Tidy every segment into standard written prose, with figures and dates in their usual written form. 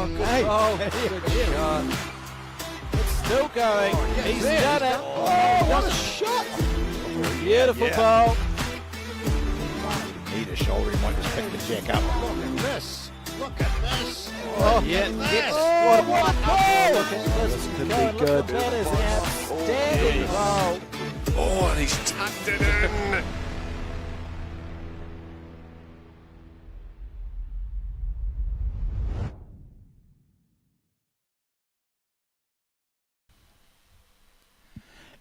good. Hey. Oh, good shot. It's still going. He's done it. Oh, what a shot! Beautiful Yeah. ball. Need a shoulder, he might just pick the jack up. Look at this. Look at this. Oh, yeah. yes. Oh, what a goal! Look at this. Could be Look good. at that is an outstanding goal. Oh, and he's tucked it in.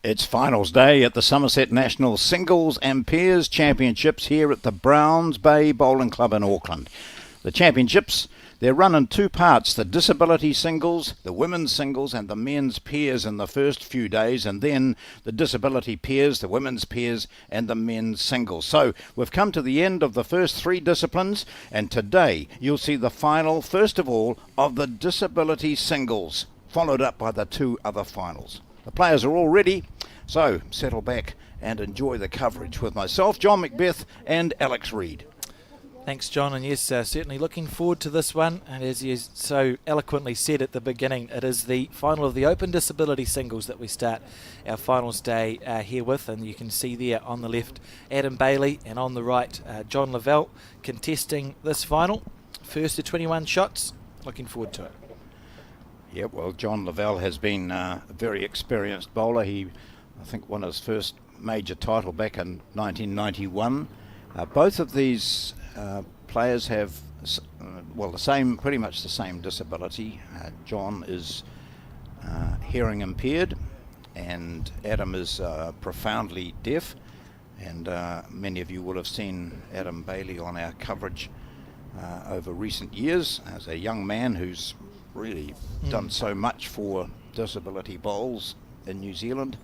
It's finals day at the Summerset National Singles and Pairs Championships here at the Browns Bay Bowling Club in Auckland. The championships, they're run in two parts, the disability singles, the women's singles and the men's pairs in the first few days, and then the disability pairs, the women's pairs and the men's singles. So we've come to the end of the first three disciplines, and today you'll see the final, first of all, of the disability singles, followed up by the two other finals. The players are all ready, so settle back and enjoy the coverage with myself, John Macbeth and Alex Reid. Thanks, John, and yes, certainly looking forward to this one. And as you so eloquently said at the beginning, it is the final of the Open Disability Singles that we start our finals day here with. And you can see there on the left Adam Bailey, and on the right John Lavelle contesting this final. First to 21 shots. Looking forward to it. Yeah, well, John Lavelle has been a very experienced bowler. He, I think, won his first major title back in 1991. Both of these players have, well, pretty much the same disability. John is hearing impaired, and Adam is profoundly deaf. And many of you will have seen Adam Bailey on our coverage over recent years as a young man who's really done so much for disability bowls in New Zealand.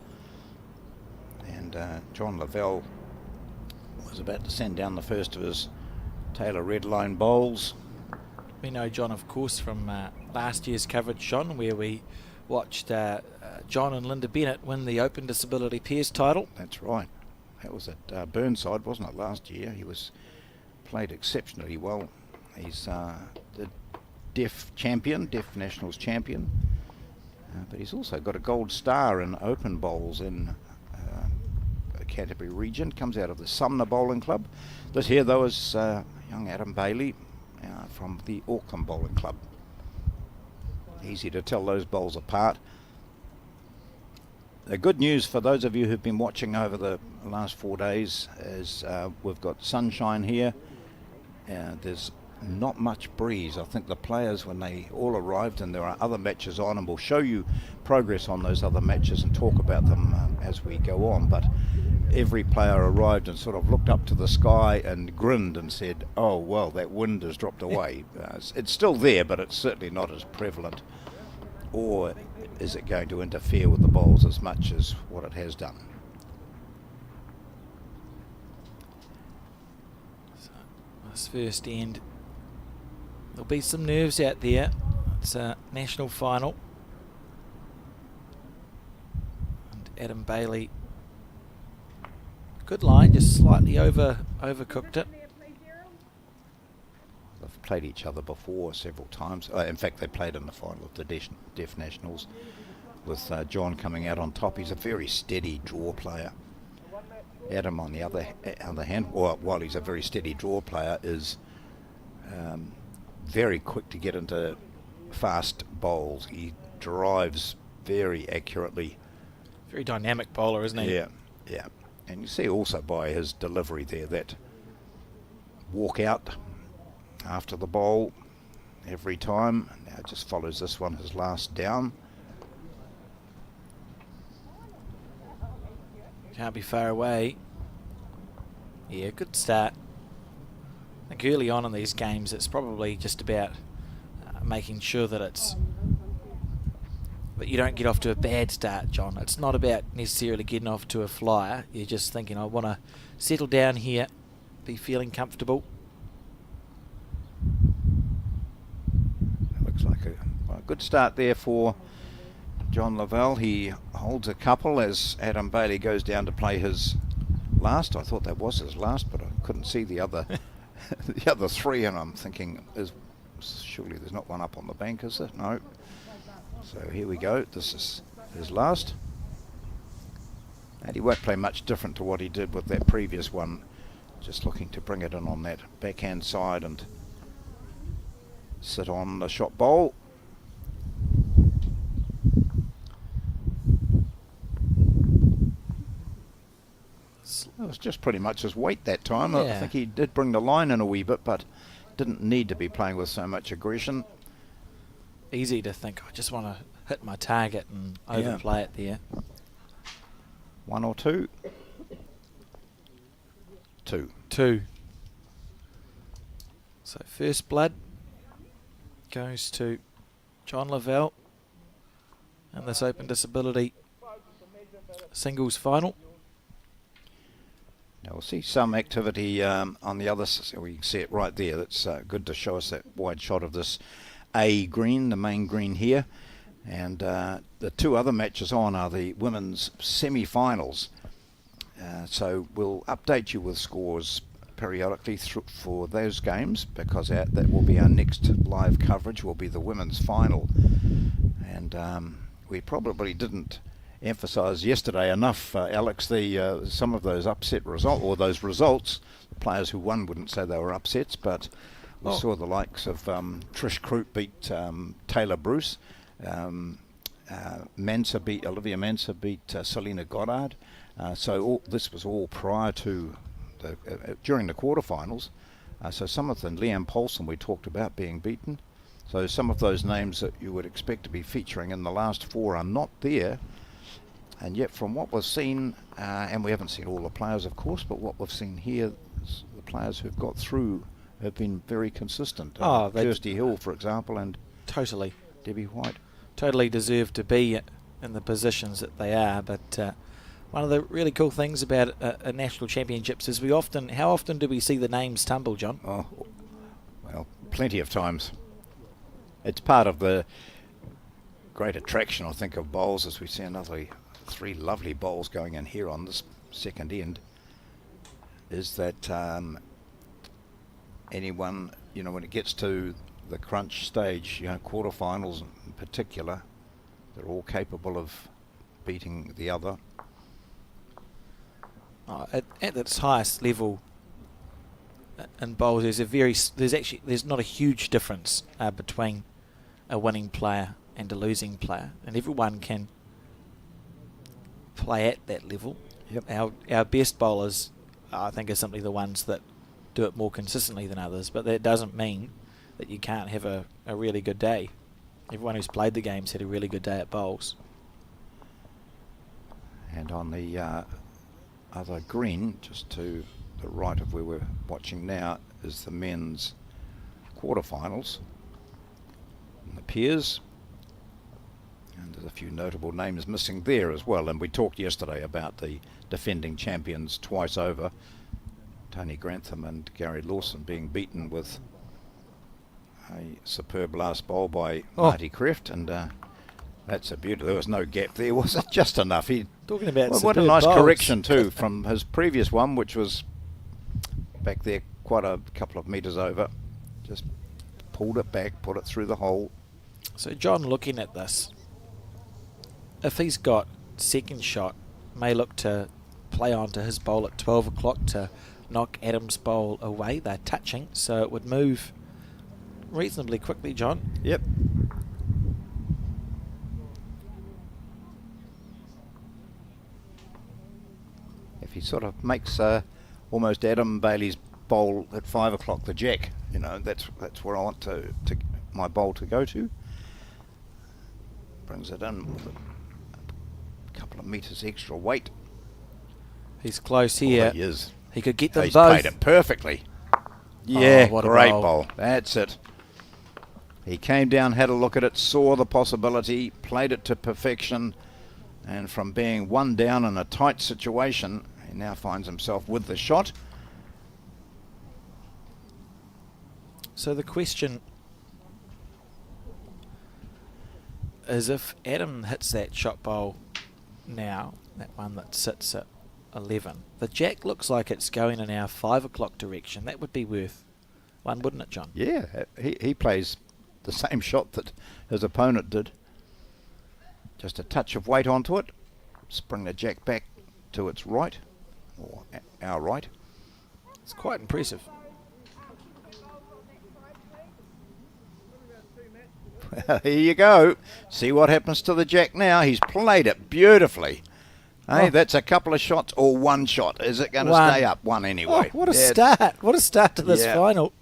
And John Lavelle was about to send down the first of his Taylor Redline bowls. We know John, of course, from last year's coverage, John, where we watched John and Linda Bennett win the Open Disability Pairs title. That's right. That was at Burnside, wasn't it, last year? He played exceptionally well. He's the Deaf Nationals champion, but he's also got a gold star in open bowls in the Canterbury region. Comes out of the Sumner Bowling Club. This here, though, is young Adam Bailey from the Auckland Bowling Club. Easy to tell those bowls apart. The good news for those of you who've been watching over the last 4 days is we've got sunshine here. There's not much breeze. I think the players, when they all arrived, and there are other matches on, and we'll show you progress on those other matches and talk about them as we go on, but every player arrived and sort of looked up to the sky and grinned and said, oh well, that wind has dropped away. It's still there, but it's certainly not as prevalent, or is it going to interfere with the bowls as much as what it has done. So this first end, there'll be some nerves out there. It's a national final. And Adam Bailey, good line, just slightly overcooked it. They've played each other before several times. In fact, they played in the final of the Deaf Nationals with John coming out on top. He's a very steady draw player. Adam, on the other hand, while he's a very steady draw player, is very quick to get into fast bowls. He drives very accurately. Very dynamic bowler, isn't he? Yeah. And you see also by his delivery there, that walk out after the bowl every time. Now just follows this one, his last down. Can't be far away. Yeah, good start. I think early on in these games, it's probably just about making sure that you don't get off to a bad start, John. It's not about necessarily getting off to a flyer. You're just thinking, I want to settle down here, be feeling comfortable. Looks like a good start there for John Lavelle. He holds a couple as Adam Bailey goes down to play his last. I thought that was his last, but I couldn't see the other the other three, and I'm thinking, is Surely there's not one up on the bank, is there? No. So here we go. This is his last. And he won't play much different to what he did with that previous one. Just looking to bring it in on that backhand side and sit on the shot bowl. It was just pretty much his weight that time. Yeah. I think he did bring the line in a wee bit, but didn't need to be playing with so much aggression. Easy to think, I just want to hit my target and overplay it there. 1 or 2? 2. 2. So first blood goes to John Lavelle in this Open Disability singles final. Now we'll see some activity on the other side. We can see it right there. That's good to show us that wide shot of this A green, the main green here. And the 2 other matches on are the women's semi-finals. So we'll update you with scores periodically for those games, because that will be our next live coverage, will be the women's final. And we probably didn't emphasise yesterday enough, Alex, some of those upset those results. The players who won wouldn't say they were upsets, but we saw the likes of Trish Croop beat Taylor Bruce. Olivia Manser beat Selena Goddard. So this was all prior to during the quarterfinals. So some of them, Leanne Paulson we talked about being beaten. So some of those names that you would expect to be featuring in the last 4 are not there. And yet from what we've seen, and we haven't seen all the players of course, but what we've seen here, the players who've got through have been very consistent. Kirsty Hill, for example, and Totally. Debbie White. Totally deserve to be in the positions that they are, but one of the really cool things about a national championships is how often do we see the names tumble, John? Oh, well, plenty of times. It's part of the great attraction, I think, of bowls, as we see another 3 lovely bowls going in here on this second end, is that anyone, when it gets to the crunch stage, quarterfinals in particular, they're all capable of beating the other. At its highest level in bowls, there's not a huge difference between a winning player and a losing player, and everyone can play at that level. Yep. Our best bowlers, I think, are simply the ones that do it more consistently than others, but that doesn't mean that you can't have a really good day. Everyone who's played the game's had a really good day at bowls. And on the other green, just to the right of where we're watching now, is the men's quarterfinals and the peers. And there's a few notable names missing there as well. And we talked yesterday about the defending champions twice over, Tony Grantham and Gary Lawson, being beaten with a superb last bowl by Marty Kreft. And that's a beauty. There was no gap there, was it? Just enough. Talking about what a nice correction too from his previous one, which was back there quite a couple of metres over. Just pulled it back, put it through the hole. So John, looking at this, if he's got second shot, may look to play on to his bowl at 12 o'clock to knock Adam's bowl away. They're touching, so it would move reasonably quickly, John. Yep. If he sort of makes almost Adam Bailey's bowl at 5 o'clock the jack, that's where I want to my bowl to go to. Brings it in with a couple of metres extra weight. He's close here. He is. He could get them He's both. played it perfectly. Yeah, what a great bowl. bowl. That's it. He came down, had a look at it, saw the possibility, played it to perfection, and from being 1 down in a tight situation, he now finds himself with the shot. So the question is, if Adam hits that shot bowl now, that one that sits at 11, the jack looks like it's going in our 5 o'clock direction. That would be worth one, wouldn't it, John? Yeah, he plays the same shot that his opponent did. Just a touch of weight onto it. Spring the jack back to its right, or our right. It's quite impressive. Here you go. See what happens to the jack now. He's played it beautifully. Hey, that's a couple of shots or one shot. Is it going to stay up? One anyway. Oh, what a start. What a start to this Yeah. final.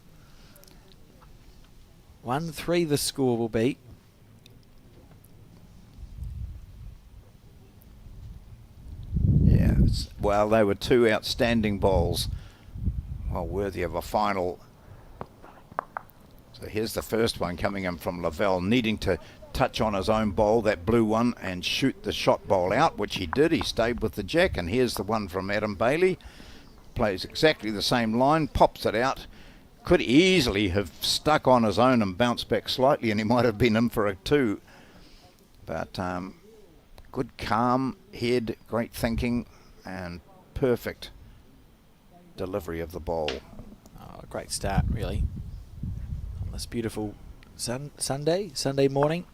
1-3 the score will be. Yeah. Well, they were two outstanding bowls. Well, worthy of a final. So here's the first one coming in from Lavelle, needing to touch on his own bowl, that blue one, and shoot the shot bowl out, which he did. He stayed with the jack. And here's the one from Adam Bailey. Plays exactly the same line, pops it out. Could easily have stuck on his own and bounced back slightly, and he might have been in for a two. But good calm head, great thinking, and perfect delivery of the bowl. Oh, great start, really. On this beautiful Sunday morning.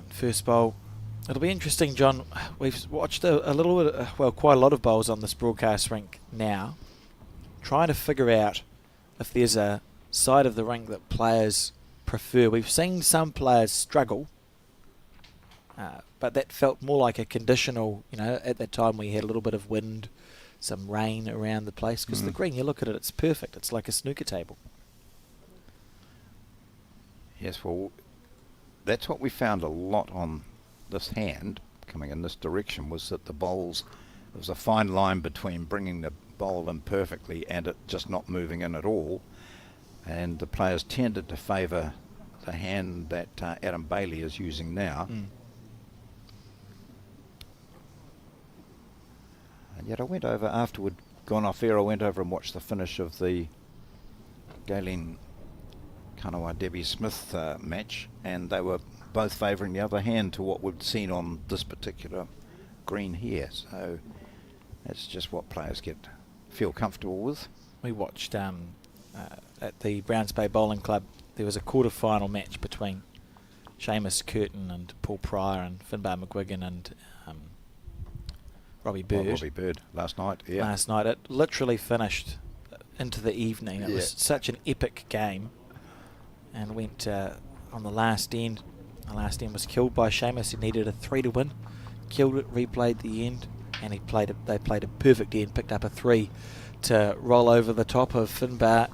First bowl. It'll be interesting, John. We've watched a little bit, quite a lot of bowls on this broadcast rink now, trying to figure out if there's a side of the rink that players prefer. We've seen some players struggle, but that felt more like a conditional, at that time we had a little bit of wind, some rain around the place, because the green, you look at it, it's perfect. It's like a snooker table. Yes, well, that's what we found a lot on this hand coming in this direction, was that the bowls, there was a fine line between bringing the bowl in perfectly and it just not moving in at all, and the players tended to favour the hand that Adam Bailey is using now. And yet I went over afterward, gone off air, I went over and watched the finish of the Galen Kanawa Debbie Smith match, and they were both favouring the other hand to what we'd seen on this particular green here. So that's just what players feel comfortable with. We watched at the Browns Bay Bowling Club, there was a quarter-final match between Seamus Curtin and Paul Pryor and Finbar McGuigan and Robbie Bird. Robbie Bird last night, yeah. Last night. It literally finished into the evening. It was such an epic game, and went on the last end. The last end was killed by Seamus. He needed a 3 to win. Killed it, replayed the end, and they played a perfect end, picked up a 3 to roll over the top of Finbar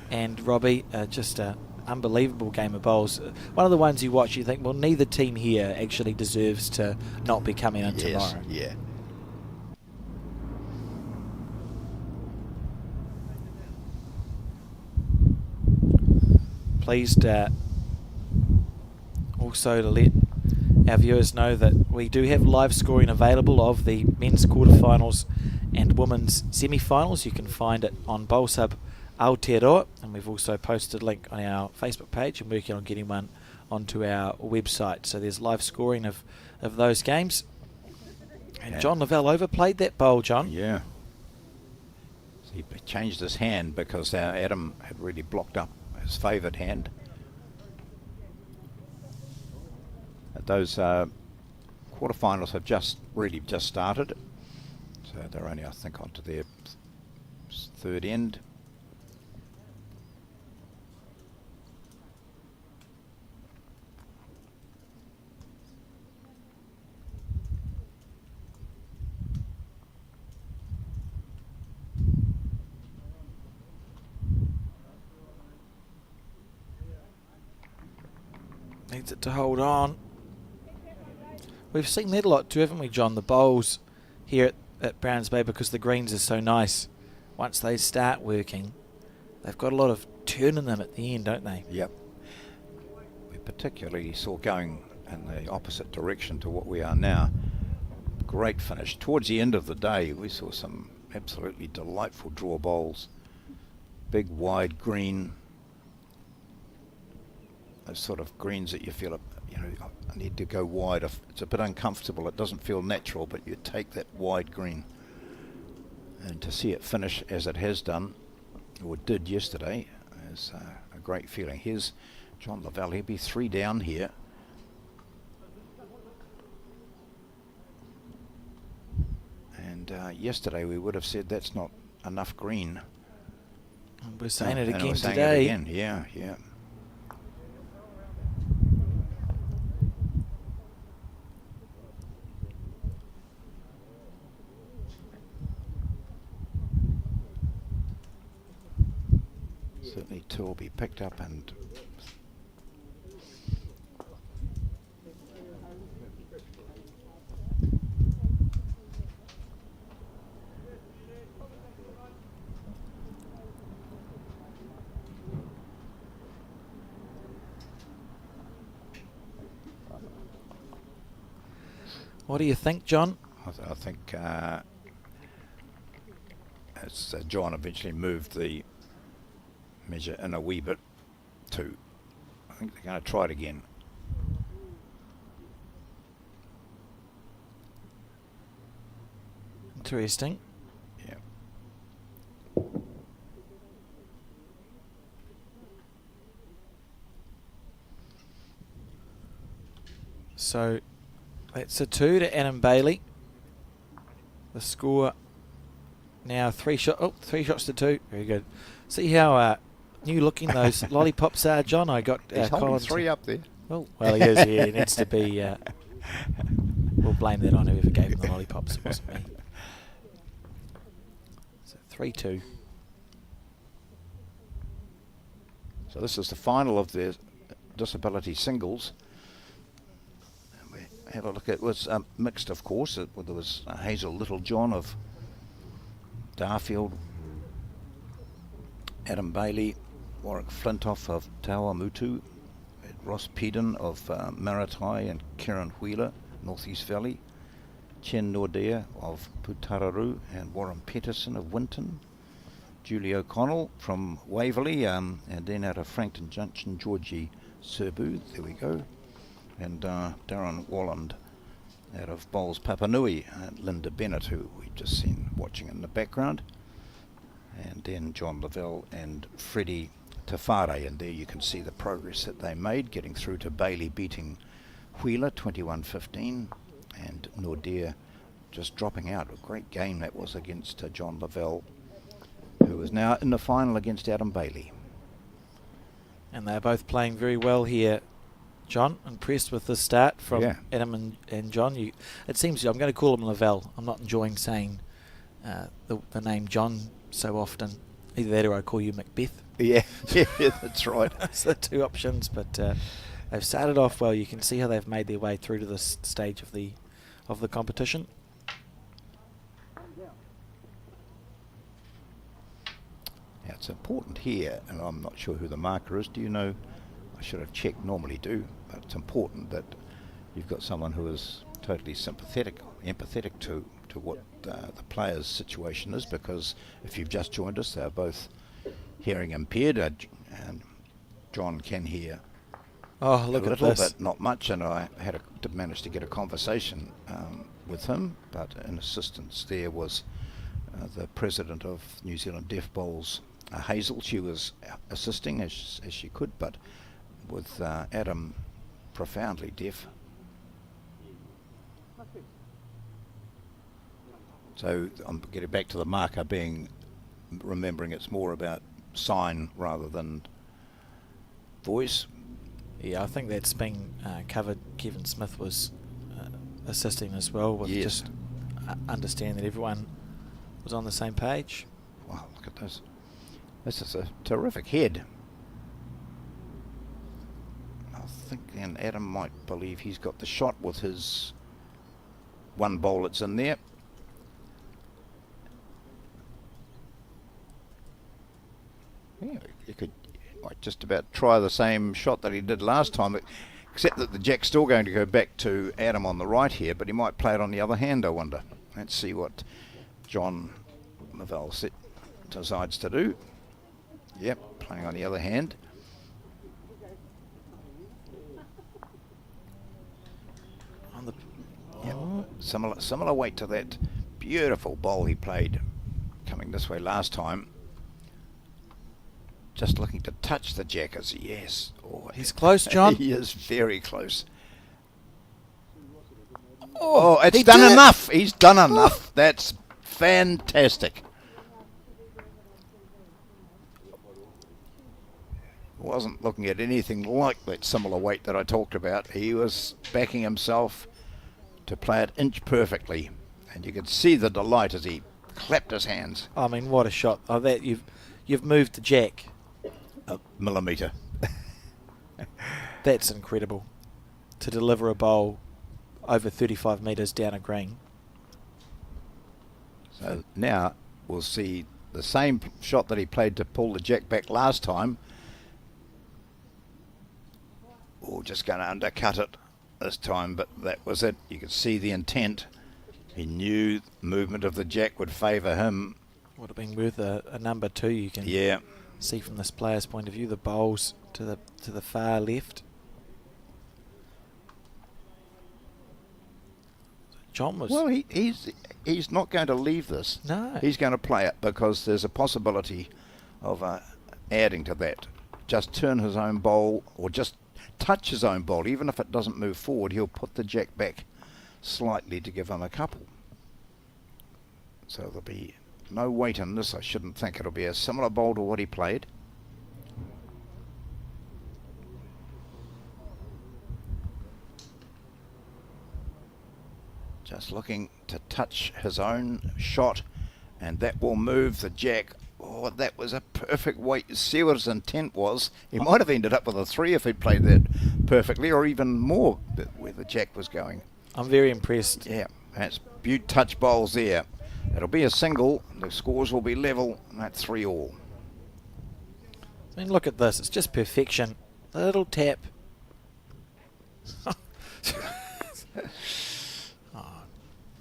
and Robbie. Just an unbelievable game of bowls. One of the ones you watch, you think, well, neither team here actually deserves to not be coming in tomorrow. Yeah. Pleased also to let our viewers know that we do have live scoring available of the men's quarterfinals and women's semi-finals. You can find it on BowlSub Aotearoa, and we've also posted a link on our Facebook page and working on getting one onto our website. So there's live scoring of those games. And John Lavelle overplayed that bowl, John. Yeah. So he changed his hand because Adam had really blocked up his favoured hand. Those quarterfinals have just started, so they're only, I think, onto their third end. Needs it to hold on. We've seen that a lot too, haven't we, John? The bowls here at Browns Bay, because the greens are so nice. Once they start working, they've got a lot of turn in them at the end, don't they? Yep. We particularly saw, going in the opposite direction to what we are now, great finish. Towards the end of the day, we saw some absolutely delightful draw bowls. Big, wide green. Those sort of greens that you feel, I need to go wide. It's a bit uncomfortable. It doesn't feel natural, but you take that wide green. And to see it finish as it has done, or did yesterday, is a great feeling. Here's John Lavelle. He'll be 3 down here. And yesterday we would have said that's not enough green. We're saying it again we're saying today. It again. Yeah, yeah. Certainly 2 will be picked up and What do you think, John? I think as John eventually moved the measure in a wee bit too. I think they're going to try it again. Interesting. Yeah. So that's a 2 to Adam Bailey. The score now 3 shots to 2. Very good. See how new looking those lollipops are, John? I got He's holding Collins 3 up there. Oh, well, he is. He needs to be. We'll blame that on whoever gave him the lollipops. It wasn't me. So 3-2. So this is the final of the disability singles. And we had a look at it. Was mixed, of course. There was Hazel Littlejohn of Darfield, Adam Bailey, Warwick Flintoff of Tawamutu, Ross Peden of Maratai, and Kieran Wheeler, North East Valley, Chen Nordea of Putararu, and Warren Peterson of Winton, Julie O'Connell from Waverley, and then out of Frankton Junction, Georgie Serbu, there we go, and Darren Walland out of Bowls Papanui, and Linda Bennett, who we've just seen watching in the background, and then John Lavelle and Freddie Tafare, and there you can see the progress that they made, getting through to Bailey beating Wheeler 21-15, and Nordea just dropping out. A great game that was against John Lavelle, who is now in the final against Adam Bailey. And they're both playing very well here, John. Impressed with the start from Adam and John. It seems I'm going to call him Lavelle. I'm not enjoying saying the name John so often. Either that or I call you Macbeth. Yeah, that's right. That's the 2 options, but they've started off well. You can see how they've made their way through to this stage of the competition. Yeah, it's important here, and I'm not sure who the marker is. Do you know? I should have checked, normally do, but it's important that you've got someone who is totally empathetic to what the player's situation is, because if you've just joined us, they're both hearing impaired, and John can hear a little bit, not much, and I did manage to get a conversation with him, but in assistance there was the president of New Zealand Deaf Bowls, Hazel. She was assisting as she could, but with Adam profoundly deaf. So I'm getting back to the marker remembering it's more about sign rather than voice. Yeah, I think that's been covered. Kevin Smith was assisting as well with just understand that everyone was on the same page. Wow, look at this. This is a terrific head. I think then Adam might believe he's got the shot with his one bowl that's in there. Yeah, you might just about try the same shot that he did last time, except that the jack's still going to go back to Adam on the right here, but he might play it on the other hand, I wonder. Let's see what John Lavelle decides to do. Yep, playing on the other hand. On the Yep. Similar weight to that beautiful bowl he played coming this way last time. Just looking to touch the jackers. Yes. Oh, he's close, John. He is very close. Oh, it's he done did it. enough. He's done enough. That's fantastic. Wasn't looking at anything like that similar weight that I talked about. He was backing himself to play it inch perfectly, and you could see the delight as he clapped his hands. I mean, what a shot! Oh, that you've moved the jack. A millimetre. That's incredible. To deliver a bowl over 35 metres down a green. So now we'll see the same shot that he played to pull the jack back last time. Oh, just going to undercut it this time, but that was it. You could see the intent. He knew the movement of the jack would favour him. Would have been worth a number 2. You can see from this player's point of view the bowls to the far left. John was Well, he's not going to leave this. No. He's going to play it because there's a possibility of adding to that. Just turn his own bowl or just touch his own bowl. Even if it doesn't move forward, he'll put the jack back slightly to give him a couple. So there'll be no weight in this, I shouldn't think. It'll be a similar bowl to what he played. Just looking to touch his own shot, and that will move the jack. Oh, that was a perfect weight. See what his intent was. He might have ended up with a 3 if he'd played that perfectly, or even more where the jack was going. I'm very impressed. Yeah, that's beaut touch bowls there. It'll be a single. The scores will be level, and that's 3 all. I mean, look at this. It's just perfection. A little tap. Oh,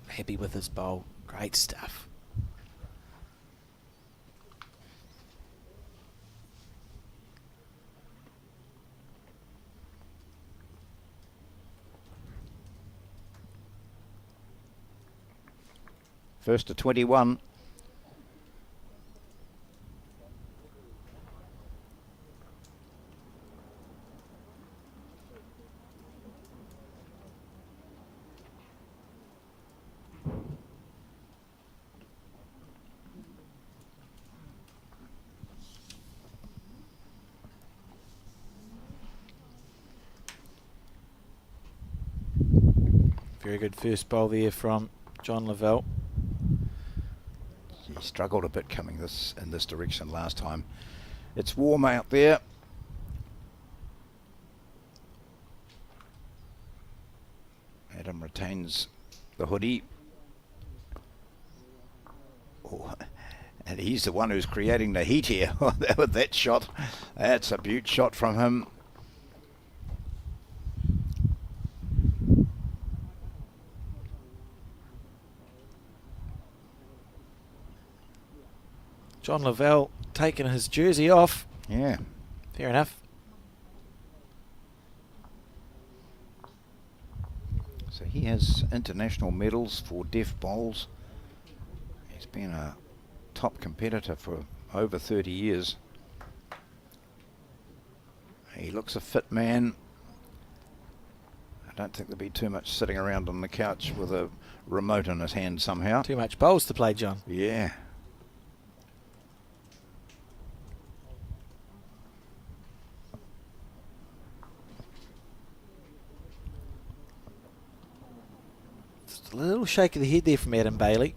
happy with his bowl. Great stuff. First to 21. Very good first bowl there from John Lavelle. He struggled a bit coming in this direction last time. It's warm out there. Adam retains the hoodie. Oh, and he's the one who's creating the heat here with that shot. That's a beaut shot from him. John Lavelle taking his jersey off. Yeah. Fair enough. So he has international medals for deaf bowls. He's been a top competitor for over 30 years. He looks a fit man. I don't think there'll be too much sitting around on the couch with a remote in his hand somehow. Too much bowls to play, John. Yeah. Just a little shake of the head there from Adam Bailey.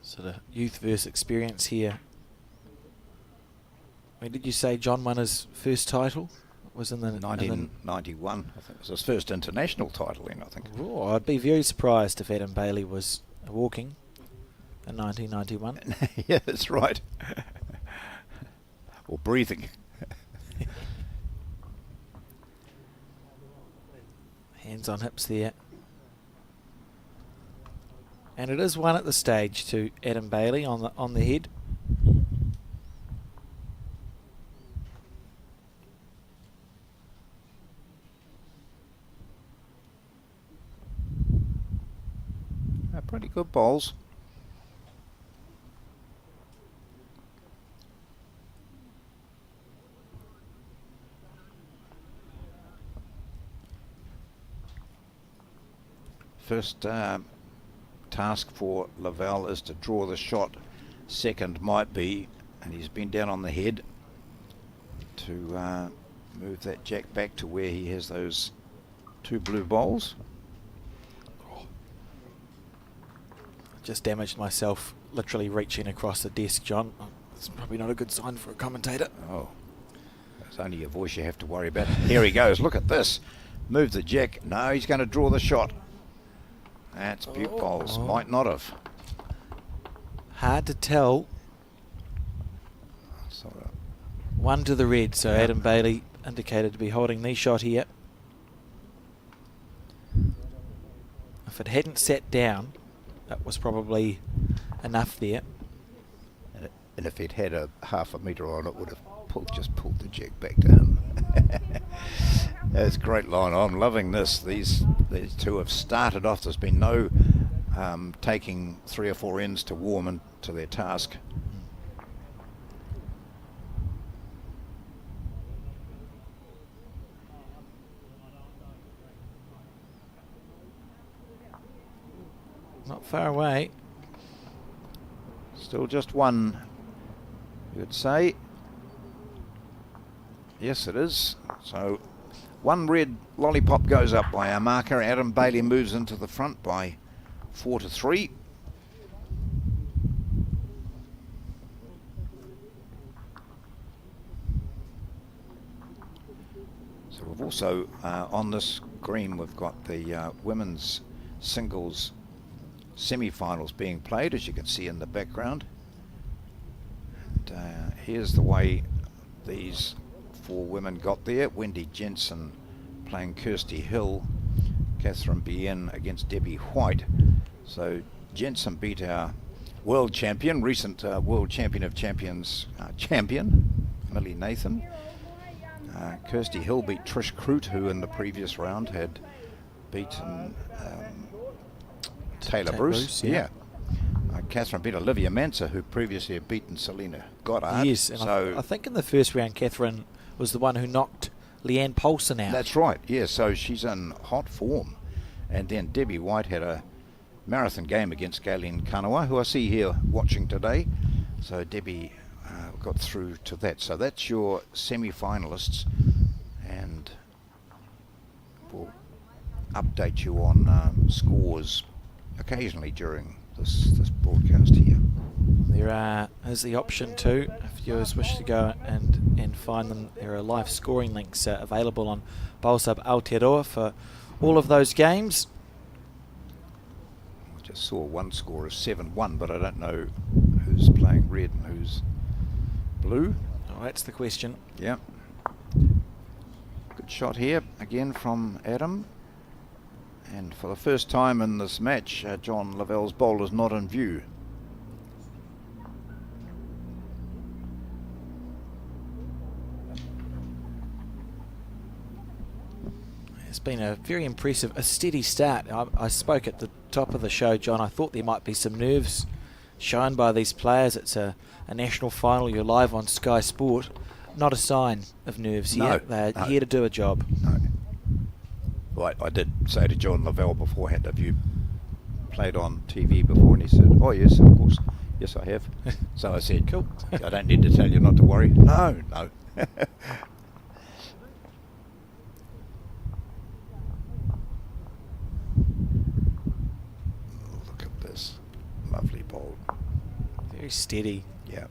Sort of youth versus experience here. When did you say John won his first title? It was in the 1991. I think it was his first international title then, I think. Oh, I'd be very surprised if Adam Bailey was walking in 1991. Yeah, that's right. Or breathing. Hands on hips there. And it is one at the stage to Adam Bailey on the head. Pretty good bowls. First task for Lavelle is to draw the shot. Second might be, and he's been down on the head, to move that jack back to where he has those 2 blue bowls. Just damaged myself literally reaching across the desk, John. It's probably not a good sign for a commentator. Oh, it's only your voice you have to worry about. Here he goes. Look at this. Move the jack. No, he's going to draw the shot. That's Butte bowls. Might not have. Hard to tell. One to the red, so Yeah. Adam Bailey indicated to be holding the shot here. If it hadn't sat down, that was probably enough there. And if he'd had a half a metre on, it would have just pulled the jack back to him. That's a great line. I'm loving this. These 2 have started off. There's been no taking 3 or 4 ends to warm into their task. Not far away. Still just 1, you'd say. Yes, it is. So 1 red lollipop goes up by our marker. Adam Bailey moves into the front by 4 to 3. So we've also, on this green, we've got the women's singles semi-finals being played, as you can see in the background. And here's the way these 4 women got there. Wendy Jensen playing Kirsty Hill, Catherine Bien against Debbie White. So Jensen beat our world champion, recent world champion of champions champion, Millie Nathan. Kirsty Hill beat Trish Crute, who in the previous round had beaten Taylor Bruce. Yeah. Catherine beat Olivia Manser, who previously had beaten Selena Goddard. Yes, and so I think in the first round, Catherine was the one who knocked Leanne Paulson out. That's right, yeah, so she's in hot form. And then Debbie White had a marathon game against Galen Kanawa, who I see here watching today. So Debbie got through to that. So that's your semi-finalists, and we'll update you on scores occasionally during this broadcast here. There is the option too, if viewers wish to go and find them. There are live scoring links available on Bowlsub Aotearoa for all of those games. I just saw one score of 7-1, but I don't know who's playing red and who's blue. Oh, that's the question. Yeah. Good shot here again from Adam. And for the first time in this match, John Lavelle's bowl is not in view. It's been a very impressive, a steady start. I spoke at the top of the show, John. I thought there might be some nerves shown by these players. It's a national final. You're live on Sky Sport. Not a sign of nerves here. They're here to do a job. No. Well, I did say to John Lavelle beforehand, have you played on TV before? And he said, oh yes, of course. Yes, I have. So I said, Cool. I don't need to tell you not to worry. No. Look at this lovely bowl. Very steady. Yeah.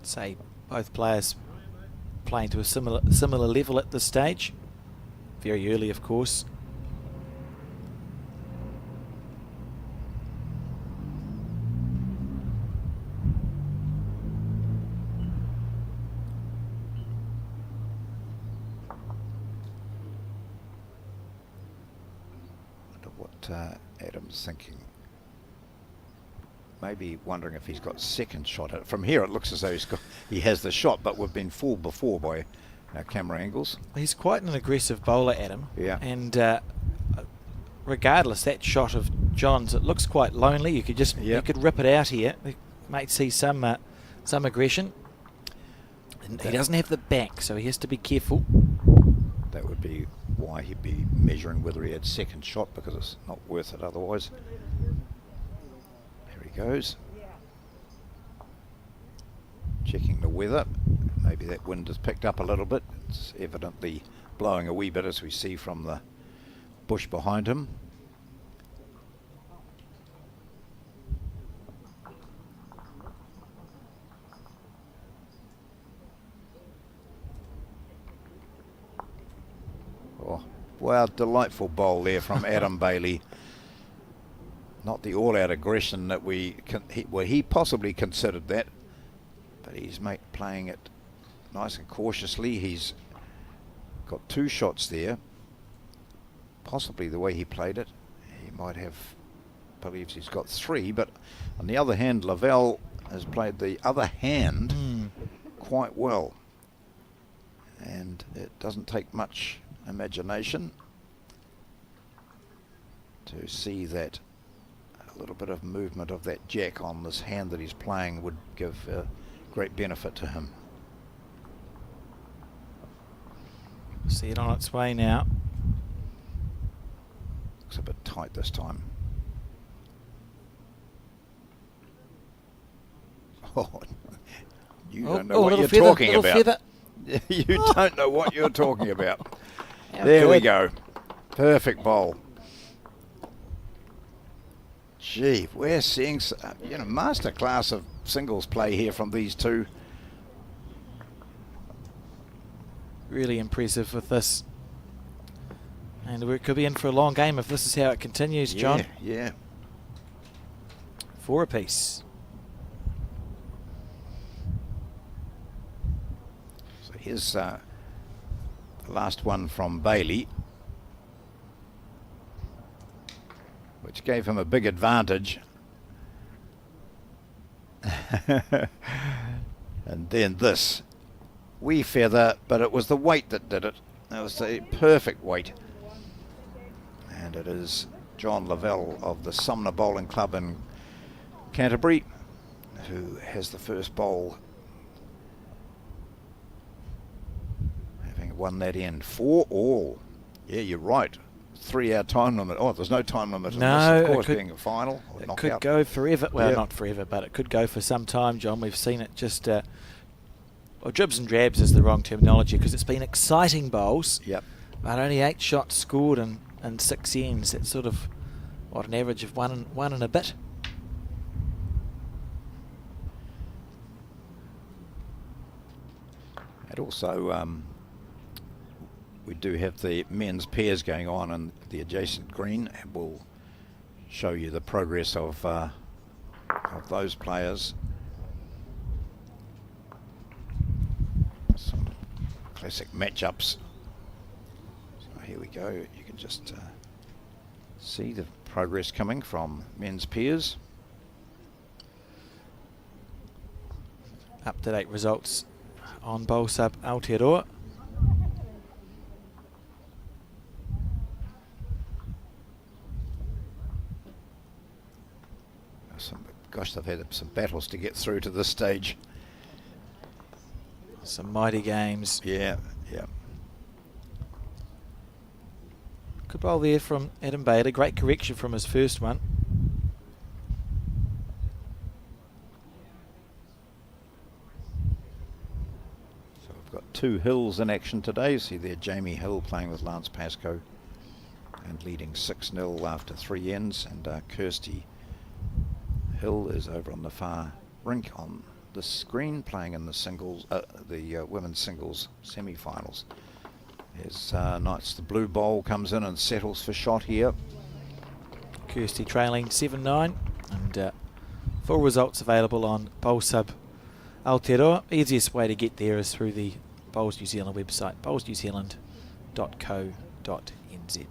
Say both players playing to a similar level at this stage. Very early, of course. Adam's thinking. Maybe wondering if he's got second shot at it. From here it looks as though he has the shot, but we've been fooled before by our camera angles. He's quite an aggressive bowler, Adam. Yeah. And regardless, that shot of John's, it looks quite lonely. You could just you could rip it out here. You might see some aggression. And he doesn't have the back, so he has to be careful. That would be why he'd be measuring whether he had second shot, because it's not worth it otherwise. There he goes. Checking the weather. Maybe that wind has picked up a little bit. It's evidently blowing a wee bit, as we see from the bush behind him. Oh, wow, delightful bowl there from Adam Bailey. Not the all-out aggression that he possibly considered that, but he's playing it nice and cautiously. He's got 2 shots there. Possibly the way he played it, he might have believes he's got 3, but on the other hand, Lavelle has played the other hand quite well, and it doesn't take much imagination to see that a little bit of movement of that jack on this hand that he's playing would give great benefit to him. See it on its way now. Looks a bit tight this time. Oh, you don't know what you're talking about. You don't know what you're talking about. There we go. Perfect bowl. Gee, we're seeing masterclass of singles play here from these two. Really impressive with this. And we could be in for a long game if this is how it continues, John. Yeah. 4 apiece. So here's the last one from Bailey, which gave him a big advantage. And then this wee feather, but it was the weight that did it. That was the perfect weight. And it is John Lavelle of the Sumner Bowling Club in Canterbury who has the first bowl, having won that end 4-all. Yeah, you're right. 3-hour time limit. Oh, there's no time limit in this, of course, being a final. It could go forever. Well, not forever, but it could go for some time, John. We've seen it just... well, dribs and drabs is the wrong terminology, because it's been exciting bowls. Yep. But only 8 shots scored and 6 ends. It's sort of, an average of one and a bit. And also, we do have the men's pairs going on in the adjacent green, and we'll show you the progress of those players. Some classic matchups. So here we go. You can just see the progress coming from men's pairs. Up-to-date results on bowl sub Aotearoa. Gosh, they've had some battles to get through to this stage. Some mighty games. Yeah. Good bowl there from Adam Bailey. Great correction from his first one. So we've got 2 Hills in action today. See there, Jamie Hill playing with Lance Pascoe and leading 6-0 after 3 ends, and Kirsty Hill is over on the far rink on the screen, playing in the singles, the women's singles semi-finals. As Knights, the blue bowl comes in and settles for shot here. Kirsty trailing 7-9, and full results available on bowl sub Aotearoa. Easiest way to get there is through the Bowls New Zealand website, bowlsnewzealand.co.nz.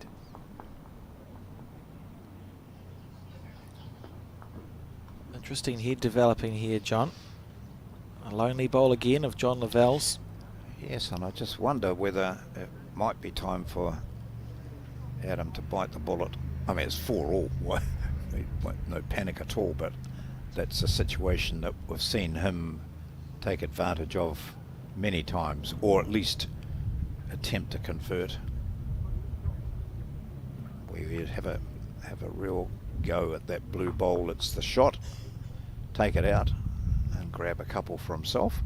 Interesting head developing here, John. A lonely bowl again of John Lavell's. Yes, and I just wonder whether it might be time for Adam to bite the bullet. I mean, it's 4-all. No panic at all, but that's a situation that we've seen him take advantage of many times, or at least attempt to convert. We have a real go at that blue bowl. It's the shot, take it out and grab a couple for himself.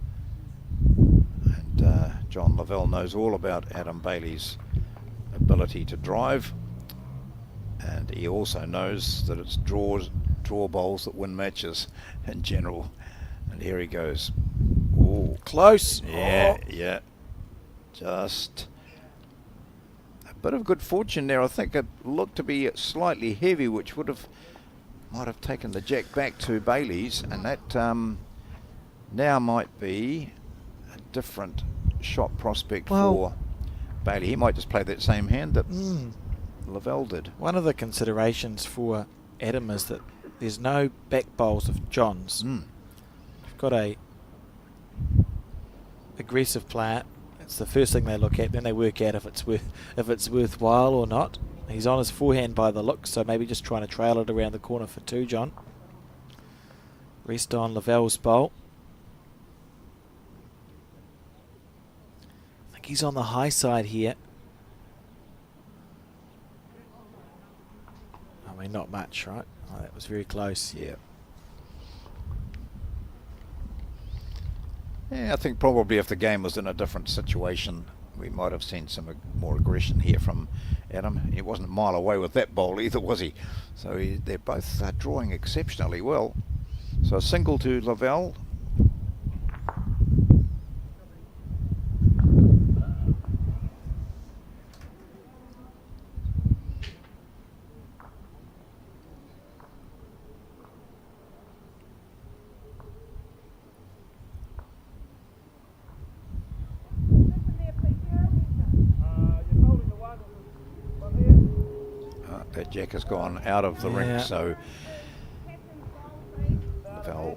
And John Lavelle knows all about Adam Bailey's ability to drive, and he also knows that it's draw bowls that win matches in general. And here he goes. Ooh, close. Yeah, yeah. Just a bit of good fortune there. I think it looked to be slightly heavy, which might have taken the jack back to Bailey's, and that now might be a different shot prospect for Bailey. He might just play that same hand that Lavelle did. One of the considerations for Adam is that there's no back bowls of John's. You've got a aggressive player. It's the first thing they look at. Then they work out if it's worthwhile or not. He's on his forehand by the look, so maybe just trying to trail it around the corner for 2, John. Rest on Lavelle's bowl. I think he's on the high side here. I mean, not much, right? Oh, that was very close. Yeah. Yeah, I think probably if the game was in a different situation, we might have seen some more aggression here from Adam. He wasn't a mile away with that bowl either, was he? So they're both drawing exceptionally well. So a single to Lavelle. That jack has gone out of the ring, so Lavelle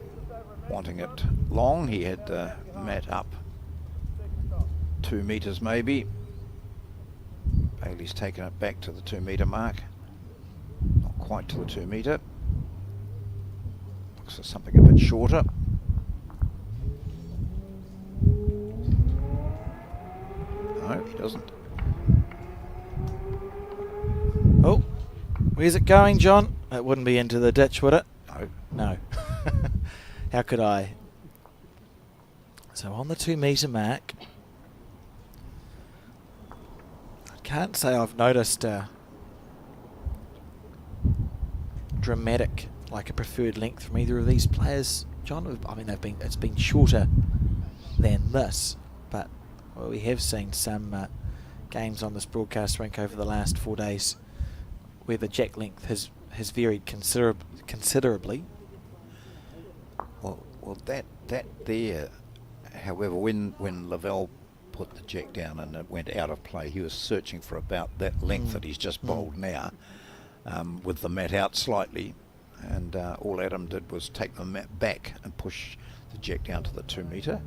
wanting it long. He had the mat up 2 meters maybe. Bailey's taken it back to the 2 meter mark. Not quite to the 2 meter. Looks for something a bit shorter. No, he doesn't. Oh. Where's it going, John? It wouldn't be into the ditch, would it? No. No. How could I? So on the 2 meter mark, I can't say I've noticed a dramatic, like a preferred length from either of these players, John. I mean, it's been shorter than this, but we have seen some games on this broadcast rink over the last 4 days where the jack length has varied considerably. Well, that there, however, when Lavelle put the jack down and it went out of play, he was searching for about that length that he's just bowled now, with the mat out slightly, and all Adam did was take the mat back and push the jack down to the 2 meter,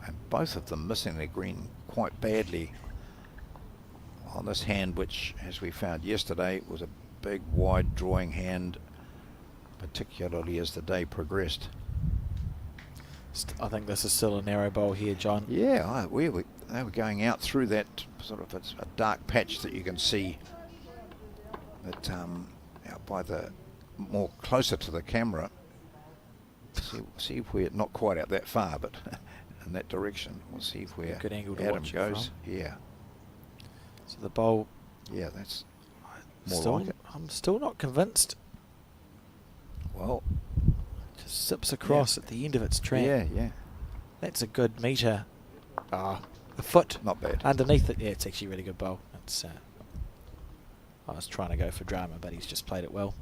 and both of them missing the green quite badly on this hand, which, as we found yesterday, was a big, wide drawing hand, particularly as the day progressed. I think this is still a narrow bowl here, John. Yeah, they were going out through that sort of, it's a dark patch that you can see that out by the more closer to the camera. See if we're not quite out that far, but in that direction. We'll see if where good angle to Adam watch goes. Yeah. So the bowl. Yeah, that's more like it. I'm still not convinced. Well, just zips across at the end of its track. Yeah. That's a good meter. A foot. Not bad. Underneath it, yeah, it's actually a really good bowl. It's. I was trying to go for drama, but he's just played it well.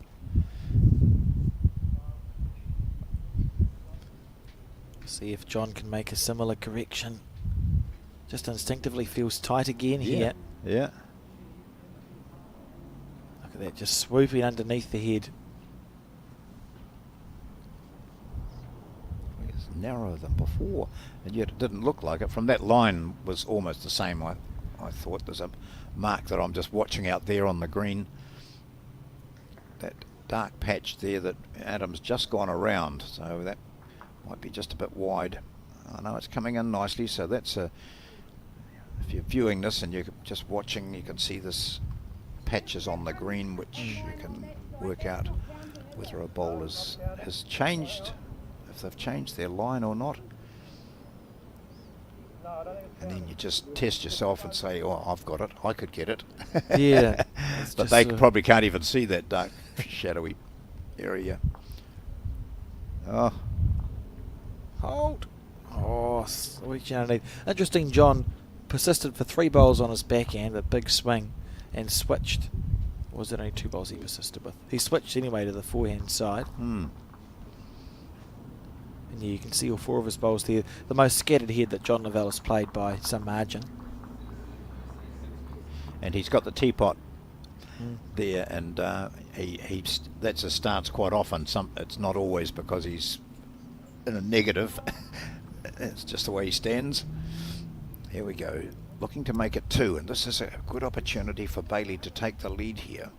See if John can make a similar correction. Just instinctively feels tight again here. Yeah. Look at that, just swooping underneath the head. narrower than before, and yet it didn't look like it. From that line was almost the same. I thought there's a mark that I'm just watching out there on the green. That dark patch there that Adam's just gone around, so that might be just a bit wide. I know it's coming in nicely, so that's a. If you're viewing this and you're just watching, you can see this patches on the green, which you can work out whether a bowl has changed, if they've changed their line or not. And then you just test yourself and say, oh, I've got it, I could get it. Yeah. But they probably can't even see that dark, shadowy area. Oh. Hold. Oh, sweet Johnny. Interesting, John persisted for 3 bowls on his backhand, a big swing, and switched. Or was it only 2 bowls he persisted with? He switched anyway to the forehand side. Hmm. And yeah, you can see all 4 of his bowls there. The most scattered head that John Lavelle has played by some margin. And he's got the teapot there, and that's a stance quite often. It's not always because he's in a negative. It's just the way he stands. Here we go, looking to make it 2, and this is a good opportunity for Bailey to take the lead here.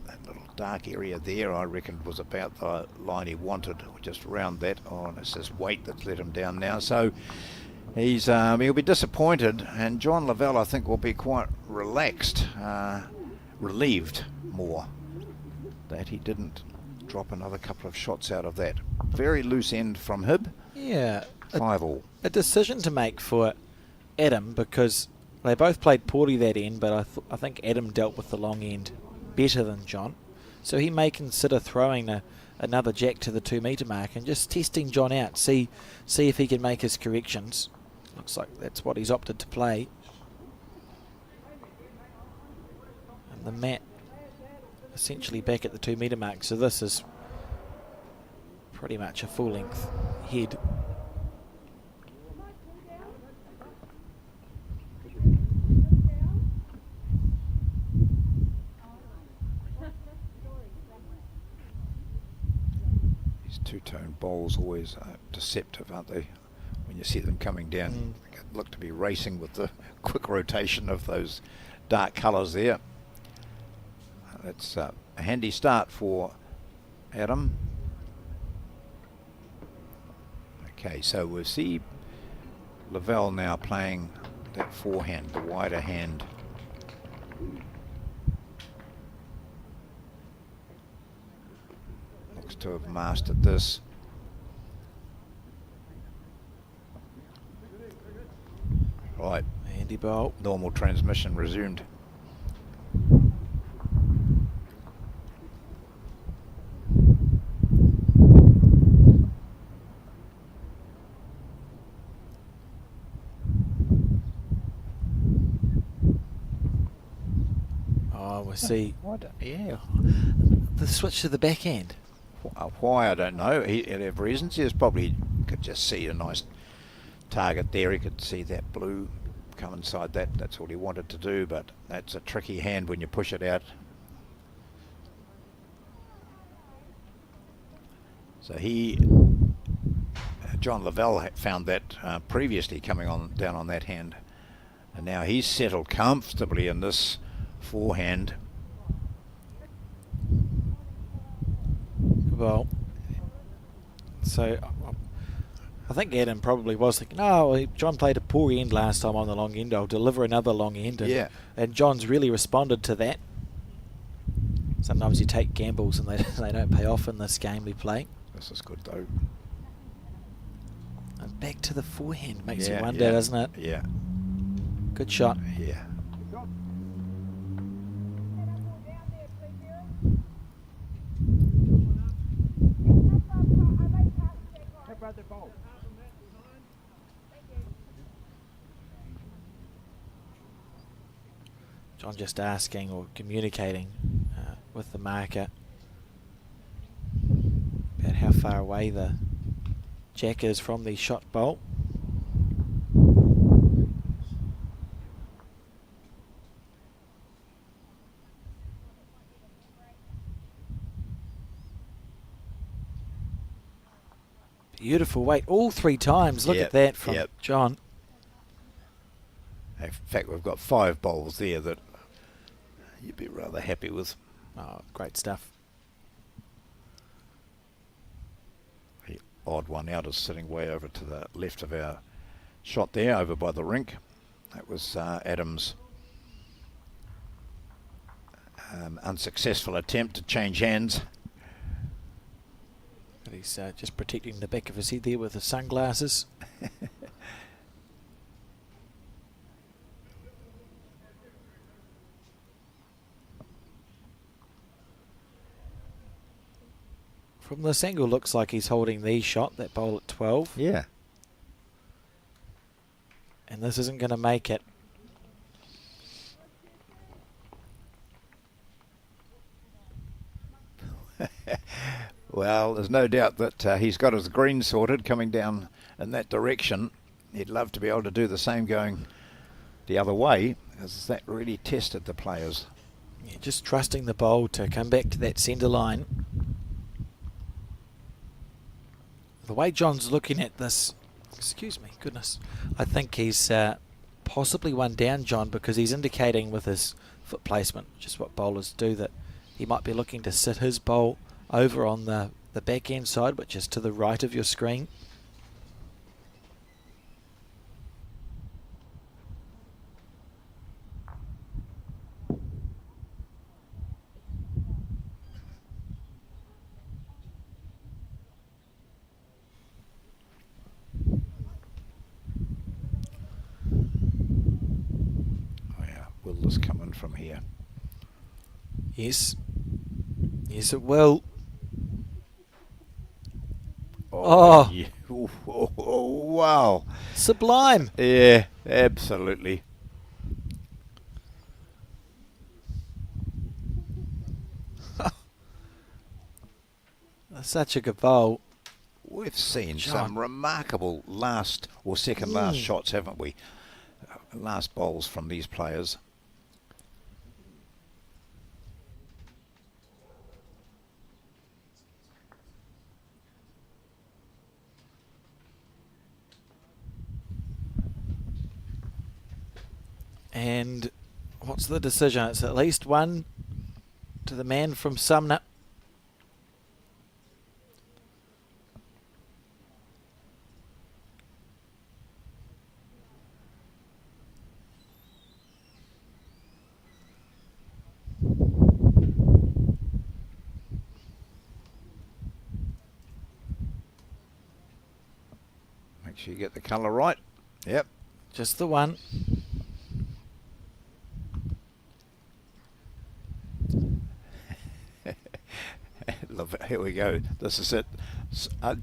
That little dark area there, I reckon, was about the line he wanted, just around that. Oh, and it's his weight that's let him down now. So he'll be disappointed, and John Lavelle, I think, will be quite relaxed, relieved more that he didn't drop another couple of shots out of that. Very loose end from Hib. Yeah. 5 all. A decision to make for Adam, because they both played poorly that end, but I think Adam dealt with the long end better than John. So he may consider throwing another jack to the 2 metre mark and just testing John out, see if he can make his corrections. Looks like that's what he's opted to play. And the mat essentially back at the 2 metre mark, so this is pretty much a full length head. These 2-tone bowls always are deceptive, aren't they? When you see them coming down, they look to be racing with the quick rotation of those dark colours there. That's a handy start for Adam. Okay, so we'll see Lavelle now playing that forehand, the wider hand. Looks to have mastered this. Right, Handy bowl. normal transmission resumed. We see Yeah. the switch to the backhand. Why, I don't know. He'd have reasons. He probably could just see a nice target there. He could see that blue come inside that. That's all he wanted to do, but that's a tricky hand when you push it out. So John Lavelle found that previously coming down on that hand, and now he's settled comfortably in this forehand. Well, so I think Adam probably was thinking, oh, John played a poor end last time on the long end, I'll deliver another long end. And, yeah. And John's really responded to that. Sometimes you take gambles and they don't pay off in this game we play. This is good though. And back to the forehand makes you wonder, doesn't it? Yeah. Good shot. Yeah. John just asking or communicating with the marker about how far away the jack is from the shot bolt. Beautiful weight all 3 times. Look at that from John. In fact, we've got 5 bowls there that you'd be rather happy with. Oh, great stuff. The odd one out is sitting way over to the left of our shot there, over by the rink. That was Adams' unsuccessful attempt to change hands. But he's just protecting the back of his head there with the sunglasses. From this angle, looks like he's holding the shot, that bowl at 12. Yeah. And this isn't going to make it. Well, there's no doubt that he's got his green sorted coming down in that direction. He'd love to be able to do the same going the other way, as that really tested the players. Yeah, just trusting the bowl to come back to that centre line. The way John's looking at this, excuse me, goodness, I think he's possibly one down, John, because he's indicating with his foot placement, just what bowlers do, that he might be looking to sit his bowl over on the backhand side, which is to the right of your screen. Oh yeah, will this come in from here? Yes. Yes, it will. Oh, yeah. Oh, wow. Sublime. Yeah, absolutely. Such a good bowl. We've seen John. some remarkable last or second last shots, haven't we? Last bowls from these players. And what's the decision? It's at least one to the man from Sumner. Make sure you get the colour right. Yep. Just the one. Love it. Here we go. This is it.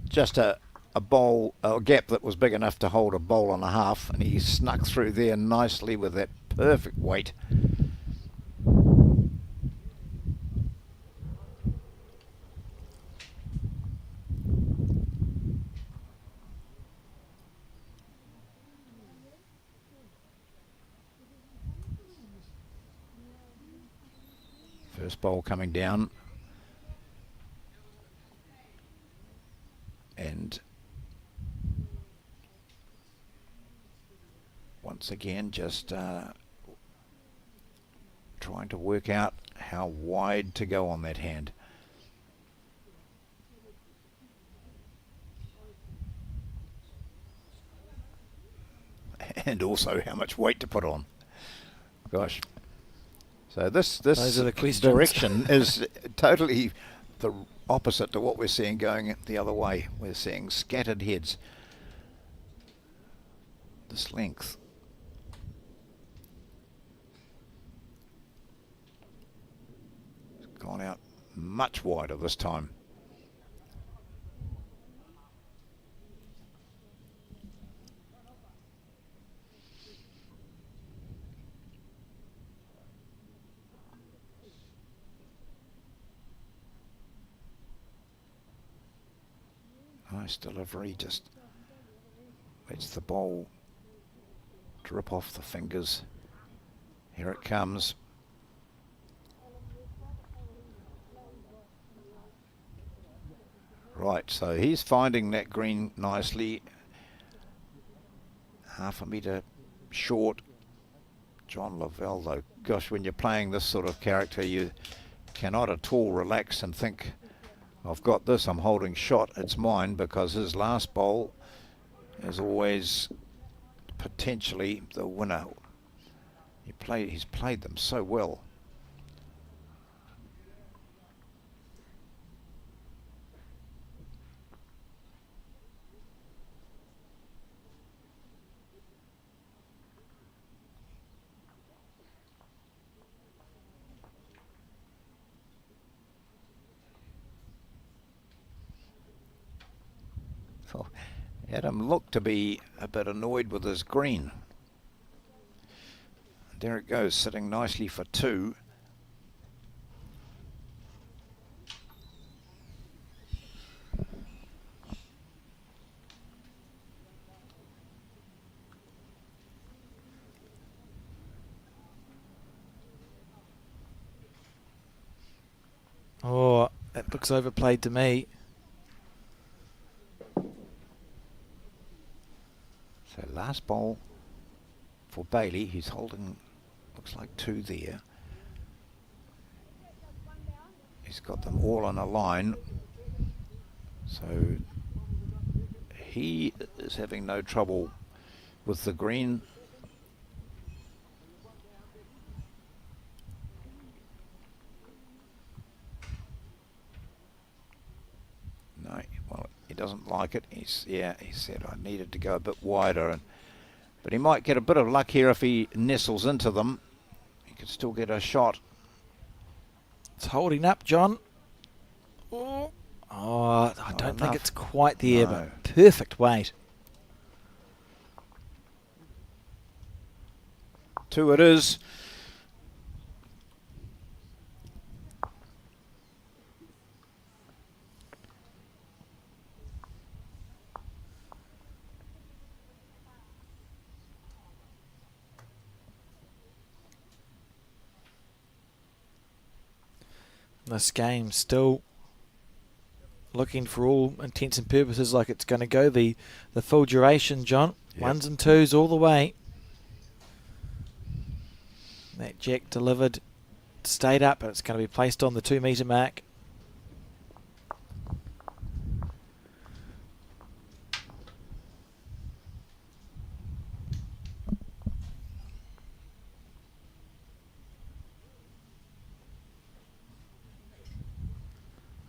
Just a bowl, a gap that was big enough to hold a bowl and a half, and he snuck through there nicely with that perfect weight. First bowl coming down. And once again, just trying to work out how wide to go on that hand. And also how much weight to put on. Gosh. So this Those are the questions. direction is totally the opposite to what we're seeing going the other way. We're seeing scattered heads. This length. It's gone out much wider this time. Nice delivery, just lets the ball drip off the fingers. Here it comes. Right, so he's finding that green nicely. Half a metre short. John Lavelle, though, gosh, when you're playing this sort of character, you cannot at all relax and think, I've got this, I'm holding shot, it's mine, because his last bowl is always potentially the winner. He's played them so well. So Adam looked to be a bit annoyed with his green. There it goes, sitting nicely for 2. Oh, that looks overplayed to me. So last bowl for Bailey. He's holding, looks like 2 there. He's got them all on a line. So he is having no trouble with the green. No, well, he doesn't like it. He said I needed to go a bit wider, but he might get a bit of luck here if he nestles into them. He could still get a shot. It's holding up, John. Oh, I don't think it's quite there, but perfect weight. 2 it is. This game still looking for all intents and purposes like it's going to go the full duration, John. Yep. 1s and 2s all the way. That jack delivered, stayed up, and it's going to be placed on the 2 metre mark.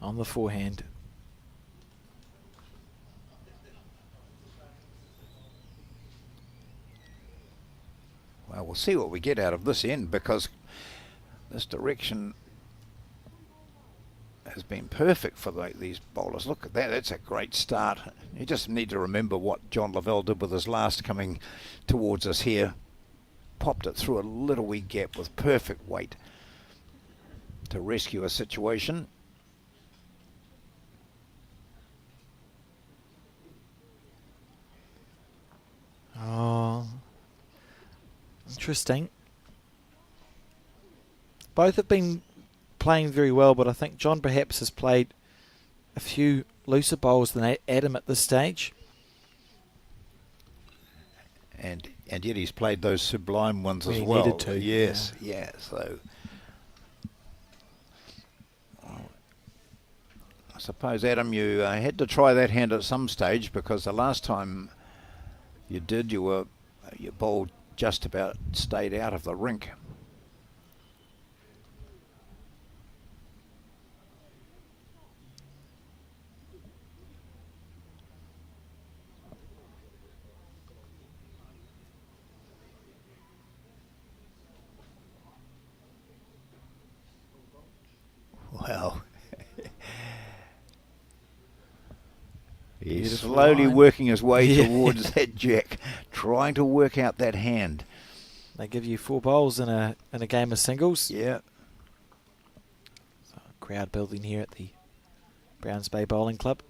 On the forehand. Well, we'll see what we get out of this end, because this direction has been perfect for these bowlers. Look at that, that's a great start. You just need to remember what John Lavelle did with his last coming towards us here. Popped it through a little wee gap with perfect weight to rescue a situation. Oh, interesting. Both have been playing very well, but I think John perhaps has played a few looser bowls than Adam at this stage. And yet he's played those sublime ones as He well. needed to. Yes, yeah. So I suppose, Adam, you had to try that hand at some stage, because the last time you did, your ball just about stayed out of the rink. Well, he's Beautiful slowly line. working his way Yeah. towards that jack, trying to work out that hand. They give you 4 bowls in a game of singles. Yeah. So, crowd building here at the Browns Bay Bowling Club.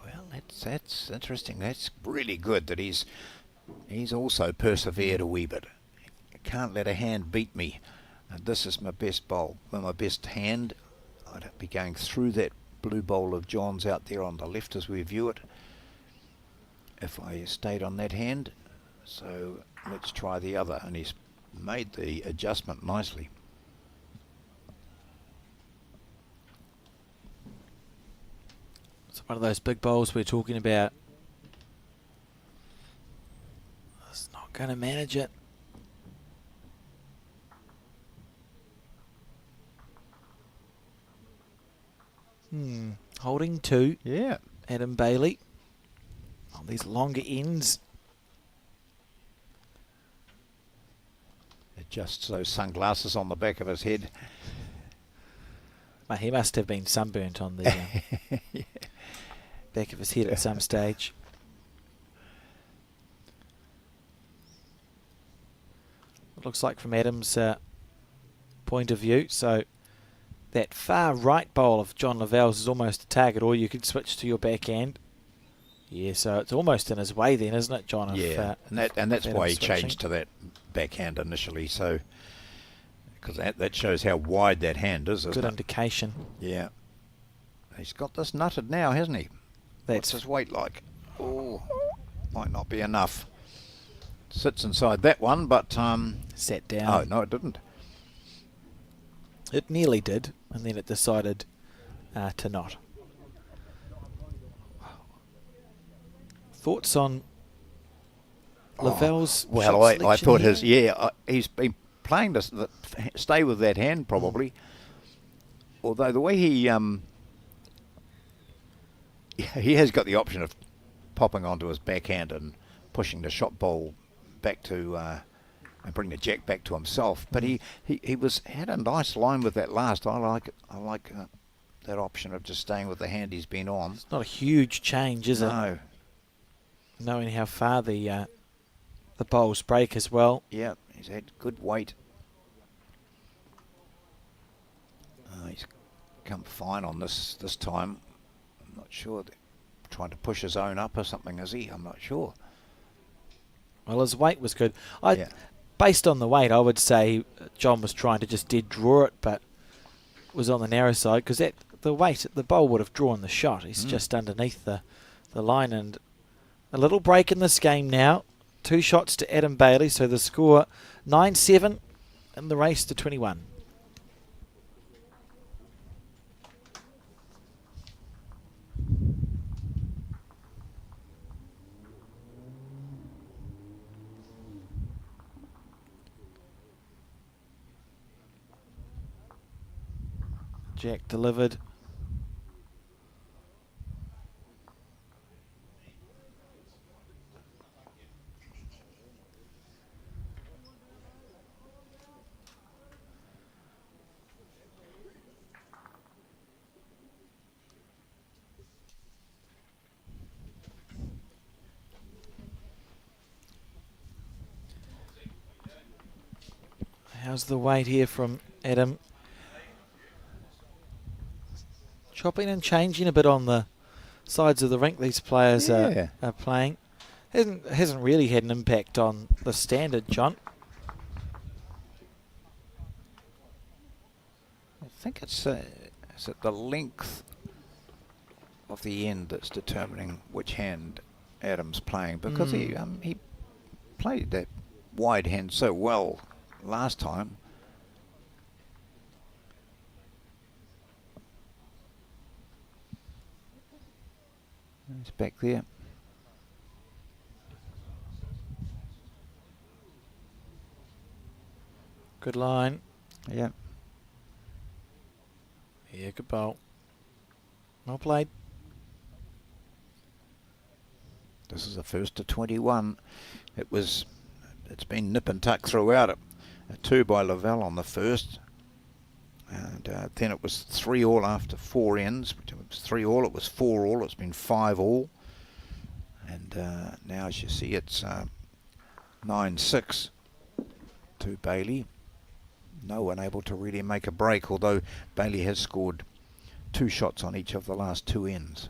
Well, that's interesting. That's really good that he's also persevered a wee bit. Can't let a hand beat me. And this is my best bowl. Well, my best hand. I'd be going through that blue bowl of John's out there on the left as we view it, if I stayed on that hand. So let's try the other, and he's made the adjustment nicely. It's one of those big bowls we're talking about. It's not going to manage it. Holding 2. Yeah. Adam Bailey on these longer ends. Adjusts those sunglasses on the back of his head. Well, he must have been sunburnt on the Yeah. back of his head at some stage. It looks like from Adam's point of view. So that far right bowl of John Lavell's is almost a target, or you could switch to your backhand. Yeah, so it's almost in his way then, isn't it, John? Yeah, and that's why he switching. changed to that backhand initially. So because that shows how wide that hand is, isn't Good it? indication. Yeah. He's got this nutted now, hasn't he? What's That's his weight like? Oh, might not be enough. Sits inside that one, but sat oh down. no, it didn't. It nearly did, and then it decided to not. Thoughts on Lavell's Well, shot I selection thought here? he's been playing to stay with that hand probably. Although the way he has got the option of popping onto his backhand and pushing the shot bowl back to and bring the jack back to himself. But he had a nice line with that last. I like it. I like that option of just staying with the hand he's been on. It's not a huge change, is it? No. Knowing how far the bowls break as well. Yeah, he's had good weight. He's come fine on this time. I'm not sure. Trying to push his own up or something, is he? I'm not sure. Well, his weight was good. Yeah. Based on the weight, I would say John was trying to just dead draw it, but was on the narrow side because the weight, the bowl would have drawn the shot. He's just underneath the line, and a little break in this game now. 2 shots to Adam Bailey, so the score 9-7 in the race to 21. Jack delivered. How's the weight here from Adam? Chopping and changing a bit on the sides of the rink these players are playing. Hasn't really had an impact on the standard, John. I think it's is it the length of the end that's determining which hand Adam's playing, because he played that wide hand so well last time. He's back there. Good line. Yeah. Yeah, good bowl. Well played. This is the first to 21. It's been nip and tuck throughout it. A 2 by Lavelle on the first. And then it was 3-all after 4 ends. It was 3-all, it was 4-all, it's been 5-all. And now as you see it's 9-6 to Bailey. No one able to really make a break, although Bailey has scored 2 shots on each of the last 2 ends.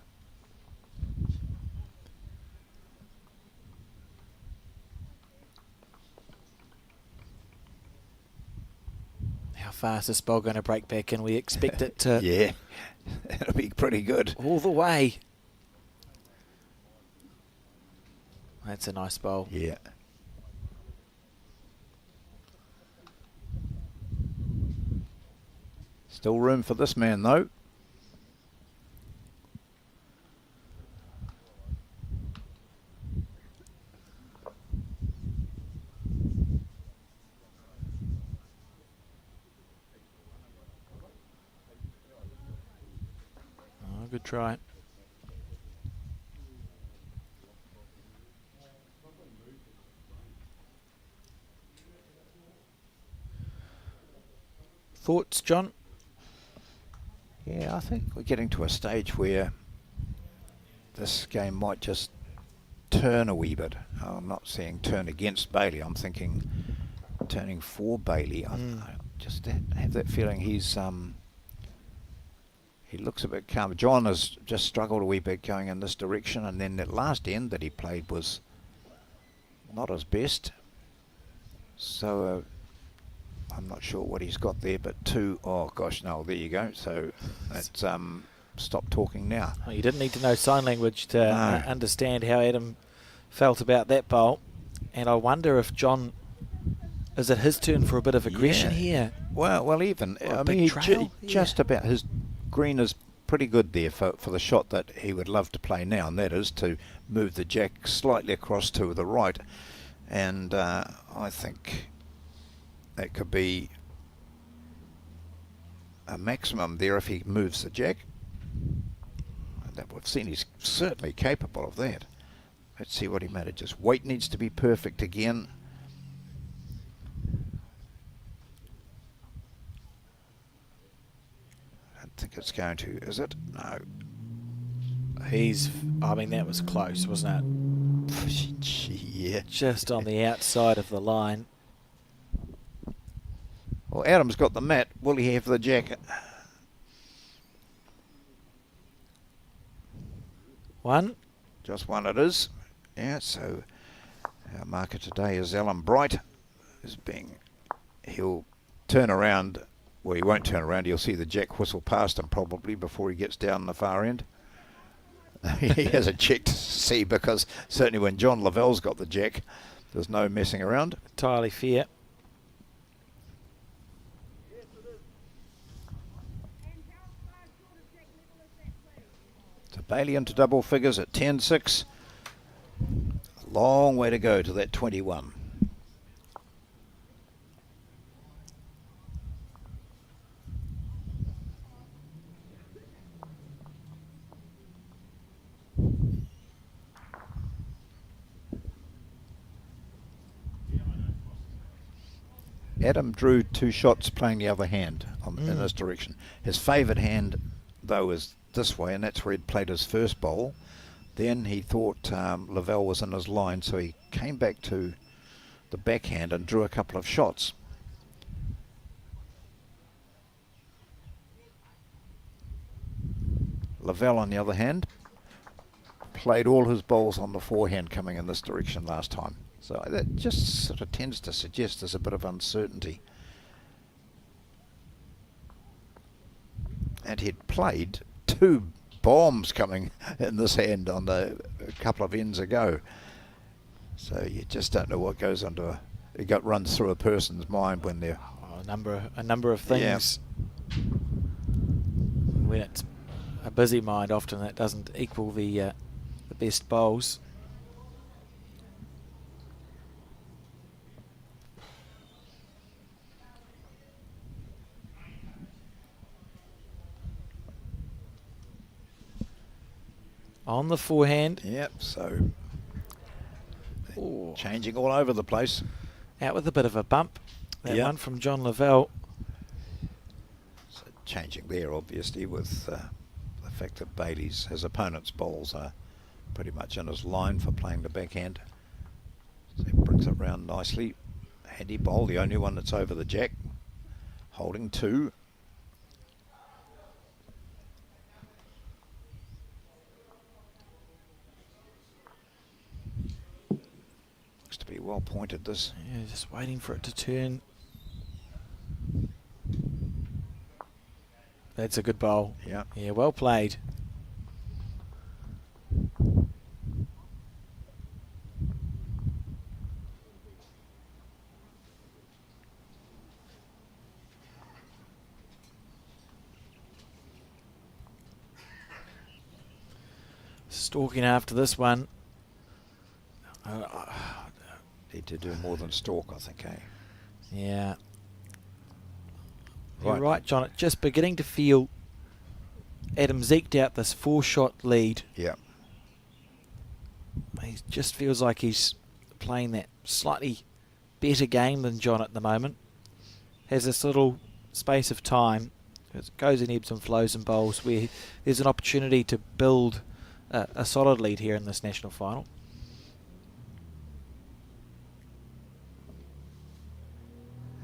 How fast is this ball going to break back? And we expect it to... Yeah, it'll be pretty good. All the way. That's a nice bowl. Yeah. Still room for this man, though. Oh, good try. Thoughts, John? Yeah, I think we're getting to a stage where this game might just turn a wee bit. I'm not saying turn against Bailey. I'm thinking turning for Bailey. I just have that feeling he's he looks a bit calm. John has just struggled a wee bit going in this direction, and then that last end that he played was not his best. So I'm not sure what he's got there, but oh gosh, no, there you go. So that's stop talking now. Well, you didn't need to know sign language to No. understand how Adam felt about that bowl. And I wonder if John, is it his turn for a bit of aggression here? Well, even Or a I big mean, trail? just about his green is pretty good there for the shot that he would love to play now, and that is to move the jack slightly across to the right. And I think that could be a maximum there if he moves the jack. And that we've seen he's certainly capable of that. Let's see what he manages. Weight needs to be perfect again. I don't think it's going to, is it? No. I mean, that was close, wasn't Gee, yeah. it? Just on the outside of the line. Well, Adam's got the mat. Will he have the jacket? One. Just one it is. Yeah, so our marker today is Alan Bright. He'll turn around. Well, he won't turn around. He'll see the jack whistle past him probably before he gets down the far end. He hasn't checked to see, because certainly when John Lavelle's got the jack, there's no messing around. Entirely fair. So Bailey into double figures at 10-6. Long way to go to that 21. Adam drew two shots playing the other hand in this direction. His favoured hand, though, is this way, and that's where he'd played his first bowl. Then he thought Lavelle was in his line, so he came back to the backhand and drew a couple of shots. Lavelle, on the other hand, played all his bowls on the forehand coming in this direction last time. So that just sort of tends to suggest there's a bit of uncertainty. And he'd played two bombs coming in this hand on a couple of ends ago. So you just don't know what goes under runs through a person's mind when they're A number of things. Yeah. When it's a busy mind, often that doesn't equal the best bowls. On the forehand. Yep, so changing all over the place. Out with a bit of a bump. That Yep. one from John Lavelle. So changing there, obviously, with the fact that his opponent's bowls are pretty much in his line for playing the backhand. So he brings it round nicely. Handy bowl, the only one that's over the jack. Holding two. Looks to be well pointed, this. Yeah, just waiting for it to turn. That's a good bowl. Yeah. Yeah, well played. Stalking after this one. Need to do more than stalk, I think, eh? Yeah. Right. You're right, John. It's just beginning to feel Adam zeked out this 4-shot lead. Yeah. He just feels like he's playing that slightly better game than John at the moment. Has this little space of time. It goes in ebbs and flows and bowls where there's an opportunity to build a solid lead here in this national final.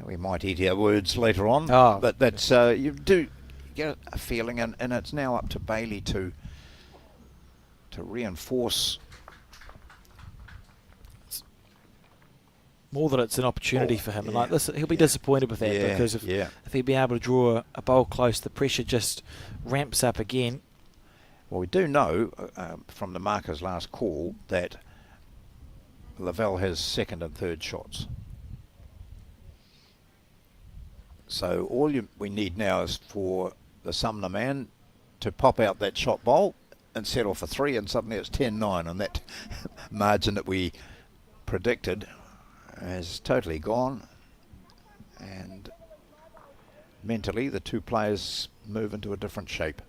We might eat our words later on, Oh. but that's you do get a feeling, and it's now up to Bailey to reinforce. More that it's an opportunity for him, and like this, he'll be disappointed with that because if he'd be able to draw a bowl close, the pressure just ramps up again. Well, we do know from the marker's last call that Lavelle has second and third shots. So all we need now is for the Sumner man to pop out that shot bowl and set off a 3, and suddenly it's 10-9, and that margin that we predicted has totally gone. And mentally, the two players move into a different shape.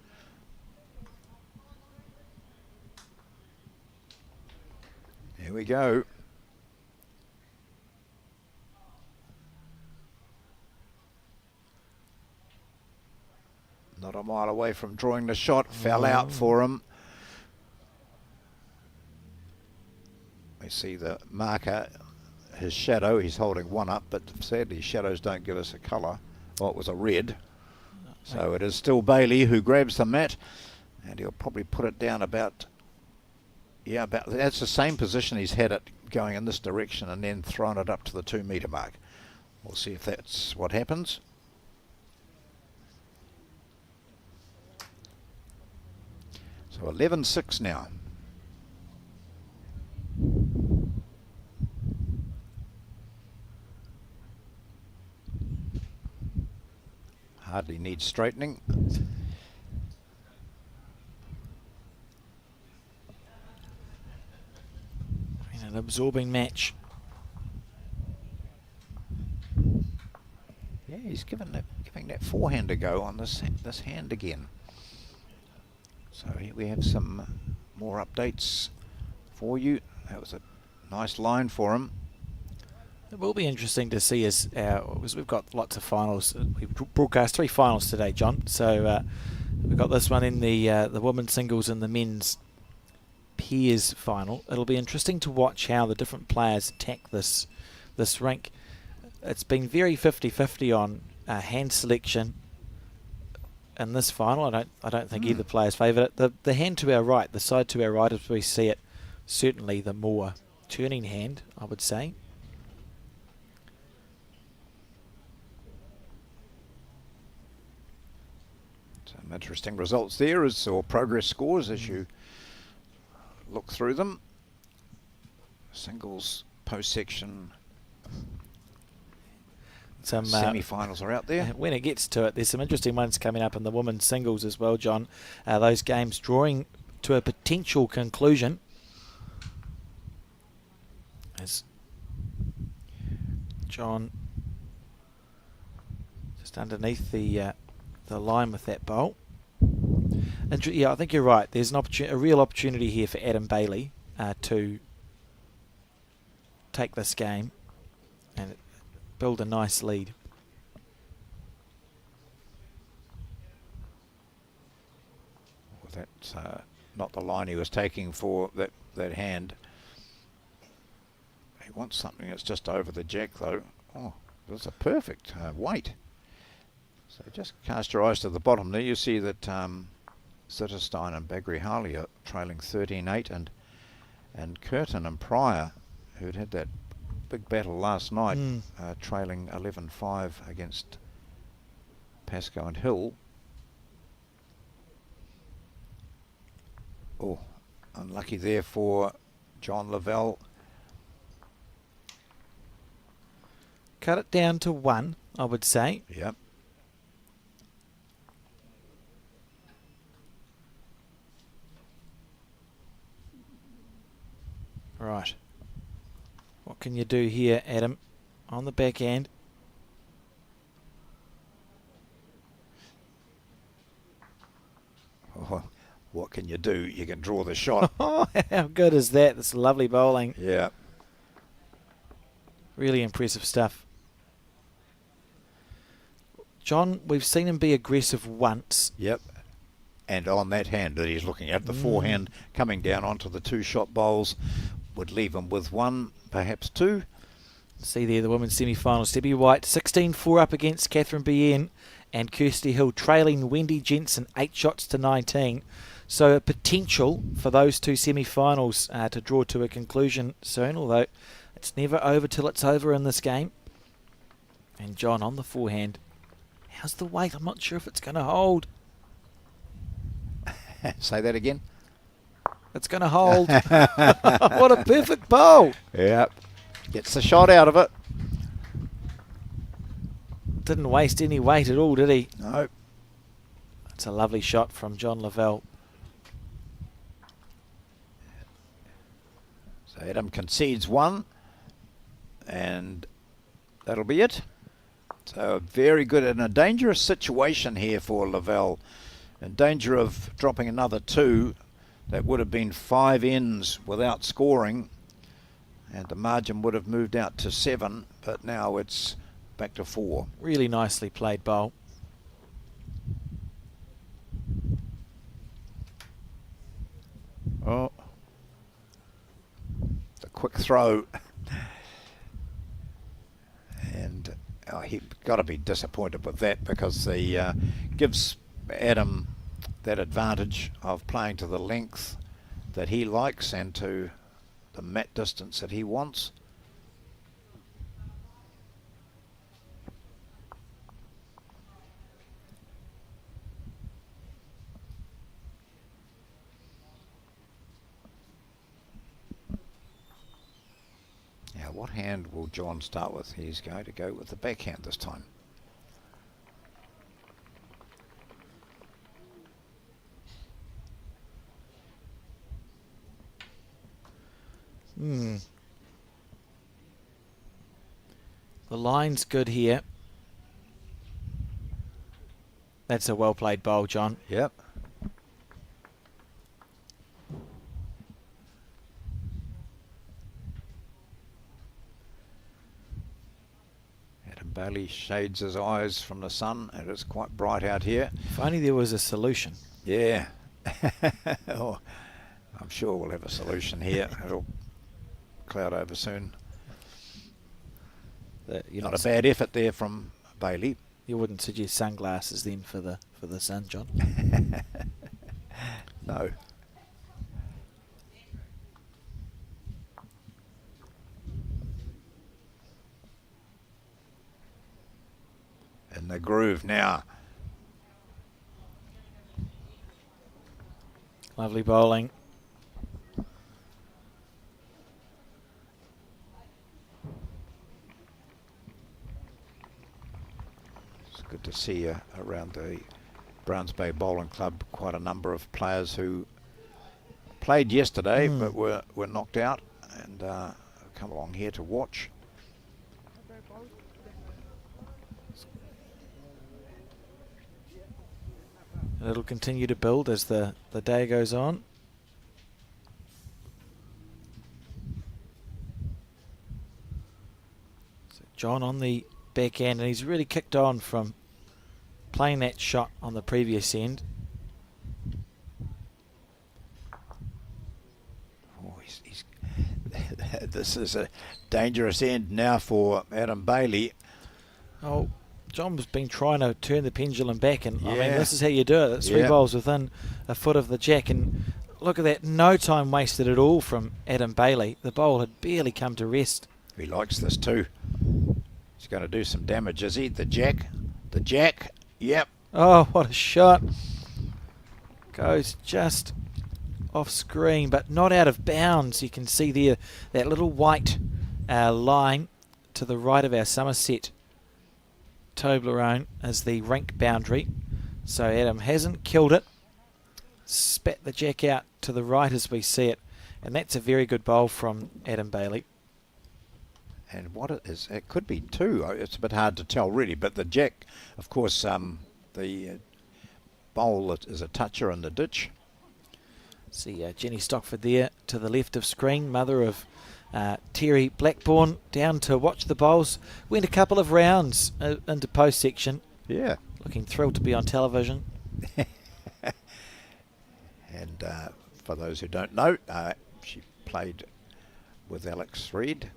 Here we go. Not a mile away from drawing the shot. Fell out for him. We see the marker, his shadow. He's holding one up, but sadly shadows don't give us a colour. Well, it was a red. So it is still Bailey who grabs the mat, and he'll probably put it down about, that's the same position he's had it going in this direction and then thrown it up to the 2 metre mark. We'll see if that's what happens. So 11-6 now. Hardly needs straightening. An absorbing match. Yeah, he's giving that forehand a go on this hand again. So here we have some more updates for you. That was a nice line for him. It will be interesting to see as we've got lots of finals. We broadcast 3 finals today, John. So we've got this one in the women's singles and the men's pairs final. It'll be interesting to watch how the different players attack this rink. It's been very 50-50 on hand selection in this final. I don't think either player's favoured it. The hand to our right, the side to our right, as we see it, certainly the more turning hand, I would say. Some interesting results there, or progress scores as you look through them. Singles post section. Some semi-finals are out there. When it gets to it, there's some interesting ones coming up in the women's singles as well, John. Those games drawing to a potential conclusion. As John just underneath the line with that bowl. And yeah, I think you're right. There's a real opportunity here for Adam Bailey to take this game and build a nice lead. Well, that's not the line he was taking for that hand. He wants something that's just over the jack, though. Oh, that's a perfect weight. So just cast your eyes to the bottom there. You see that Zitterstein and Bagri Harley are trailing 13-8, and Curtin and Pryor, who'd had that big battle last night, trailing 11-5 against Pascoe and Hill. Oh, unlucky there for John Lavelle. Cut it down to 1, I would say. Yep. Right. What can you do here, Adam? On the backhand. Oh, what can you do? You can draw the shot. Oh, how good is that? That's lovely bowling. Yeah. Really impressive stuff. John, we've seen him be aggressive once. Yep. And on that hand that he's looking at, the forehand coming down onto the 2-shot bowls would leave him with 1, perhaps 2. See there, the women's semi-finals. Debbie White, 16-4 up against Catherine Bien, and Kirsty Hill trailing Wendy Jensen 8 shots to 19. So a potential for those 2 semi-finals to draw to a conclusion soon, although it's never over till it's over in this game. And John on the forehand. How's the weight? I'm not sure if it's going to hold. Say that again. It's going to hold. What a perfect bowl. Yep. Gets the shot out of it. Didn't waste any weight at all, did he? No. It's a lovely shot from John Lavelle. So Adam concedes 1. And that'll be it. So very good in a dangerous situation here for Lavelle. In danger of dropping another 2. That would have been 5 ends without scoring. And the margin would have moved out to 7. But now it's back to 4. Really nicely played bowl. Oh. It's a quick throw. And he's got to be disappointed with that, because the gives Adam that advantage of playing to the length that he likes and to the mat distance that he wants. Now, what hand will John start with? He's going to go with the backhand this time. The line's good here. That's a well played bowl, John. Yep. Adam Bailey shades his eyes from the sun, and it's quite bright out here. If only there was a solution. Yeah. Oh, I'm sure we'll have a solution here. It'll cloud over soon. Not a bad effort there from Bailey. You wouldn't suggest sunglasses then for the sun, John? No. In the groove now. Lovely bowling. Good to see around the Browns Bay Bowling Club quite a number of players who played yesterday but were knocked out and come along here to watch. And it'll continue to build as the day goes on. So John on the backhand, and he's really kicked on from playing that shot on the previous end. Oh, this is a dangerous end now for Adam Bailey. Oh, John's been trying to turn the pendulum back, and I mean, Yeah. this is how you do it. It's 3 bowls within a foot of the jack, and look at that, no time wasted at all from Adam Bailey. The bowl had barely come to rest. He likes this too. He's going to do some damage, is he? The jack. Yep. Oh, what a shot. Goes just off screen, but not out of bounds. You can see there that little white line to the right of our Summerset Toblerone is the rink boundary. So Adam hasn't killed it. Spat the jack out to the right as we see it. And that's a very good bowl from Adam Bailey. And what it is, it could be two. It's a bit hard to tell really, but the jack, of course, the bowl is a toucher in the ditch. See Jenny Stockford there to the left of screen, mother of Terry Blackburn, down to watch the bowls. Went a couple of rounds into post section. Yeah. Looking thrilled to be on television. And for those who don't know, she played with Alex Reid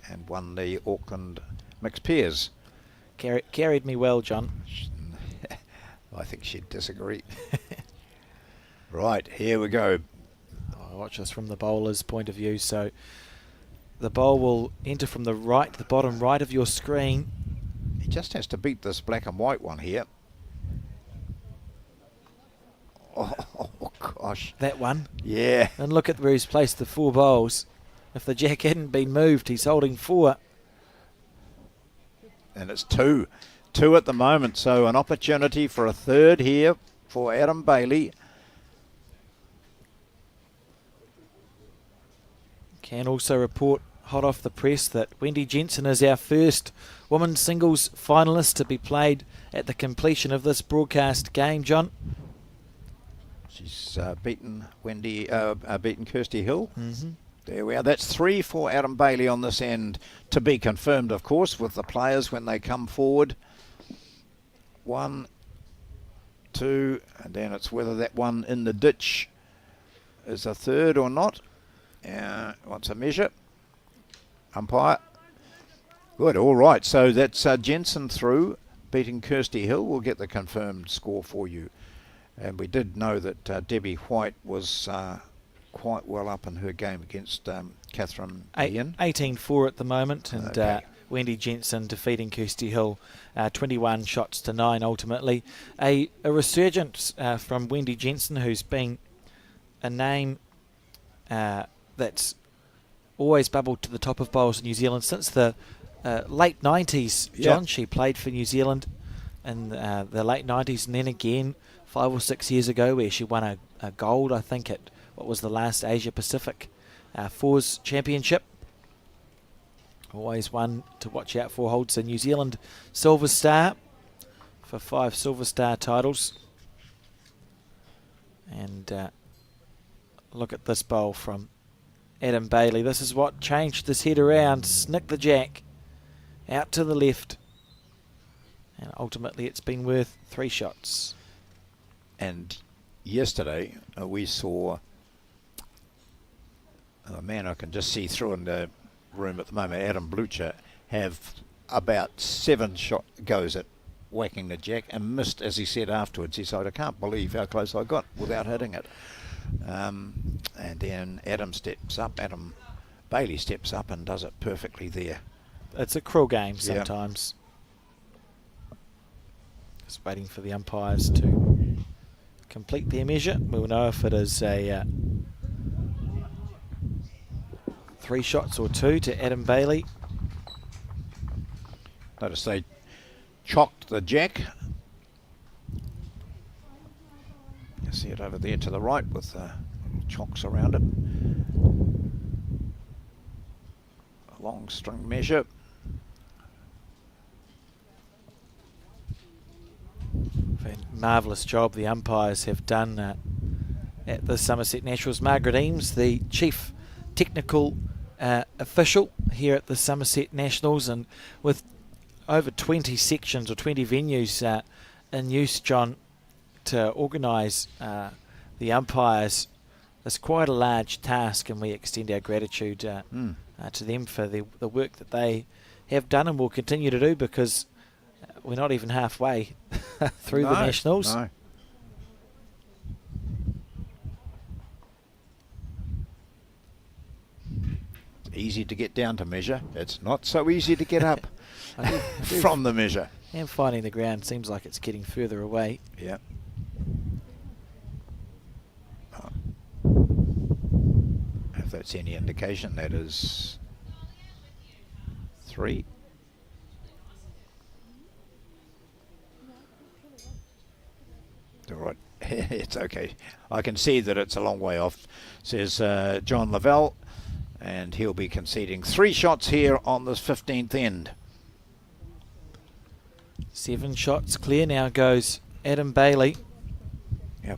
and won the Auckland Mixed Pairs. Carried me well, John. I think she'd disagree. Right, here we go. Watch this from the bowler's point of view. So the bowl will enter from the right, the bottom right of your screen. He just has to beat this black and white one here. Oh gosh. That one. Yeah. And look at where he's placed the 4 bowls. If the jack hadn't been moved, he's holding 4. And it's 2. 2 at the moment, so an opportunity for a third here for Adam Bailey. Can also report hot off the press that Wendy Jensen is our first women's singles finalist to be played at the completion of this broadcast game, John. She's beaten Kirsty Hill. Mm-hmm. There we are. That's 3 for Adam Bailey on this end. To be confirmed, of course, with the players when they come forward. 1, 2, and then it's whether that one in the ditch is a third or not. What's a measure? Umpire. Good, all right. So that's Jensen through, beating Kirsty Hill. We'll get the confirmed score for you. And we did know that Debbie White was quite well up in her game against Catherine Ian. 18-4 at the moment, and Okay. Wendy Jensen defeating Kirsty Hill 21 shots to 9 ultimately. A resurgence from Wendy Jensen, who's been a name that's always bubbled to the top of bowls in New Zealand since the late 90s, John. Yeah. She played for New Zealand in the late 90s, and then again 5 or 6 years ago where she won a gold, I think, at what was the last Asia Pacific Fours Championship. Always one to watch out for. Holds a New Zealand Silver Star for 5 Silver Star titles. And look at this bowl from Adam Bailey. This is what changed this head around. Snick the jack out to the left. And ultimately it's been worth 3 shots. And yesterday we saw a man I can just see through in the room at the moment, Adam Blucher, have about 7 shot goes at whacking the jack and missed, as he said afterwards. He said, I can't believe how close I got without hitting it. And then Adam Bailey steps up and does it perfectly there. It's a cruel game sometimes. Yeah. Just waiting for the umpires to complete their measure. We'll know if it is a 3 shots or 2 to Adam Bailey. Notice they chocked the jack. You see it over there to the right with chocks around it. A long string measure. Marvellous job the umpires have done at the Summerset Nationals. Margaret Eames, the chief technical official here at the Summerset Nationals, and with over 20 sections or 20 venues in use, John, to organise the umpires, it's quite a large task, and we extend our gratitude to them for the work that they have done and will continue to do, because we're not even halfway through the Nationals. No. It's easy to get down to measure. It's not so easy to get up I do from the measure. And finding the ground seems like it's getting further away. Yeah. that's any indication, that is 3. All right, it's okay. I can see that it's a long way off, says John Lavelle, and he'll be conceding 3 shots here on this 15th end. 7 shots clear now goes Adam Bailey. Yeah,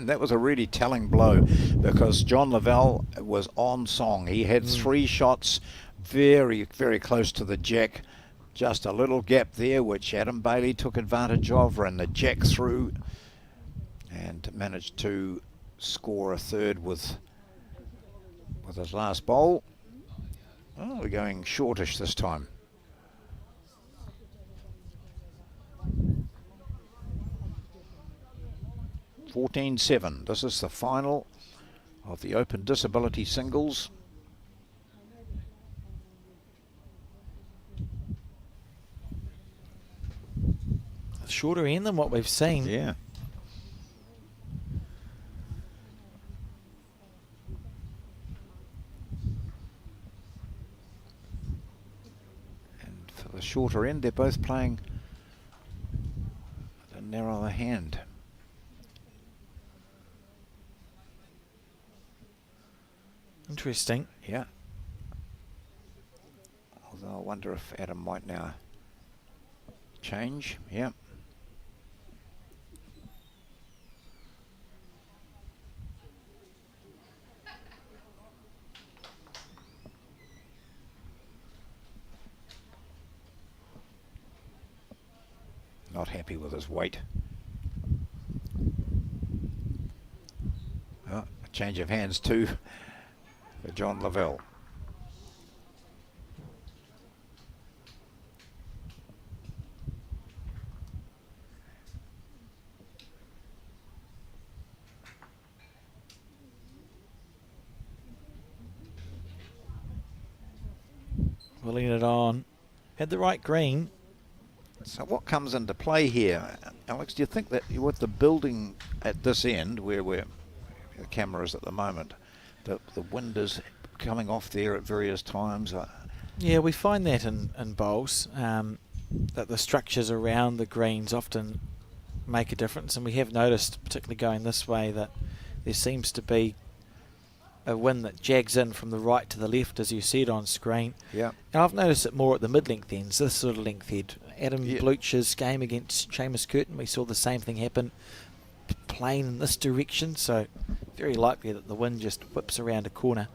that was a really telling blow, because John Lavelle was on song. He had 3 shots very, very close to the jack. Just a little gap there, which Adam Bailey took advantage of, ran the jack through, and managed to score a third with his last bowl. Oh, we're going shortish this time. $14-7. This is the final of the Open Disability Singles. A shorter end than what we've seen. Yeah. And for the shorter end, they're both playing a narrower hand. Interesting. Yeah. Although I wonder if Adam might now change. Yeah. Not happy with his weight. Oh, a change of hands too for John Lavelle. Willing it on. Had the right green. So what comes into play here, Alex? Do you think that with the building at this end, where the camera is at the moment, the wind is coming off there at various times? Yeah, we find that in bowls, that the structures around the greens often make a difference, and we have noticed, particularly going this way, that there seems to be a wind that jags in from the right to the left, as you see it on screen. Yeah. And I've noticed it more at the mid-length ends, this sort of length head. Adam Bluch's game against Seamus Curtin, we saw the same thing happen, playing in this direction, so very likely that the wind just whips around a corner,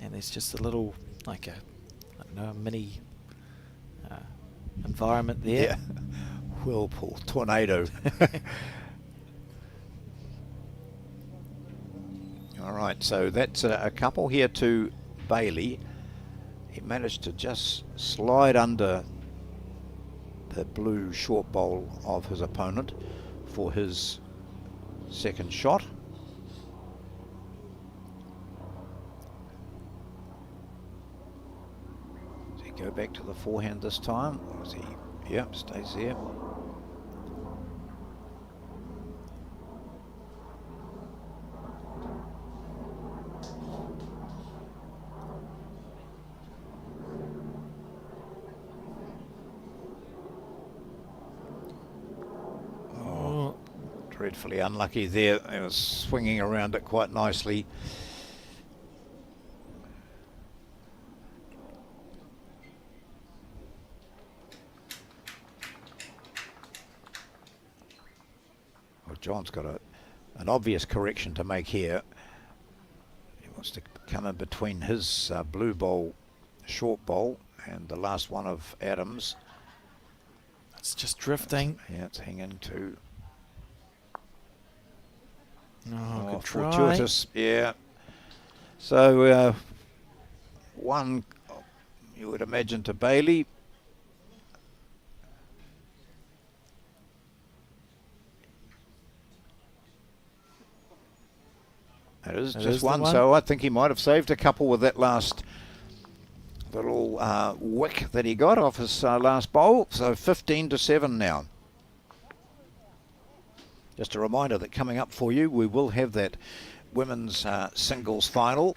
and there's just a little, like a, I don't know, a mini environment there. Yeah. Whirlpool, tornado. All right, so that's a couple here to Bailey. He managed to just slide under the blue short bowl of his opponent for his second shot. Does he go back to the forehand this time? Or is he? Yep, stays there. Dreadfully unlucky there. It was swinging around it quite nicely. Well, John's got an obvious correction to make here. He wants to come in between his blue bowl, short bowl, and the last one of Adams. It's just drifting. Yeah, it's hanging too. Oh, good fortuitous, yeah. So one, you would imagine, to Bailey. It is just one, so I think he might have saved a couple with that last little wick that he got off his last bowl. So 15-7 now. Just a reminder that coming up for you, we will have that women's singles final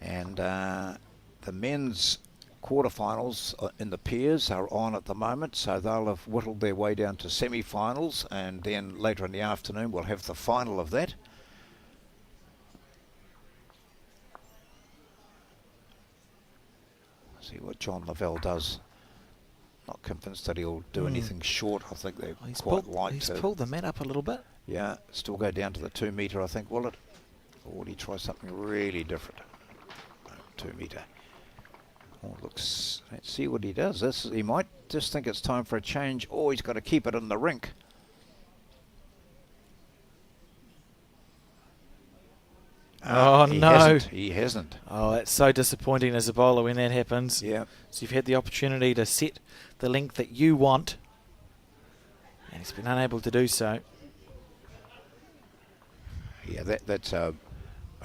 And the men's quarterfinals in the pairs are on at the moment, so they'll have whittled their way down to semi-finals, and then later in the afternoon we'll have the final of that. See what John Lavelle does. Not convinced that he'll do anything short. I think they quite like he's to. pulled the mat up a little bit. Yeah, still go down to the 2 metre, I think, will it? Or would he try something really different? 2 metre. Oh, looks. Let's see what he does. He might just think it's time for a change. Oh, he's got to keep it in the rink. Oh, no. He hasn't. Oh, that's so disappointing as a bowler when that happens. Yeah. So you've had the opportunity to set the length that you want, and he's been unable to do so. Yeah, that's a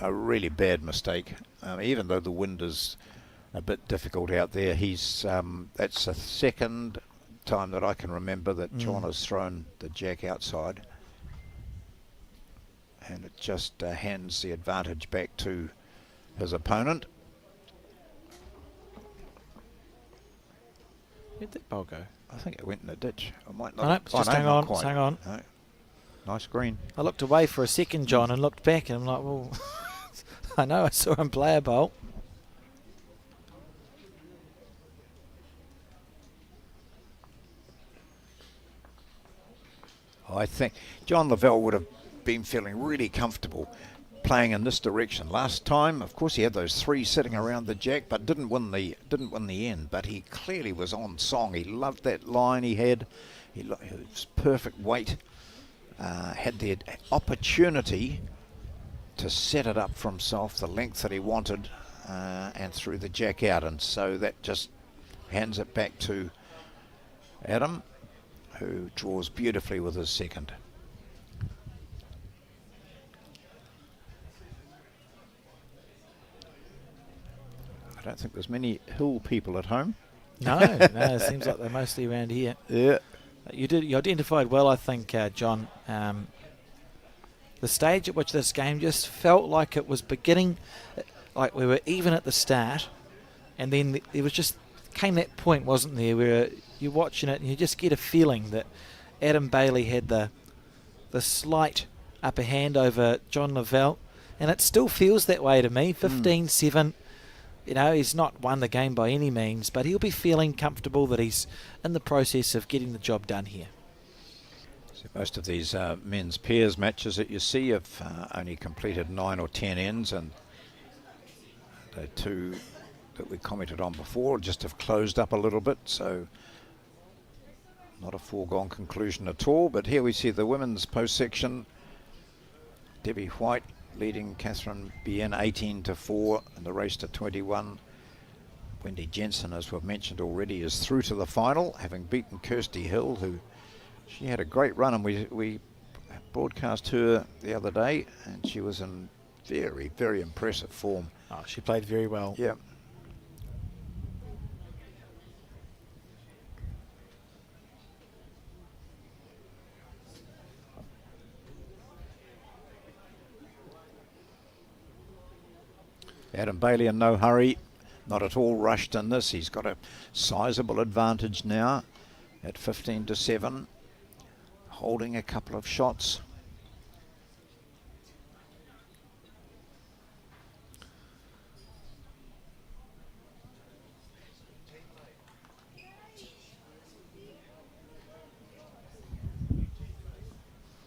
really bad mistake. Even though the wind is a bit difficult out there, that's the second time that I can remember that John has thrown the jack outside. And it just hands the advantage back to his opponent. Where'd that ball go? I think it went in the ditch. I might No, not. just hang on, hang on. No. Nice green. I looked away for a second, John, and looked back, and I'm like, well, I know I saw him play a bowl. I think John Lavelle would have been feeling really comfortable playing in this direction. Last time, of course, he had those 3 sitting around the jack, but didn't win the end. But he clearly was on song. He loved that line he had. It was perfect weight. Had the opportunity to set it up for himself, the length that he wanted, and threw the jack out. And so that just hands it back to Adam, who draws beautifully with his second. I don't think there's many hill people at home. No, it seems like they're mostly around here. Yeah. You identified well, I think, John. The stage at which this game just felt like it was beginning, like we were even at the start, and then there was just came that point, wasn't there, where you're watching it and you just get a feeling that Adam Bailey had the slight upper hand over John Lavelle, and it still feels that way to me. 15-7. You know, he's not won the game by any means, but he'll be feeling comfortable that he's in the process of getting the job done here. So most of these men's pairs matches that you see have only completed 9 or 10 ends, and the 2 that we commented on before just have closed up a little bit, so not a foregone conclusion at all. But here we see the women's post section. Debbie White leading Catherine Bien 18-4 in the race to 21. Wendy Jensen, as we've mentioned already, is through to the final, having beaten Kirsty Hill, who she had a great run, and we broadcast her the other day, and she was in very, very impressive form. Oh, she played very well. Yeah. Adam Bailey in no hurry, not at all rushed in this. He's got a sizable advantage now at 15-7, holding a couple of shots.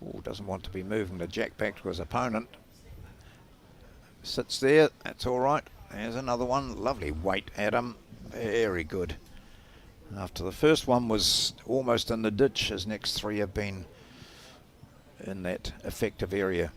Oh, doesn't want to be moving the jack back to his opponent. Sits there, that's all right. There's another one. Lovely weight, Adam. Very good. After the first one was almost in the ditch, his next 3 have been in that effective area.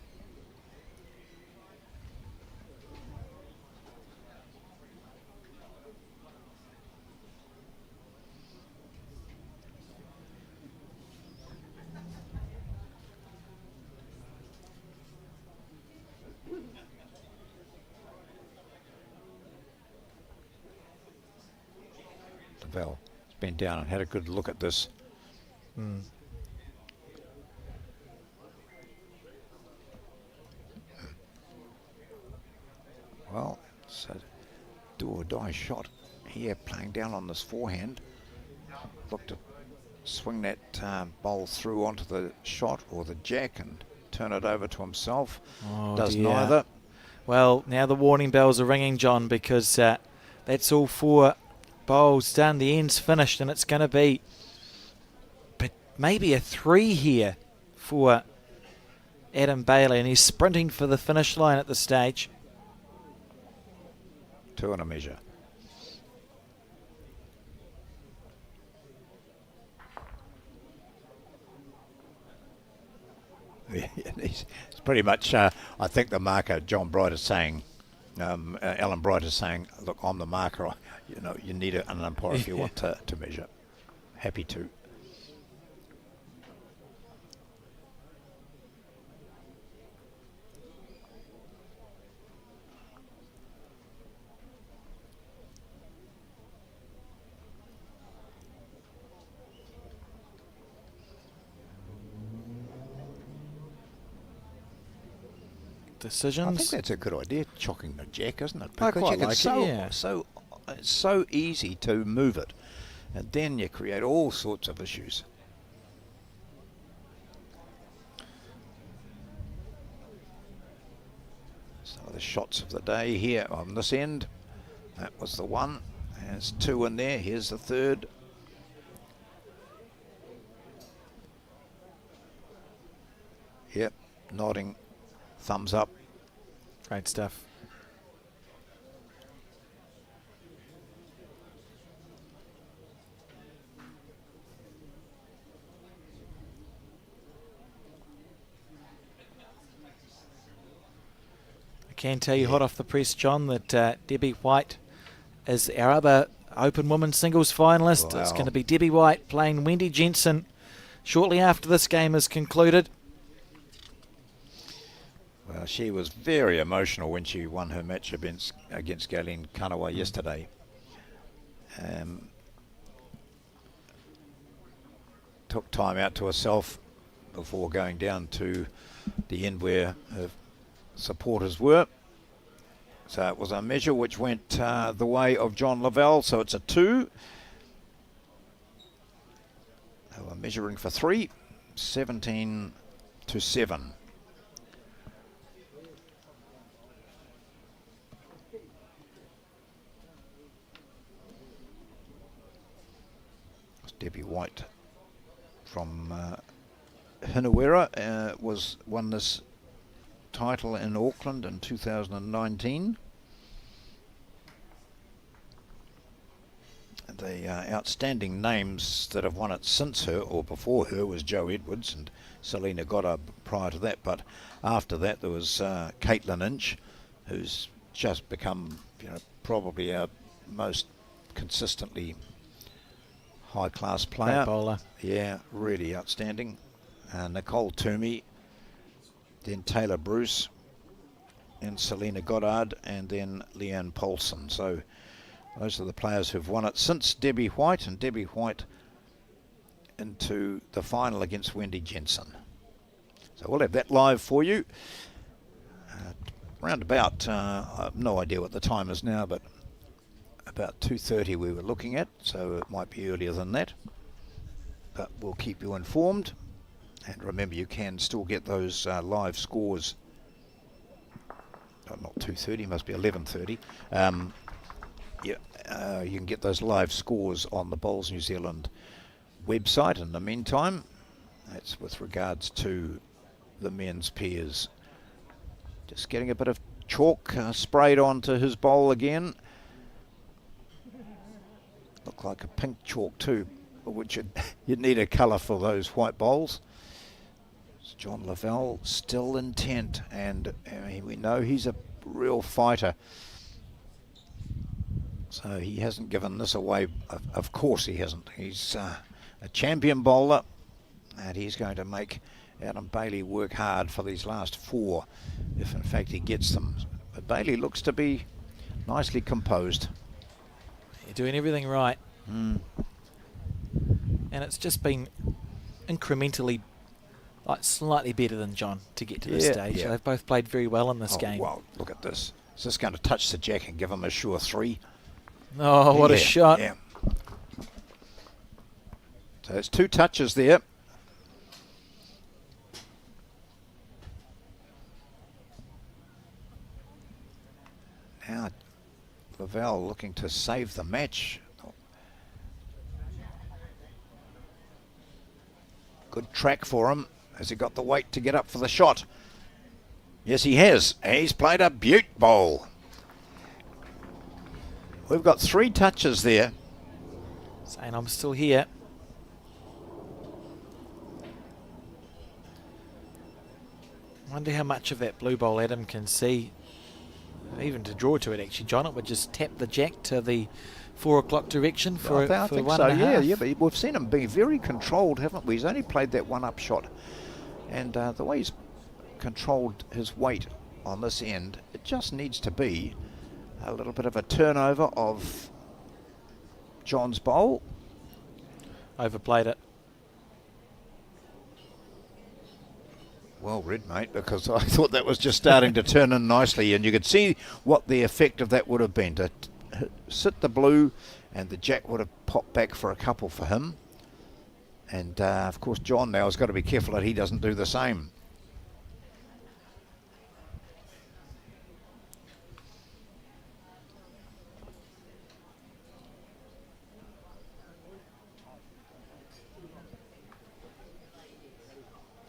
Lavelle has been down and had a good look at this. Well, so die shot here, playing down on this forehand. Looked to swing that bowl through onto the shot or the jack and turn it over to himself. Does neither. Well, now the warning bells are ringing, John, because that's all 4 bowls done. The end's finished, and it's going to be maybe a 3 here for Adam Bailey, and he's sprinting for the finish line at the stage. 2 and a measure. Yeah, it's pretty much, I think the marker, John Bright is saying, Alan Bright is saying, look, I'm the marker. You need an umpire if you want to measure. Happy to. Decisions. I think that's a good idea, chocking the jack, isn't it? I Because quite like it's so easy to move it, and then you create all sorts of issues. Some of the shots of the day here on this end. That was the one. There's 2 in there. Here's the 3rd. Yep, nodding. Thumbs up. Great stuff. I can tell you hot off the press, John, that Debbie White is our other Open Women's Singles finalist. Wow. It's going to be Debbie White playing Wendy Jensen shortly after this game is concluded. Well, she was very emotional when she won her match against Galen Kanawa yesterday. Took time out to herself before going down to the end where her supporters were. So it was a measure which went the way of John Lavelle, so it's a 2. They were measuring for 3, 17-7. Debbie White from Hinawera won this title in Auckland in 2019. The outstanding names that have won it since her or before her was Joe Edwards and Selena Goddard prior to that, but after that there was Caitlin Inch, who's just become probably our most consistently high-class player. Great bowler. Yeah, really outstanding. Nicole Toomey, then Taylor Bruce, and Selena Goddard, and then Leanne Paulson. So those are the players who've won it since Debbie White, and Debbie White into the final against Wendy Jensen. So we'll have that live for you. Round about, I have no idea what the time is now, but about 2:30 we were looking at, so it might be earlier than that, but we'll keep you informed. And remember, you can still get those live scores. Oh, not 2:30, must be 11:30. You can get those live scores on the Bowls New Zealand website. In the meantime, that's with regards to the men's pairs. Just getting a bit of chalk sprayed onto his bowl again. Look like a pink chalk too, which you'd need a colour for those white bowls. It's John Lavelle still intent, and we know he's a real fighter. So he hasn't given this away. Of course he hasn't. He's a champion bowler, and he's going to make Adam Bailey work hard for these last 4, if in fact he gets them. But Bailey looks to be nicely composed. You're doing everything right. And it's just been incrementally, slightly better than John to get to this stage. Yeah. They've both played very well in this game. Well, look at this. Is this going to touch the jack and give him a sure 3? Oh, what a shot. Yeah. So it's 2 touches there. Now Lavelle looking to save the match. Good track for him. Has he got the weight to get up for the shot? Yes, he has. He's played a beaut bowl. We've got 3 touches there. Saying I'm still here. Wonder how much of that blue bowl Adam can see. Even to draw to it, actually, John, it would just tap the jack to the 4 o'clock direction for, I for think one so, and a half. yeah, but we've seen him be very controlled, haven't we? He's only played that 1-up shot. And the way he's controlled his weight on this end, it just needs to be a little bit of a turnover of John's bowl. Overplayed it. Well read, mate, because I thought that was just starting to turn in nicely, and you could see what the effect of that would have been. To sit the blue, and the jack would have popped back for a couple for him. And, of course, John now has got to be careful that he doesn't do the same.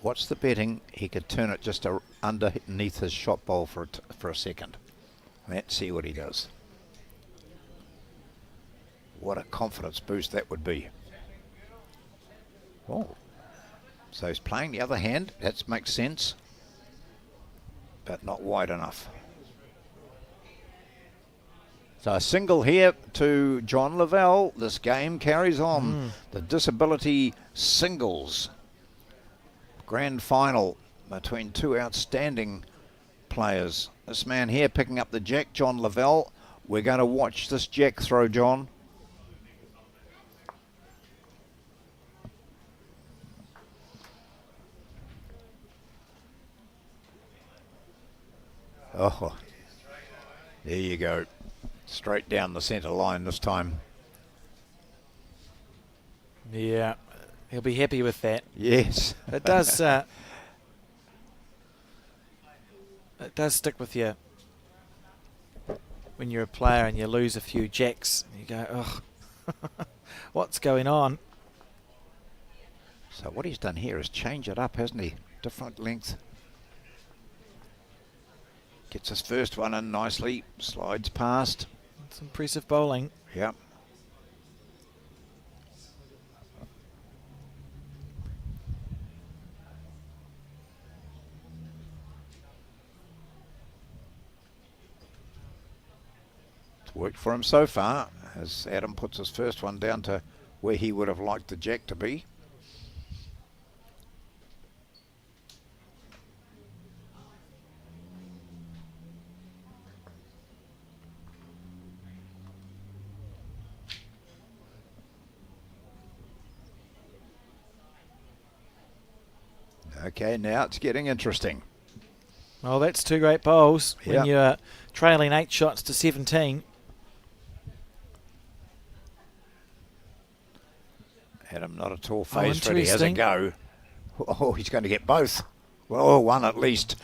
What's the betting? He could turn it just underneath his shot bowl for a second. Let's see what he does. What a confidence boost that would be. Oh, so he's playing the other hand. That makes sense, but not wide enough. So a single here to John Lavelle. This game carries on. The disability singles grand final between 2 outstanding players. This man here picking up the jack, John Lavelle. We're going to watch this jack throw, John. Oh, there you go. Straight down the centre line this time. Yeah, he'll be happy with that. Yes. It does. It does stick with you when you're a player and you lose a few jacks. And you go, ugh, what's going on? So what he's done here is change it up, hasn't he? Different length. Gets his first one in nicely. Slides past. It's impressive bowling. Yep. It's worked for him so far, as Adam puts his first one down to where he would have liked the jack to be. Okay, now it's getting interesting. Well, that's 2 great bowls when Yep. you're trailing 8 shots to 17. Adam not at all phased, Freddie has a interesting. go. Oh, he's going to get both. Well, one at least.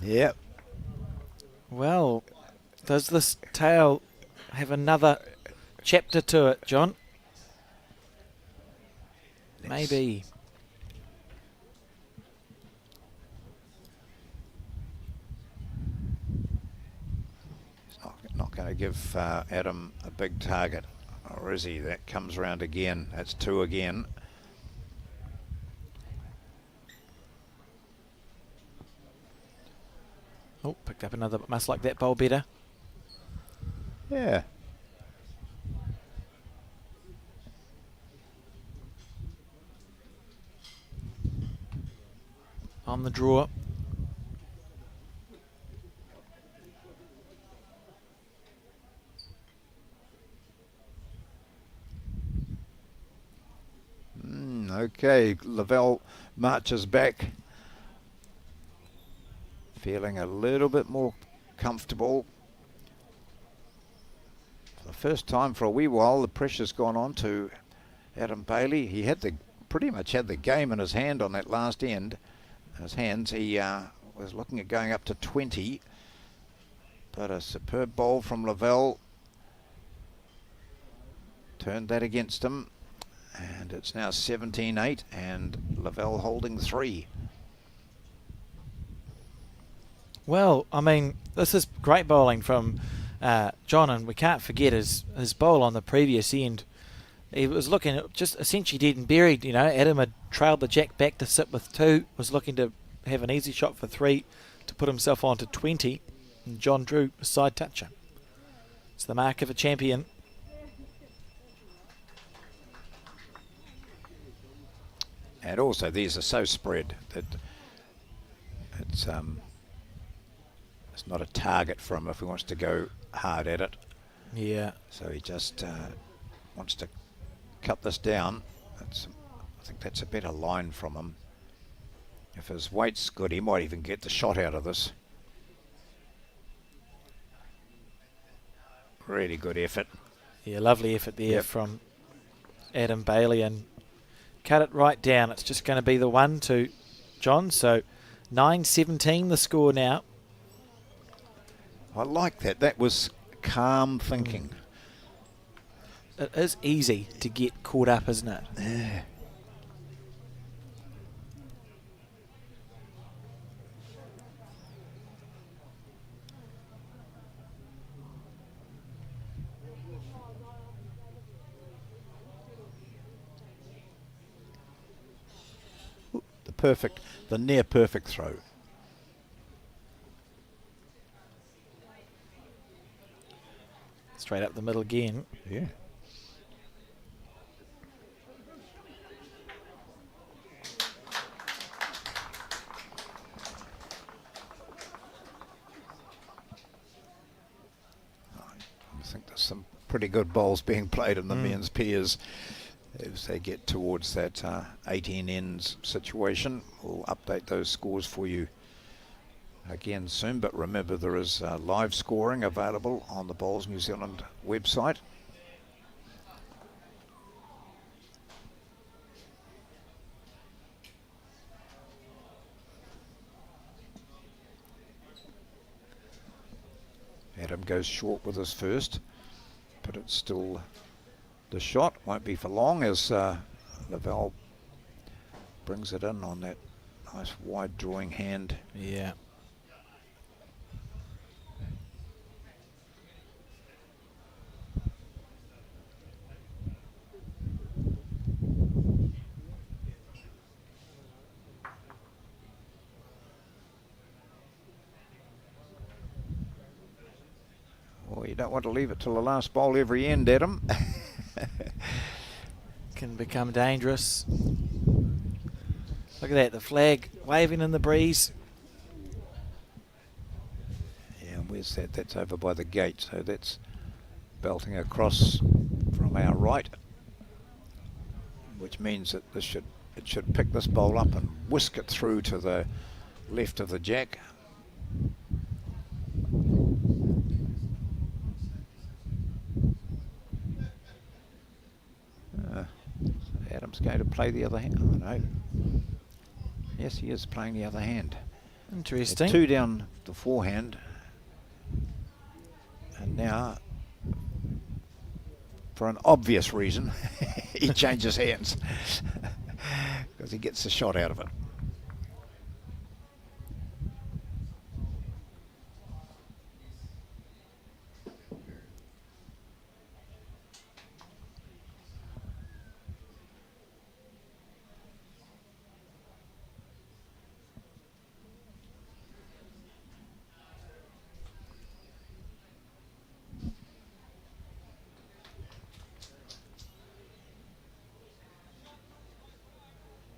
Yep. Well, does this tale have another chapter to it, John? Maybe. Not going to give Adam a big target, or is he? That comes round again. That's 2 again. Oh, picked up another. Must like that bowl better. Yeah. On the draw. Okay, Lavelle marches back, feeling a little bit more comfortable. For the first time for a wee while, the pressure's gone on to Adam Bailey. He had pretty much had the game in his hand on that last end. In his hands, he was looking at going up to 20. But a superb bowl from Lavelle turned that against him. And it's now 17-8 and Lavelle holding 3. Well, I mean, this is great bowling from John, and we can't forget his bowl on the previous end. He was looking at just essentially dead and buried. You know, Adam had trailed the jack back to sit with 2, was looking to have an easy shot for 3 to put himself on to 20, and John drew a side toucher. It's the mark of a champion. And also these are so spread that it's not a target for him if he wants to go hard at it. Yeah. So he just wants to cut this down. I think that's a better line from him. If his weight's good, he might even get the shot out of this. Really good effort. Yeah, lovely effort there Yep. from Adam Bailey, and cut it right down. It's just going to be the 1 to John. So 9-17 the score now. I like that. That was calm thinking. It is easy to get caught up, isn't it? Yeah. The near perfect throw. Straight up the middle again. Yeah. I think there's some pretty good bowls being played in the men's pairs as they get towards that 18 ends situation. We'll update those scores for you again soon, but remember there is live scoring available on the Bowls New Zealand website. Adam goes short with his first, but it's still, the shot won't be for long as Lavelle brings it in on that nice wide drawing hand. Yeah. Well, you don't want to leave it till the last bowl every end, Adam. Can become dangerous. Look at that, the flag waving in the breeze. Yeah, and where's that? That's over by the gate, so that's belting across from our right, which means that it should pick this bowl up and whisk it through to the left of the jack. Adam's going to play the other hand. Oh no. Yes, he is playing the other hand. Interesting. 2 down the forehand. And now, for an obvious reason, he changes hands because he gets the shot out of it.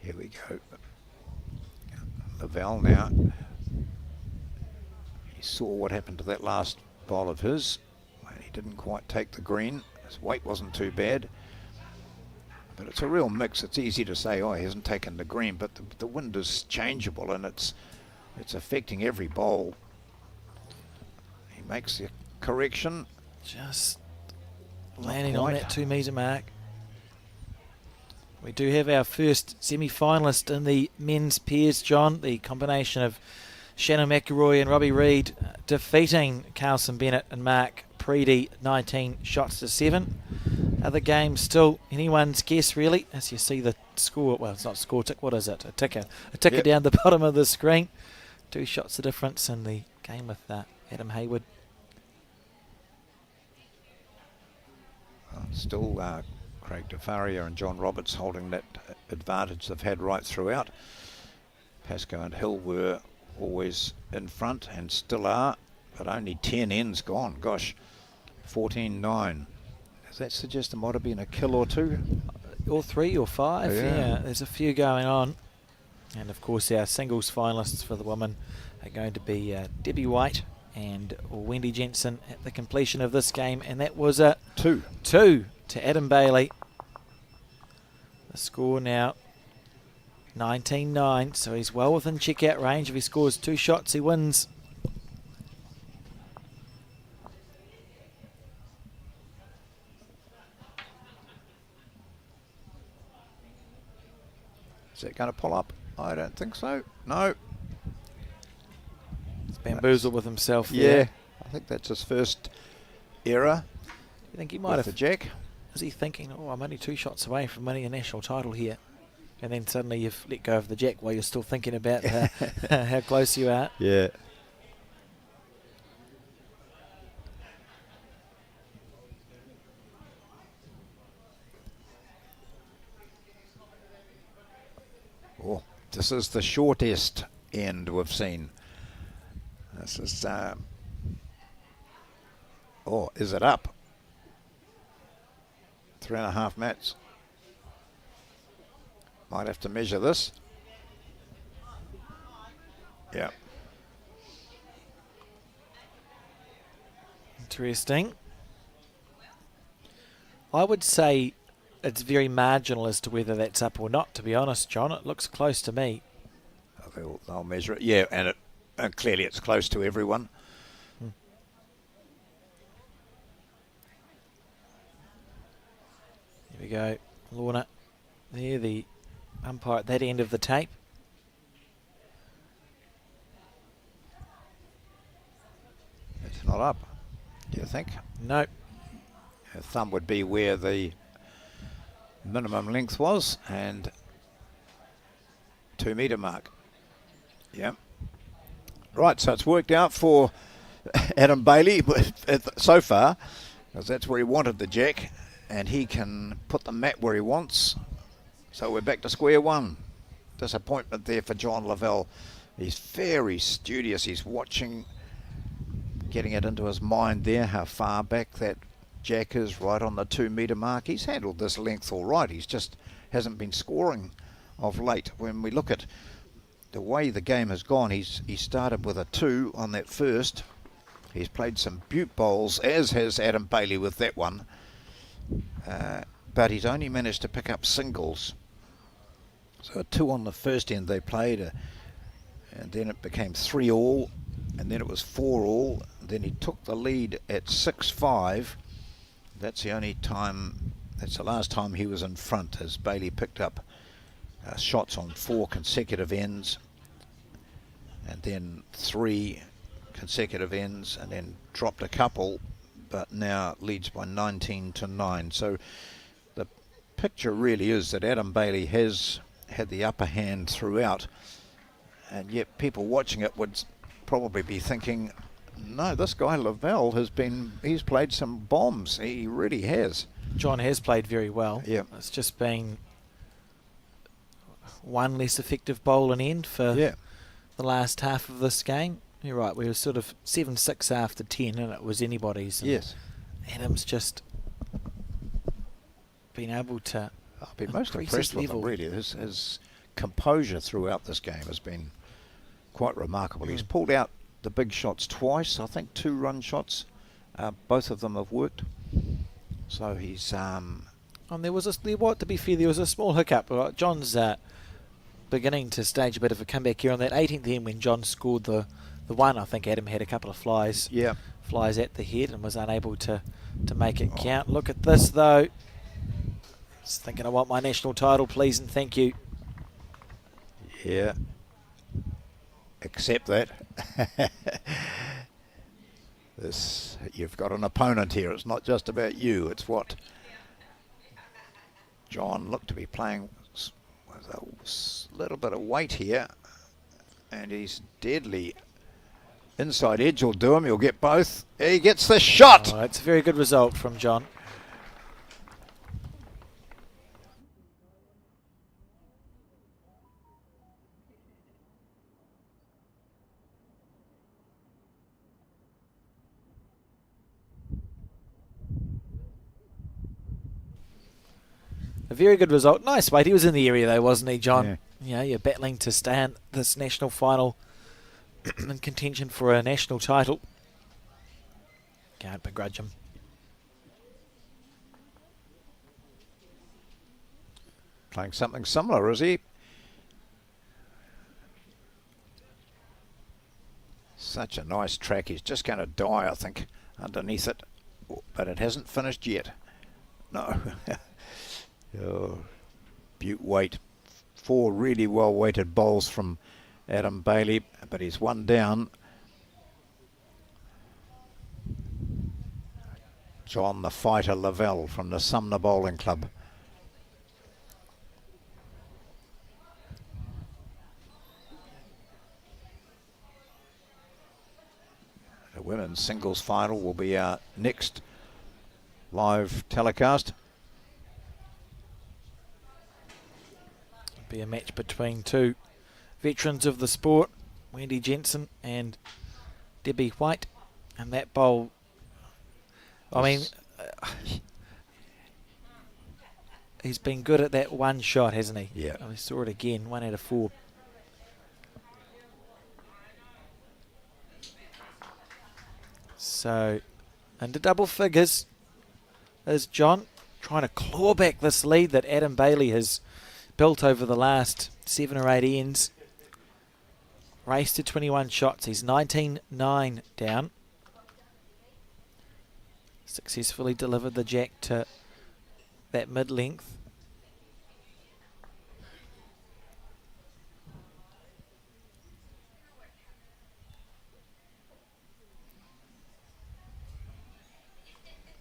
Here we go. Lavelle now. He saw what happened to that last bowl of his. He didn't quite take the green. His weight wasn't too bad. But it's a real mix. It's easy to say, oh, he hasn't taken the green, but the wind is changeable and it's affecting every bowl. He makes the correction. Just landing on that 2 metre mark. We do have our first semi-finalist in the men's pairs, John. The combination of Shannon McElroy and Robbie Reid defeating Carlson Bennett and Mark Preedy 19 shots to 7. Other games still anyone's guess, really, as you see the score. Well, it's not score tick. What is it? A ticker. A ticker Yep. down the bottom of the screen. 2 shots of difference in the game with Adam Hayward. Still Craig DeFaria and John Roberts holding that advantage they've had right throughout. Pascoe and Hill were always in front and still are, but only 10 ends gone. Gosh, 14-9. Does that suggest there might have been a kill or two? Or 3 or 5, Yeah. yeah. There's a few going on. And of course our singles finalists for the women are going to be Debbie White and Wendy Jensen at the completion of this game. And that was a 2 to Adam Bailey. The score now 19-9, so he's well within checkout range. If he scores 2 shots, he wins. Is that going to pull up? I don't think so. No. He's bamboozled with himself Yeah, there. I think that's his first error You think he might with have... the jack. Is he thinking, oh, I'm only 2 shots away from winning a national title here? And then suddenly you've let go of the jack while you're still thinking about how close you are. Yeah. Oh, this is the shortest end we've seen. This is... oh, is it up? 3.5 mats. Might have to measure this. Yeah. Interesting. I would say it's very marginal as to whether that's up or not, to be honest, John. It looks close to me. They'll measure it. Yeah, and clearly it's close to everyone. Here we go. Lorna. There, the umpire at that end of the tape. It's not up, do you think? Nope. Her thumb would be where the minimum length was, and 2 metre mark. Yeah. Right, so it's worked out for Adam Bailey so far, because that's where he wanted the jack, and he can put the mat where he wants. So we're back to square one. Disappointment there for John Lavelle. He's very studious. He's watching, getting it into his mind there, how far back that jack is, right on the 2 metre mark. He's handled this length all right. He's just hasn't been scoring of late. When we look at the way the game has gone, he started with a 2 on that first. He's played some butte bowls, as has Adam Bailey with that one. But he's only managed to pick up singles. So a 2 on the first end they played, and then it became 3 all, and then it was 4 all. Then he took the lead at 6-5. That's the only time, that's the last time he was in front, as Bailey picked up shots on 4 consecutive ends, and then 3 consecutive ends, and then dropped a couple, but now leads by 19-9. So the picture really is that Adam Bailey has had the upper hand throughout, and yet people watching it would probably be thinking, no, this guy Lavelle he's played some bombs. He really has. John has played very well. Yeah. It's just been one less effective bowl and end for the last half of this game. You're right, we were sort of 7-6 after 10 and it was anybody's. Yes. Adam's just been able to I've been most increase impressed his with him, level. really. His composure throughout this game has been quite remarkable. He's pulled out the big shots twice, I think 2 run shots. Both of them have worked. So he's... And there was to be fair, there was a small hiccup. John's beginning to stage a bit of a comeback here on that 18th end when John scored the one. I think Adam had a couple of flies flies at the head and was unable to make it count. Look at this though. He's thinking, I want my national title, please and thank you. Yeah. Accept that. You've got an opponent here. It's not just about you. It's what John looked to be playing with a little bit of weight here. And he's deadly. Inside edge will do him. He'll get both. He gets the shot. Oh, it's a very good result from John. A very good result. Nice weight. He was in the area though, wasn't he, John? Yeah. Yeah, you're battling to stay in this national final in contention for a national title. Can't begrudge him. Playing something similar, is he? Such a nice track. He's just going to die, I think, underneath it. But it hasn't finished yet. No. Oh, Butte weight. 4 really well weighted bowls from Adam Bailey, but he's one down. John the Fighter Lavelle from the Sumner Bowling Club. The women's singles final will be our next live telecast. Be a match between two veterans of the sport, Wendy Jensen and Debbie White, and that bowl, I mean, he's been good at that one shot, hasn't he? Yeah. We saw it again, 1 out of 4. So, into double figures is John, trying to claw back this lead that Adam Bailey has built over the last 7 or 8 ends. Race to 21 shots. He's 19-9 down. Successfully delivered the jack to that mid-length.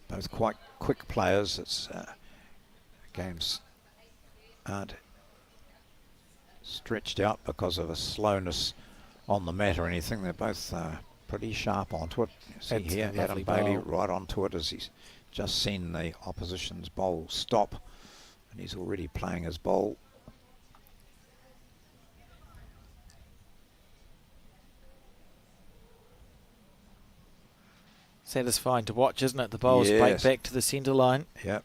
Both quite quick players. It's games aren't stretched out because of a slowness on the mat or anything. They're both pretty sharp onto it. You see That's here, a Adam lovely Bailey bowl. right onto it as he's just seen the opposition's bowl stop, and he's already playing his bowl. Satisfying to watch, isn't it? The bowls Yes. break back to the centre line. Yep.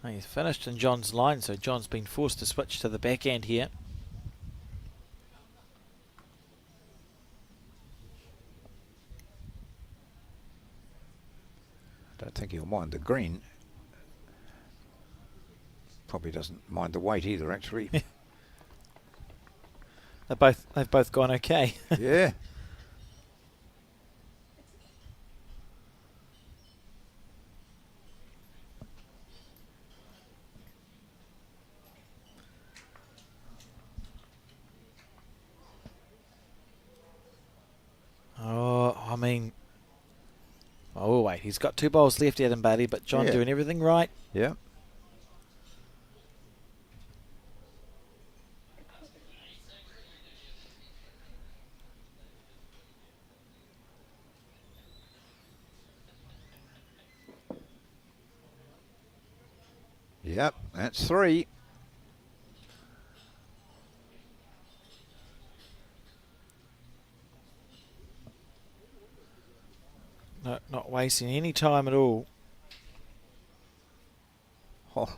He's finished in John's line, so John's been forced to switch to the backhand here. Don't think he'll mind the green. Probably doesn't mind the weight either, actually. They've both gone okay. Yeah. Oh, I mean, oh wait, he's got 2 bowls left, Adam Bailey, but John Yeah. doing everything right. Yeah. Yep, that's 3. No, not wasting any time at all. Oh,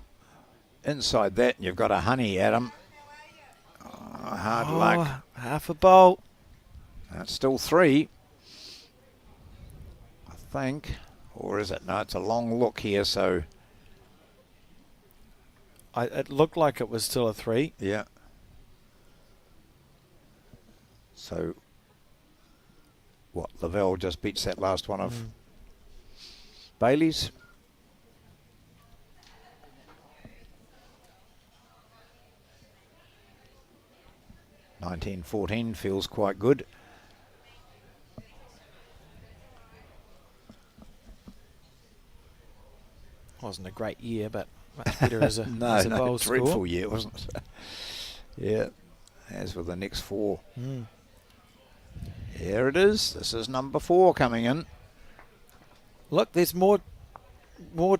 inside that, you've got a honey, Adam. Oh, hard luck. Half a bowl. That's still 3, I think. Or is it? No, it's a long look here, so It looked like it was still a 3. yeah. So, what, Lavelle just beats that last one of Bailey's? $19.14 feels quite good. Wasn't a great year, but much better as a, No, as a no, bowl dreadful score. year, wasn't it? Yeah, as with the next 4. Here it is. This is number 4 coming in. Look, there's more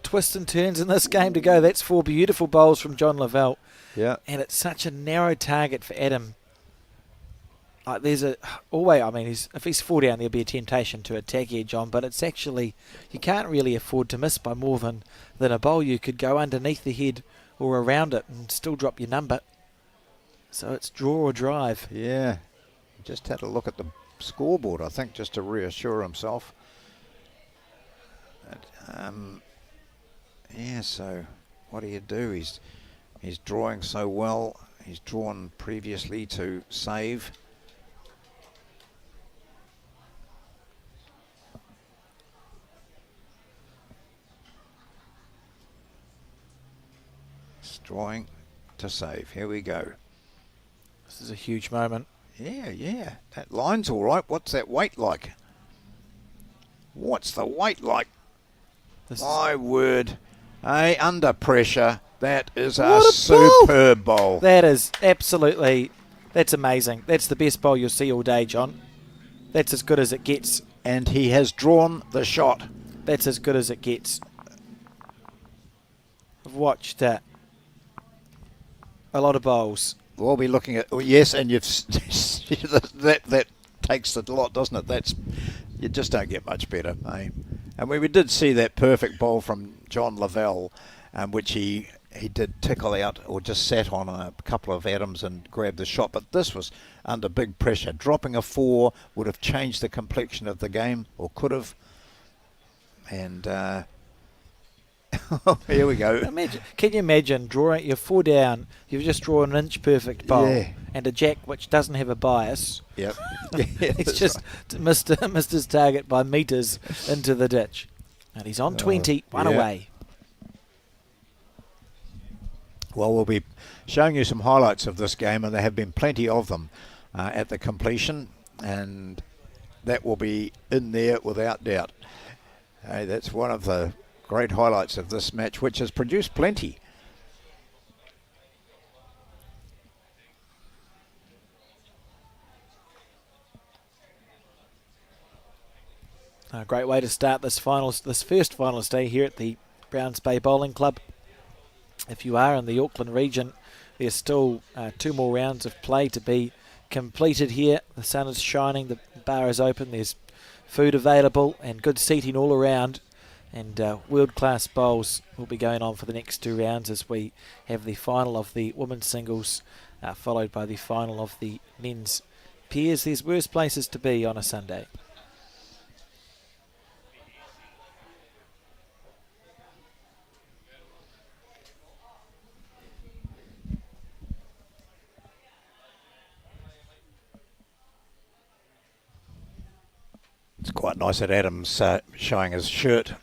twists and turns in this game to go. That's 4 beautiful bowls from John Lavelle. Yeah. And it's such a narrow target for Adam. Like there's if he's 4 down, there'll be a temptation to attack here, John, but it's actually, you can't really afford to miss by more than a bowl. You could go underneath the head or around it and still drop your number. So it's draw or drive. Yeah. Just had to look at the scoreboard, I think, just to reassure himself. But, yeah, so what do you do? He's drawing so well. He's drawn previously to save. He's drawing to save. Here we go. This is a huge moment. Yeah. That line's all right. What's that weight like? What's the weight like? My word. Hey, under pressure. That is a superb bowl. That is absolutely, that's amazing. That's the best bowl you'll see all day, John. That's as good as it gets. And he has drawn the shot. That's as good as it gets. I've watched a lot of bowls. We'll be looking at, yes, and you've that takes a lot, doesn't it? You just don't get much better, eh? And we did see that perfect bowl from John Lavelle, which he did tickle out or just sat on a couple of atoms and grabbed the shot. But this was under big pressure. Dropping a 4 would have changed the complexion of the game, or could have. And here we go. Can you imagine drawing, you're 4 down, you've just drawn an inch perfect bowl, and a jack which doesn't have a bias. Yep. He's just missed his target by metres into the ditch. And he's on 20, one away. Well, we'll be showing you some highlights of this game, and there have been plenty of them at the completion, and that will be in there without doubt. That's one of the great highlights of this match, which has produced plenty. A great way to start this first finals day here at the Browns Bay Bowling Club. If you are in the Auckland region, there's still 2 more rounds of play to be completed here. The sun is shining, the bar is open, there's food available and good seating all around. And world-class bowls will be going on for the next 2 rounds as we have the final of the women's singles followed by the final of the men's pairs. There's worse places to be on a Sunday. It's quite nice that Adam's showing his shirt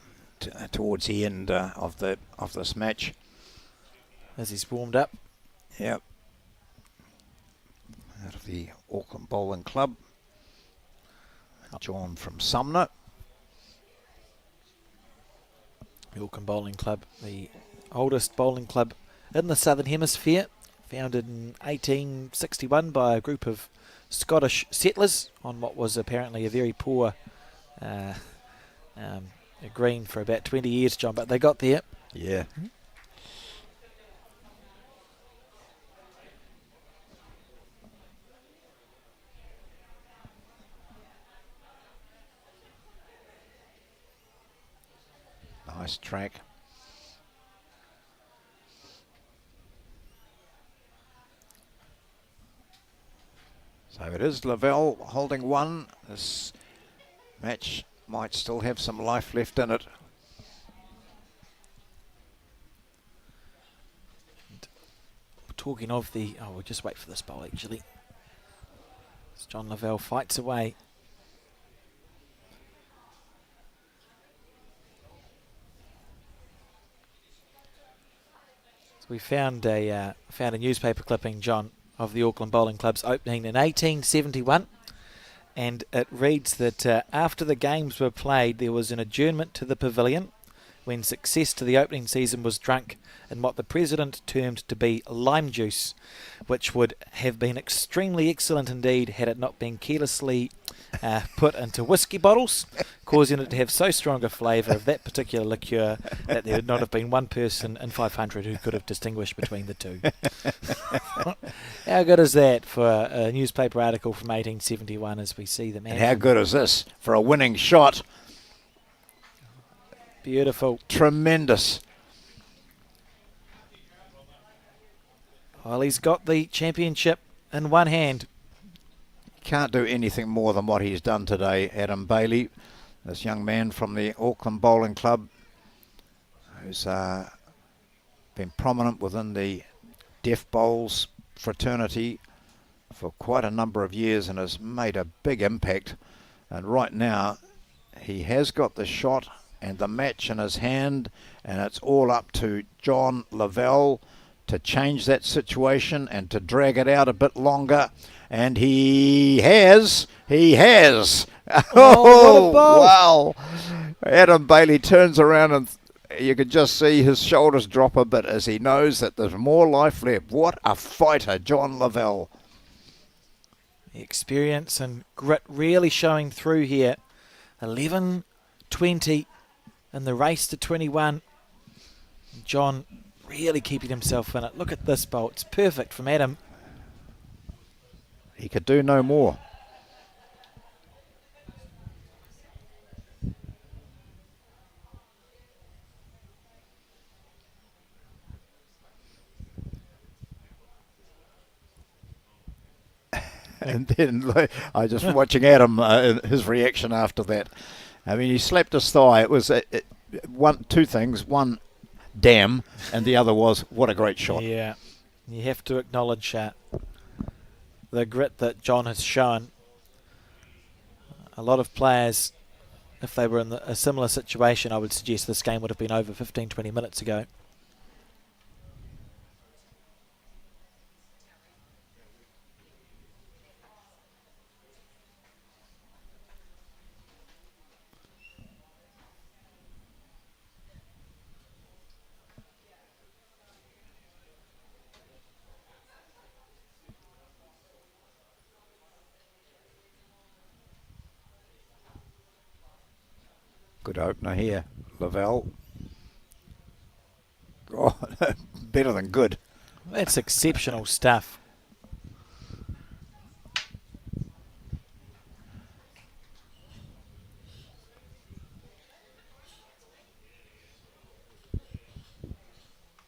towards the end of this match. As he's warmed up. Yep. Out of the Auckland Bowling Club. John from Sumner. The Auckland Bowling Club, the oldest bowling club in the Southern Hemisphere, founded in 1861 by a group of Scottish settlers on what was apparently a very poor green for about 20 years, John, but they got there. Yeah. Nice track. So it is Lavelle holding 1. This match might still have some life left in it. Talking of the... we'll just wait for this bowl, actually. John Lavelle fights away. So we found a newspaper clipping, John, of the Auckland Bowling Club's opening in 1871. And it reads that after the games were played, there was an adjournment to the pavilion when success to the opening season was drunk in what the president termed to be lime juice, which would have been extremely excellent indeed had it not been carelessly put into whisky bottles, causing it to have so strong a flavour of that particular liqueur that there would not have been one person in 500 who could have distinguished between the two. How good is that for a newspaper article from 1871 as we see the man? And how good is this for a winning shot? Beautiful. Tremendous. Well, he's got the championship in one hand. Can't do anything more than what he's done today, Adam Bailey, this young man from the Auckland Bowling Club, who's been prominent within the deaf bowls fraternity for quite a number of years and has made a big impact. And right now, he has got the shot and the match in his hand, and it's all up to John Lavelle to change that situation and to drag it out a bit longer. And he has. Oh, wow. Adam Bailey turns around and you could just see his shoulders drop a bit as he knows that there's more life left. What a fighter, John Lavelle. The experience and grit really showing through here. 11-20 in the race to 21. John really keeping himself in it. Look at this bowl. It's perfect from Adam. He could do no more. And then I just watching Adam, his reaction after that. I mean, he slapped his thigh. It was two things. One, damn, and the other was, what a great shot. Yeah, you have to acknowledge the grit that John has shown. A lot of players, if they were in a similar situation, I would suggest this game would have been over 15-20 minutes ago. Good opener here, Lavelle. Oh, better than good. That's exceptional stuff.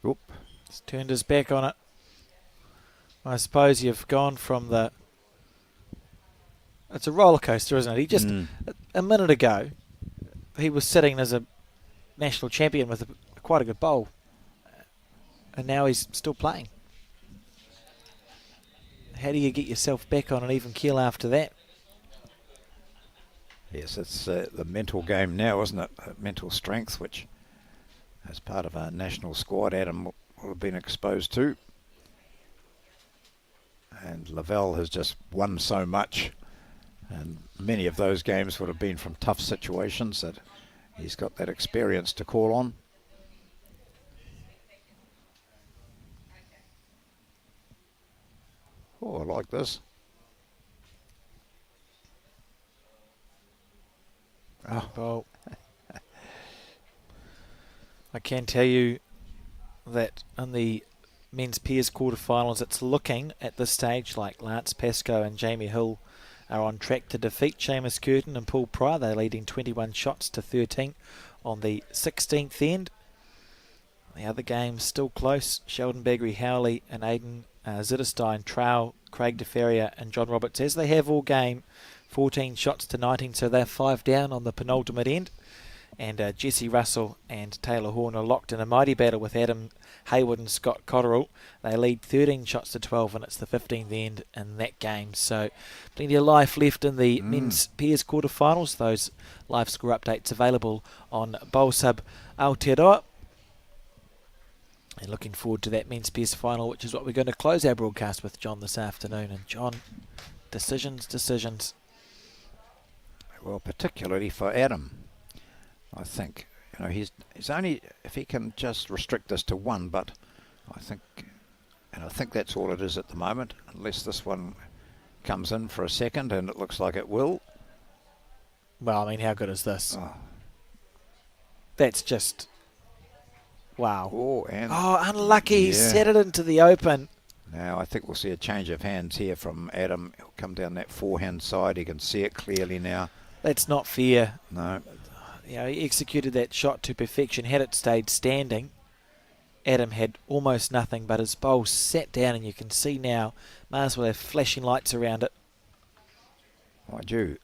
Oop. He's turned his back on it. I suppose you've gone from the... It's a roller coaster, isn't it? He just, a minute ago, he was sitting as a national champion with quite a good bowl. And now he's still playing. How do you get yourself back on an even keel after that? Yes, it's the mental game now, isn't it? Mental strength, which as part of our national squad, Adam will have been exposed to. And Lavelle has just won so much. And many of those games would have been from tough situations that he's got that experience to call on. Oh, I like this. Oh. Well, I can tell you that in the men's pairs quarterfinals, it's looking at this stage like Lance Pascoe and Jamie Hill are on track to defeat Seamus Curtin and Paul Pryor. They're leading 21 shots to 13 on the 16th end. The other games still close. Sheldon Baggery Howley and Aidan Zitterstein, Trowell, Craig DeFerrier and John Roberts, as they have all game, 14 shots to 19, so they're 5 down on the penultimate end. And Jesse Russell and Taylor Horn are locked in a mighty battle with Adam Hayward and Scott Cotterill. They lead 13 shots to 12, and it's the 15th end in that game. So plenty of life left in the men's pairs quarterfinals. Those live score updates available on Bowl Sub Aotearoa. And looking forward to that men's pairs final, which is what we're going to close our broadcast with, John, this afternoon. And John, decisions. Well, particularly for Adam, I think. He's only, if he can just restrict this to one, but I think that's all it is at the moment, unless this one comes in for a second, and it looks like it will. Well, I mean, how good is this? Oh. That's just, wow. Oh, unlucky. He set it into the open. Now I think we'll see a change of hands here from Adam. He'll come down that forehand side. He can see it clearly now. That's not fair. No. He executed that shot to perfection. Had it stayed standing, Adam had almost nothing, but his bowl sat down, and you can see now, might as well have flashing lights around it. Mind you,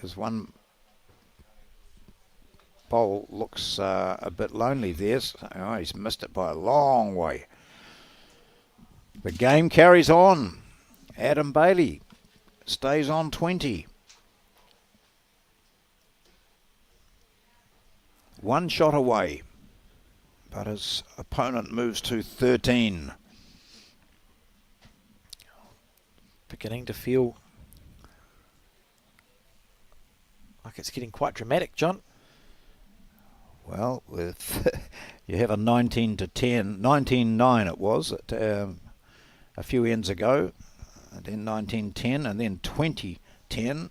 his one bowl looks a bit lonely there. So, he's missed it by a long way. The game carries on. Adam Bailey stays on 20. One shot away, but his opponent moves to 13. Beginning to feel like it's getting quite dramatic, John. Well, with you have a 19-10, 19-9 it was at, a few ends ago, and then 19-10, and then 20-10, then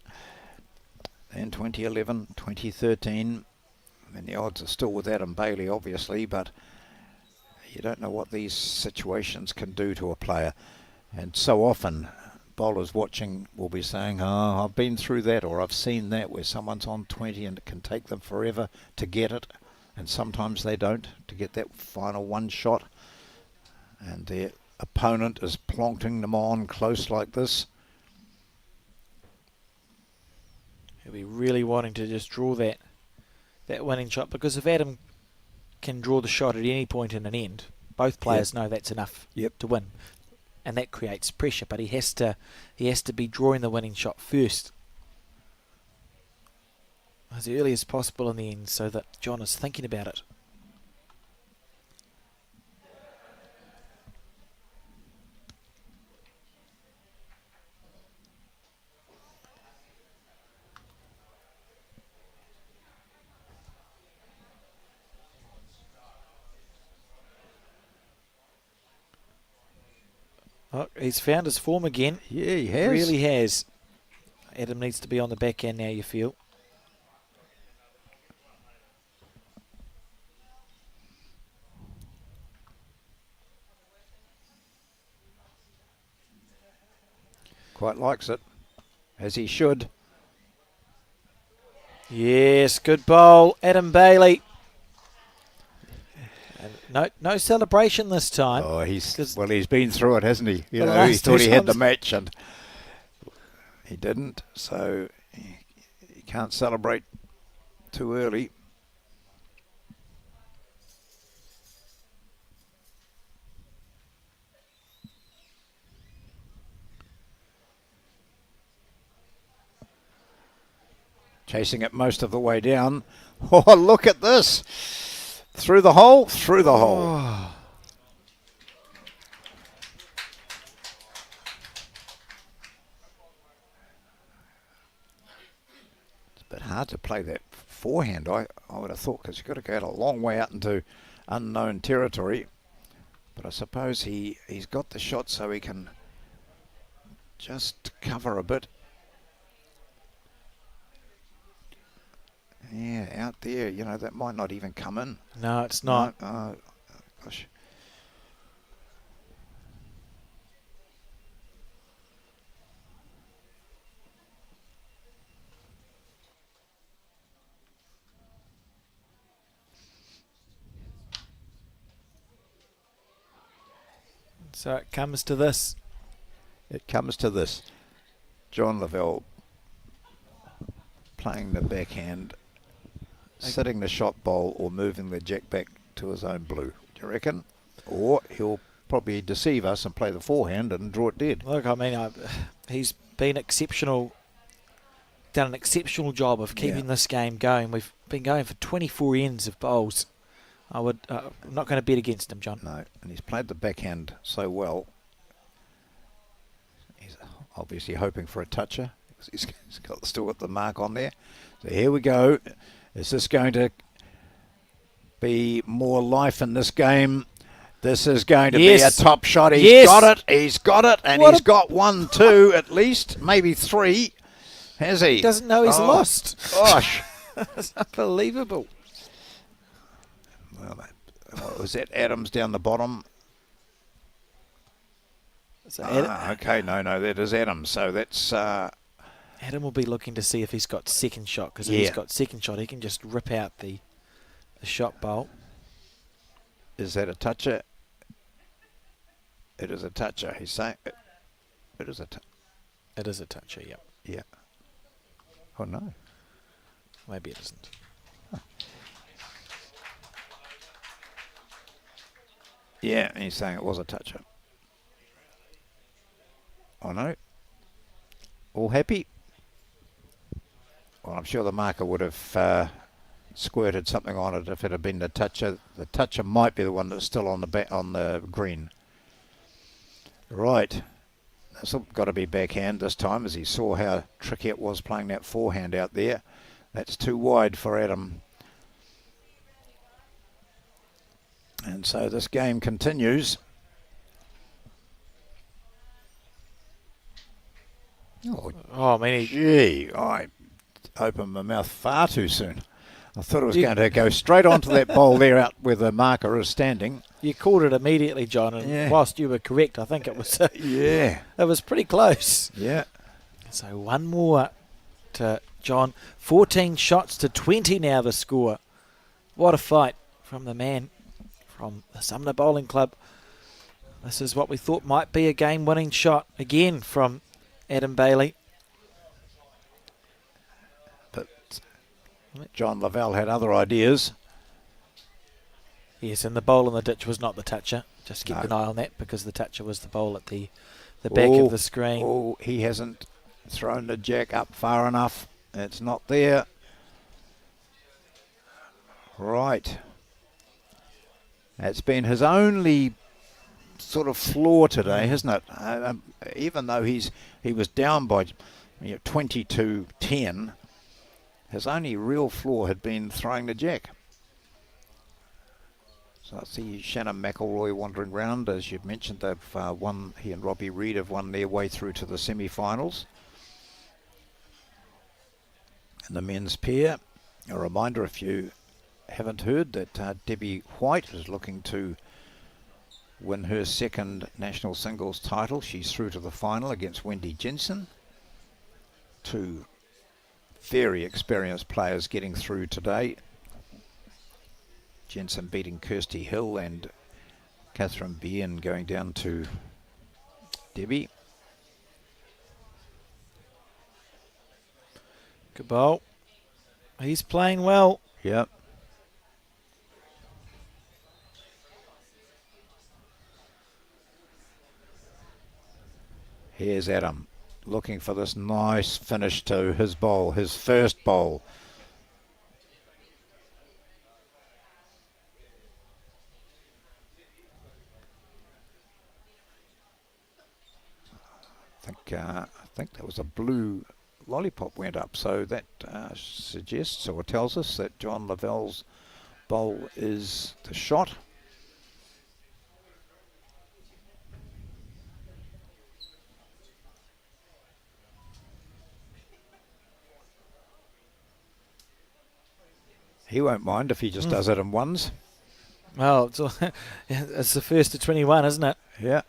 20-11, 20-13. And the odds are still with Adam Bailey, obviously, but you don't know what these situations can do to a player. And so often, bowlers watching will be saying, oh, I've been through that, or I've seen that, where someone's on 20 and it can take them forever to get it. And sometimes they don't, to get that final one shot. And their opponent is plonking them on close like this. He'll be really wanting to just draw that winning shot, because if Adam can draw the shot at any point in an end, both players know that's enough to win, and that creates pressure. But he has to be drawing the winning shot first, as early as possible in the end, so that John is thinking about it. Oh, he's found his form again. Yeah, he has. Really has. Adam needs to be on the back end now, you feel. Quite likes it, as he should. Yes, good bowl, Adam Bailey. And no celebration this time. Oh, he's been through it, hasn't he? He thought he had the match, and he didn't. So he can't celebrate too early. Chasing it most of the way down. Oh, look at this. Through the hole, through the hole. It's a bit hard to play that forehand, I would have thought, because you've got to go a long way out into unknown territory. But I suppose he's got the shot so he can just cover a bit. Yeah, out there, that might not even come in. No, it's not. No, gosh. So it comes to this. It comes to this. John Lavelle playing the backhand Sitting the shot bowl or moving the jack back to his own blue, do you reckon? Or he'll probably deceive us and play the forehand and draw it dead. Look, I mean, he's been exceptional, done an exceptional job of keeping this game going. We've been going for 24 ends of bowls. I'm not going to bet against him, John. No, and he's played the backhand so well. He's obviously hoping for a toucher. He's still got the mark on there. So here we go. Is this going to be more life in this game? This is going to be a top shot. He's got it. He's got it. And he's got 1, 2 at least, maybe 3. Has he? He doesn't know he's lost. Gosh. That's unbelievable. Well, was that Adams down the bottom? Okay, no, that is Adams. So that's... Adam will be looking to see if he's got second shot, because if he's got second shot, he can just rip out the shot bowl. Is that a toucher? It is a toucher. He's saying it is a toucher. It is a toucher, yep. Yeah. Oh, no. Maybe it isn't. Huh. Yeah, and he's saying it was a toucher. Oh, no. All happy? Well, I'm sure the marker would have squirted something on it if it had been the toucher. The toucher might be the one that's still on the green. Right. That's got to be backhand this time, as he saw how tricky it was playing that forehand out there. That's too wide for Adam. And so this game continues. Oh, I mean, gee, I opened my mouth far too soon. I thought it was going to go straight onto that bowl there out where the marker is standing. You called it immediately, John, and whilst you were correct, I think it was it was pretty close. Yeah. So one more to John. 14 shots to 20 now the score. What a fight from the man from the Sumner Bowling Club. This is what we thought might be a game-winning shot again from Adam Bailey. But John Lavelle had other ideas. Yes, and the bowl in the ditch was not the toucher. Just keep an eye on that, because the toucher was the bowl at the back of the screen. Oh, he hasn't thrown the jack up far enough. It's not there. Right. That's been his only sort of flaw today, hasn't it? Even though he was down by 20-10, his only real flaw had been throwing the jack. So I see Shannon McElroy wandering round. As you've mentioned, they've won. He and Robbie Reid have won their way through to the semi-finals. And the men's pair, a reminder if you haven't heard, that Debbie White is looking to win her second national singles title. She's through to the final against Wendy Jensen. Two very experienced players getting through today. Jensen beating Kirsty Hill and Catherine Bien going down to Debbie. Good bowl. He's playing well. Yep. Here's Adam looking for this nice finish to his bowl, his first bowl. I think that was a blue lollipop went up, so that suggests or tells us that John Lavelle's bowl is the shot. He won't mind if he just does it in ones. Well, it's the first to 21, isn't it? Yeah.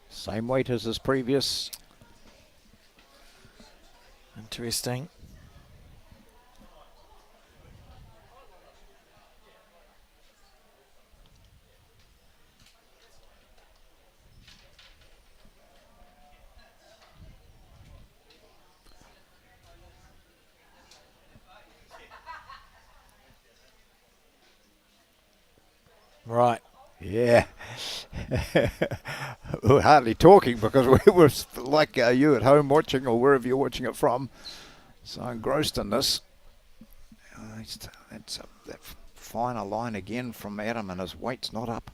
Same weight as his previous. Interesting. Right. Yeah. We're hardly talking because we were like you at home watching or wherever you're watching it from. So engrossed in this. That's that finer line again from Adam, and his weight's not up.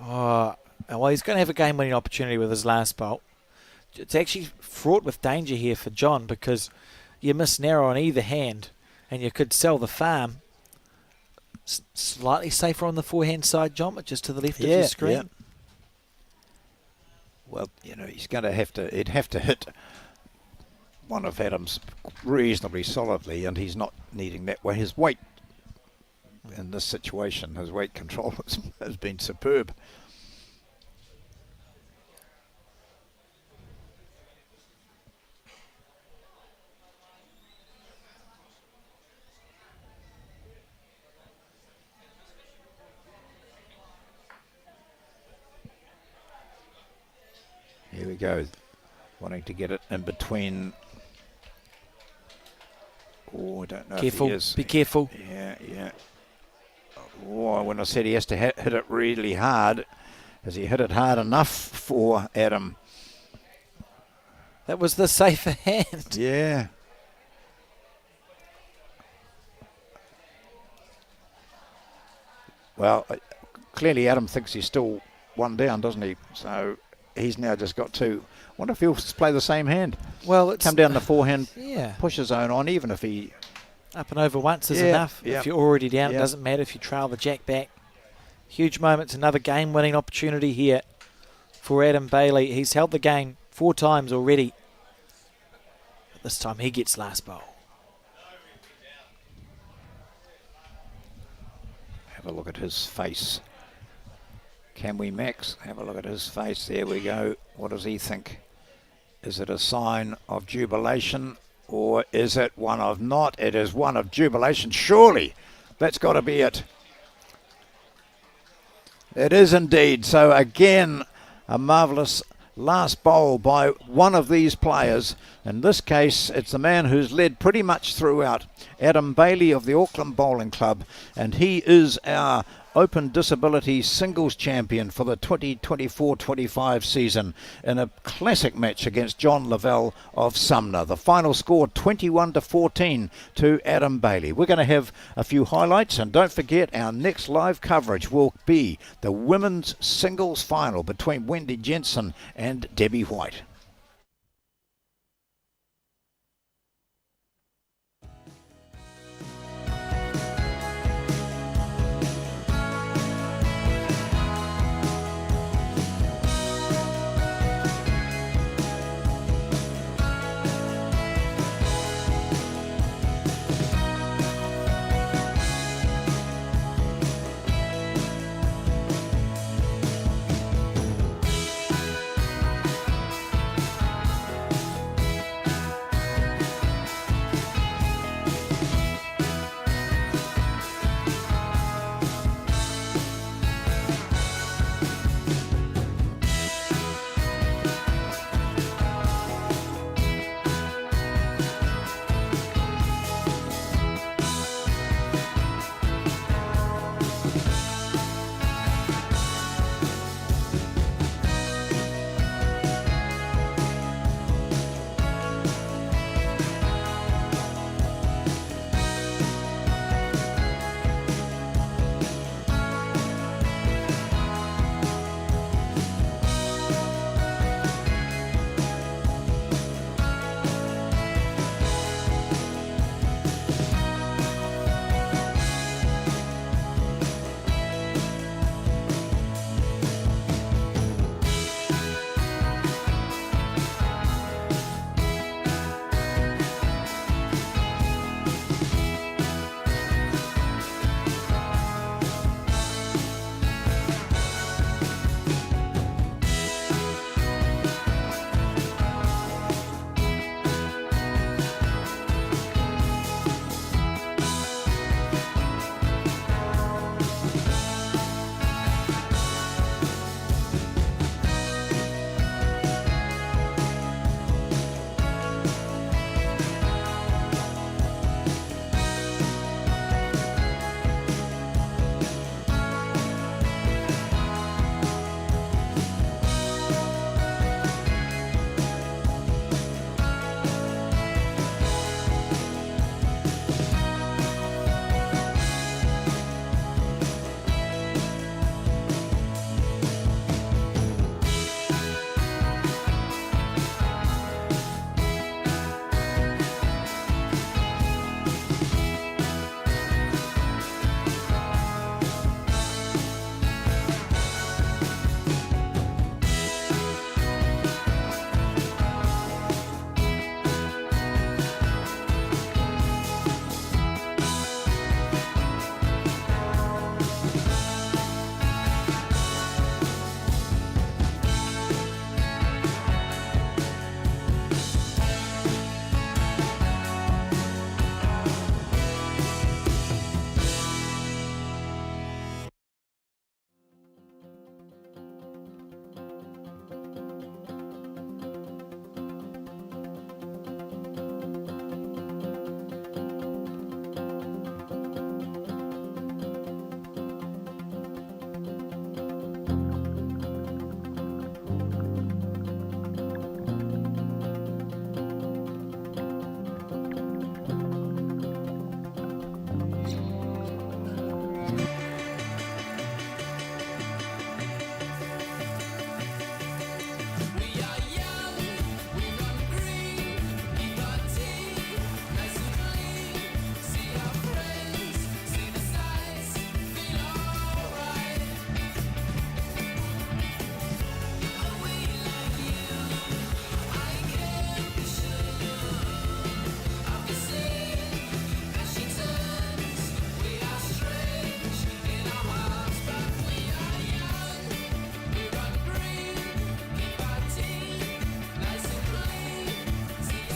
Oh, well, he's going to have a game-winning opportunity with his last bolt. It's actually fraught with danger here for John because you miss narrow on either hand and you could sell the farm. Slightly safer on the forehand side, John, but just to the left of your screen. Yeah. Well, he's going to have to, it'd have to hit one of Adam's reasonably solidly, and he's not needing that way. His weight in this situation, his weight control has been superb. Here we go, wanting to get it in between. Oh, I don't know Careful, if he is. be careful. Yeah. Oh, when I said he has to hit it really hard, has he hit it hard enough for Adam? That was the safer hand. Yeah. Well, clearly Adam thinks he's still one down, doesn't he? So he's now just got to. Wonder if he'll play the same hand. Well, it's come down the forehand, yeah. Push his own on, even if he up and over once is enough. Yeah. If you're already down, it doesn't matter if you trail the jack back. Huge moments, another game-winning opportunity here for Adam Bailey. He's held the game 4 times already. But this time he gets last bowl. Have a look at his face. Can we, Max? Have a look at his face. There we go. What does he think? Is it a sign of jubilation or is it one of not? It is one of jubilation, surely. That's got to be it. It is indeed. So again, a marvellous last bowl by one of these players. In this case, it's the man who's led pretty much throughout, Adam Bailey of the Auckland Bowling Club, and he is our Open Disability Singles Champion for the 2024-25 season in a classic match against John Lavelle of Sumner. The final score 21-14 to Adam Bailey. We're going to have a few highlights, and don't forget our next live coverage will be the women's singles final between Wendy Jensen and Debbie White.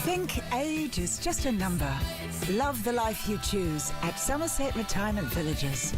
Think age is just a number. Love the life you choose at Summerset Retirement Villages.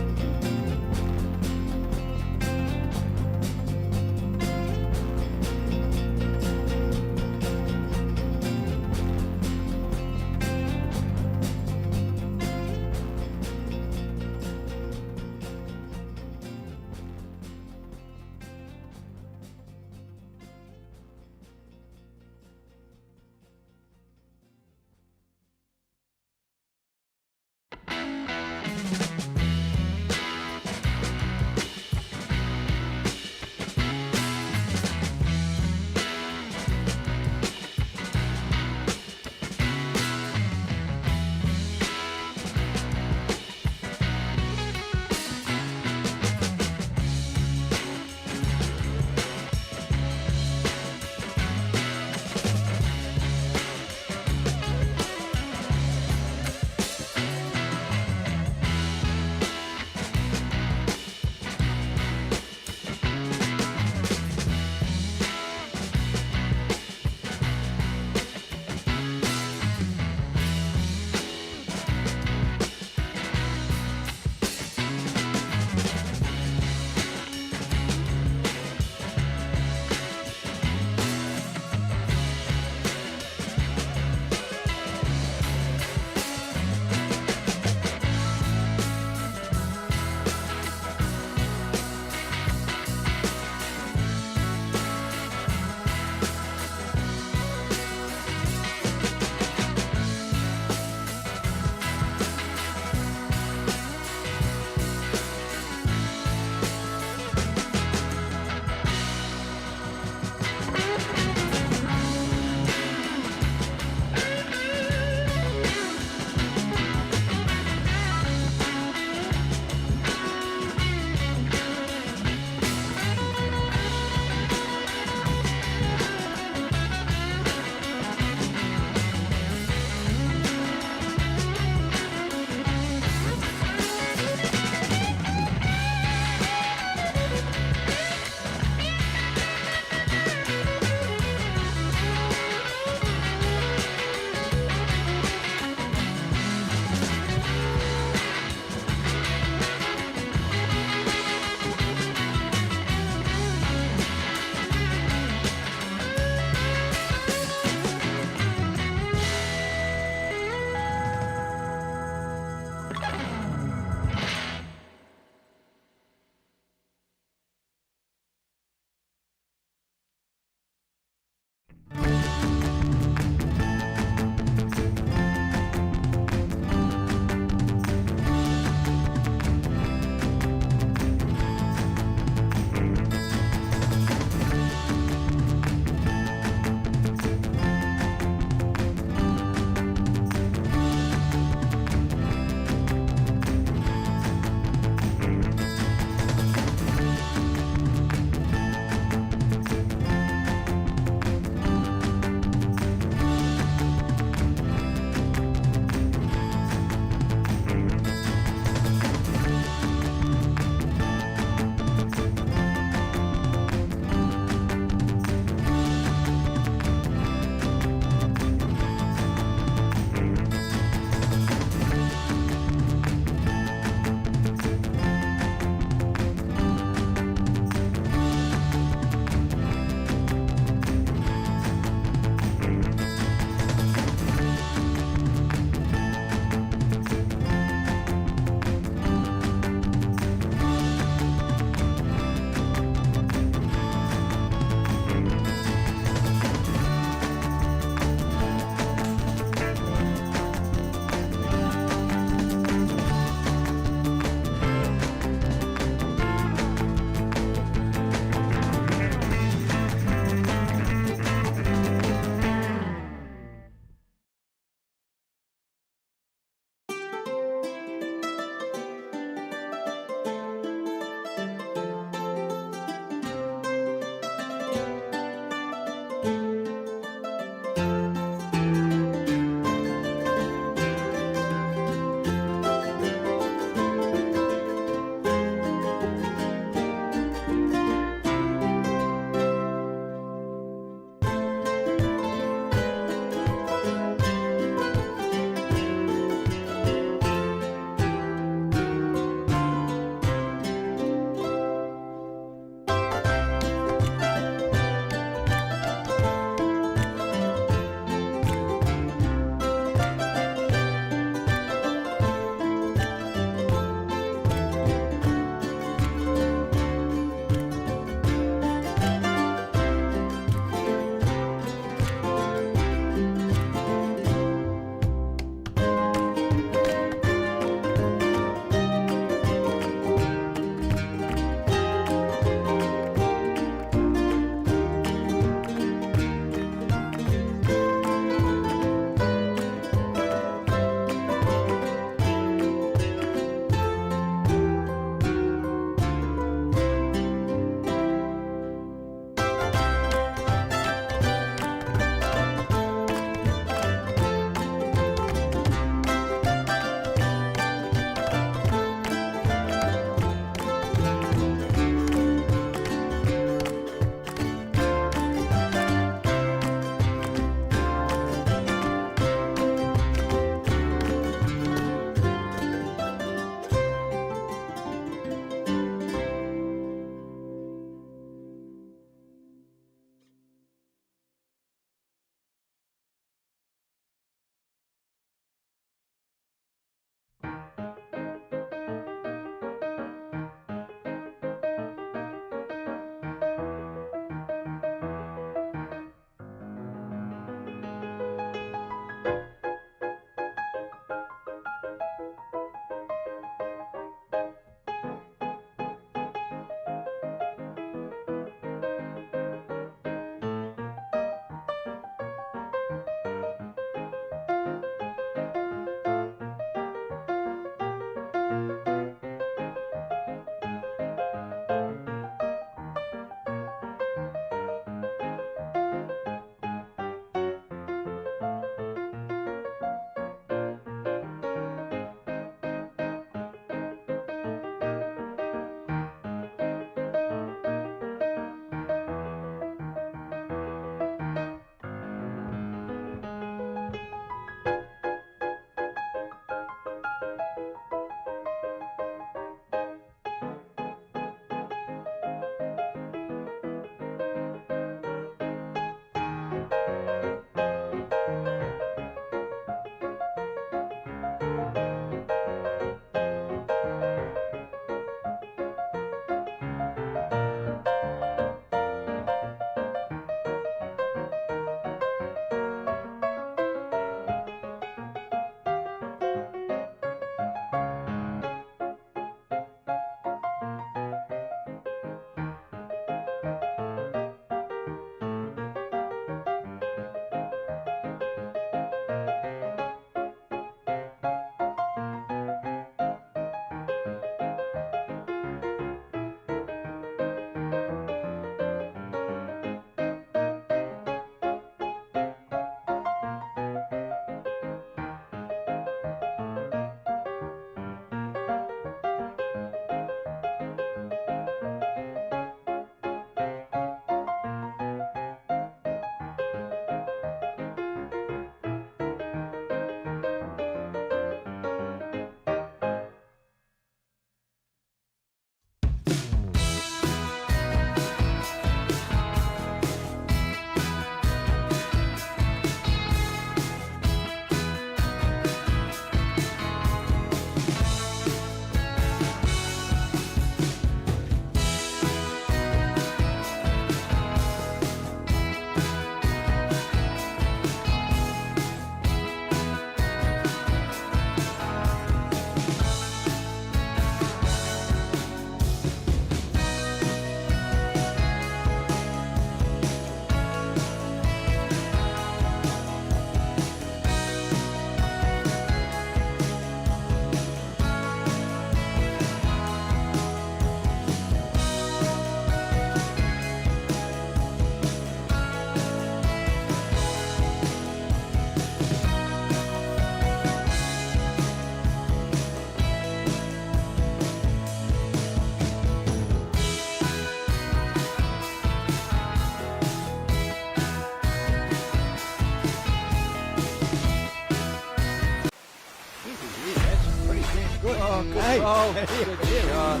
Oh, good shot.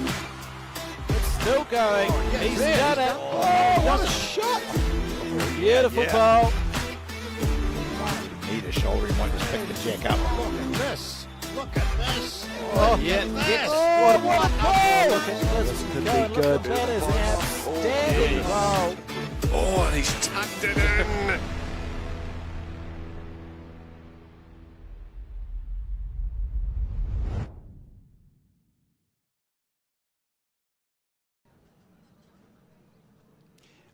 It's still going. He's done it. Oh, what a shot! Beautiful ball. Need a shoulder, he might just pick the jack up. Look at this! Look at this! Oh, Yeah, this! what a goal! Look at this. Could be good. That is an outstanding ball. Oh, and he's tucked it in.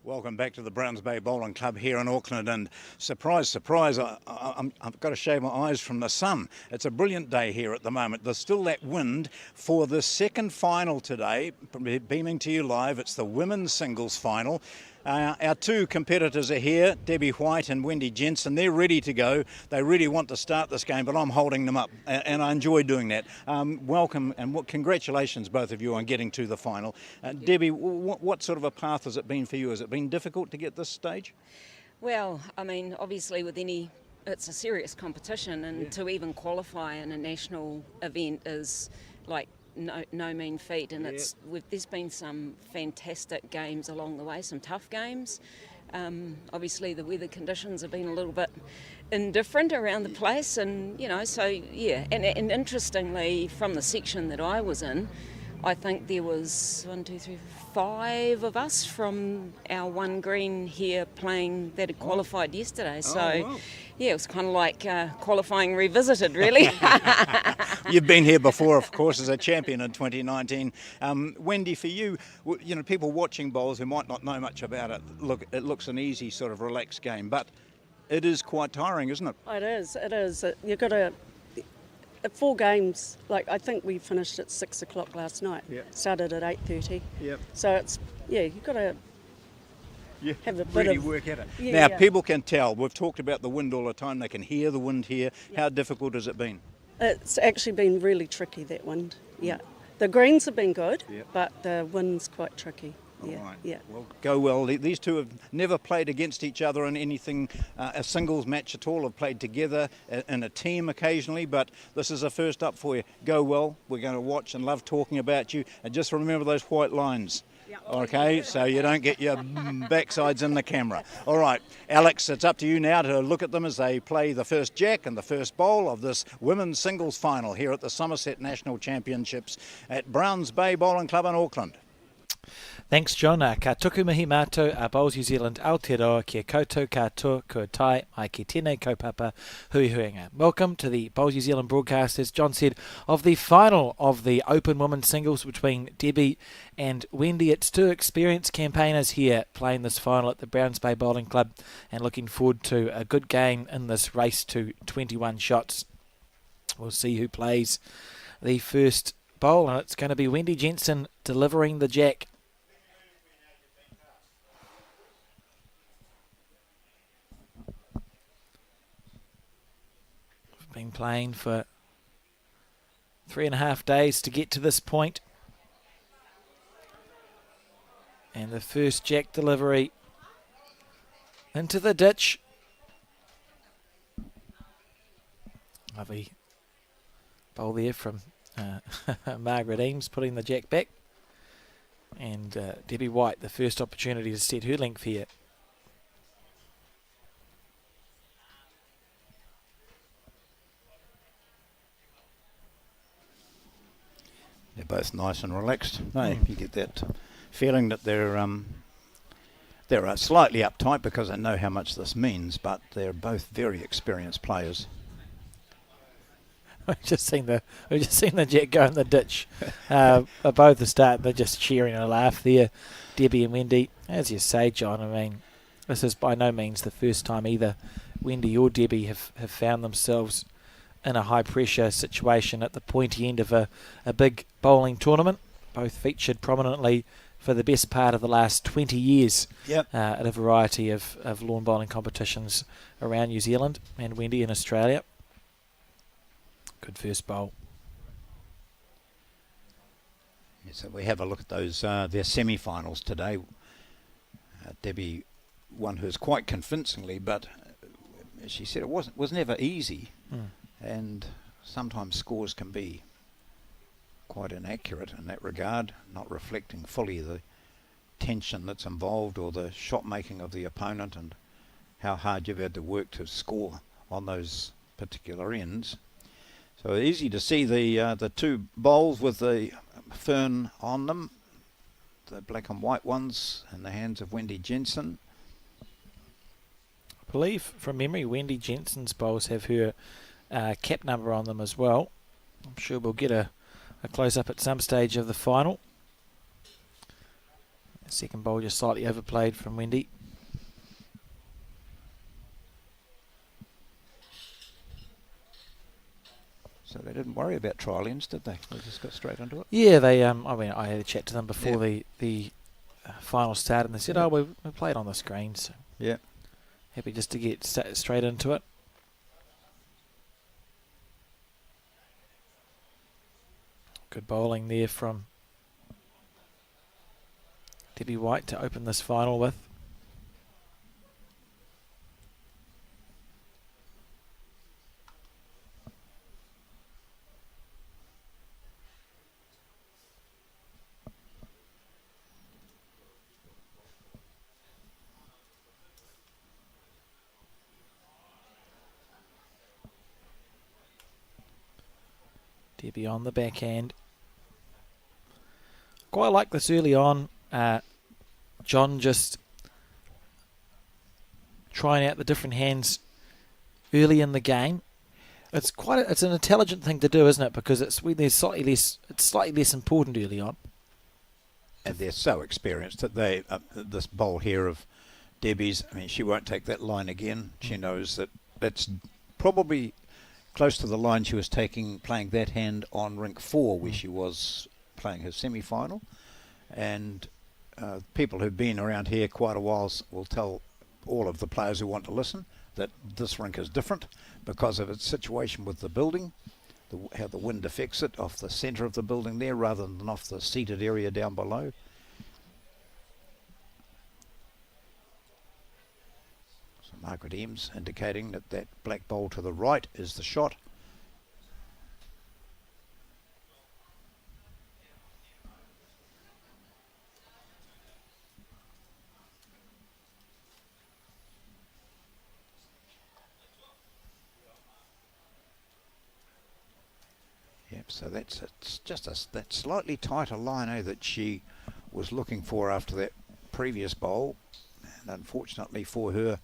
Welcome back to the Browns Bay Bowling Club here in Auckland, and surprise, surprise, I've got to shave my eyes from the sun. It's a brilliant day here at the moment. There's still that wind for the second final today, beaming to you live. It's the women's singles final. Our two competitors are here, Debbie White and Wendy Jensen. They're ready to go. They really want to start this game, but I'm holding them up, and I enjoy doing that. Welcome and congratulations, both of you, on getting to the final. Debbie, what sort of a path has it been for you? Has it been difficult to get this stage? Well, I mean, obviously it's a serious competition, and to even qualify in a national event is like no mean feat, and there's been some fantastic games along the way, some tough games. Obviously the weather conditions have been a little bit indifferent around the place, and and interestingly, from the section that I was in, I think there was 5 of us from our one green here playing that had qualified yesterday. So, wow. Yeah, it was kind of like qualifying revisited, really. You've been here before, of course, as a champion in 2019. Wendy, for you, people watching bowls who might not know much about it, it looks an easy sort of relaxed game, but it is quite tiring, isn't it? It is. You've got to... 4 games, like I think we finished at 6 o'clock last night. Yep. Started at 8:30. Yep. So it's, you've got to have a bit really of... work at it. Yeah, Now, people can tell. We've talked about the wind all the time. They can hear the wind here. How difficult has it been? It's actually been really tricky, that wind. Yeah. The greens have been good, but the wind's quite tricky. All Yeah, right. yeah. Well, go well. These two have never played against each other in anything, a singles match at all. Have played together in a team occasionally, but this is a first up for you. Go well. We're going to watch and love talking about you. And just remember those white lines. Okay, so you don't get your backsides in the camera. All right, Alex, it's up to you now to look at them as they play the first jack and the first bowl of this women's singles final here at the Summerset National Championships at Browns Bay Bowling Club in Auckland. Thanks, John. Ka tuku mihi mātou a Bowls New Zealand Aotearoa kia koutou katoa kua tai mai ki tēnei kaupapa hui huinga. Welcome to the Bowls New Zealand broadcast, as John said, of the final of the Open Women's Singles between Debbie and Wendy. It's 2 experienced campaigners here playing this final at the Browns Bay Bowling Club, and looking forward to a good game in this race to 21 shots. We'll see who plays the first bowl, and it's going to be Wendy Jensen delivering the jack. Been playing for 3.5 days to get to this point, and the first jack delivery into the ditch. Lovely bowl there from Margaret Eames, putting the jack back, and Debbie White the first opportunity to set her length here. They're both nice and relaxed. Hey, you get that feeling that they're slightly uptight because they know how much this means, but they're both very experienced players. We've just seen the jack go in the ditch. Both the start, they're just cheering and a laugh there, Debbie and Wendy. As you say, John, I mean, this is by no means the first time either Wendy or Debbie have found themselves in a high-pressure situation at the pointy end of a big bowling tournament. Both featured prominently for the best part of the last 20 years at a variety of lawn bowling competitions around New Zealand, and Wendy in Australia. Good first bowl. Yeah, so we have a look at those their semi-finals today. Debbie won hers quite convincingly, but as she said, it was never easy. And sometimes scores can be quite inaccurate in that regard, not reflecting fully the tension that's involved or the shot making of the opponent and how hard you've had to work to score on those particular ends. So easy to see the two bowls with the fern on them, the black and white ones in the hands of Wendy Jensen. I believe from memory Wendy Jensen's bowls have her cap number on them as well. I'm sure we'll get a close-up at some stage of the final. The second bowl just slightly overplayed from Wendy. So they didn't worry about trial ends, did they? They just got straight into it. Yeah, they. I mean, I had a chat to them before the final started, and they said, "Oh, we played on the screen, so yeah, happy just to get straight into it." Good bowling there from Debbie White to open this final with. Debbie on the backhand. Quite like this early on. John just trying out the different hands early in the game. It's it's an intelligent thing to do, isn't it? Because it's slightly less important early on. And they're so experienced that they this bowl here of Debbie's, I mean, she won't take that line again. She knows that that's probably close to the line she was playing that hand on rink 4, where she was playing her semi-final. And people who've been around here quite a while will tell all of the players who want to listen that this rink is different because of its situation with the building, how the wind affects it off the centre of the building there rather than off the seated area down below. So Margaret Eames indicating that that black bowl to the right is the shot. So it's just that slightly tighter line that she was looking for after that previous bowl, and unfortunately for her,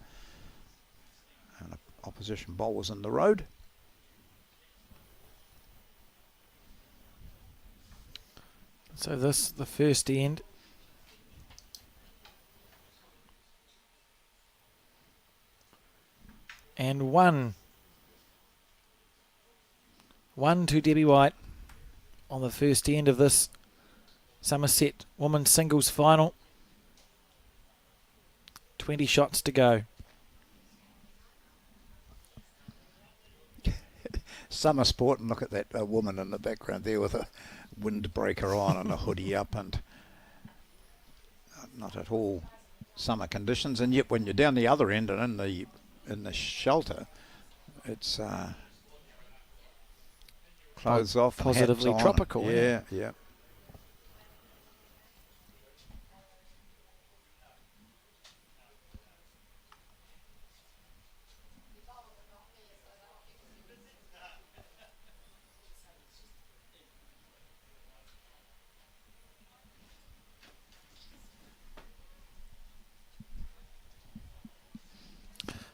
an opposition bowl was in the road. So the first end. And one to Debbie White on the first end of this Summerset Women's Singles Final. 20 shots to go. Summer sport, and look at that woman in the background there with a windbreaker on and a hoodie up, and not at all summer conditions. And yet when you're down the other end and in the shelter, it's clothes off, positively hats on. tropical. Yeah.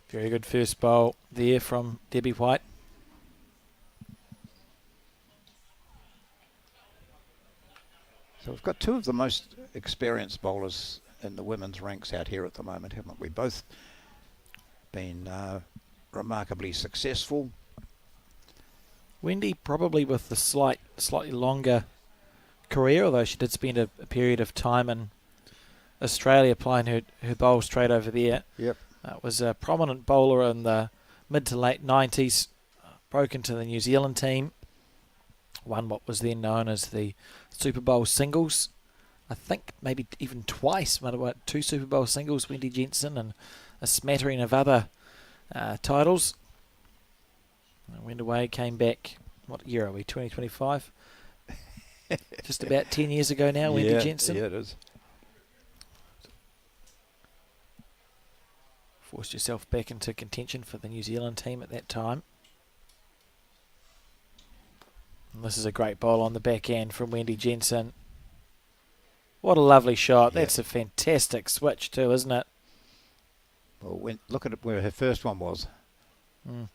Very good first bowl there from Debbie White. So we've got two of the most experienced bowlers in the women's ranks out here at the moment, haven't we? Both been remarkably successful. Wendy probably with the slightly longer career, although she did spend a period of time in Australia playing her bowl straight over there. Yep. Was a prominent bowler in the mid to late 90s, broke into the New Zealand team, won what was then known as the Super Bowl singles. I think maybe even twice, about 2 Super Bowl singles, Wendy Jensen, and a smattering of other titles. Went away, came back. What year are we? 2025? Just about 10 years ago now, Wendy Jensen. Yeah, it is. Forced yourself back into contention for the New Zealand team at that time. And this is a great bowl on the back end from Wendy Jensen. What a lovely shot. Yeah. That's a fantastic switch too, isn't it? Well, look at it where her first one was. Mm.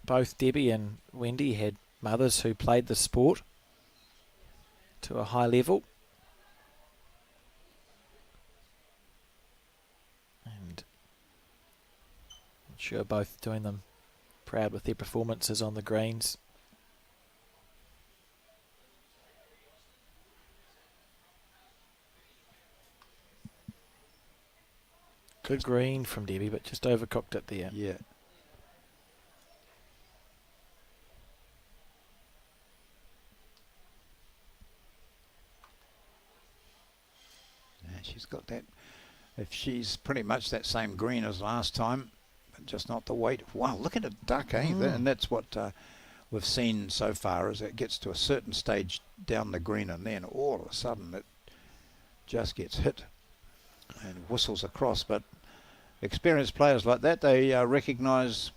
Both Debbie and Wendy had mothers who played the sport to a high level. And I'm sure both doing them proud with their performances on the greens. Good green from Debbie, but just overcooked it there. Yeah. She's got that. If she's pretty much that same green as last time, but just not the weight. Wow, look at it duck, eh? And that's what we've seen so far, is it gets to a certain stage down the green and then all of a sudden it just gets hit and whistles across. But experienced players like that, they recognise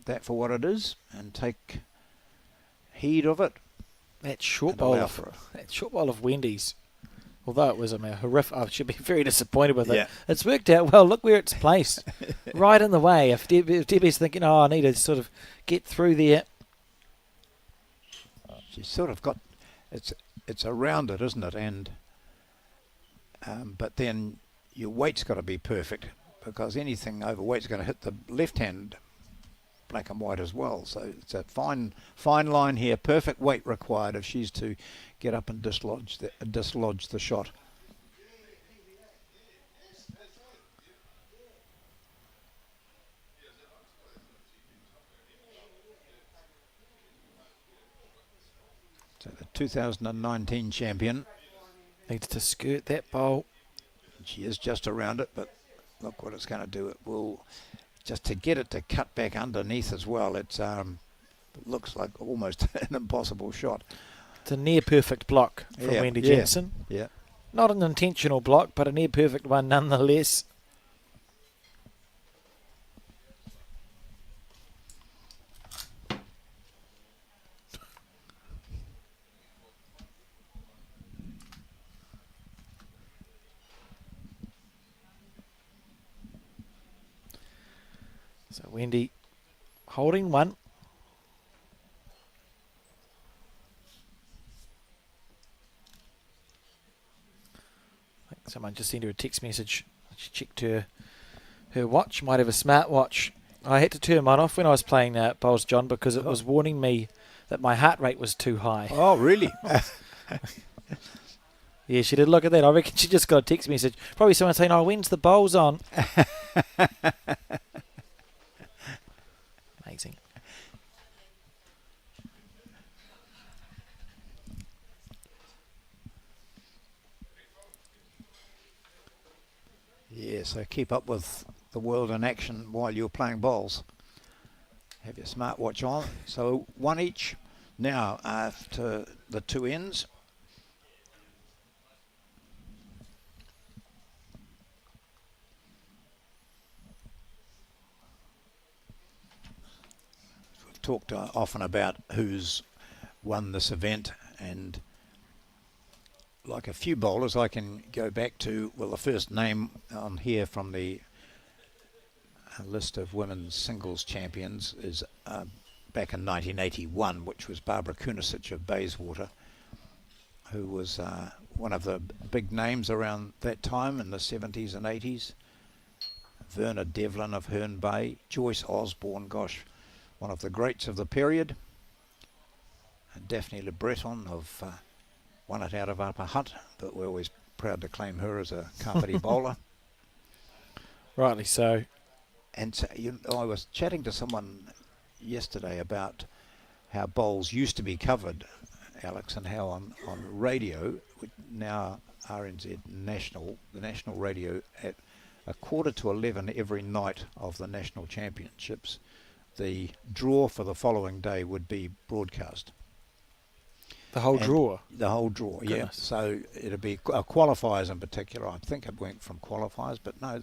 that for what it is and take heed of it. That short bowl of Wendy's, although it was horrific, I should be very disappointed with it. It's worked out well. Look where it's placed, right in the way. If Debbie's thinking, I need to sort of get through there. She's sort of got, it's around it, isn't it? And but then your weight's got to be perfect, because anything overweight's going to hit the left hand black and white as well. So it's a fine line here. Perfect weight required if she's to get up and dislodge the shot. So the 2019 champion needs to skirt that bowl. She is just around it, but look what it's going to do. It will, just to get it to cut back underneath as well. It looks like almost an impossible shot. It's a near perfect block from Wendy Jensen. Yeah. Not an intentional block, but a near perfect one nonetheless. So Wendy holding one. I think someone just sent her a text message. She checked her watch. Might have a smart watch. I had to turn mine off when I was playing bowls, John, because it was warning me that my heart rate was too high. Oh, really? Yeah, she did look at that. I reckon she just got a text message. Probably someone saying, when's the bowls on? Amazing. Yeah, so keep up with the world in action while you're playing bowls. Have your smartwatch on. So one each. Now after the two ends. We've talked often about who's won this event, and like a few bowlers, I can go back to, well, the first name on here from the list of women's singles champions is back in 1981, which was Barbara Kunisic of Bayswater, who was one of the big names around that time in the 70s and 80s. Verna Devlin of Herne Bay, Joyce Osborne, gosh, one of the greats of the period, and Daphne Le Breton of won it out of Upper Hutt, but we're always proud to claim her as a Kapiti bowler. Rightly so. And so, I was chatting to someone yesterday about how bowls used to be covered, Alex, and how on radio, now RNZ National, the national radio at 11 every night of the national championships, the draw for the following day would be broadcast. The whole And draw. The whole draw, yeah. Goodness. So it'll be qualifiers in particular. I think it went from qualifiers, but no,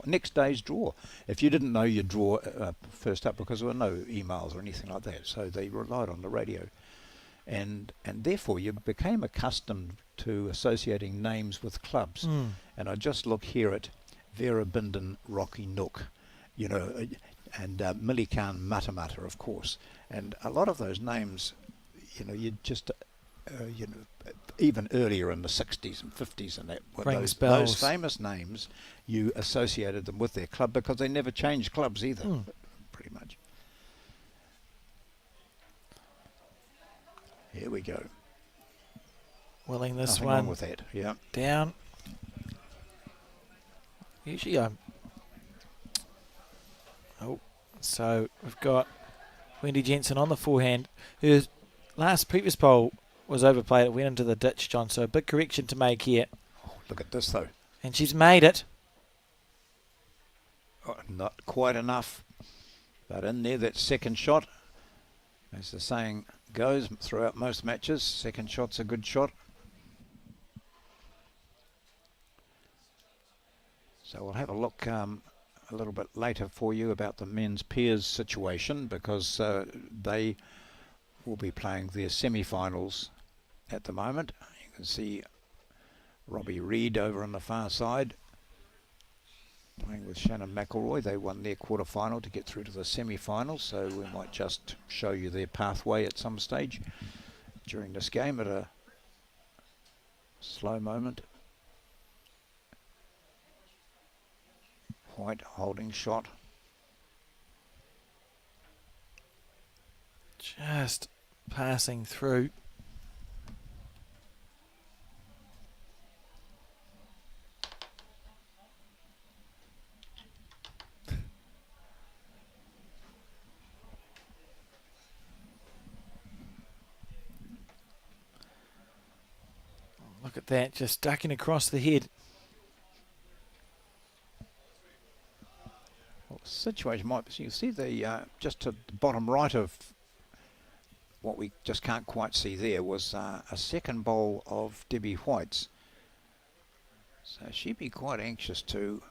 next day's draw. If you didn't know your draw first up, because there were no emails or anything like that, so they relied on the radio. And therefore you became accustomed to associating names with clubs. And I just look here at Vera Binden, Rocky Nook, and Millikan Matamata, of course. And a lot of those names, you just, even earlier in the 60s and 50s and that, those famous names, you associated them with their club because they never changed clubs either, pretty much. Here we go. Willing this Nothing one wrong with that, yeah. down. Usually so we've got Wendy Jensen on the forehand, whose previous bowl was overplayed. It went into the ditch, John, so a big correction to make here. Oh, look at this, though. And she's made it. Oh, not quite enough, but in there, that second shot, as the saying goes throughout most matches, second shot's a good shot. So we'll have a look a little bit later for you about the men's pairs situation, because they will be playing their semi-finals at the moment. You can see Robbie Reed over on the far side playing with Shannon McElroy. They won their quarter-final to get through to the semi-finals, so we might just show you their pathway at some stage during this game at a slow moment. White holding shot. Just passing through. Look at that, just ducking across the head. Well, the situation might be, so you see the just to the bottom right of what we just can't quite see there was a second bowl of Debbie White's. So she'd be quite anxious to,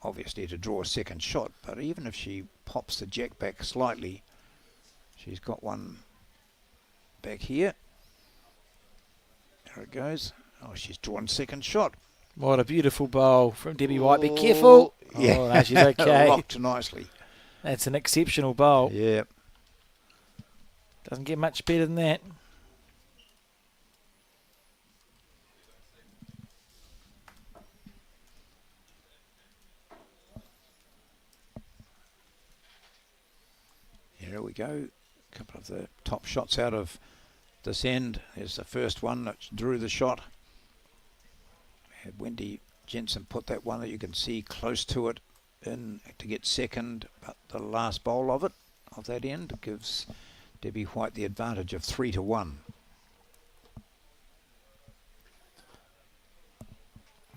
obviously, to draw a second shot, but even if she pops the jack back slightly, she's got one back here. There it goes. Oh, she's drawn second shot. What a beautiful bowl from Debbie White. Be careful. Yeah. Oh, no, she's okay. Rocked nicely. That's an exceptional bowl. Yeah. Doesn't get much better than that. Here we go. A couple of the top shots out of this end. There's the first one that drew the shot. Had Wendy Jensen put that one that you can see close to it in to get second, but the last bowl of that end, gives Debbie White the advantage of 3-1.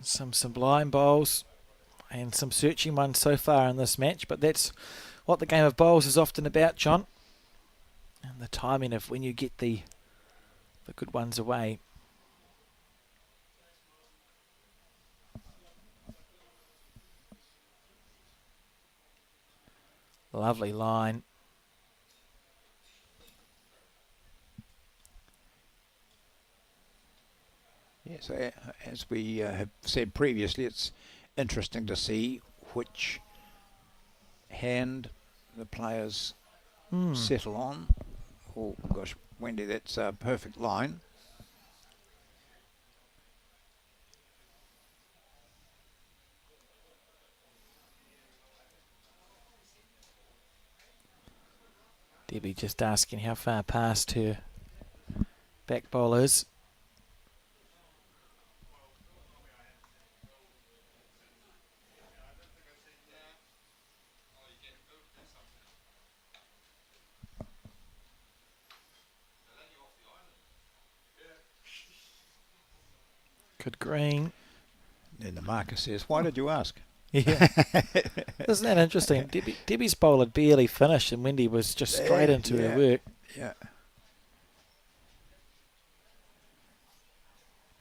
Some sublime bowls and some searching ones so far in this match, but that's what the game of bowls is often about, John. And the timing of when you get the good ones away. Lovely line. Yes, as we have said previously, it's interesting to see which hand the players settle on. Oh gosh, Wendy, that's a perfect line. Debbie just asking how far past her back bowl is. Good green. And the marker says, why did you ask? Yeah. Isn't that interesting? Debbie's bowl had barely finished and Wendy was just straight into her work. Yeah.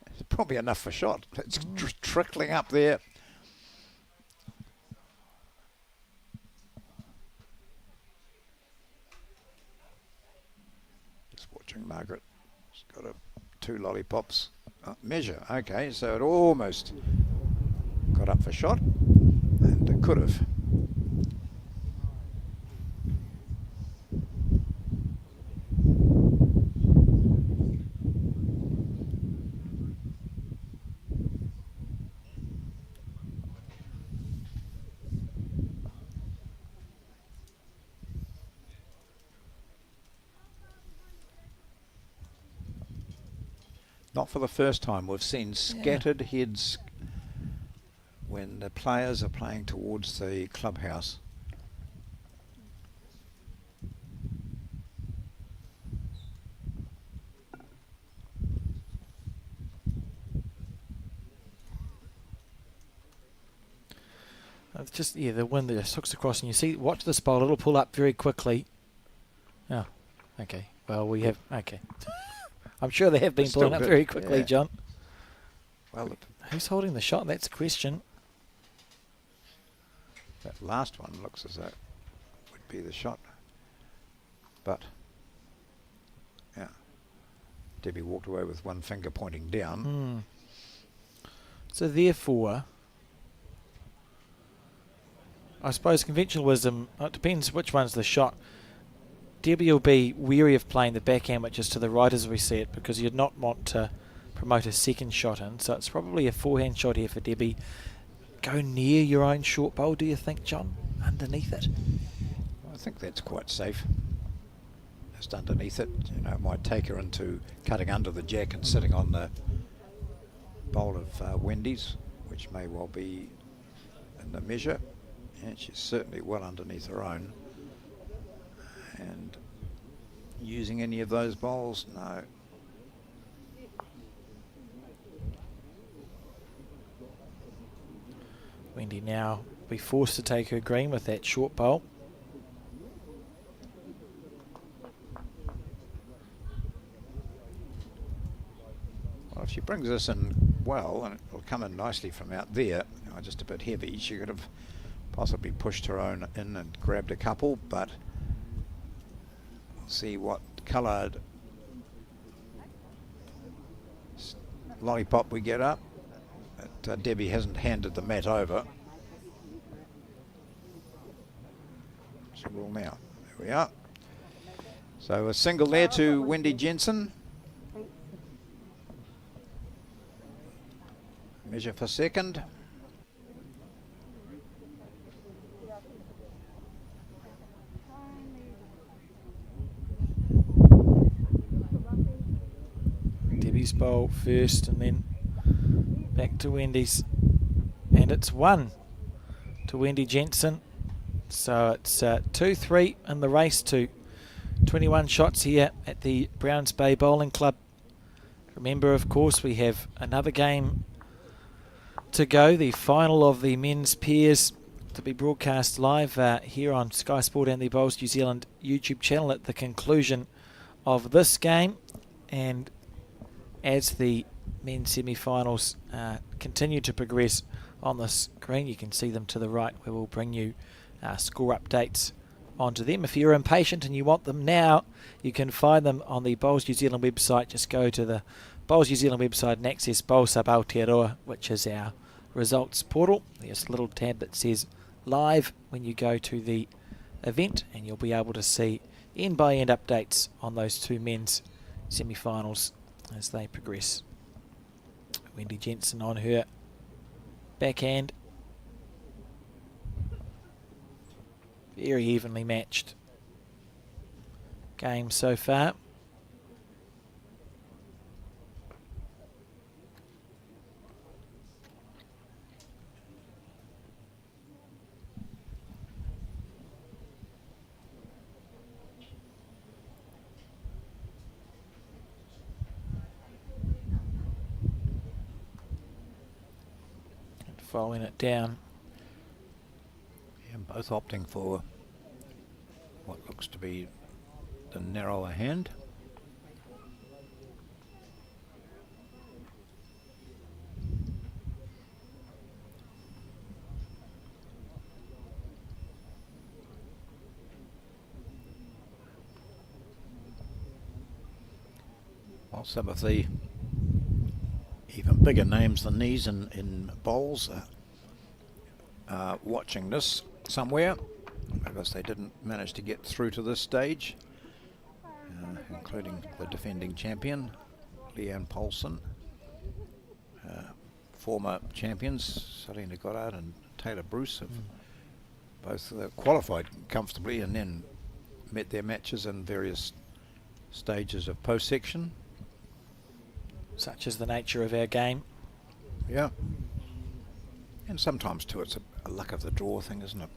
It's probably enough for shot. It's trickling up there. Just watching Margaret. She's got 2 lollipops. Measure. Okay, so it almost got up for shot. And it could have. Not for the first time. We've seen scattered heads when the players are playing towards the clubhouse. It's just, the wind that just hooks across and you see, watch this bowl, it'll pull up very quickly. Oh, okay. Well, we have, okay. I'm sure they have been pulling up very quickly, John. Well, who's holding the shot? That's the question. That last one looks as though it would be the shot. But, yeah. Debbie walked away with one finger pointing down. So therefore, I suppose conventional wisdom, it depends which one's the shot. Debbie will be wary of playing the backhand, which is to the right as we see it, because you'd not want to promote a second shot in. So it's probably a forehand shot here for Debbie. Go near your own short bowl, do you think, John? Underneath it? I think that's quite safe. Just underneath it. You know, it might take her into cutting under the jack and sitting on the bowl of Wendy's, which may well be in the measure. And she's certainly well underneath her own. And using any of those bowls, no. Wendy now will be forced to take her green with that short bowl. Well, if she brings this in well, and it'll come in nicely from out there, just a bit heavy, she could have possibly pushed her own in and grabbed a couple, but we'll see what coloured lollipop we get up. But Debbie hasn't handed the mat over. She will now. There we are. So a single there to Wendy Jensen. Measure for second. Debbie's bowl first and then back to Wendy's. And it's 1 to Wendy Jensen. So it's 2-3 in the race to 21 shots here at the Browns Bay Bowling Club. Remember, of course, we have another game to go, the final of the men's pairs, to be broadcast live here on Sky Sport and the Bowls New Zealand YouTube channel at the conclusion of this game. And as the men's semi-finals continue to progress on the screen, you can see them to the right, where we'll bring you score updates onto them. If you're impatient and you want them now, you can find them on the Bowls New Zealand website. Just go to the Bowls New Zealand website and access Bowl Sub Aotearoa, which is our results portal. There's a little tab that says live when you go to the event, and you'll be able to see end-by-end updates on those two men's semi-finals as they progress. Wendy Jensen on her backhand. Very evenly matched game so far. following it down. And both opting for what looks to be the narrower hand. While some of the even bigger names than these in bowls are watching this somewhere, because they didn't manage to get through to this stage, including the defending champion, Leanne Polson, former champions, Selena Goddard and Taylor Bruce, have both qualified comfortably and then met their matches in various stages of post-section. Such is the nature of our game. Yeah. And sometimes too it's a luck of the draw thing, isn't it?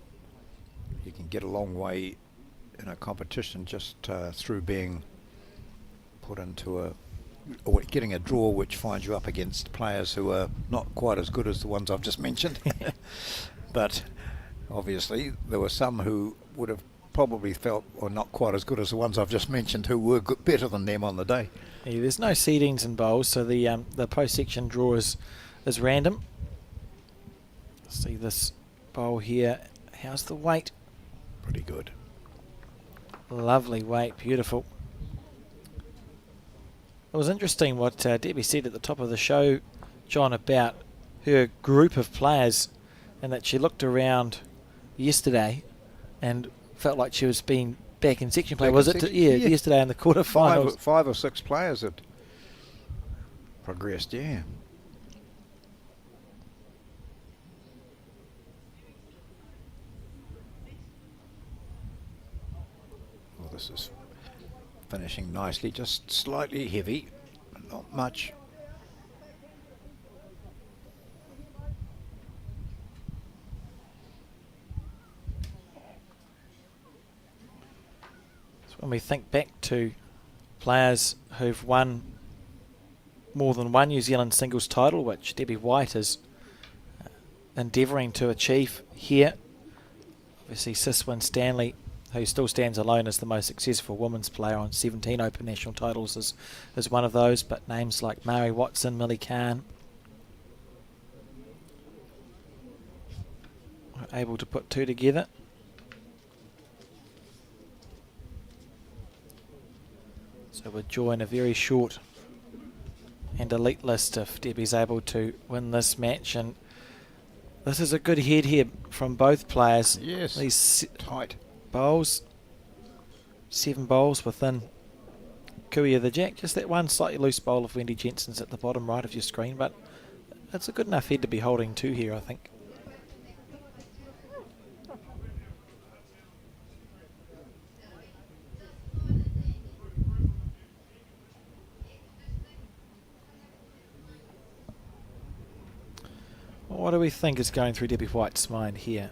You can get a long way in a competition just through being put into or getting a draw which finds you up against players who are not quite as good as the ones I've just mentioned. But obviously there were some who would have probably felt, or not quite as good as the ones I've just mentioned, who were better than them on the day. Yeah, there's no seedings in bowls, so the post-section draw is random. See this bowl here. How's the weight? Pretty good. Lovely weight, beautiful. It was interesting what Debbie said at the top of the show, John, about her group of players, and that she looked around yesterday and felt like she was being back in section play. Was it? Yeah, yesterday in the quarterfinals. Five or six players had progressed, yeah. Well, this is finishing nicely, just slightly heavy, not much. When we think back to players who've won more than one New Zealand singles title, which Debbie White is endeavouring to achieve here. Obviously Siswin Stanley, who still stands alone as the most successful women's player on 17 Open national titles, is one of those, but names like Mari Watson, Millie Khan are able to put two together. So we'll join a very short and elite list if Debbie's able to win this match. And this is a good head here from both players. Yes, these tight bowls, 7 bowls within Kui of the Jack. Just that one slightly loose bowl of Wendy Jensen's at the bottom right of your screen, but it's a good enough head to be holding two here, I think. What do we think is going through Debbie White's mind here?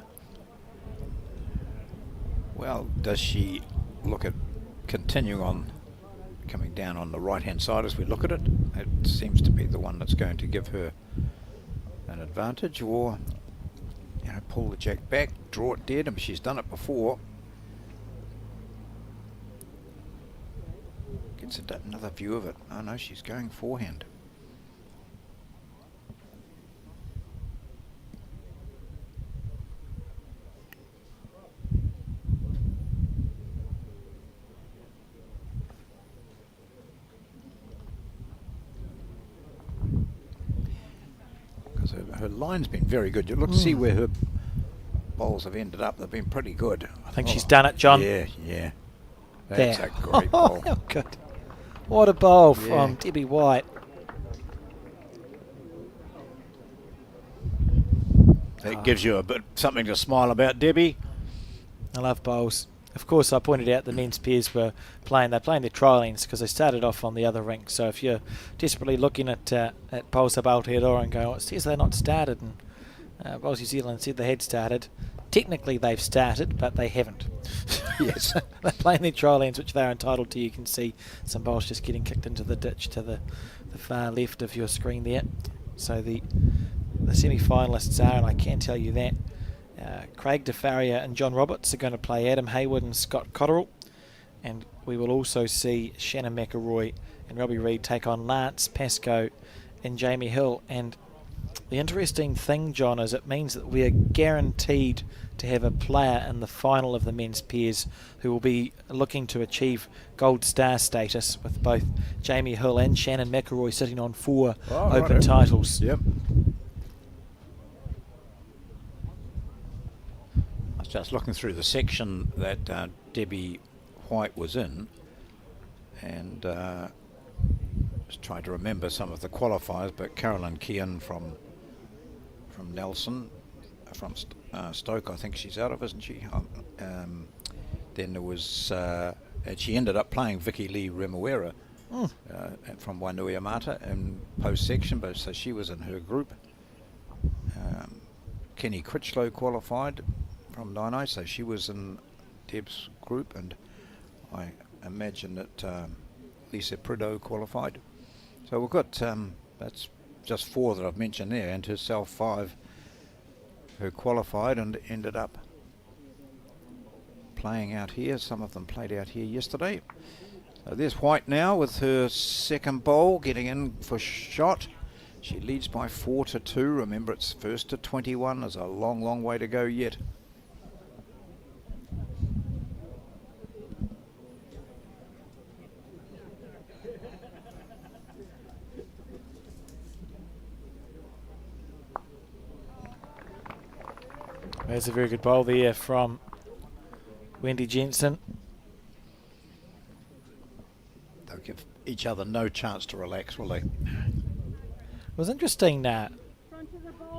Well, does she look at continuing on coming down on the right hand side as we look at it? It seems to be the one that's going to give her an advantage, or pull the jack back, draw it dead. I mean, she's done it before. Gets another view of it. Oh no, she's going forehand. Her line's been very good. You look to see where her bowls have ended up. They've been pretty good. I think she's done it, John. Yeah. That's there. a great bowl. How good. What a bowl from Debbie White. That gives you a bit something to smile about, Debbie. I love bowls. Of course, I pointed out the men's pairs were playing. They're playing their trial ends because they started off on the other rink. So if you're desperately looking at Bowls of Aotearoa and going, well, it says they're not started, and Bowls New Zealand said they had started. Technically, they've started, but they haven't. Yes. They're playing their trial ends, which they're entitled to. You can see some bowls just getting kicked into the ditch to the far left of your screen there. So the the semi-finalists are, and I can tell you that. Craig DeFaria and John Roberts are going to play Adam Hayward and Scott Cotterill, and we will also see Shannon McElroy and Robbie Reed take on Lance Pascoe and Jamie Hill. And the interesting thing, John, is it means that we are guaranteed to have a player in the final of the men's pairs who will be looking to achieve gold star status, with both Jamie Hill and Shannon McElroy sitting on 4 open titles. Yep. I was just looking through the section that Debbie White was in, and just trying to remember some of the qualifiers, but Carolyn Kean from Nelson, from Stoke, I think she's out of, isn't she? Then there was, and she ended up playing Vicky Lee Remuera from Wainuiamata in post section, but so she was in her group. Kenny Critchlow qualified from Nine, so she was in Deb's group, and I imagine that Lisa Prideaux qualified. So we've got, that's just 4 that I've mentioned there, and herself 5 who qualified and ended up playing out here. Some of them played out here yesterday. So there's White now with her second bowl, getting in for shot. She leads by 4-2. Remember, it's first to 21. There's a long, long way to go yet. There's a very good bowl there from Wendy Jensen. They'll give each other no chance to relax, will they? It was interesting in that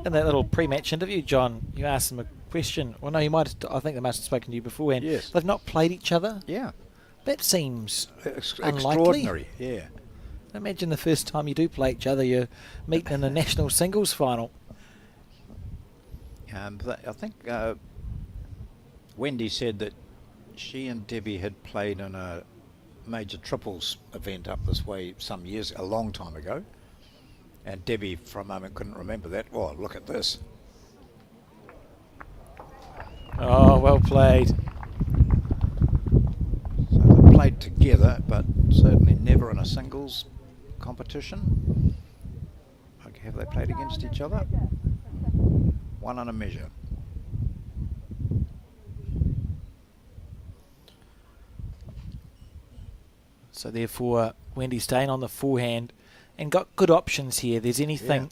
little pre-match interview, John, you asked them a question. Well, no, you might have, I think they must have spoken to you beforehand. Yes. They've not played each other? Yeah. That seems Extraordinary, yeah. Imagine the first time you do play each other, you're meeting in a national singles final. But I think Wendy said that she and Debbie had played in a major triples event up this way some years, a long time ago. And Debbie, for a moment, couldn't remember that. Oh, look at this. Oh, well played. So they played together, but certainly never in a singles competition. Okay, have they played against each other? 1 on a measure. So therefore, Wendy staying on the forehand and got good options here. There's anything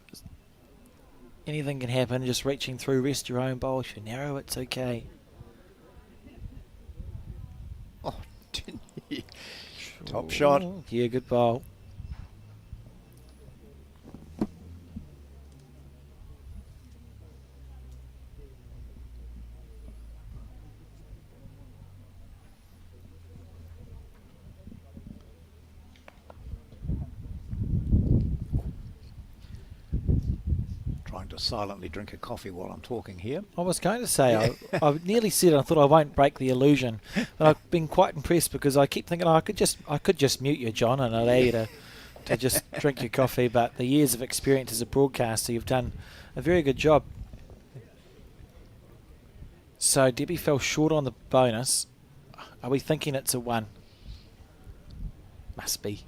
can happen. Just reaching through, rest your own bowl. If you narrow, it's okay. Oh, didn't he? Top shot. Yeah, good bowl. To silently drink a coffee while I'm talking here. I was going to say, I nearly said, I thought I won't break the illusion, but I've been quite impressed because I keep thinking, I could just mute you, John, and allow you to just drink your coffee. But the years of experience as a broadcaster, you've done a very good job. So Debbie fell short on the bonus. Are we thinking it's a 1? Must be.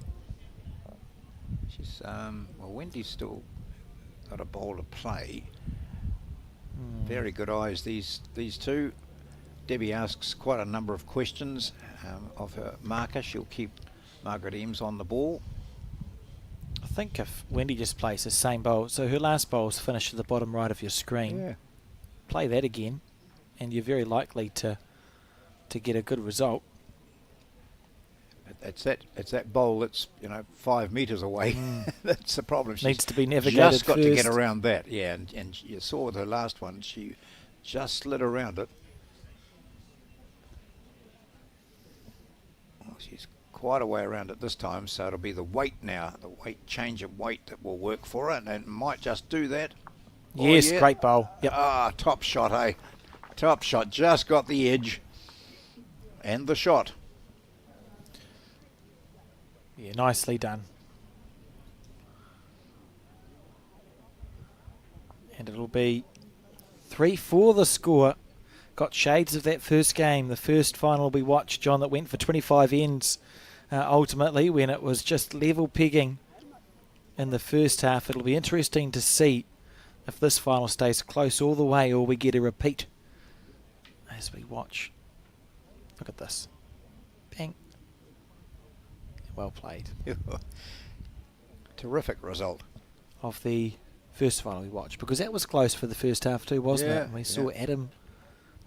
She's well, Wendy's still got a bowl to play. Very good eyes, these two. Debbie asks quite a number of questions of her marker. She'll keep Margaret Eames on the ball. I think if Wendy just plays the same bowl, so her last bowl's finished at the bottom right of your screen, play that again, and you're very likely to get a good result. It's that bowl that's 5 metres away. That's the problem. She needs to be navigated just got first. to get around that. Yeah, and you saw with her last one, she just slid around it. Well, she's quite a way around it this time, so it'll be the weight now, the change of weight that will work for her, and it might just do that. Yes, great bowl. Yep. Ah, top shot, eh? Top shot, just got the edge and the shot. Yeah, nicely done. And it'll be 3-4 the score. Got shades of that first game, the first final we watched, John, that went for 25 ends ultimately, when it was just level pegging in the first half. It'll be interesting to see if this final stays close all the way or we get a repeat as we watch. Look at this. Bang. Well played. Terrific result. Of the first final we watched, because that was close for the first half too, wasn't it? Yeah, And we saw Adam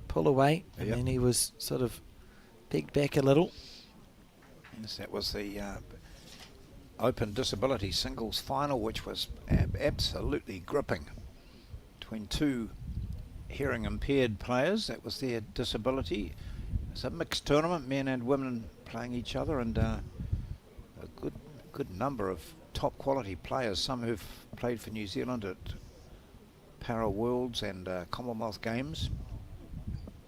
pull away, and then he was sort of pegged back a little. Yes, that was the Open Disability Singles Final, which was absolutely gripping between two hearing impaired players. That was their disability. It's a mixed tournament, men and women playing each other, and a good number of top quality players, some who've played for New Zealand at Para Worlds and Commonwealth Games.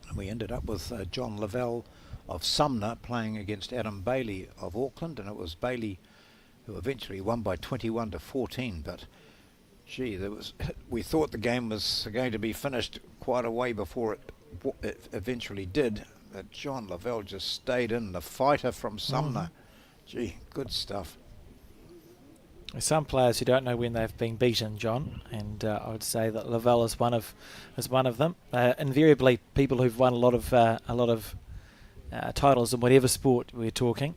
And we ended up with John Lavelle of Sumner playing against Adam Bailey of Auckland, and it was Bailey who eventually won by 21-14. But gee, we thought the game was going to be finished quite a way before it eventually did. But John Lavelle just stayed in, the fighter from Sumner. Gee, good stuff. There's some players who don't know when they've been beaten, John, and I would say that Lavelle is one of them. Invariably, people who've won a lot of titles in whatever sport we're talking.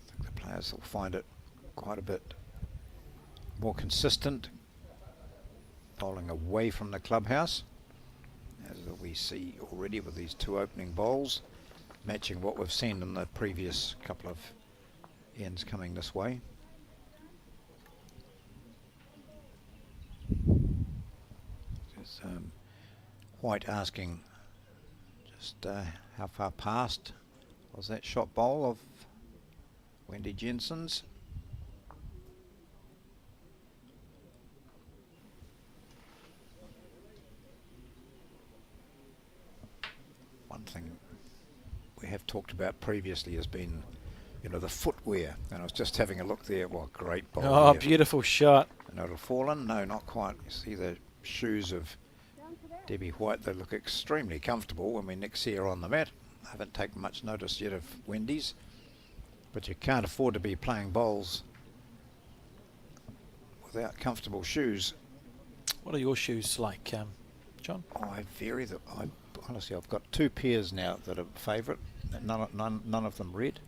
I think the players will find it quite a bit more consistent, bowling away from the clubhouse, as we see already with these two opening bowls, matching what we've seen in the previous couple of ends coming this way. There's White asking just how far past was that shot bowl of Wendy Jensen's. One thing we have talked about previously has been, the footwear. And I was just having a look there. What great bowl. Oh, there. beautiful shot. And it'll fall in? No, not quite. You see the shoes of Debbie White. They look extremely comfortable when we next see her on the mat. I haven't taken much notice yet of Wendy's. But you can't afford to be playing bowls without comfortable shoes. What are your shoes like, John? Oh, I vary. Honestly, I've got two pairs now that are favourite. None of them red.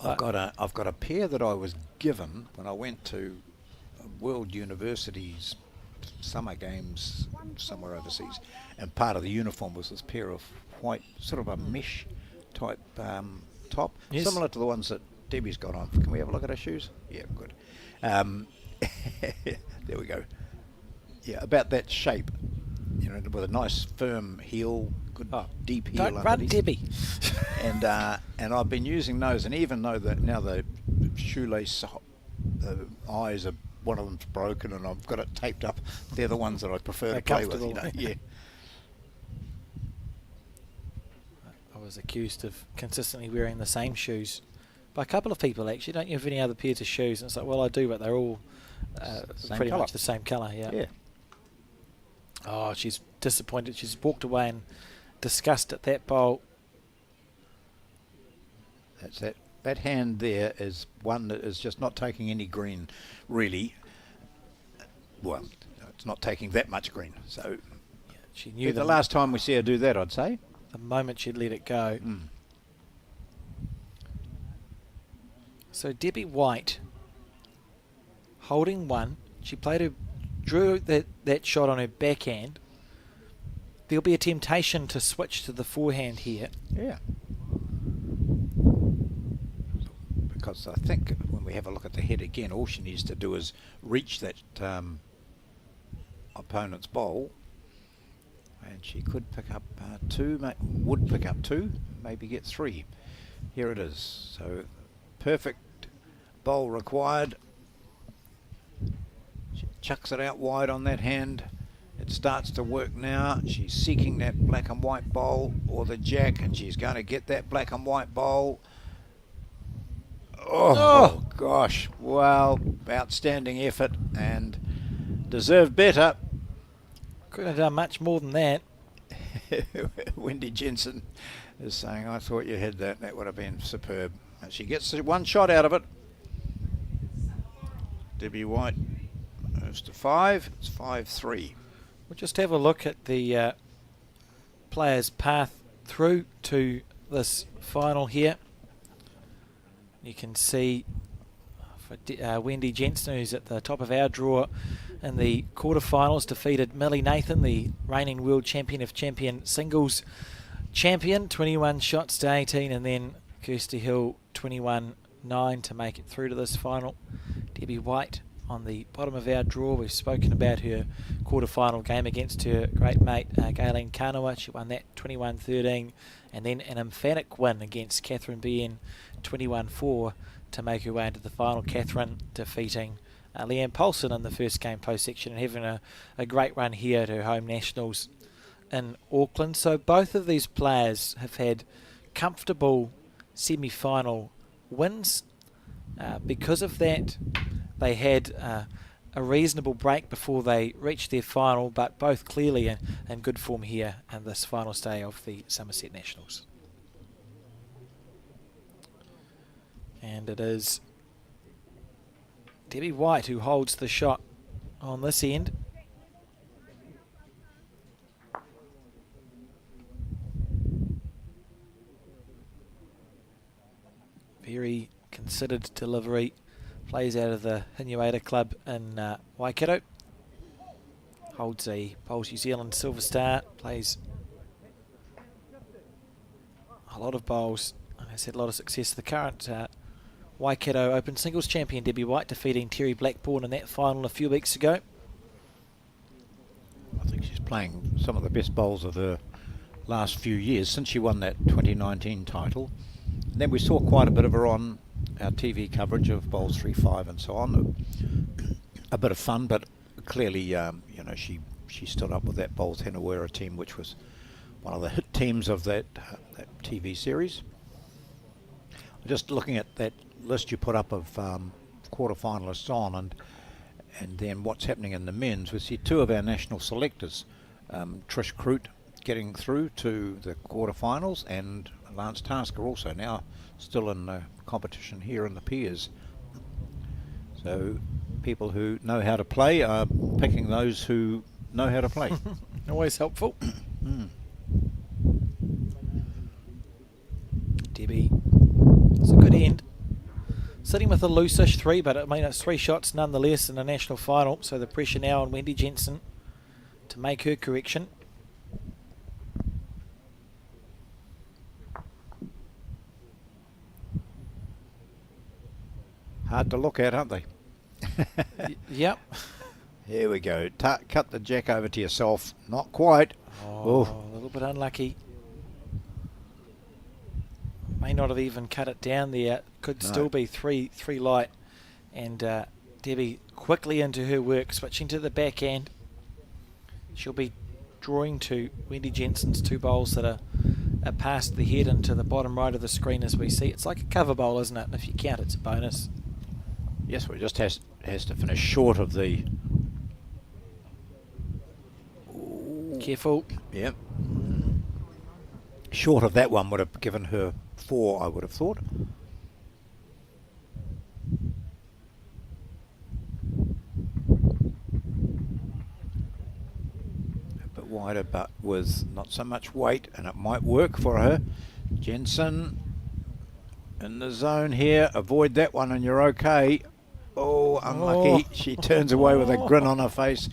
I've got a pair that I was given when I went to World University's summer games somewhere overseas, and part of the uniform was this pair of white, sort of a mesh type top, yes, similar to the ones that Debbie's got on. Can we have a look at her shoes? Yeah, good. There we go. Yeah, about that shape. With a nice firm heel, good deep heel. Don't run, Debbie. And I've been using those, and even though now the shoelace, the eyes are, one of them's broken, and I've got it taped up. They're the ones that I prefer to play with. Yeah. I was accused of consistently wearing the same shoes by a couple of people, actually. Don't you have any other pairs of shoes? And it's like, well, I do, but they're all pretty colour. much the same colour. Yeah. Oh, she's disappointed. She's walked away in disgust at that bowl. That's that. That hand there is one that is just not taking any green, really. Well, it's not taking that much green. So Yeah, she knew the last time we see her do that, I'd say. The moment she'd let it go. So Debbie White holding one. She drew that shot on her backhand. There'll be a temptation to switch to the forehand here. Yeah. Because I think when we have a look at the head again, all she needs to do is reach that opponent's bowl, and she could pick up would pick up two, maybe get three. Here it is. So perfect bowl required. She chucks it out wide on that hand, It starts to work now. She's seeking that black and white bowl or the jack, and she's going to get that black and white bowl. Oh, gosh. Well, outstanding effort and deserved better. Could have done much more than that. Wendy Jensen is saying, I thought you had that. That would have been superb. And she gets one shot out of it. Debbie White moves to 5. It's 5-3. We'll just have a look at the players' path through to this final here. You can see for Wendy Jensen, who's at the top of our draw in the quarterfinals, defeated Millie Nathan, the reigning world champion of champion singles champion, 21 shots to 18, and then Kirsty Hill 21-9 to make it through to this final. Debbie White on the bottom of our draw. We've spoken about her quarterfinal game against her great mate Galen Kanawa. She won that 21-13, and then an emphatic win against Catherine Bien 21-4 to make her way into the final. Catherine defeating Leanne Paulson in the first game post section and having a great run here at her home nationals in Auckland. So both of these players have had comfortable semi-final wins. Because of that, they had a reasonable break before they reached their final, but both clearly in good form here in this final day of the Summerset Nationals. And it is Debbie White who holds the shot on this end. Very considered delivery. Plays out of the Hinueta Club in Waikato. Holds a Bowls New Zealand Silver Star. Plays a lot of bowls. Has had a lot of success. The current Waikato Open singles champion Debbie White defeating Terry Blackburn in that final a few weeks ago. I think she's playing some of the best bowls of the last few years since she won that 2019 title. And then we saw quite a bit of her on our TV coverage of Bowls 3-5 and so on. A bit of fun, but clearly, you know, she stood up with that Bowls Henawera team, which was one of the hit teams of that TV series. Just looking at that list you put up of quarterfinalists on, and then what's happening in the men's, we see two of our national selectors, Trish Crute getting through to the quarterfinals, and Lance Tasker also now still in the competition here in the Piers. So people who know how to play are picking those who know how to play. Always helpful. Debbie, it's a good end. Sitting with a loose-ish 3, but I mean it's 3 shots nonetheless in the national final, so the pressure now on Wendy Jensen to make her correction. Hard to look at, aren't they? Yep. Here we go. Cut the jack over to yourself. Not quite. Oh, a little bit unlucky. May not have even cut it down there. Could still be three light. And Debbie quickly into her work, switching to the backhand. She'll be drawing to Wendy Jensen's 2 bowls that are past the head into the bottom right of the screen as we see. It's like a cover bowl, isn't it? And if you count, it's a bonus. Yes, well, it just has to finish short of the... Careful. Yep. Short of that one would have given her 4, I would have thought. A bit wider, but with not so much weight, and it might work for her. Jensen in the zone here. Avoid that one and you're okay. Oh, unlucky. She turns away with a grin on her face,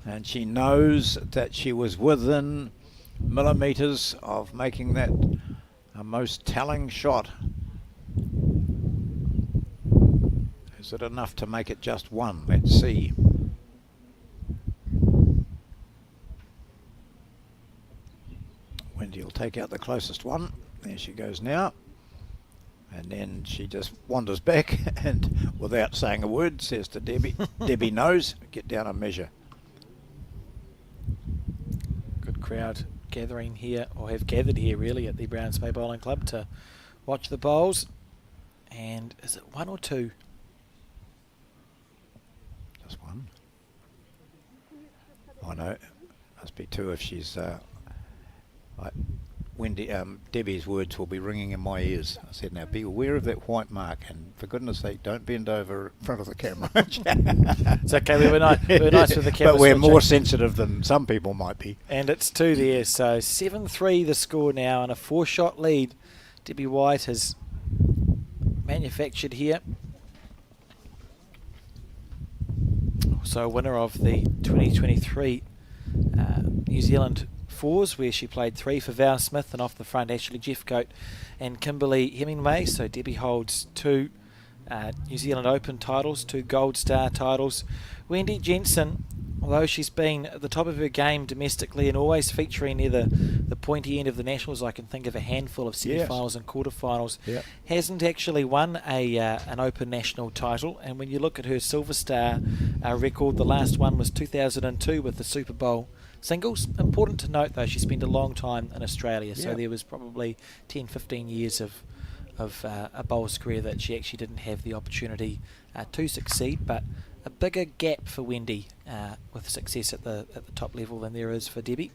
and she knows that she was within millimetres of making that a most telling shot. Is it enough to make it just 1? Let's see. Wendy will take out the closest one. There she goes now. And then she just wanders back and, without saying a word, says to Debbie, Debbie knows, get down and measure. crowd gathering here, or have gathered here really, at the Browns Bay Bowling Club to watch the bowls. And is it 1 or 2? Just 1. Oh no, must be 2 if she's... Debbie's words will be ringing in my ears. I said, now be aware of that white mark, and for goodness sake, don't bend over in front of the camera. It's okay, we were nice with the camera. But we're switching. more sensitive than some people might be. And it's 2 there, so 7-3 the score now, and a 4-shot lead. Debbie White has manufactured here. Also a winner of the 2023 New Zealand Fours, where she played 3 for Val Smith, and off the front Ashley Jeffcoat and Kimberly Hemingway. So Debbie holds 2 New Zealand Open titles, 2 Gold Star titles. Wendy Jensen, although she's been at the top of her game domestically and always featuring near the pointy end of the Nationals, I can think of a handful of semi-finals and quarterfinals, hasn't actually won an Open National title. And when you look at her Silver Star record, the last one was 2002 with the Super Bowl singles. Important to note though, she spent a long time in Australia, so there was probably 10-15 years of a bowler's career that she actually didn't have the opportunity to succeed, but a bigger gap for Wendy with success at the top level than there is for Debbie.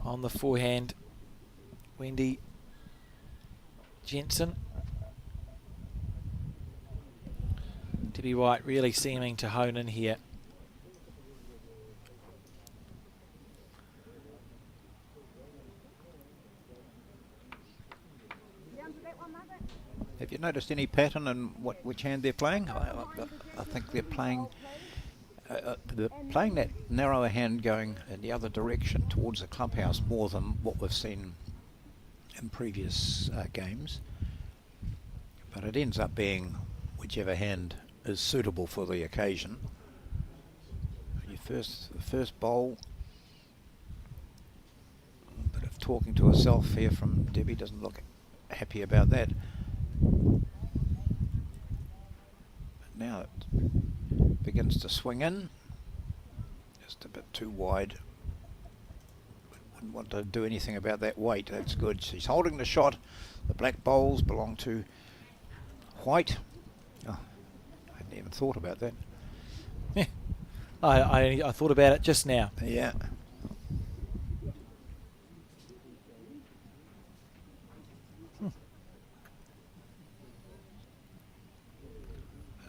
On the forehand, Wendy Jensen. Debbie White really seeming to hone in here. Have you noticed any pattern in which hand they're playing? I think they're playing that narrower hand going in the other direction towards the clubhouse more than what we've seen in previous games. But it ends up being whichever hand is suitable for the occasion. The first bowl, a bit of talking to herself here from Debbie, doesn't look happy about that. But now it begins to swing in, just a bit too wide. Wouldn't want to do anything about that weight. That's good. She's holding the shot. The black bowls belong to White. Oh, I hadn't even thought about that. Yeah, I thought about it just now. Yeah.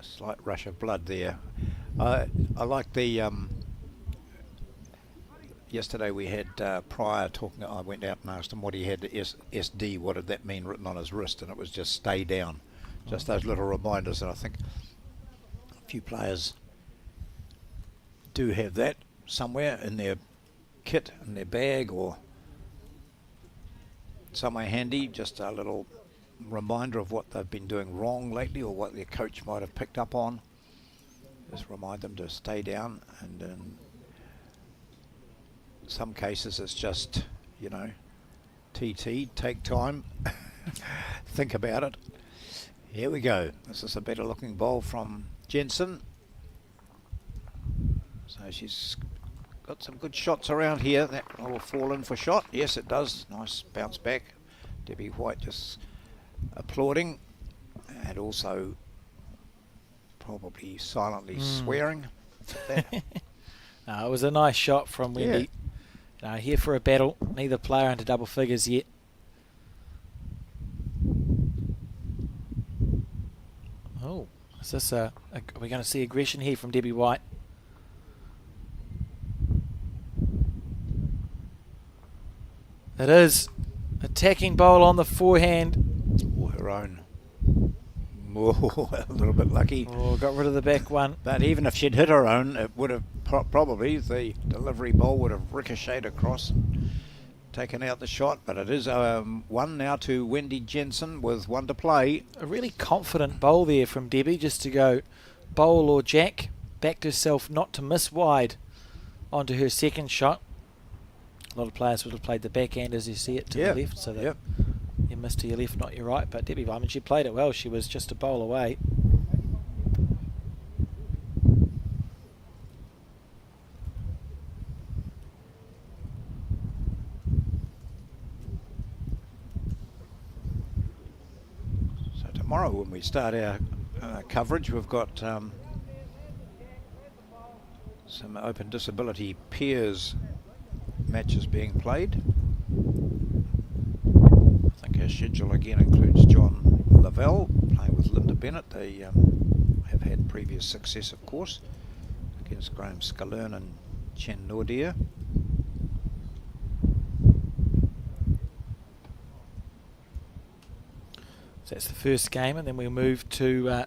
A slight rush of blood there. I like the yesterday we had Pryor talking. I went out and asked him what he had to SD, what did that mean written on his wrist, and it was just stay down. Just those little reminders, and I think a few players do have that somewhere in their kit, in their bag, or somewhere handy, just a little reminder of what they've been doing wrong lately or what their coach might have picked up on. Just remind them to stay down, and in some cases it's just, you know, TT, take time, think about it. Here we go. This is a better looking bowl from Jensen. So she's got some good shots around here. That will fall in for shot. Yes, it does. Nice bounce back. Debbie White just applauding, and also probably silently swearing. It was a nice shot from Wendy. Here for a battle. Neither player into double figures yet. Oh, is this are we going to see aggression here from Debbie White? It is. Attacking bowl on the forehand. Or her own. Oh, a little bit lucky. Oh, got rid of the back one. But even if she'd hit her own, it would have probably, the delivery bowl would have ricocheted across and taken out the shot. But it is 1 now to Wendy Jensen with 1 to play. A really confident bowl there from Debbie, just to go bowl or jack. Backed herself not to miss wide onto her second shot. A lot of players would have played the backhand as you see it to the left, so that you missed to your left, not your right. But Debbie, I mean, she played it well. She was just a bowl away. So tomorrow when we start our coverage, we've got some open disability peers matches being played. I think our schedule again includes John Lavelle playing with Linda Bennett. They have had previous success, of course, against Graham Scalern and Chen Nordia. So that's the first game, and then we'll move to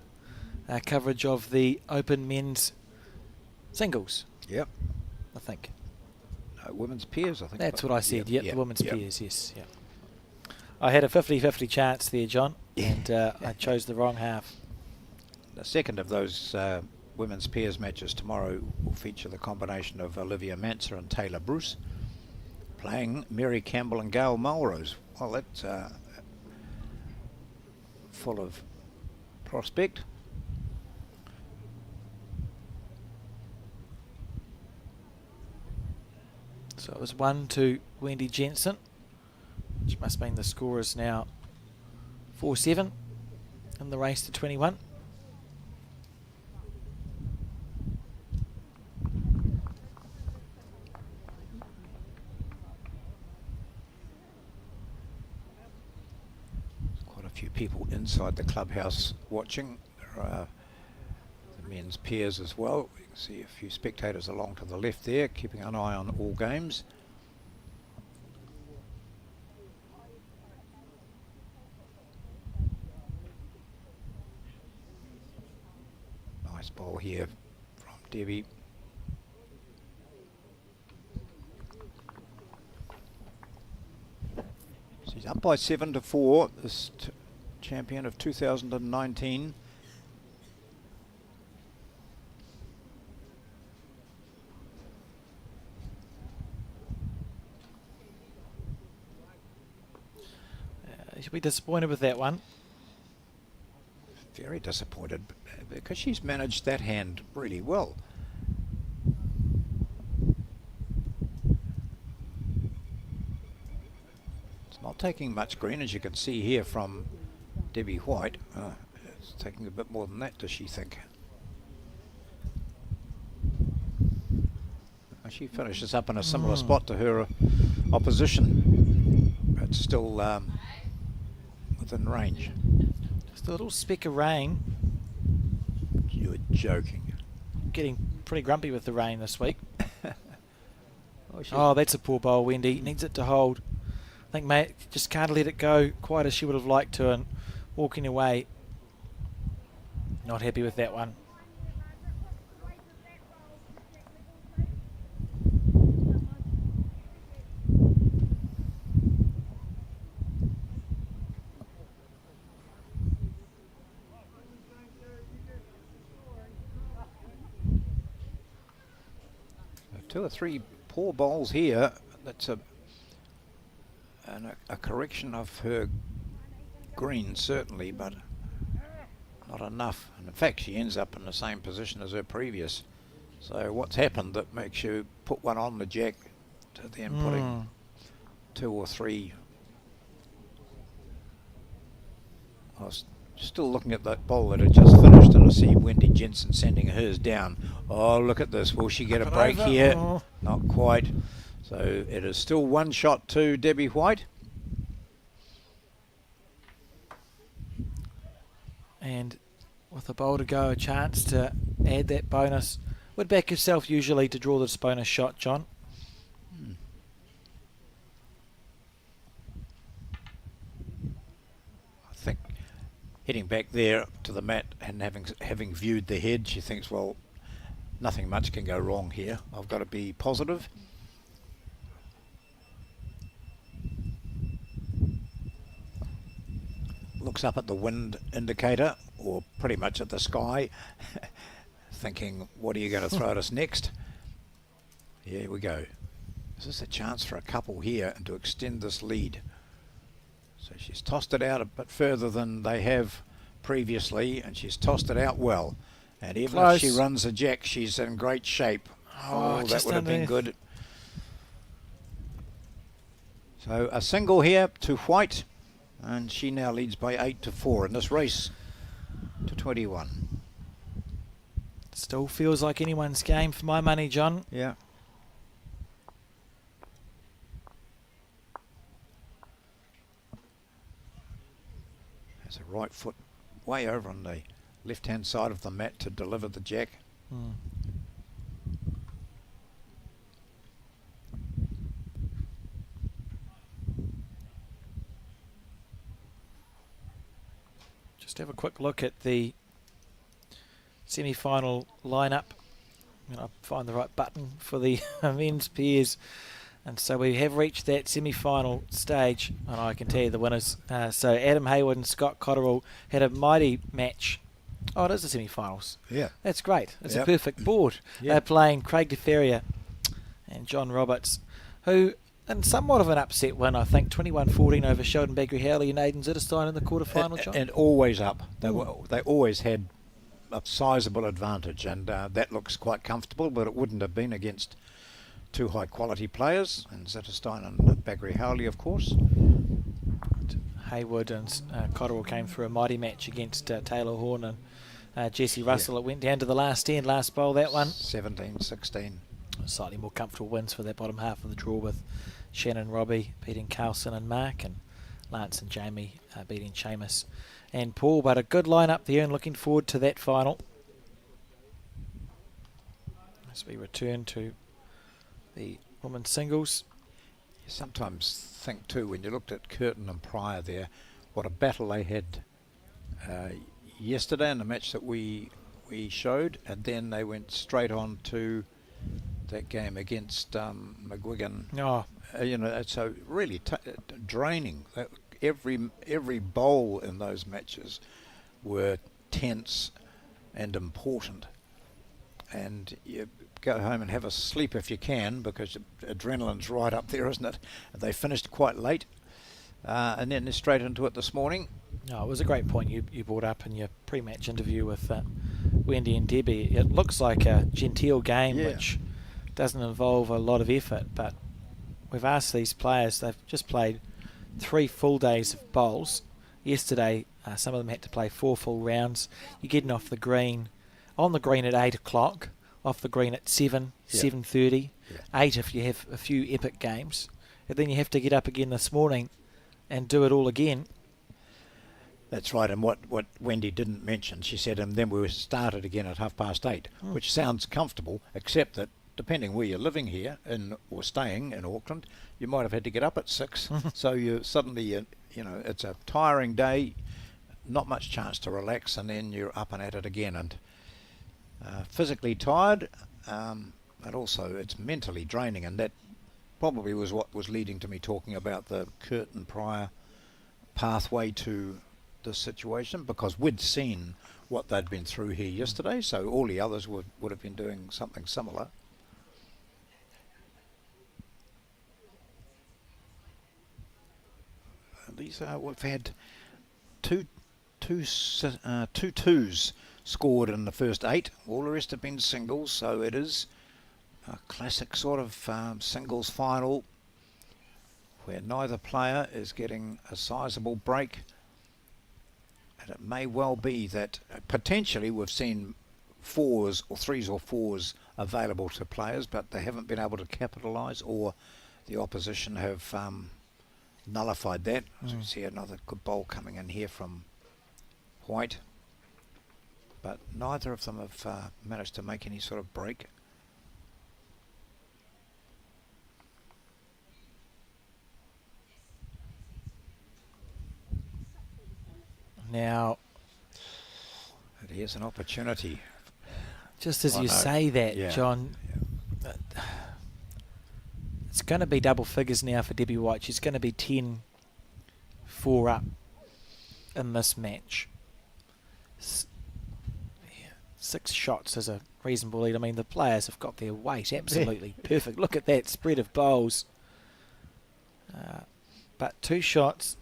our coverage of the Open men's singles. Yep. I think. No, women's peers, I think. That's what I said, the women's yep. peers, yes. Yep. I had a 50-50 chance there, John, and I chose the wrong half. The second of those women's peers matches tomorrow will feature the combination of Olivia Manser and Taylor Bruce playing Mary Campbell and Gail Melrose. Well, that's full of prospect. So it was 1 to Wendy Jensen, which must mean the score is now 4-7 in the race to 21. Quite a few people inside the clubhouse watching. There are the men's peers as well. You can see a few spectators along to the left there, keeping an eye on all games. Nice ball here from Debbie. She's up by 7-4, this champion of 2019. She'll be disappointed with that one. Very disappointed because she's managed that hand really well. It's not taking much green, as you can see here from Debbie White. It's taking a bit more than that, does she think? She finishes up in a similar spot to her opposition, but still within range. Just a little speck of rain. You're joking. Getting pretty grumpy with the rain this week. Oh, that's a poor bowl, Wendy. Needs it to hold. I think mate just can't let it go quite as she would have liked to, and walking away. Not happy with that one. Two or three poor bowls here. That's a correction of her green, certainly, but not enough. And in fact, she ends up in the same position as her previous. So what's happened that makes you put one on the jack to then putting two or three? I was still looking at that bowl that had just finished, and I see Wendy Jensen sending hers down. Oh, look at this. Will she get a break here? Oh. Not quite. So it is still one shot to Debbie White. And with a bowl to go, a chance to add that bonus. Would back yourself usually to draw this bonus shot, John. I think heading back there to the mat and having viewed the head, she thinks, well, nothing much can go wrong here. I've got to be positive. Looks up at the wind indicator, or pretty much at the sky, thinking, what are you going to throw at us next? Here we go. Is this a chance for a couple here and to extend this lead? So she's tossed it out a bit further than they have previously, and she's tossed it out well. And even Close. if she runs a jack, she's in great shape. Oh, that would have been good. So a single here to White, and she now leads by 8-4 in this race to 21. Still feels like anyone's game for my money, John. Yeah. Has a right foot way over on the left-hand side of the mat to deliver the jack. Just have a quick look at the semi-final lineup. I'm going to find the right button for the men's pairs. And so we have reached that semi-final stage, and I can tell you the winners. So Adam Hayward and Scott Cotterill had a mighty match. Oh, it is the semi-finals. Yeah. That's great. It's Yep. a perfect board. Yep. They're playing Craig DeFerrier and John Roberts, who, in somewhat of an upset win, I think, 21-14 over Sheldon Bagri-Howley and Aidan Zitterstein in the quarterfinal, John. And always up. They always had a sizable advantage, and that looks quite comfortable, but it wouldn't have been against two high-quality players, and Zitterstein and Bagri-Howley, of course. Hayward and Cotterill came through a mighty match against Taylor Horn and Jesse Russell. It went down to the last end, last bowl, that one. 17-16. Slightly more comfortable wins for that bottom half of the draw, with Shannon Robbie beating Carlson and Mark, and Lance and Jamie beating Seamus and Paul. But a good lineup there, and looking forward to that final as we return to the women's singles. You sometimes think too, when you looked at Curtin and Pryor there, what a battle they had yesterday in the match that we showed, and then they went straight on to that game against McGuigan. Oh, So really draining. Every bowl in those matches were tense and important, and you go home and have a sleep if you can, because adrenaline's right up there, isn't it? They finished quite late, and then they're straight into it this morning. no, it was a great point you brought up in your pre-match interview with Wendy and Debbie. It looks like a genteel game, which doesn't involve a lot of effort, but we've asked these players, they've just played 3 full days of bowls. Yesterday, some of them had to play 4 full rounds. You're getting off the green, on the green at 8 o'clock, off the green at 7, 7:30, 8 if you have a few epic games. And then you have to get up again this morning and do it all again. That's right, and what Wendy didn't mention, she said, and then we started again at 8:30, which sounds comfortable, except that depending where you're living here or staying in Auckland, you might have had to get up at 6. So you suddenly, it's a tiring day, not much chance to relax, and then you're up and at it again, and physically tired, but also it's mentally draining, and that probably was what was leading to me talking about the Curtin Pryor pathway to this situation, because we'd seen what they'd been through here yesterday, so all the others would have been doing something similar. These we've had two twos scored in the first 8. All the rest have been singles, so it is a classic sort of singles final where neither player is getting a sizable break, and it may well be that potentially we've seen 4s or 3s or 4s available to players, but they haven't been able to capitalise, or the opposition have nullified that. As we see another good bowl coming in here from White, but neither of them have managed to make any sort of break. Now, And here's an opportunity. just as you say that, John, it's going to be double figures now for Debbie White. She's going to be 10-4 up in this match. 6 shots is a reasonable lead. I mean, the players have got their weight absolutely perfect. Look at that spread of bowls. But 2 shots,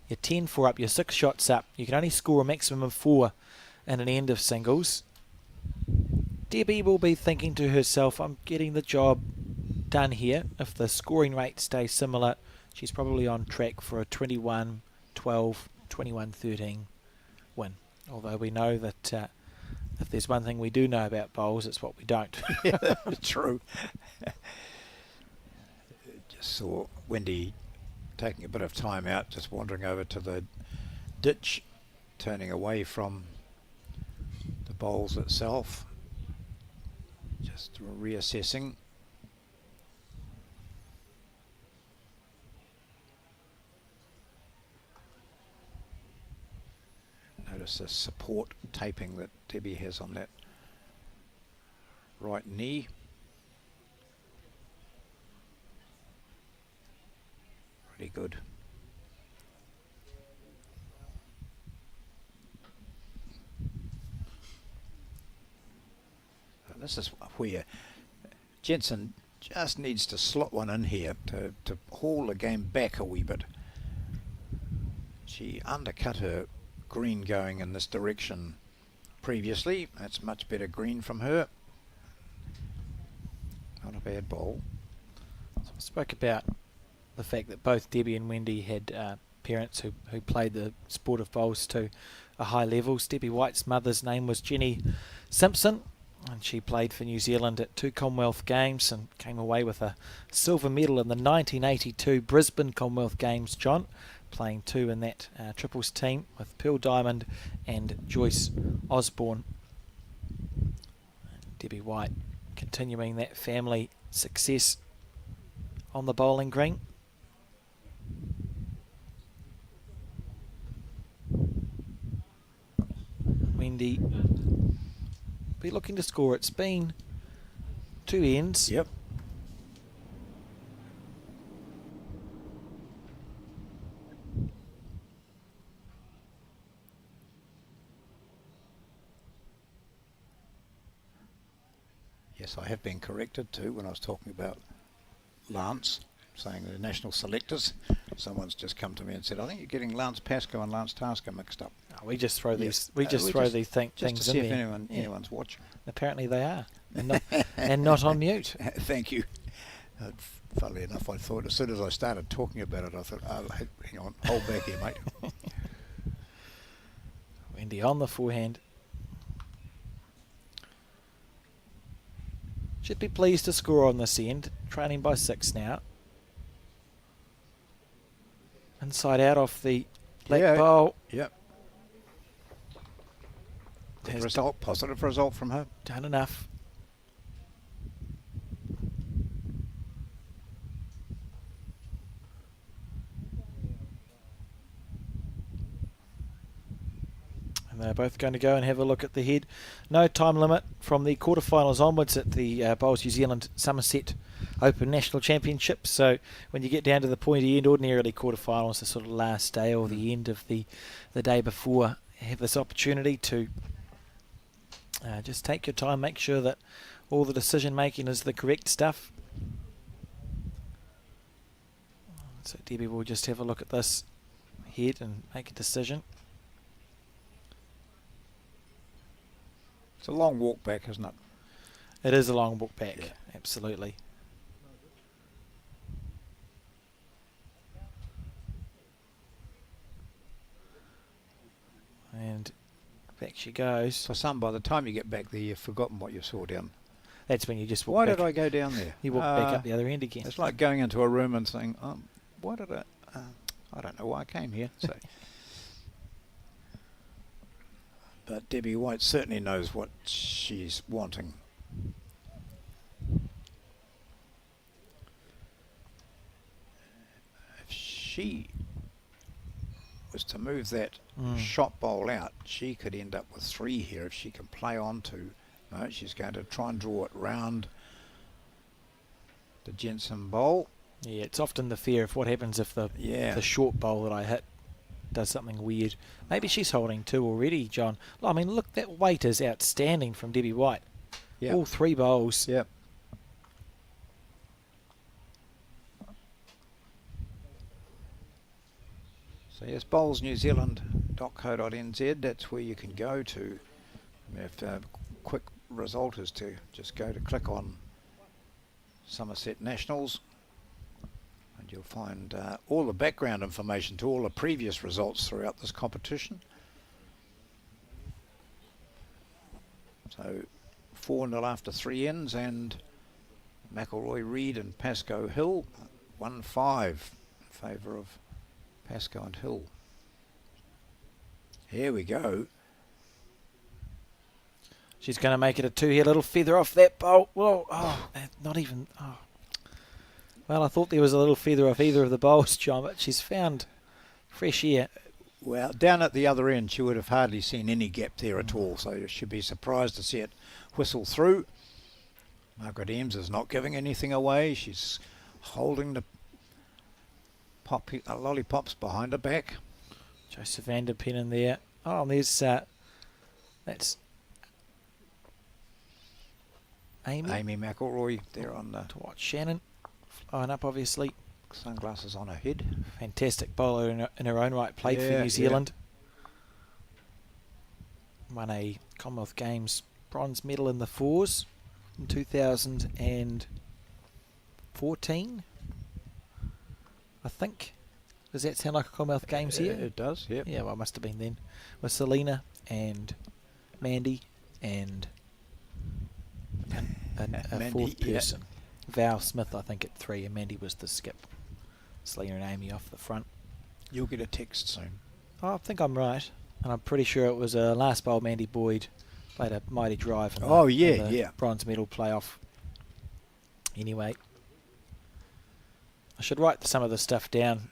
you're 10-4 up, you're 6 shots up. You can only score a maximum of 4 in an end of singles. Debbie will be thinking to herself, I'm getting the job done here. If the scoring rate stays similar, she's probably on track for a 21-12, 21-13 win. Although we know that if there's one thing we do know about bowls, it's what we don't. Yeah, true. Just saw Wendy taking a bit of time out, just wandering over to the ditch, turning away from the bowls itself, just reassessing. Notice the support taping that Debbie has on that right knee. Really good. This is where Jensen just needs to slot one in here to haul the game back a wee bit. She undercut her green going in this direction previously. That's much better green from her. Not a bad bowl. I spoke about the fact that both Debbie and Wendy had parents who played the sport of bowls to a high level. Debbie White's mother's name was Jenny Simpson, and she played for New Zealand at 2 Commonwealth Games and came away with a silver medal in the 1982 Brisbane Commonwealth Games, John, playing 2 in that triples team with Pearl Diamond and Joyce Osborne. Debbie White continuing that family success on the bowling green. Wendy be looking to score. It's been 2 ends. Yep. Yes, I have been corrected too when I was talking about Lance, saying the national selectors. Someone's just come to me and said, I think you're getting Lance Pascoe and Lance Tasker mixed up. Oh, we just throw Yes. these. We just throw these things just to see in if there. anyone's watching. Apparently they are, and not on mute. Thank you. Funnily enough, I thought as soon as I started talking about it, I thought, oh, hang on, hold back here, mate. Wendy on the forehand. Should be pleased to score on this end. Trailing by 6 now. Inside out off the black bowl. Yep. Good result, positive result from her. Done enough. And they're both going to go and have a look at the head. No time limit from the quarterfinals onwards at the Bowls New Zealand Summerset Open National Championship. So when you get down to the pointy end, ordinarily quarterfinals, the sort of last day or the end of the day before, have this opportunity to just take your time, make sure that all the decision making is the correct stuff. So Debbie will just have a look at this head and make a decision. It's a long walk back, isn't it? It is a long walk back, absolutely. And back she goes. For some, by the time you get back there, you've forgotten what you saw down. That's when you just walk Why back. did I go down there? You walk back up the other end again. It's like going into a room and saying, why did I don't know why I came here. So, but Debbie White certainly knows what she's wanting. If she was to move that shot bowl out, she could end up with 3 here if she can play on to. No, she's going to try and draw it round the Jensen bowl. Yeah, it's often the fear of what happens if the short bowl that I hit does something weird. Maybe she's holding 2 already, John. I mean, look, that weight is outstanding from Debbie White. Yep. All 3 bowls. Yep. So yes, bowlsnewzealand.co.nz, that's where you can go to. If a quick result is to just go to click on Summerset Nationals, and you'll find all the background information to all the previous results throughout this competition. So 4-0 after 3 ends, and McElroy, Reid and Pascoe Hill 1-5 in favour of Pascoe and Hill. Here we go. She's going to make it a 2 here. Little feather off that bowl. Whoa, oh, not even. Oh. Well, I thought there was a little feather off either of the bowls, John, but she's found fresh air. Well, down at the other end, she would have hardly seen any gap there at all, so you should be surprised to see it whistle through. Margaret Eames is not giving anything away. She's holding the lollipops behind her back. Joseph Vanderpen in there. Oh, and there's that's Amy McElroy there on the to watch. Shannon flowing up, obviously. sunglasses on her head. Fantastic bowler in her own right. Played for New Zealand. Won a Commonwealth Games bronze medal in the 4s in 2014. I think. Does that sound like a Commonwealth Games here? It does, yep. Yeah, well, it must have been then. With Selena and Mandy and a Mandy, 4th yeah. person. Val Smith, I think, at 3, and Mandy was the skip. Selena and Amy off the front. You'll get a text soon. Oh, I think I'm right. And I'm pretty sure it was a last bowl Mandy Boyd played a mighty drive in the bronze medal playoff. Anyway, I should write some of the stuff down.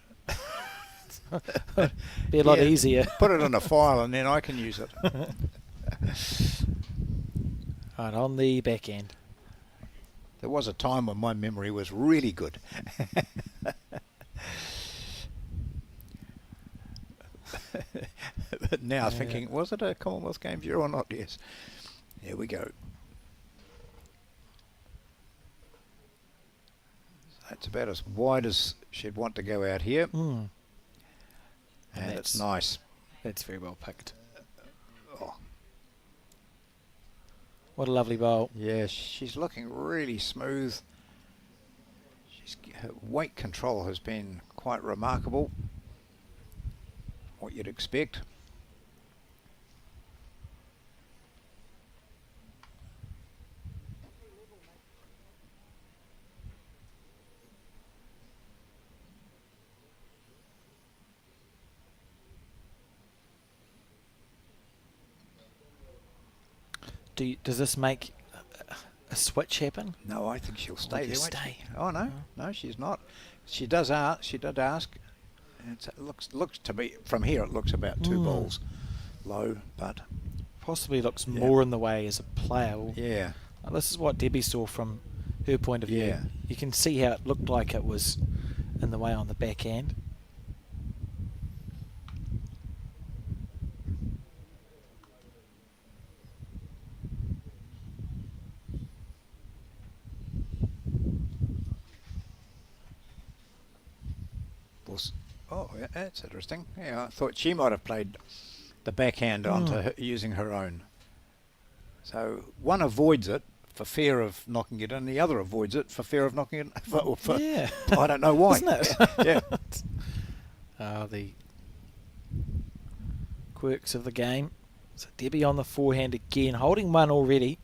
Be a lot easier. Put it in a file and then I can use it. Right, on the back end. There was a time when my memory was really good. But now thinking, was it a Commonwealth Games year or not? Yes. Here we go. That's about as wide as she'd want to go out here. Mm. And it's nice. That's very well picked. Oh. What a lovely bowl. Yeah, she's looking really smooth. Her weight control has been quite remarkable. What you'd expect. Does this make a switch happen? No, I think she'll stay there. Stay. Oh no, no, she's not. She does ask. She did ask. It looks to me from here. It looks about 2 balls low, but possibly looks more in the way as a player. Yeah. Well, this is what Debbie saw from her point of view. Yeah. You can see how it looked like it was in the way on the back end. Oh, yeah, that's interesting. Yeah, I thought she might have played the backhand onto her, using her own. So one avoids it for fear of knocking it in, the other avoids it for fear of knocking it in. Yeah. I don't know why. Isn't it? Yeah. The quirks of the game. So Debbie on the forehand again, holding one already.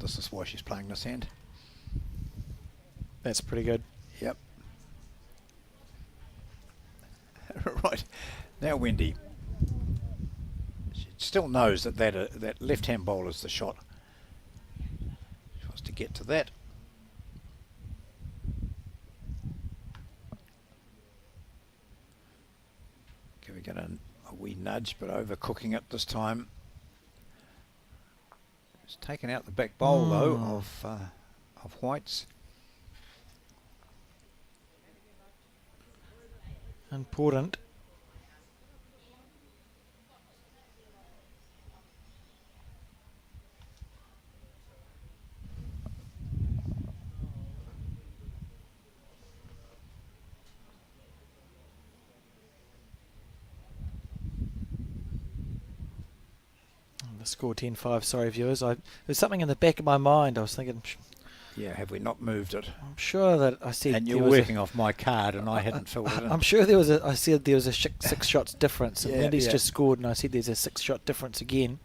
This is why she's playing this hand. That's pretty good. Yep. Right. Now Wendy. She still knows that left-hand bowl is the shot. She wants to get to that. Giving it a wee nudge, but overcooking it this time. It's taken out the back bowl though of White's. Important. The score 10-5, sorry viewers. There's something in the back of my mind. I was thinking, Yeah, have we not moved it? I'm sure that I said. And you're working off my card, and I hadn't filled it in. I'm sure I said there was a 6 shots difference, and Wendy's just scored, and I said there's a 6-shot difference again.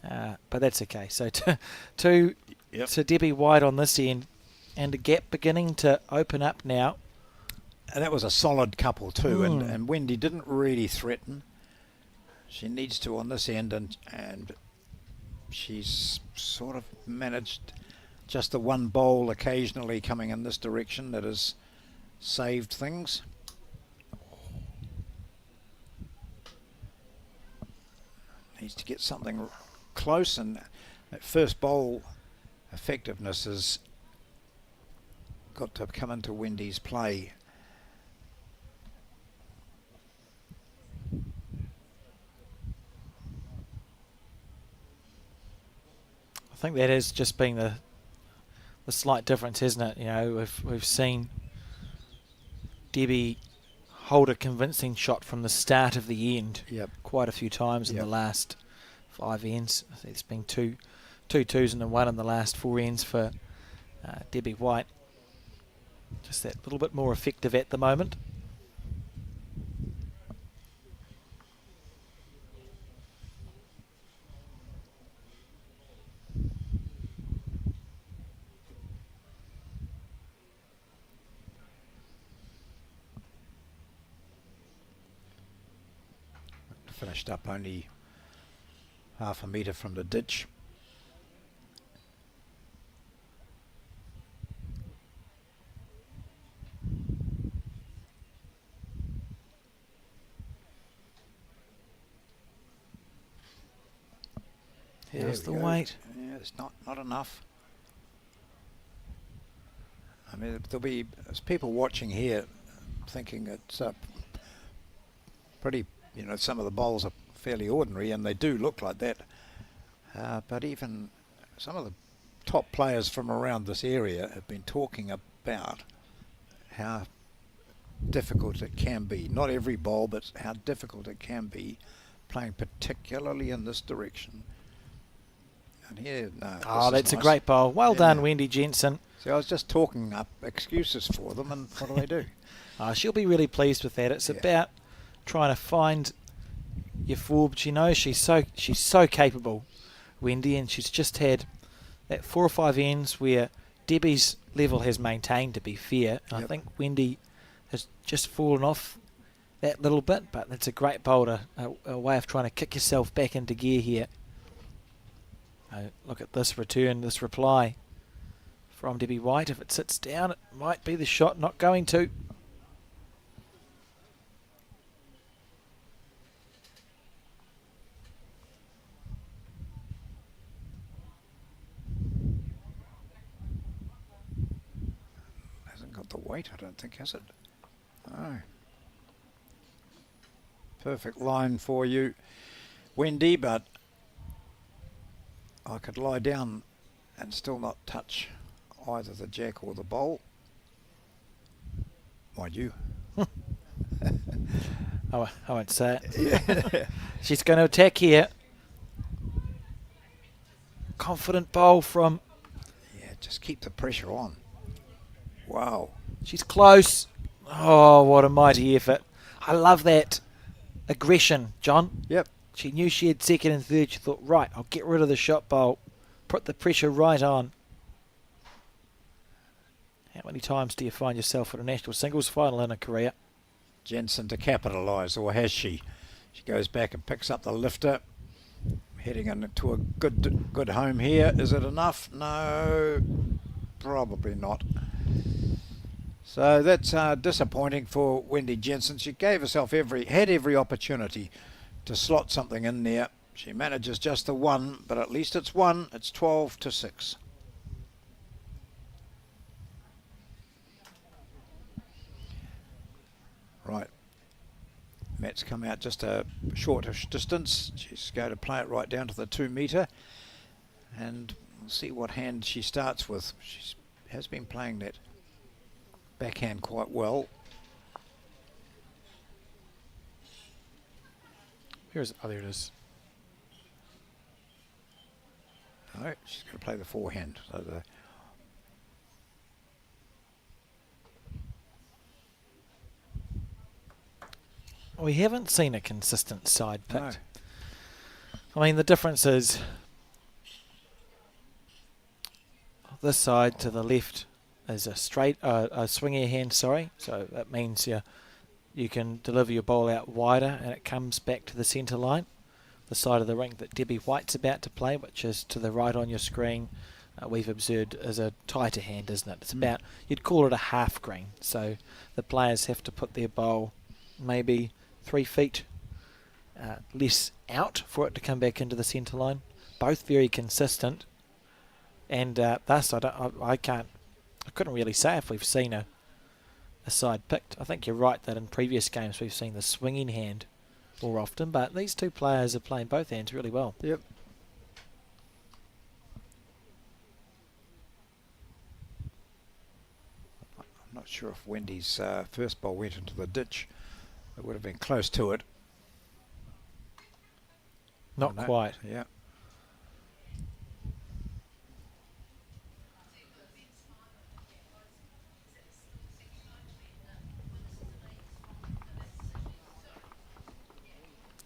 But that's okay. So to Debbie White on this end, and a gap beginning to open up now. And that was a solid couple too, and Wendy didn't really threaten. She needs to on this end, and she's sort of managed just the one bowl occasionally coming in this direction that has saved things. Needs to get something close, and that first bowl effectiveness has got to come into Wendy's play. I think that has just been the slight difference, hasn't it? You know, we've seen Debbie hold a convincing shot from the start of the end quite a few times in the last 5 ends. I think it's been two twos and a 1 in the last 4 ends for Debbie White. Just that little bit more effective at the moment. Finished up only half a metre from the ditch. Here's the weight. Yeah, it's not enough. I mean, there's people watching here thinking it's pretty. You know, some of the bowls are fairly ordinary, and they do look like that. But even some of the top players from around this area have been talking about how difficult it can be. Not every bowl, but how difficult it can be playing particularly in this direction. And here, that's nice. A great bowl. Well done, Wendy Jensen. See, I was just talking up excuses for them, and what do they do? She'll be really pleased with that. It's about trying to find your forbs. You know, she's so capable, Wendy, and she's just had that 4 or 5 ends where Debbie's level has maintained, to be fair. I think Wendy has just fallen off that little bit, but it's a great bowl, a way of trying to kick yourself back into gear here. Look at this return, this reply from Debbie White. If it sits down, it might be the shot. Not going to. The weight, I don't think, has it? No. Perfect line for you, Wendy, but I could lie down and still not touch either the jack or the bowl. Mind you. I won't say it. She's going to attack here. Confident bowl from... Yeah, just keep the pressure on. Wow. She's close. Oh, what a mighty effort. I love that aggression, John. Yep. She knew she had second and third. She thought, right, I'll get rid of the shot bowl. Put the pressure right on. How many times do you find yourself at a national singles final in a career? Jensen to capitalise, or has she? She goes back and picks up the lifter. Heading into a good home here. Is it enough? No, probably not. So that's disappointing for Wendy Jensen. She gave herself had every opportunity to slot something in there. She manages just the one, but at least it's one. It's 12-6. Right. Matt's come out just a shortish distance. She's going to play it right down to the 2 metre. And we'll see what hand she starts with. She has been playing that backhand quite well. There it is. No, she's going to play the forehand. So we haven't seen a consistent side picked. No. I mean, the difference is this side to the left is a straight, a swingy hand, sorry. So that means you can deliver your ball out wider and it comes back to the centre line. The side of the ring that Debbie White's about to play, which is to the right on your screen, we've observed is a tighter hand, isn't it? It's about, you'd call it a half green. So the players have to put their bowl maybe 3 feet less out for it to come back into the centre line. Both very consistent. And thus, I couldn't really say if we've seen a side picked. I think you're right that in previous games we've seen the swinging hand more often, but these two players are playing both hands really well. Yep. I'm not sure if Wendy's first ball went into the ditch. It would have been close to it. Not quite. Yeah.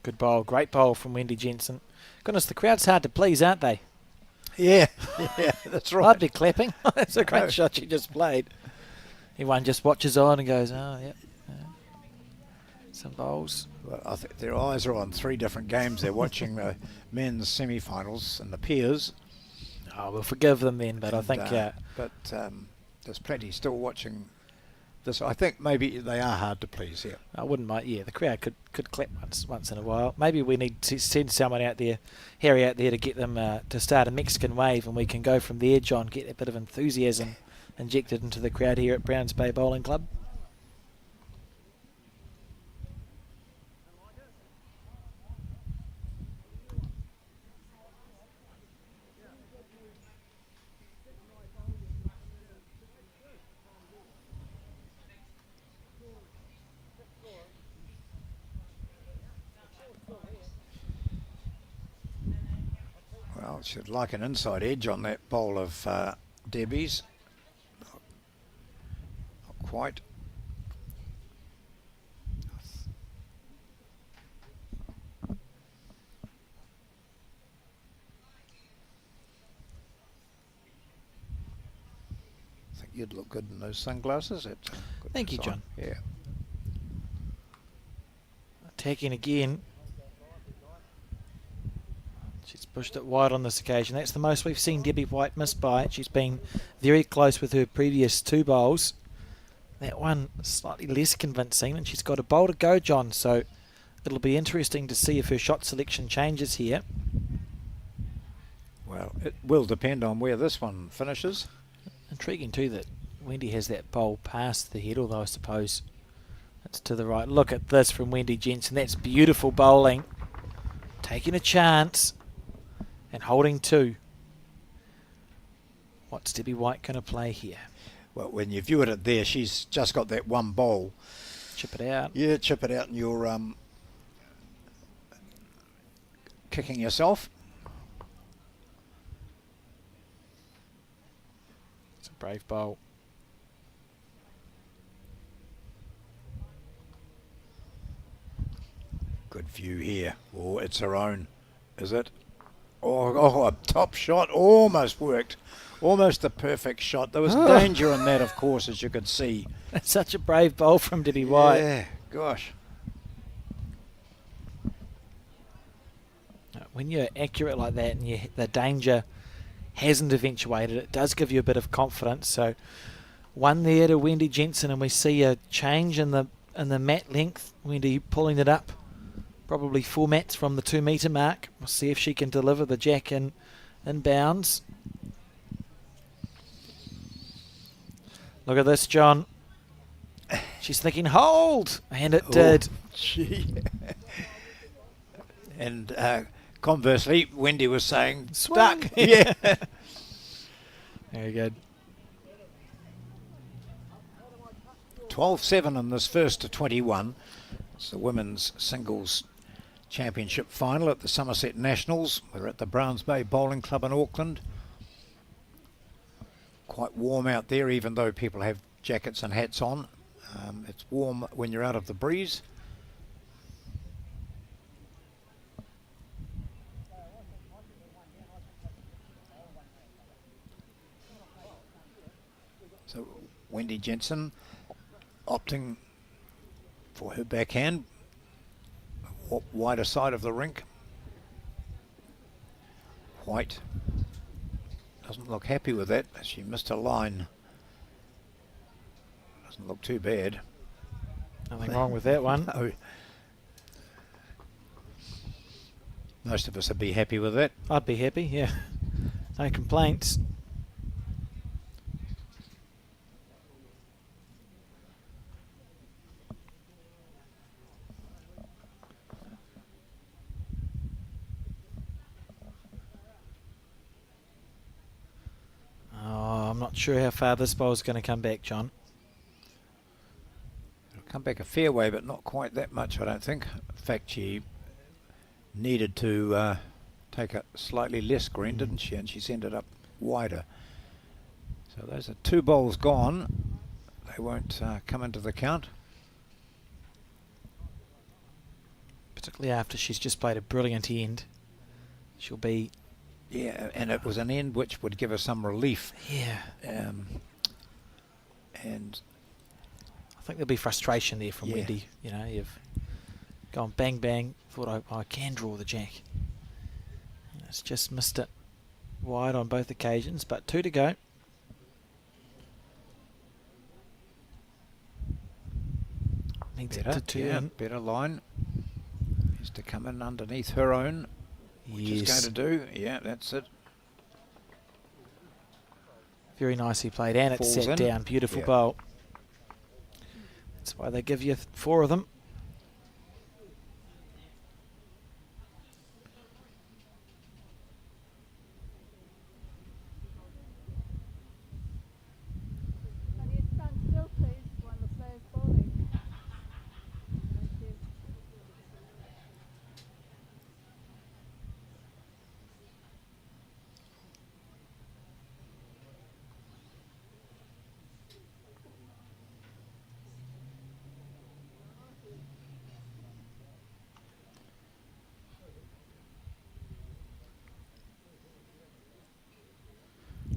Good bowl, great bowl from Wendy Jensen. Goodness, the crowd's hard to please, aren't they? Yeah, yeah, that's right. I'd be clapping. That's a great shot she just played. Everyone just watches on and goes, oh, yep. Some bowls. Well, I think their eyes are on 3 different games. They're watching the men's semi-finals and the pairs. Oh, we'll forgive them then, but And, I think... but there's plenty still watching this. I think maybe they are hard to please here. I wouldn't mind. Yeah, the crowd could clap once in a while. Maybe we need to send someone out there, Harry out there, to get them to start a Mexican wave, and we can go from there, John, get a bit of enthusiasm injected into the crowd here at Browns Bay Bowling Club. Well, she'd like an inside edge on that bowl of Debbie's. Not quite. I think you'd look good in those sunglasses. That's a good Thank you, design. John. Yeah. Attacking again. She's pushed it wide on this occasion. That's the most we've seen Debbie White miss by. She's been very close with her previous 2 bowls. That one slightly less convincing, and she's got a bowl to go, John, so it'll be interesting to see if her shot selection changes here. Well, it will depend on where this one finishes. Intriguing too that Wendy has that bowl past the head, although I suppose it's to the right. Look at this from Wendy Jensen. That's beautiful bowling. Taking a chance and holding 2. What's Debbie White going to play here? Well, when you view it there, she's just got that one bowl. Chip it out. Yeah, chip it out and you're kicking yourself. It's a brave bowl. Good view here. Oh, it's her own, is it? Oh, a top shot. Almost worked. Almost the perfect shot. There was danger in that, of course, as you could see. That's such a brave bowl from Debbie White. Yeah, gosh. When you're accurate like that and the danger hasn't eventuated, it does give you a bit of confidence. So 1 there to Wendy Jensen, and we see a change in the mat length. Wendy pulling it up, probably 4 mats from the 2 metre mark. We'll see if she can deliver the jack in bounds. Look at this, John. She's thinking hold, and it did. Gee. And conversely, Wendy was saying Swung. stuck. Yeah. Very good. 12-7 in this first to 21. It's the women's singles championship final at the Summerset Nationals. We're at the Browns Bay Bowling Club in Auckland. Quite warm out there, even though people have jackets and hats on. It's warm when you're out of the breeze. So Wendy Jensen opting for her backhand, wider side of the rink. White doesn't look happy with that. She missed a line. Doesn't look too bad. Nothing wrong with that one. No. Most of us would be happy with that. I'd be happy, yeah. No complaints. I'm not sure how far this bowl's going to come back, John. It'll come back a fair way, but not quite that much, I don't think. In fact, she needed to take a slightly less green, didn't she? And she's ended up wider. So those are 2 bowls gone. They won't come into the count. Particularly after she's just played a brilliant end. She'll be... Yeah, and it was an end which would give her some relief. Yeah. And I think there'll be frustration there from Yeah. Wendy. You know, you've gone bang, bang, thought I can draw the jack. And it's just missed it wide on both occasions, but 2 to go. Needs it to turn. Better line. Needs to come in underneath her own. Which is going to do. Yeah, that's it. Very nicely played, and it's Falls set in. down. Beautiful Yeah. bowl. That's why they give you 4 of them.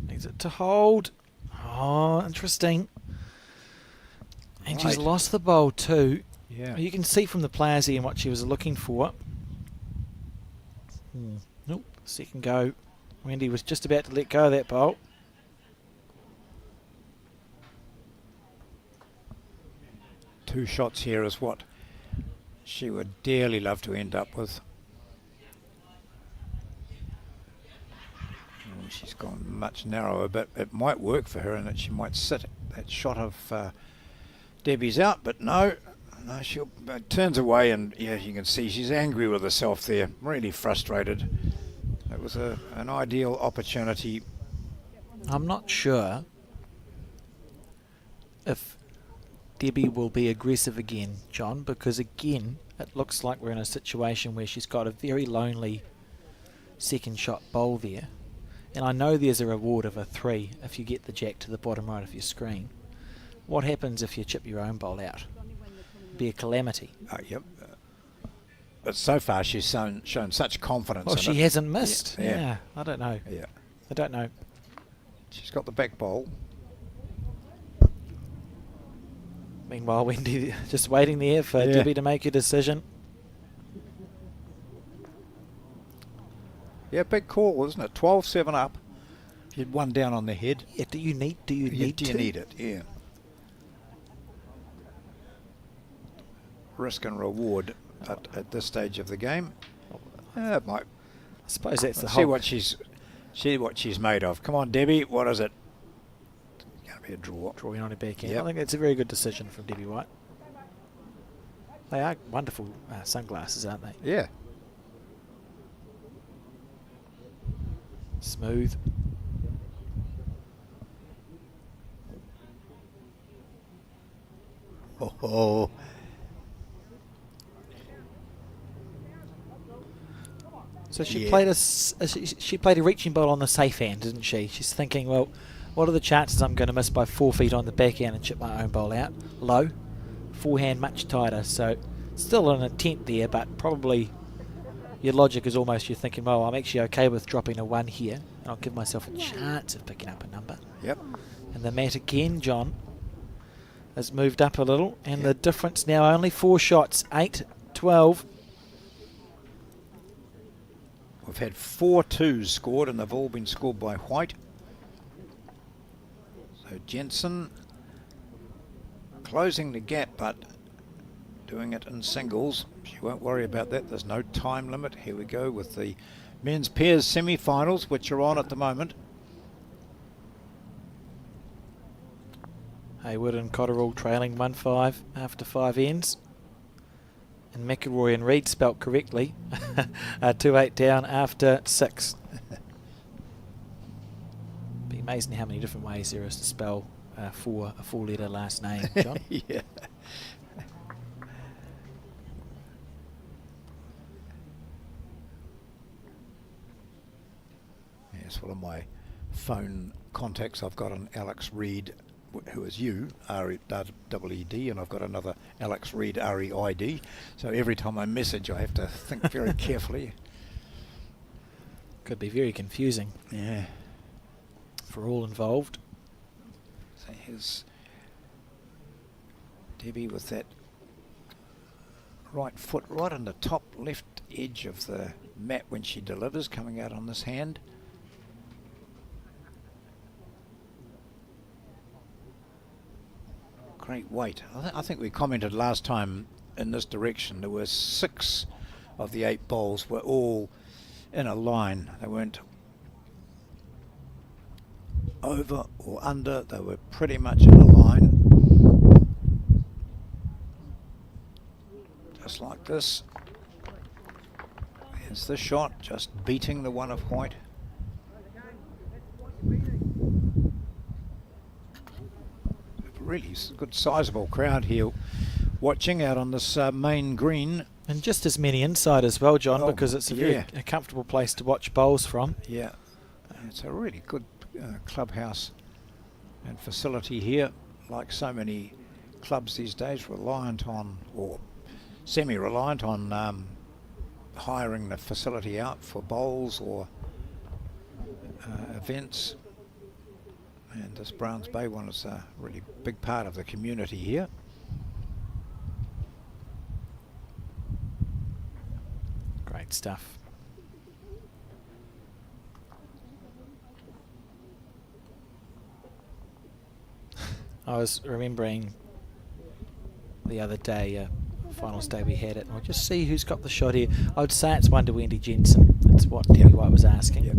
Needs it to hold. Oh, interesting. And she's Right. lost the bowl too. Yeah. You can see from the players here what she was looking for. Nope. Second go. Wendy was just about to let go of that bowl. Two shots here is what she would dearly love to end up with. She's gone much narrower, but it might work for her, and that she might sit that shot of Debbie's out, but no, she turns away, and yeah, you can see she's angry with herself there, really frustrated. It was an ideal opportunity. I'm not sure if Debbie will be aggressive again, John, because again, it looks like we're in a situation where she's got a very lonely second shot bowl there. And I know there's a reward of a 3 if you get the jack to the bottom right of your screen. What happens if you chip your own bowl out? Be a calamity. Yep. But so far she's shown such confidence. Well, in she it. hasn't missed. Yeah. Yeah, I don't know. Yeah. I don't know. She's got the back bowl. Meanwhile, Wendy just waiting there for Yeah. Debbie to make a decision. Yeah, big call, isn't it? 12-7 up. She had one down on the head. Yeah, do you need Do you to? need it? Yeah. Risk and reward at this stage of the game. It might. I suppose that's the See whole... what she's made of. Come on, Debbie. What is it? It's going to be a draw. Drawing on a backhand. Yep. I think it's a very good decision from Debbie White. They are wonderful sunglasses, aren't they? Yeah. Smooth. Oh. So she Yeah. played she played a reaching ball on the safe hand, didn't she? She's thinking, well, what are the chances I'm going to miss by 4 feet on the backhand and chip my own bowl out? Low. Forehand much tighter, so still an intent there, but probably your logic is almost you're thinking, well, I'm actually okay with dropping a 1 here, and I'll give myself a chance of picking up a number. Yep. And the mat again, John, has moved up a little, and the difference now only 4 shots, 8-12. We've had 4 twos scored, and they've all been scored by White. So Jensen closing the gap, but doing it in singles. She won't worry about that. There's no time limit. Here we go with the men's pairs semi-finals, which are on at the moment. Hayward and Cotterill trailing 1-5 after 5 ends. And McElroy and Reid spelt correctly. 2-8 down after 6. Be amazing how many different ways there is to spell for a 4-letter last name, John. Yeah. Yes, one of my phone contacts, I've got an Alex Reid, who is you, R-E-E-D, and I've got another Alex Reid, R-E-I-D. So every time I message, I have to think very carefully. Could be very confusing. Yeah. For all involved. So here's Debbie with that right foot right on the top left edge of the mat when she delivers, coming out on this hand. Great weight. I think we commented last time in this direction. There were 6 of the 8 bowls were all in a line. They weren't over or under. They were pretty much in a line. Just like this. Here's the shot, just beating the one of White. Really good sizable crowd here watching out on this main green. And just as many inside as well, John, Oh, because it's a very a comfortable place to watch bowls from. Yeah, it's a really good clubhouse and facility here. Like so many clubs these days, reliant on, or semi-reliant on, hiring the facility out for bowls or events. And this Browns Bay one is a really big part of the community here. Great stuff. I was remembering the other day, finals day we had it, and I'll just see who's got the shot here. I would say it's one to Wendy Jensen. That's what Debbie White was asking. Yep.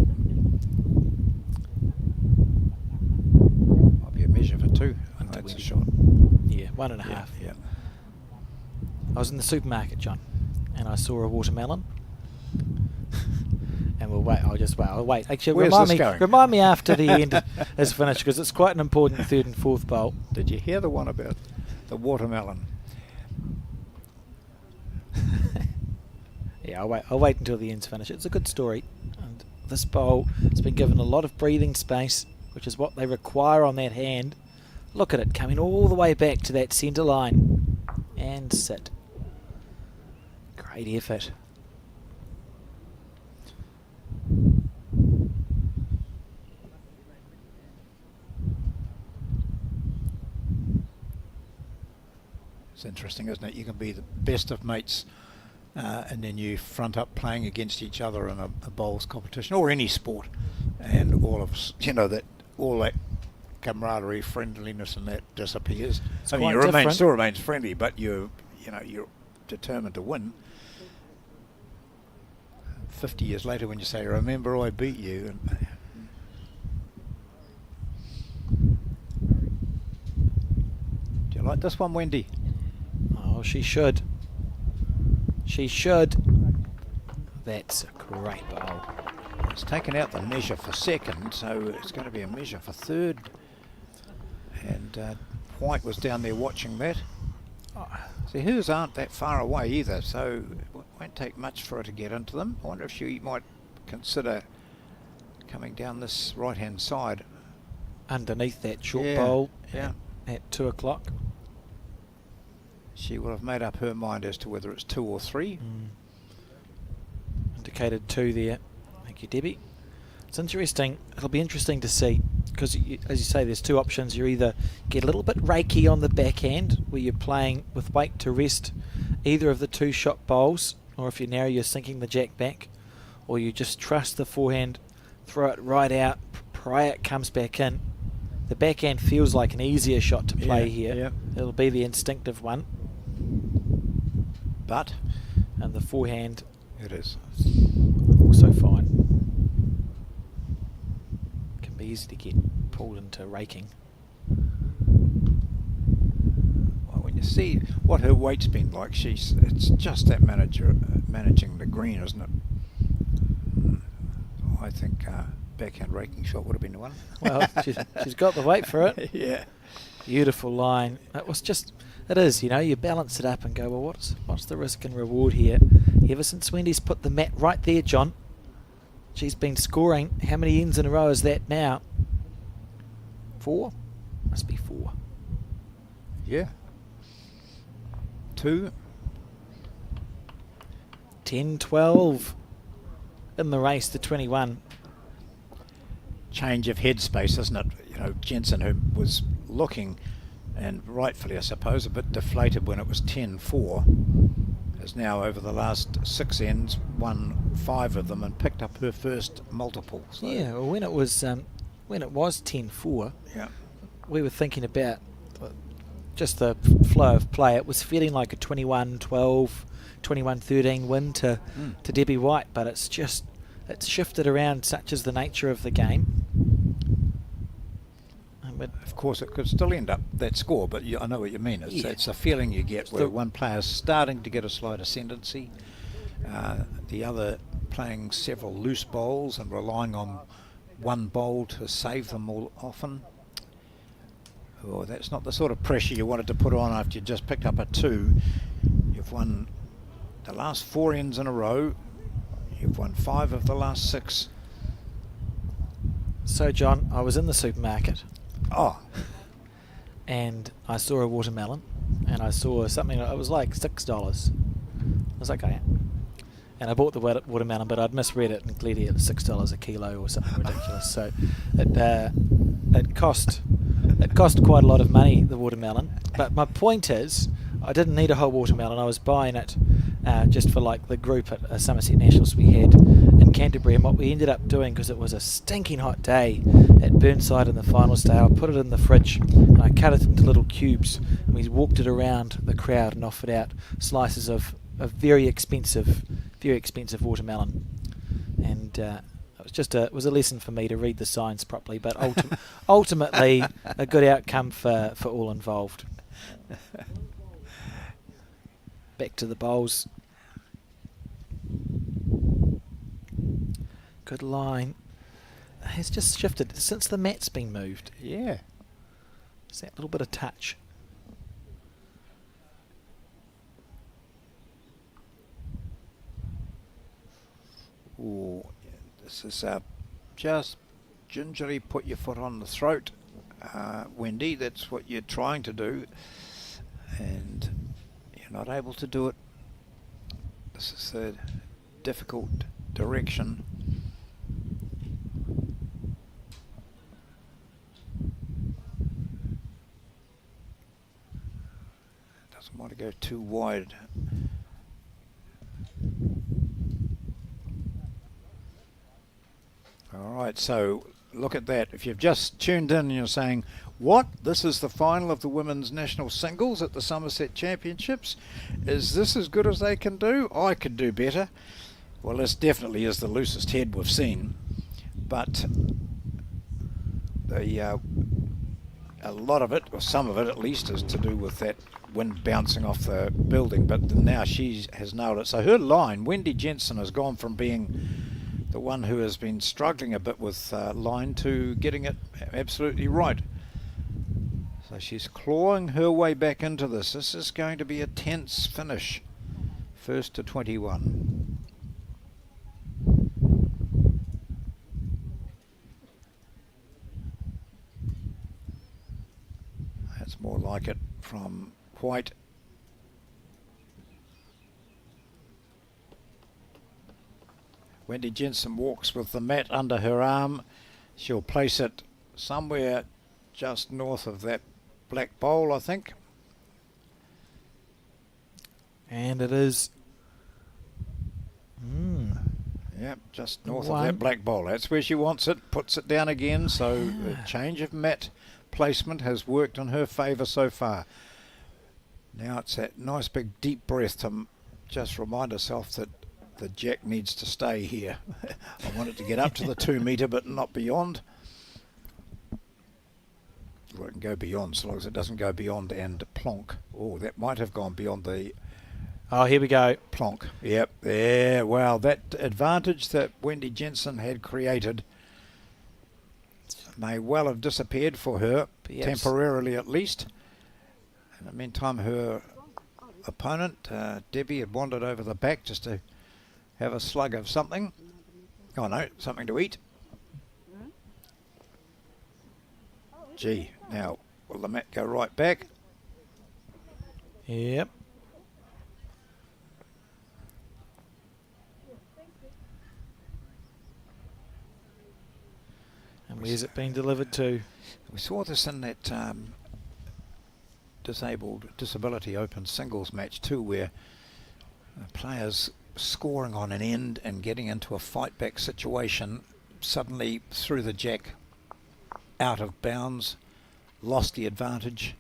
Might be a measure for 2. That's a shot. Yeah, 1.5. Yeah. I was in the supermarket, John, and I saw a watermelon. And we'll wait. I'll wait. Actually, Where's remind this me. going? Remind me after the end is finished, because it's quite an important 3rd and 4th bowl. Did you hear the one about the watermelon? Yeah, I'll wait until the end's finished. It's a good story, and this bowl has been given a lot of breathing space, which is what they require on that hand. Look at it coming all the way back to that centre line, and sit. Great effort. It's interesting, isn't it? You can be the best of mates and then you front up playing against each other in a bowls competition or any sport. and all that camaraderie, friendliness, and that disappears. It's I mean, quite different. still remains friendly, but you're determined to win. 50 years later, when you say, "Remember, I beat you," and do you like this one, Wendy? Oh, she should. She should. That's a great bowl. It's taken out the measure for second, so it's going to be a measure for third. And White was down there watching that. See, hers aren't that far away either, so it won't take much for her to get into them. I wonder if she might consider coming down this right-hand side. Underneath that short bowl Yeah. at 2 o'clock. She will have made up her mind as to whether it's 2 or 3. Indicated 2 there. Thank you, Debbie. It's interesting. It'll be interesting to see because, as you say, there's 2 options. You either get a little bit rakey on the backhand where you're playing with weight to rest either of the 2 shot bowls, or if you're narrow, you're sinking the jack back, or you just trust the forehand, throw it right out, pray it comes back in. The backhand feels like an easier shot to play here. Yeah. It'll be the instinctive one. But And the forehand it is. also fine. Can be easy to get pulled into raking. Well, when you see what her weight's been like, it's just that managing the green, isn't it? I think backhand raking shot would have been the one. Well, she's got the weight for it. Yeah. Beautiful line. It is, you balance it up and go, well, what's the risk and reward here? Ever since Wendy's put the mat right there, John, she's been scoring. How many ends in a row is that now? 4? Must be 4. Yeah. 2. 10, 12 in the race to 21. Change of headspace, isn't it? Jensen, who was looking, and rightfully I suppose, a bit deflated when it was 10-4, has now over the last 6 ends won 5 of them and picked up her first multiple. So Yeah, well, when it was 10-4, yeah. we were thinking about just the flow of play. It was feeling like a 21-12, 21-13 win to Debbie White, but it's shifted around, such as the nature of the game. But Of course, it could still end up that score, but I know what you mean. It's a feeling you get where one player's starting to get a slight ascendancy, the other playing several loose bowls and relying on one bowl to save them all often. Oh, that's not the sort of pressure you wanted to put on after you just picked up a 2. You've won the last 4 ends in a row. You've won 5 of the last 6. So, John, I was in the supermarket. Oh. And I saw a watermelon, and I saw something, it was like $6. I was like, okay. And I bought the watermelon, but I'd misread it, and clearly it was $6 a kilo or something ridiculous. So it cost quite a lot of money, the watermelon. But my point is, I didn't need a whole watermelon. I was buying it just for like the group at Summerset Nationals we had in Canterbury. And what we ended up doing, because it was a stinking hot day at Burnside in the finals day, I put it in the fridge and I cut it into little cubes, and we walked it around the crowd and offered out slices of very expensive watermelon. And it was a lesson for me to read the signs properly, but ultimately a good outcome for all involved. Back to the bowls. Good line. It's just shifted since the mat's been moved. Yeah. It's that little bit of touch. Ooh, this is just gingerly put your foot on the throat, Wendy. That's what you're trying to do, and you're not able to do it. This is a difficult direction. Doesn't want to go too wide. All right, so look at that. If you've just tuned in and you're saying, what? This is the final of the women's national singles at the Summerset Championships. Is this as good as they can do? I could do better. Well, this definitely is the loosest head we've seen. But a lot of it, or some of it at least, is to do with that wind bouncing off the building. But now she has nailed it. So her line, Wendy Jensen, has gone from being the one who has been struggling a bit with line to getting it absolutely right. So she's clawing her way back into this. This is going to be a tense finish. First to 21. That's more like it from White. Wendy Jensen walks with the mat under her arm. She'll place it somewhere just north of that black bowl, I think. And it is. Yep, just north of that black bowl. That's where she wants it. Puts it down again. So the change of mat placement has worked in her favour so far. Now it's that nice big deep breath to just remind herself that the jack needs to stay here. I want it to get up to the 2 metre but not beyond. Well, it can go beyond so long as it doesn't go beyond and plonk. Oh, that might have gone beyond the... Oh, here we go. Plonk. Yep, there. Well, that advantage that Wendy Jensen had created may well have disappeared for her, temporarily at least. In the meantime, her opponent, Debbie, had wandered over the back just to have a slug of something. Oh no, something to eat. Gee, now, will the mat go right back? Yep. And where's it being delivered to? We saw this in that disability open singles match too, where players scoring on an end and getting into a fight back situation suddenly threw the jack out of bounds, lost the advantage.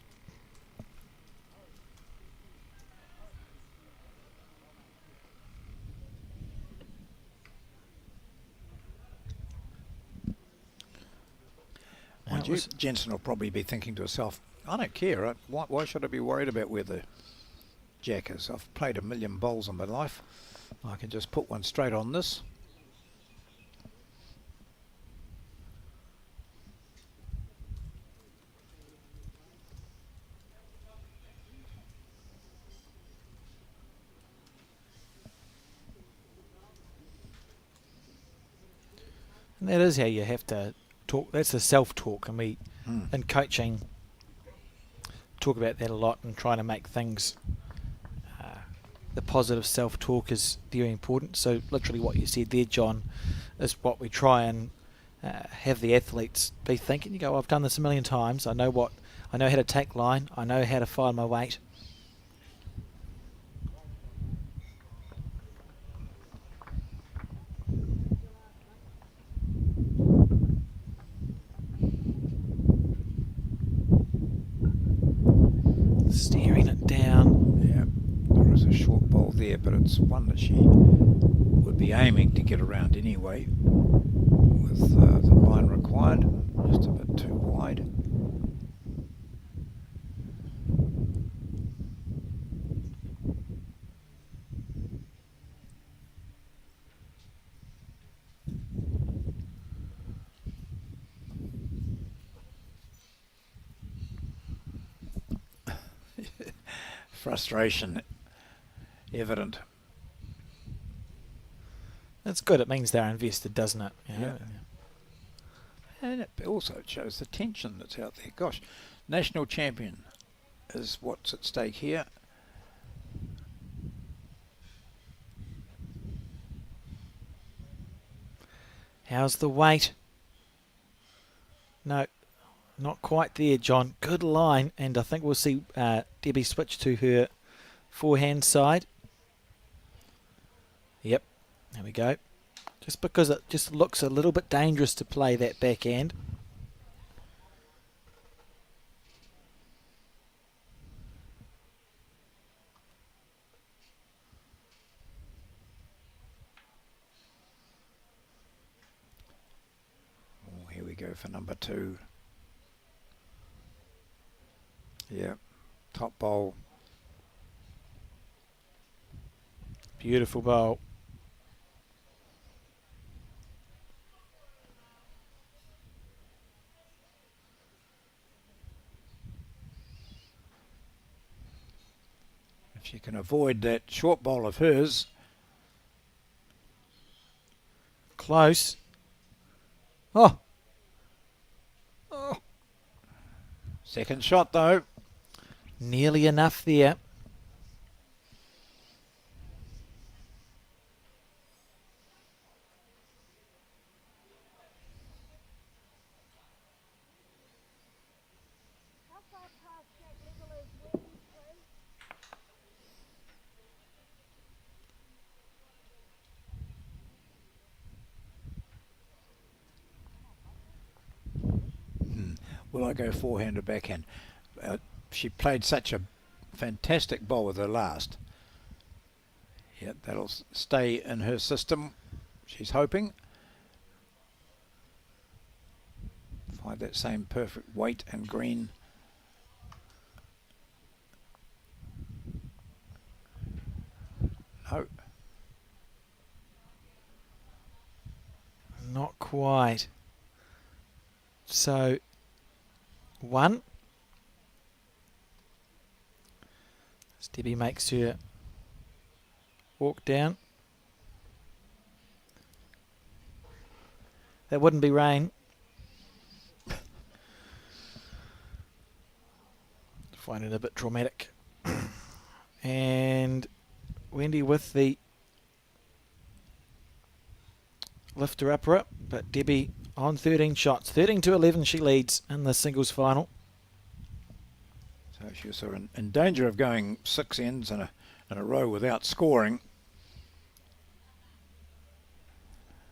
Jensen will probably be thinking to herself, I don't care. Why should I be worried about where the jack is? I've played a million bowls in my life. I can just put one straight on this. And that is how you have to talk. That's the self-talk, and we in coaching talk about that a lot and trying to make things, the positive self-talk is very important. So literally what you said there, John, is what we try and have the athletes be thinking. You go, I've done this a million times. I know how to take line. I know how to find my weight. Steering it down. Yeah, there is a short bowl there, but it's one that she would be aiming to get around anyway, with the line required just a bit too wide. Frustration evident. That's good. It means they're invested, doesn't it? Yeah. And it also shows the tension that's out there. Gosh, national champion is what's at stake here. How's the weight? No, not quite there, John. Good line, and I think we'll see Debbie switch to her forehand side. Yep, there we go. just because it just looks a little bit dangerous to play that backhand. Oh, here we go for number 2. Yeah, top bowl. Beautiful bowl. If she can avoid that short bowl of hers. Close. Oh. Second shot though. Nearly enough there. Will I go forehand or backhand? She played such a fantastic bowl with her last. Yeah, that'll stay in her system. She's hoping. Find that same perfect weight and green. No. Not quite. So, 1. As Debbie makes her walk down. That wouldn't be rain. Find it a bit dramatic. And Wendy with the lifter upper, but Debbie on 13 shots. 13-11 she leads in the singles final. So she was sort of in danger of going 6 ends in a row without scoring.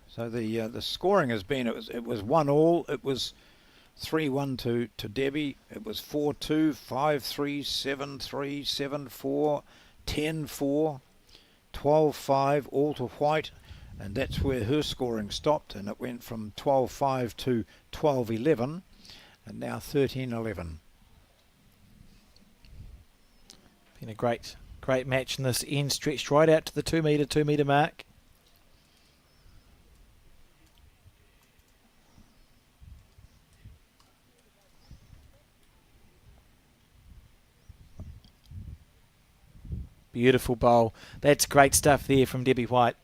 So the scoring has been, it was 1-1. It was 3-1 to Debbie. It was 4-2, 5-3, 7-3, 7-4, 10-4, 12-5, all to White. And that's where her scoring stopped, and it went from 12-5 to 12-11, and now 13-11. Been a great match in this end, stretched right out to the 2 metre mark. Beautiful bowl. That's great stuff there from Debbie White.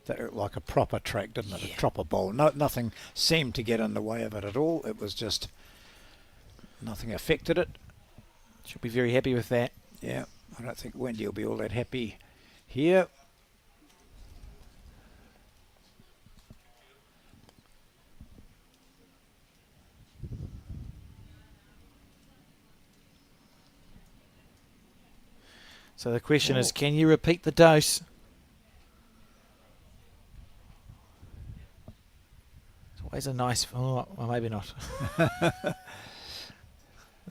That looked like a proper track, didn't it? Yeah. A proper bowl. No, nothing seemed to get in the way of it at all. It was just nothing affected it. She'll be very happy with that. Yeah, I don't think Wendy will be all that happy here. So the question is, can you repeat the dose? It's always a nice... Oh, well, maybe not.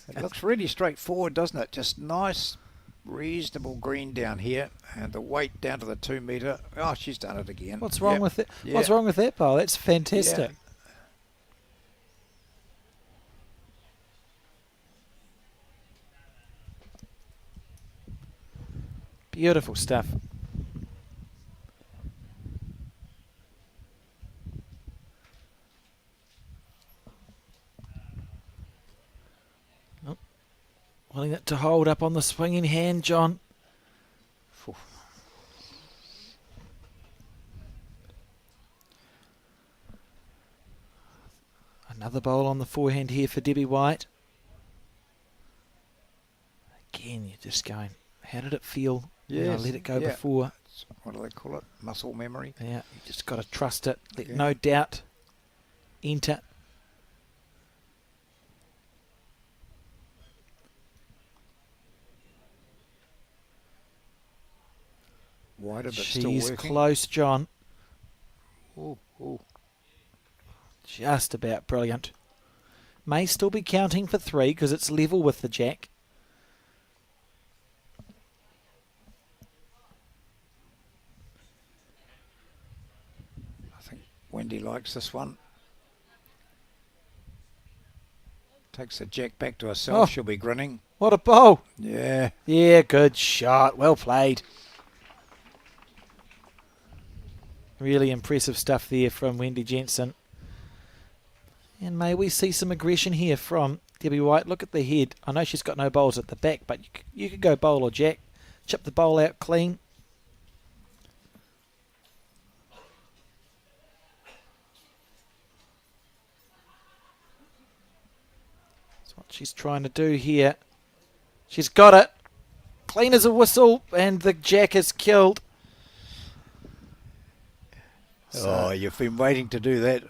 It looks really straightforward, doesn't it? Just nice, reasonable green down here, and the weight down to the 2 metre. Oh, she's done it again. What's wrong with it? Yeah. What's wrong with that bowl? That's fantastic. Yeah. Beautiful stuff. Oh, wanting it to hold up on the swinging hand, John. Another bowl on the forehand here for Debbie White. Again, you're just going, how did it feel? Yes, let it go before. What do they call it? Muscle memory. Yeah, you just got to trust it. Let no doubt enter. Wider, but She's still working. Close, John. Ooh, ooh. Just about brilliant. May still be counting for 3 because it's level with the jack. I think Wendy likes this one. Takes the jack back to herself. Oh. She'll be grinning. What a bowl. Yeah. Yeah, good shot. Well played. Really impressive stuff there from Wendy Jensen. And may we see some aggression here from Debbie White. Look at the head. I know she's got no bowls at the back, but you could go bowl or jack. Chip the bowl out clean. That's what she's trying to do here. She's got it. Clean as a whistle, and the jack is killed. Oh, you've been waiting to do that.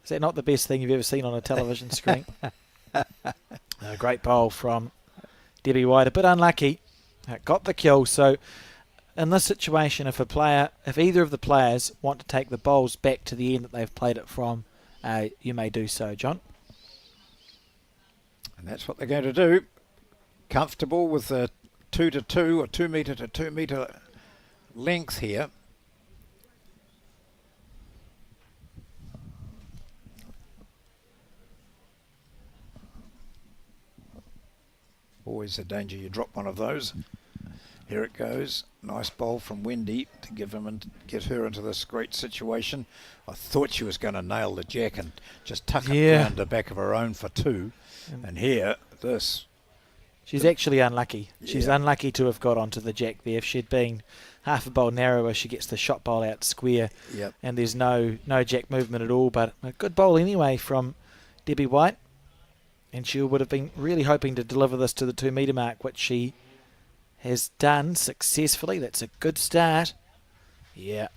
Is that not the best thing you've ever seen on a television screen? A great bowl from Debbie White. A bit unlucky. Got the kill. So in this situation, if either of the players want to take the bowls back to the end that they've played it from, you may do so, John. And that's what they're going to do. Comfortable with a 2 to 2 or 2 metre to 2 metre length here. Always a danger you drop one of those. Here it goes. Nice bowl from Wendy to give him and get her into this great situation. I thought she was going to nail the jack and just tuck it around the back of her own for 2. And here, this. She's actually unlucky. Yeah. She's unlucky to have got onto the jack there. If she'd been half a bowl narrower, she gets the shot bowl out square. Yep. And there's no jack movement at all. But a good bowl anyway from Debbie White. And she would have been really hoping to deliver this to the 2 metre mark, which she has done successfully. That's a good start. Yeah.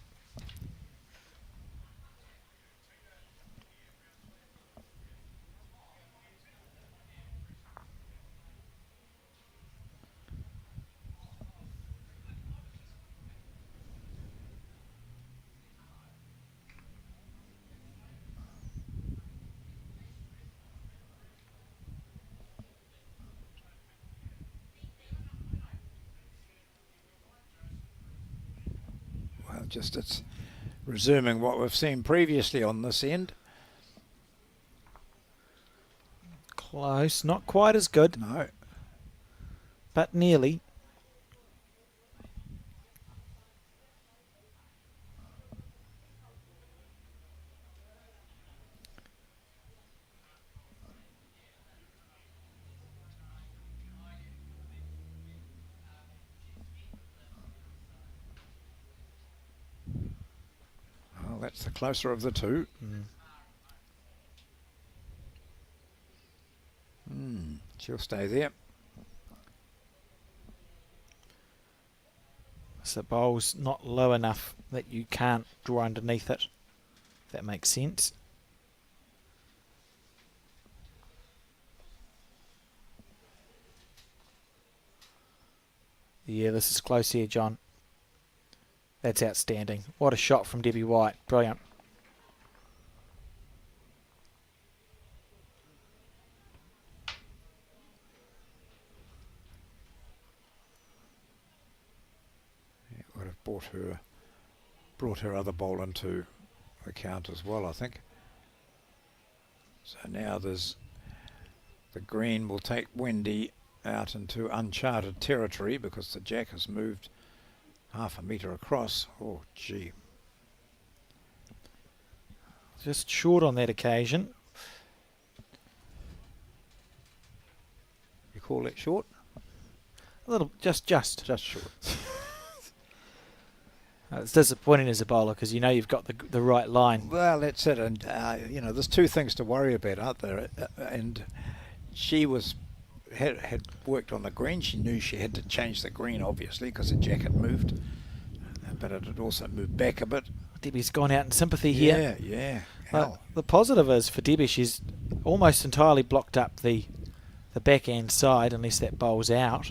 Just it's resuming what we've seen previously on this end. Close. Not quite as good, No. but nearly. Well, that's the closer of the 2. She'll stay there. So the bowl's not low enough that you can't draw underneath it. If that makes sense. Yeah, this is close here, John. That's outstanding. What a shot from Debbie White. Brilliant. It would have brought her other bowl into account as well, I think. So now the green will take Wendy out into uncharted territory because the jack has moved half a metre across. Oh, gee. Just short on that occasion. You call it short? A little, just. Just short. It's disappointing as a bowler because you know you've got the right line. Well, that's it. And, there's 2 things to worry about, aren't there? And she had worked on the green. She knew she had to change the green, obviously, because the jack had moved. But it had also moved back a bit. Debbie's gone out in sympathy here. Yeah. The positive is for Debbie, she's almost entirely blocked up the backhand side unless that bowl's out,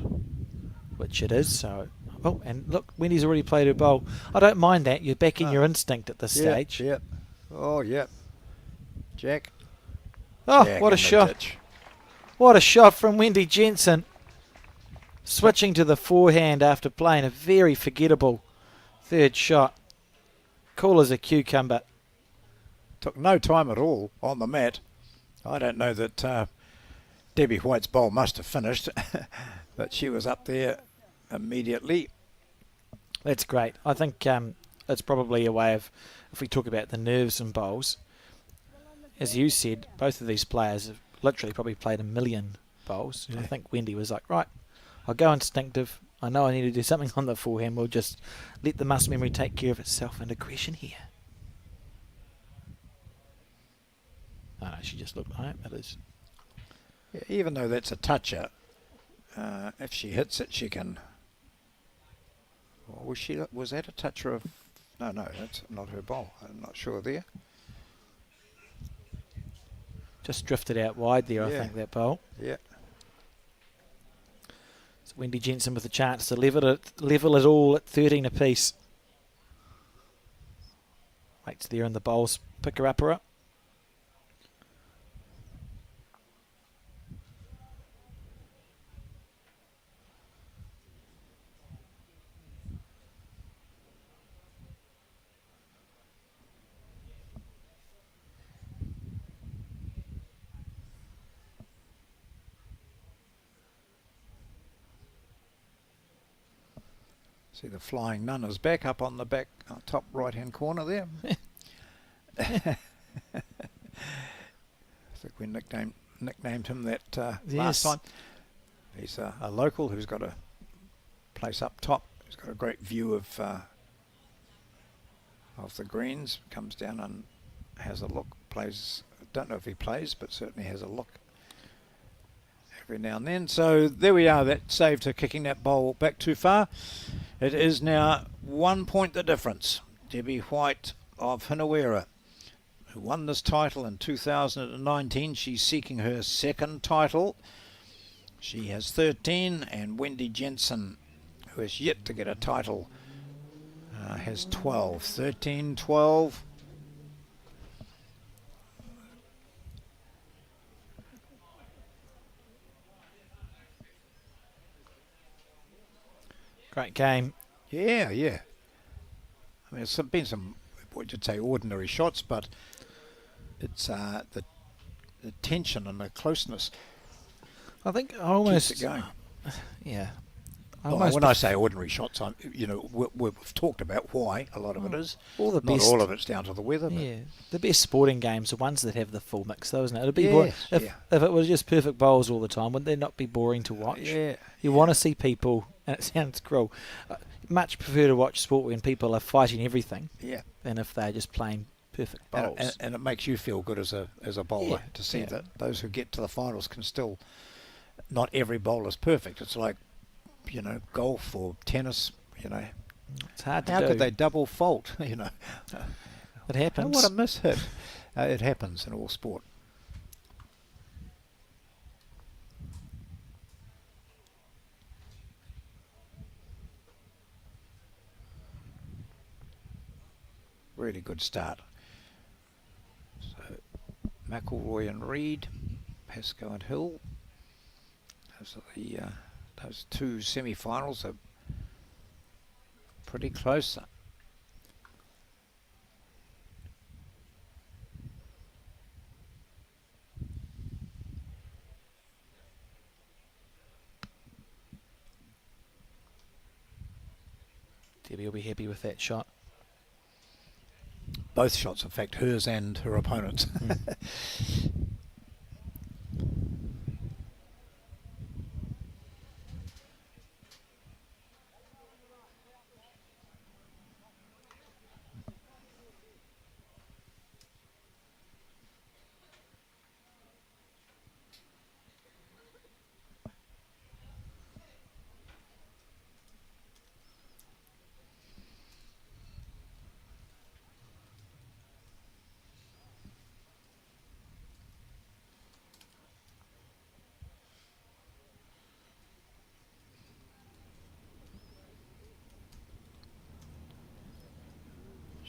which it is. So Oh, and look, Wendy's already played her bowl. I don't mind that. You're back in your instinct at this stage. Yep. Oh, yep. Jack. Oh, Jack what a in the shot. ditch. What a shot from Wendy Jensen. Switching to the forehand after playing a very forgettable third shot. Cool as a cucumber. Took no time at all on the mat. I don't know that Debbie White's bowl must have finished, but she was up there immediately. That's great. I think it's probably a way of, if we talk about the nerves and bowls, as you said, both of these players have literally probably played a million bowls. Yeah. I think Wendy was like, right, I'll go instinctive. I know I need to do something on the forehand. We'll just let the muscle memory take care of itself and aggression here. Oh, no, she just looked like it is. Yeah, even though that's a toucher, if she hits it, she can. Well, was that a toucher of? No, that's not her bowl. I'm not sure there. Just drifted out wide there, I think, that bowl. Yeah. So Wendy Jensen with a chance to level it all at 13 apiece. Waits there in the bowls, picker-upper. See the flying nun is back up on the back top right-hand corner there. I think we nicknamed him that last time. He's a local who's got a place up top. He's got a great view of the greens. Comes down and has a look. Plays. Don't know if he plays, but certainly has a look every now and then. So there we are. That saved her kicking that bowl back too far. It is now 1 point the difference. Debbie White of Hinawera, who won this title in 2019. She's seeking her second title. She has 13, and Wendy Jensen, who has yet to get a title, has 12. 13, 12. Great game. Yeah. I mean, there's been some, what you'd say, ordinary shots, but it's the tension and the closeness. I think I almost keeps it going. Yeah. When I say ordinary shots, we've talked about why a lot of it is. Not all of it's down to the weather. But yeah, the best sporting games are ones that have the full mix, though, isn't it? It'd be if it was just perfect bowls all the time, would they not be boring to watch? Yeah. You want to see people, and it sounds cruel. Much prefer to watch sport when people are fighting everything. Yeah. Than if they're just playing perfect bowls. And it makes you feel good as a bowler to see that those who get to the finals can still. Not every bowler's perfect. It's like, golf or tennis, It's hard to do. How could they double fault, It happens. What a mishit. It happens in all sport. Really good start. So, McIlroy and Reid, Pascoe and Hill. Those two semi-finals are pretty close. Debbie will be happy with that shot. Both shots, in fact, hers and her opponent's.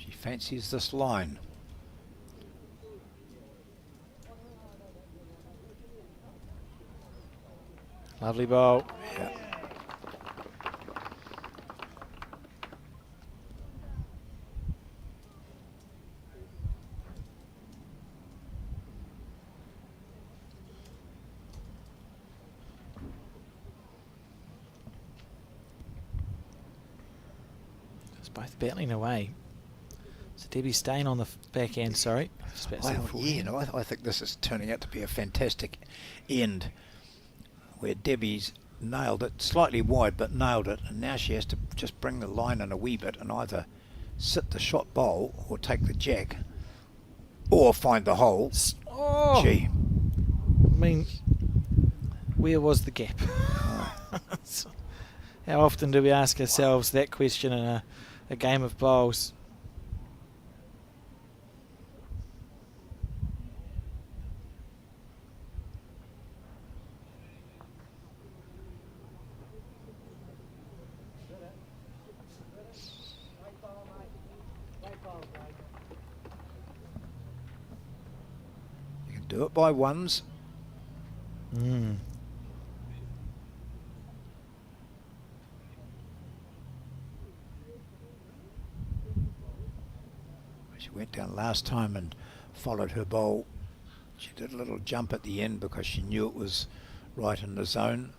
She fancies this line. Lovely bowl. Yeah. It's both battling away. So Debbie staying on the back end, sorry. Well, yeah, you know, I think this is turning out to be a fantastic end where Debbie's nailed it, slightly wide, but nailed it, and now she has to just bring the line in a wee bit and either sit the shot bowl or take the jack or find the hole. Oh, Gee. I mean, where was the gap? How often do we ask ourselves that question in a game of bowls? You can do it by ones. She went down last time and followed her bowl. She did a little jump at the end because she knew it was right in the zone.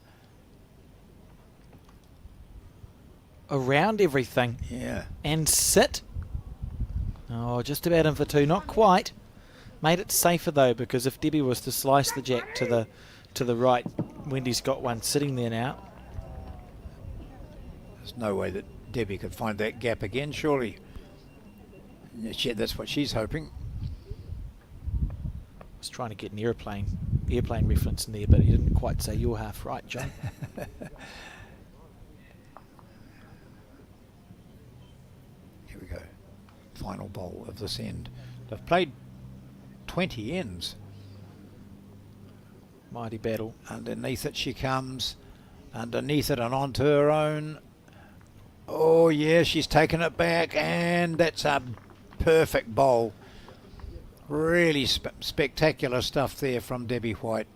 Around everything. Yeah. And sit. Oh, just about in for two. Not quite. Made it safer though, because if Debbie was to slice the jack to the right, Wendy's got one sitting there now. There's no way that Debbie could find that gap again, surely. Yeah, that's what she's hoping. I was trying to get an airplane reference in there, but you didn't quite say your half right, John. Here we go. Final bowl of this end. They've played 20 ends. Mighty battle. Underneath it she comes. Underneath it and onto her own. Oh yeah, she's taken it back, and that's a perfect bowl. Really spectacular stuff there from Debbie White.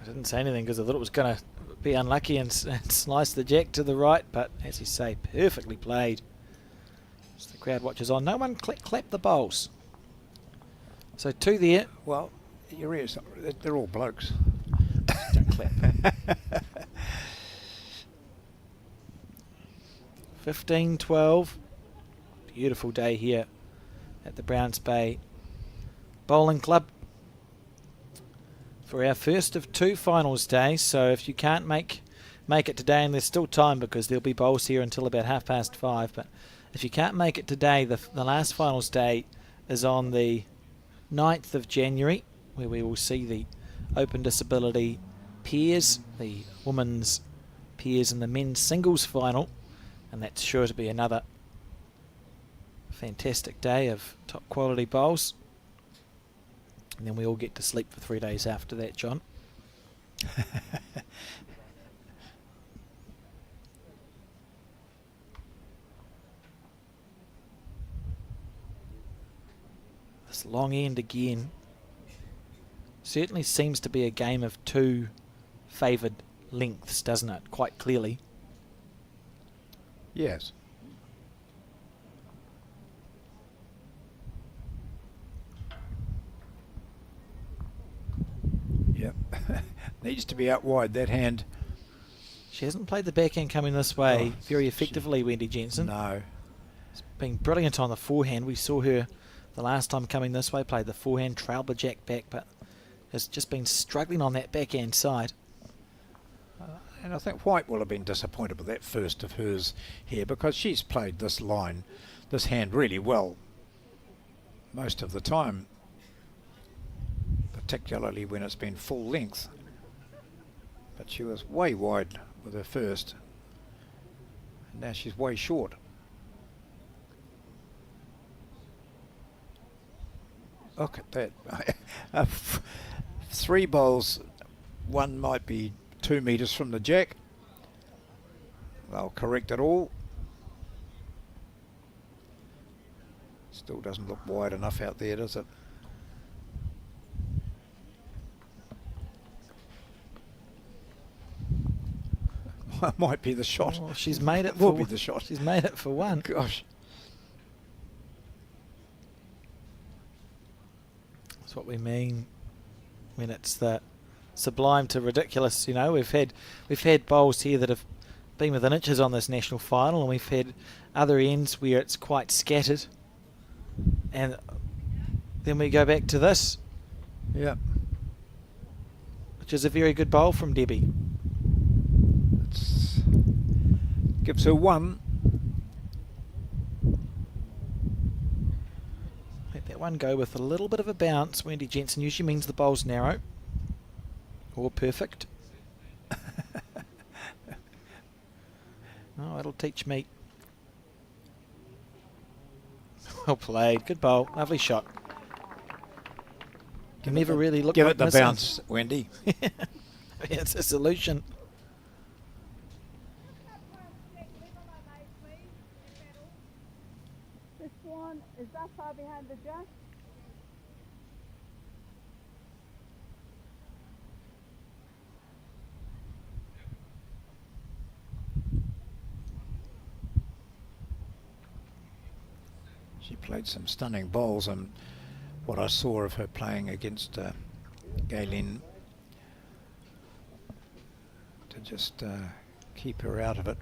I didn't say anything because I thought it was going to be unlucky and slice the jack to the right, but as you say, perfectly played. As the crowd watches on, no one clapped the bowls. So two there. Well, your ears, they're all blokes. Don't clap. 15-12. Beautiful day here at the Browns Bay Bowling Club for our first of two finals days. So if you can't make it today, and there's still time because there'll be bowls here until about 5:30, but if you can't make it today, the last finals day is on the 9th of January, where we will see the open disability pairs, the women's pairs and the men's singles final, and that's sure to be another fantastic day of top quality bowls. And then we all get to sleep for 3 days after that, John. This long end again certainly seems to be a game of two favoured lengths, doesn't it? Quite clearly. Yes. Yep. Needs to be out wide, that hand. She hasn't played the backhand coming this way Oh, very effectively, Wendy Jensen. No. It's been brilliant on the forehand. We saw her the last time coming this way, played the forehand, trailed the jack back, but has just been struggling on that backhand side. And I think White will have been disappointed with that first of hers here, because she's played this line, this hand really well most of the time, particularly when it's been full length. But she was way wide with her first, and now she's way short. Look at that. 3 bowls, one might be 2 metres from the jack. They'll correct it all. Still doesn't look wide enough out there, does it? Might be the shot. Oh, she's made it. Will be the shot. She's made it for one. Gosh. That's what we mean when it's the sublime to ridiculous. You know, we've had bowls here that have been within inches on this national final, and we've had other ends where it's quite scattered. And then we go back to this. Yeah. Which is a very good bowl from Debbie. Gives her one. Let that one go with a little bit of a bounce. Wendy Jensen usually means the bowl's narrow or perfect. Oh, it'll teach me. Well played. Good bowl. Lovely shot. Can never really look. Give like it the missing. bounce, Wendy. Yeah, it's a solution. This one is that far behind the jack. She played some stunning bowls, and what I saw of her playing against Galen, to just keep her out of it.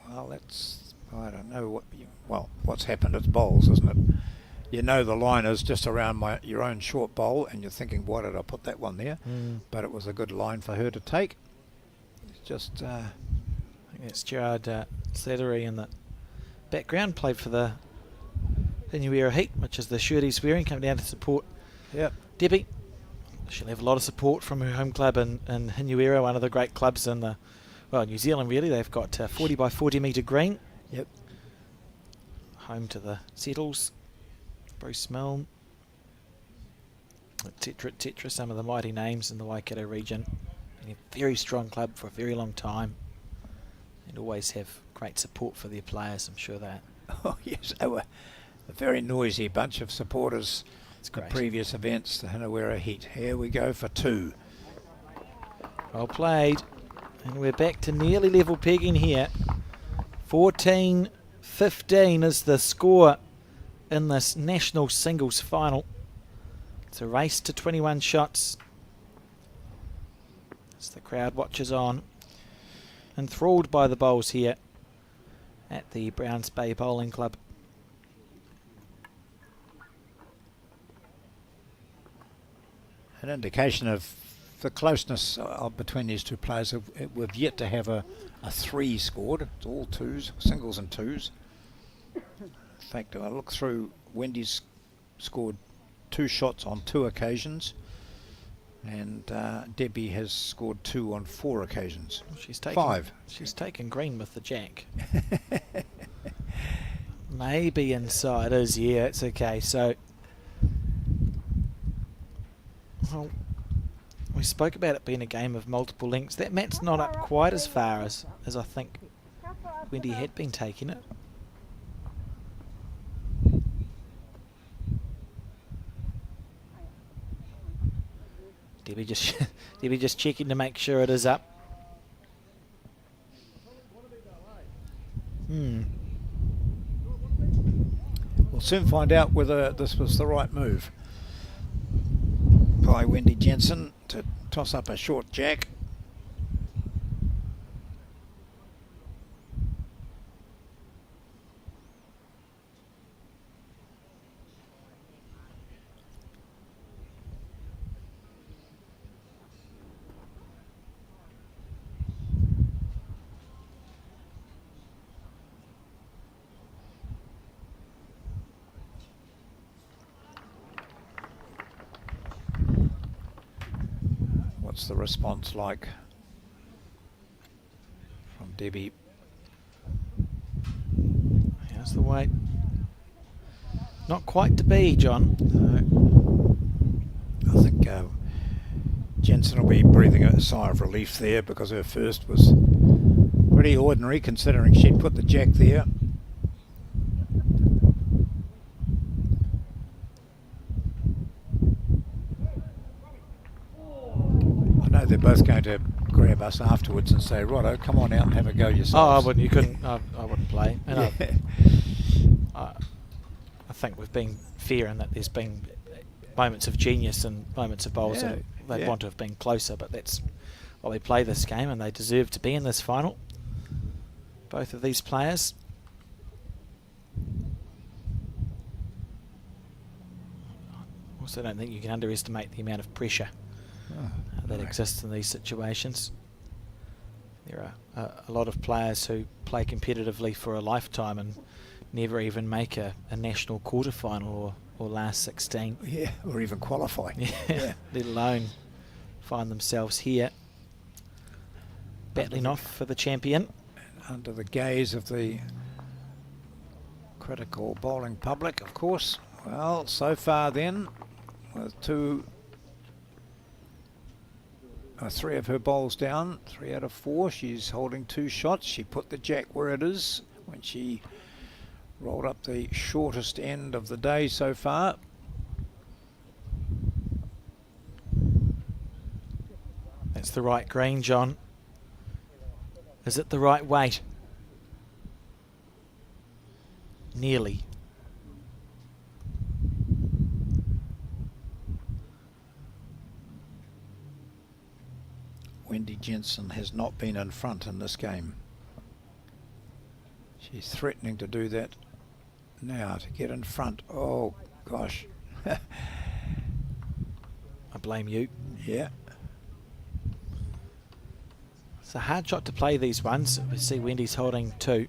Well, that's, I don't know what. Well, what's happened? It's bowls, isn't it? You know the line is just around your own short bowl, and you're thinking, why did I put that one there? But it was a good line for her to take. It's just. I think it's Gerard Slattery in the background, played for the Hinuera Heat, which is the shirt he's wearing, come down to support Debbie. She'll have a lot of support from her home club in Hinuera, one of the great clubs in the, well, New Zealand really. They've got 40 by 40 metre green. Yep. Home to the Settles, Bruce Milne, etc. Some of the mighty names in the Waikato region. And a very strong club for a very long time, and always have great support for their players, I'm sure that. Oh yes, they were a very noisy bunch of supporters. It's the great. previous events, the Hinuera Heat. Here we go for two. Well played, and we're back to nearly level pegging here. 14-15 is the score in this national singles final. It's a race to 21 shots as the crowd watches on, enthralled by the bowls here at the Browns Bay Bowling Club. An indication of the closeness between these two players. We've yet to have a three scored. It's all twos, singles and twos. In fact, I look through, Wendy's scored 2 shots on 2 occasions, and Debbie has scored 2 on 4 occasions. She's taken 5. She's taken green with the jack. Maybe inside is, yeah, it's okay. So, well, we spoke about it being a game of multiple links. That mat's not up quite as far as I think Wendy had been taking it. Debbie just checking to make sure it is up. We'll soon find out whether this was the right move by Wendy Jensen to toss up a short jack. What's the response like from Debbie? How's the weight? Not quite to be, John. No. I think Jensen will be breathing a sigh of relief there, because her first was pretty ordinary considering she'd put the jack there. know they're both going to grab us afterwards and say, righto, come on out and have a go Oh, yourselves. I wouldn't. You couldn't. I wouldn't play. And Yeah. I think we've been fair in that there's been moments of genius and moments of bowls that they'd want to have been closer, but that's why we play this game, and they deserve to be in this final. Both of these players. Also, don't think you can underestimate the amount of pressure that exists in these situations. There are a lot of players who play competitively for a lifetime and never even make a national quarterfinal or last 16. Yeah, or even qualify. Yeah. Let alone find themselves here battling off for the champion. Under the gaze of the critical bowling public, of course. Well, so far then, with 3 of her bowls down, 3 out of 4. She's holding 2 shots. She put the jack where it is when she rolled up the shortest end of the day so far. That's the right green, John. Is it the right weight? Nearly. Wendy Jensen has not been in front in this game. She's threatening to do that now, to get in front. Oh, gosh. I blame you. Yeah. It's a hard shot to play, these ones. We see Wendy's holding 2.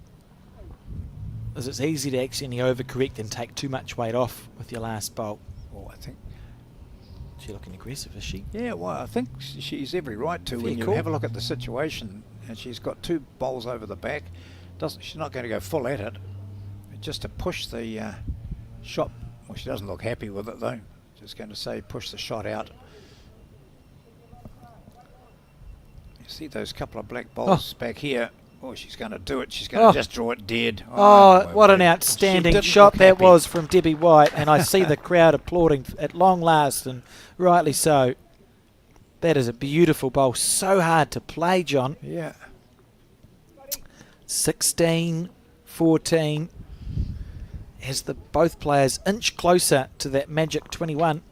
As it's easy to accidentally overcorrect and take too much weight off with your last bowl. Well, I think... She's looking aggressive, is she? Yeah, well, I think she's every right to. When you have a look at the situation, and she's got 2 bowls over the back, she's not going to go full at it. Just to push the shot. Well, she doesn't look happy with it, though. Just going to say push the shot out. You see those couple of black balls back here. Oh, she's going to do it. She's going to just draw it dead. Oh, what an outstanding shot that was from Debbie White. And I see the crowd applauding at long last, and rightly so. That is a beautiful bowl. So hard to play, John. Yeah. 16-14. As both players inch closer to that magic 21.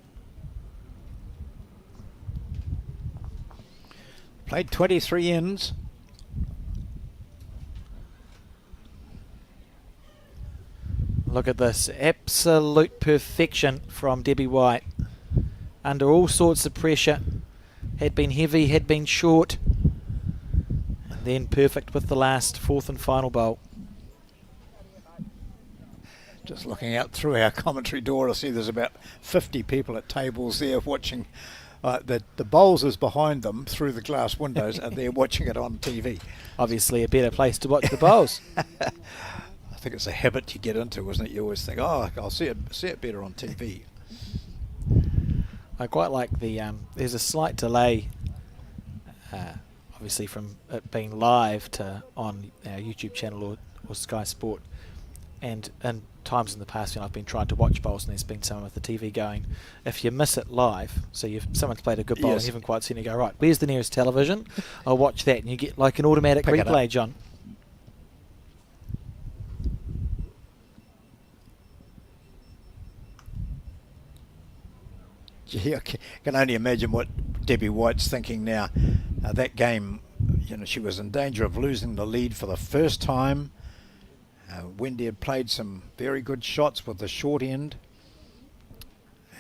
Played 23 ends. Look at this. Absolute perfection from Debbie White. Under all sorts of pressure. Had been heavy, had been short. And then perfect with the last 4th and final bowl. Just looking out through our commentary door, I see there's about 50 people at tables there watching. The bowls is behind them through the glass windows, and they're watching it on TV. Obviously a better place to watch the bowls. I think it's a habit you get into, isn't it? You always think, oh, I'll see it better on TV. I quite like the, there's a slight delay, obviously from it being live to on our YouTube channel or Sky Sport. And times in the past when I've been trying to watch bowls and there's been someone with the TV going, if you miss it live, so someone's played a good bowl and you haven't quite seen it, go, right, where's the nearest television? I'll watch that, and you get like an automatic replay, John. Yeah, I can only imagine what Debbie White's thinking now. That game, she was in danger of losing the lead for the first time. Wendy had played some very good shots with the short end,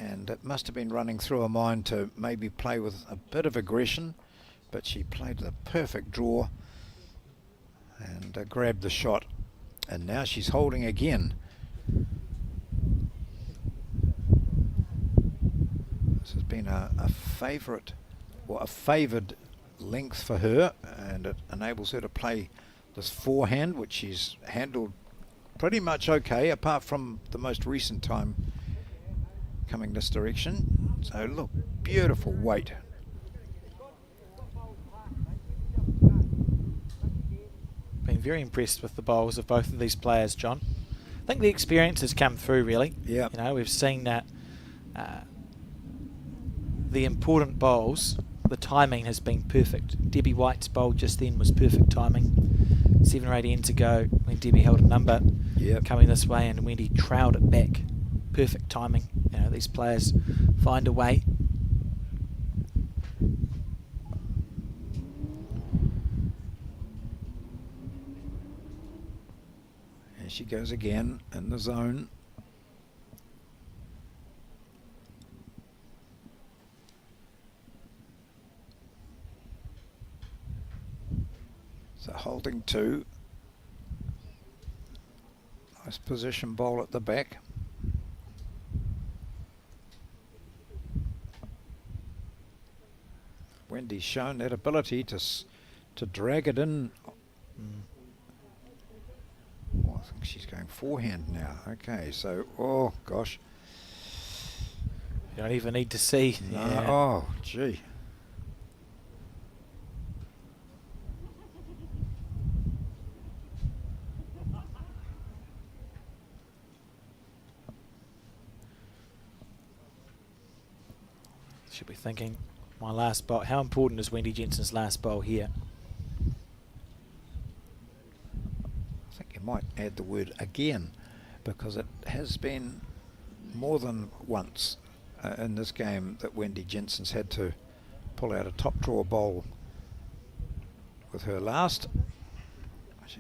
and it must have been running through her mind to maybe play with a bit of aggression, but she played the perfect draw and grabbed the shot, and now she's holding again. This has been a favoured length for her, and it enables her to play this forehand, which she's handled pretty much okay, apart from the most recent time coming this direction. So look, beautiful weight. Been very impressed with the bowls of both of these players, John. I think the experience has come through, really. Yeah. We've seen that the important bowls the timing has been perfect. Debbie White's bowl just then was perfect timing. 7 or 8 ends ago when Debbie held a number coming this way and Wendy trailed it back. Perfect timing. You know, these players find a way. Here she goes again in the zone. So holding 2. Nice position bowl at the back. Wendy's shown that ability to drag it in. Oh, I think she's going forehand now. Okay, so, oh gosh. You don't even need to see. No, Yeah. oh, gee. Should be thinking, my last bowl. How important is Wendy Jensen's last bowl here? I think you might add the word again, because it has been more than once in this game that Wendy Jensen's had to pull out a top draw bowl with her last.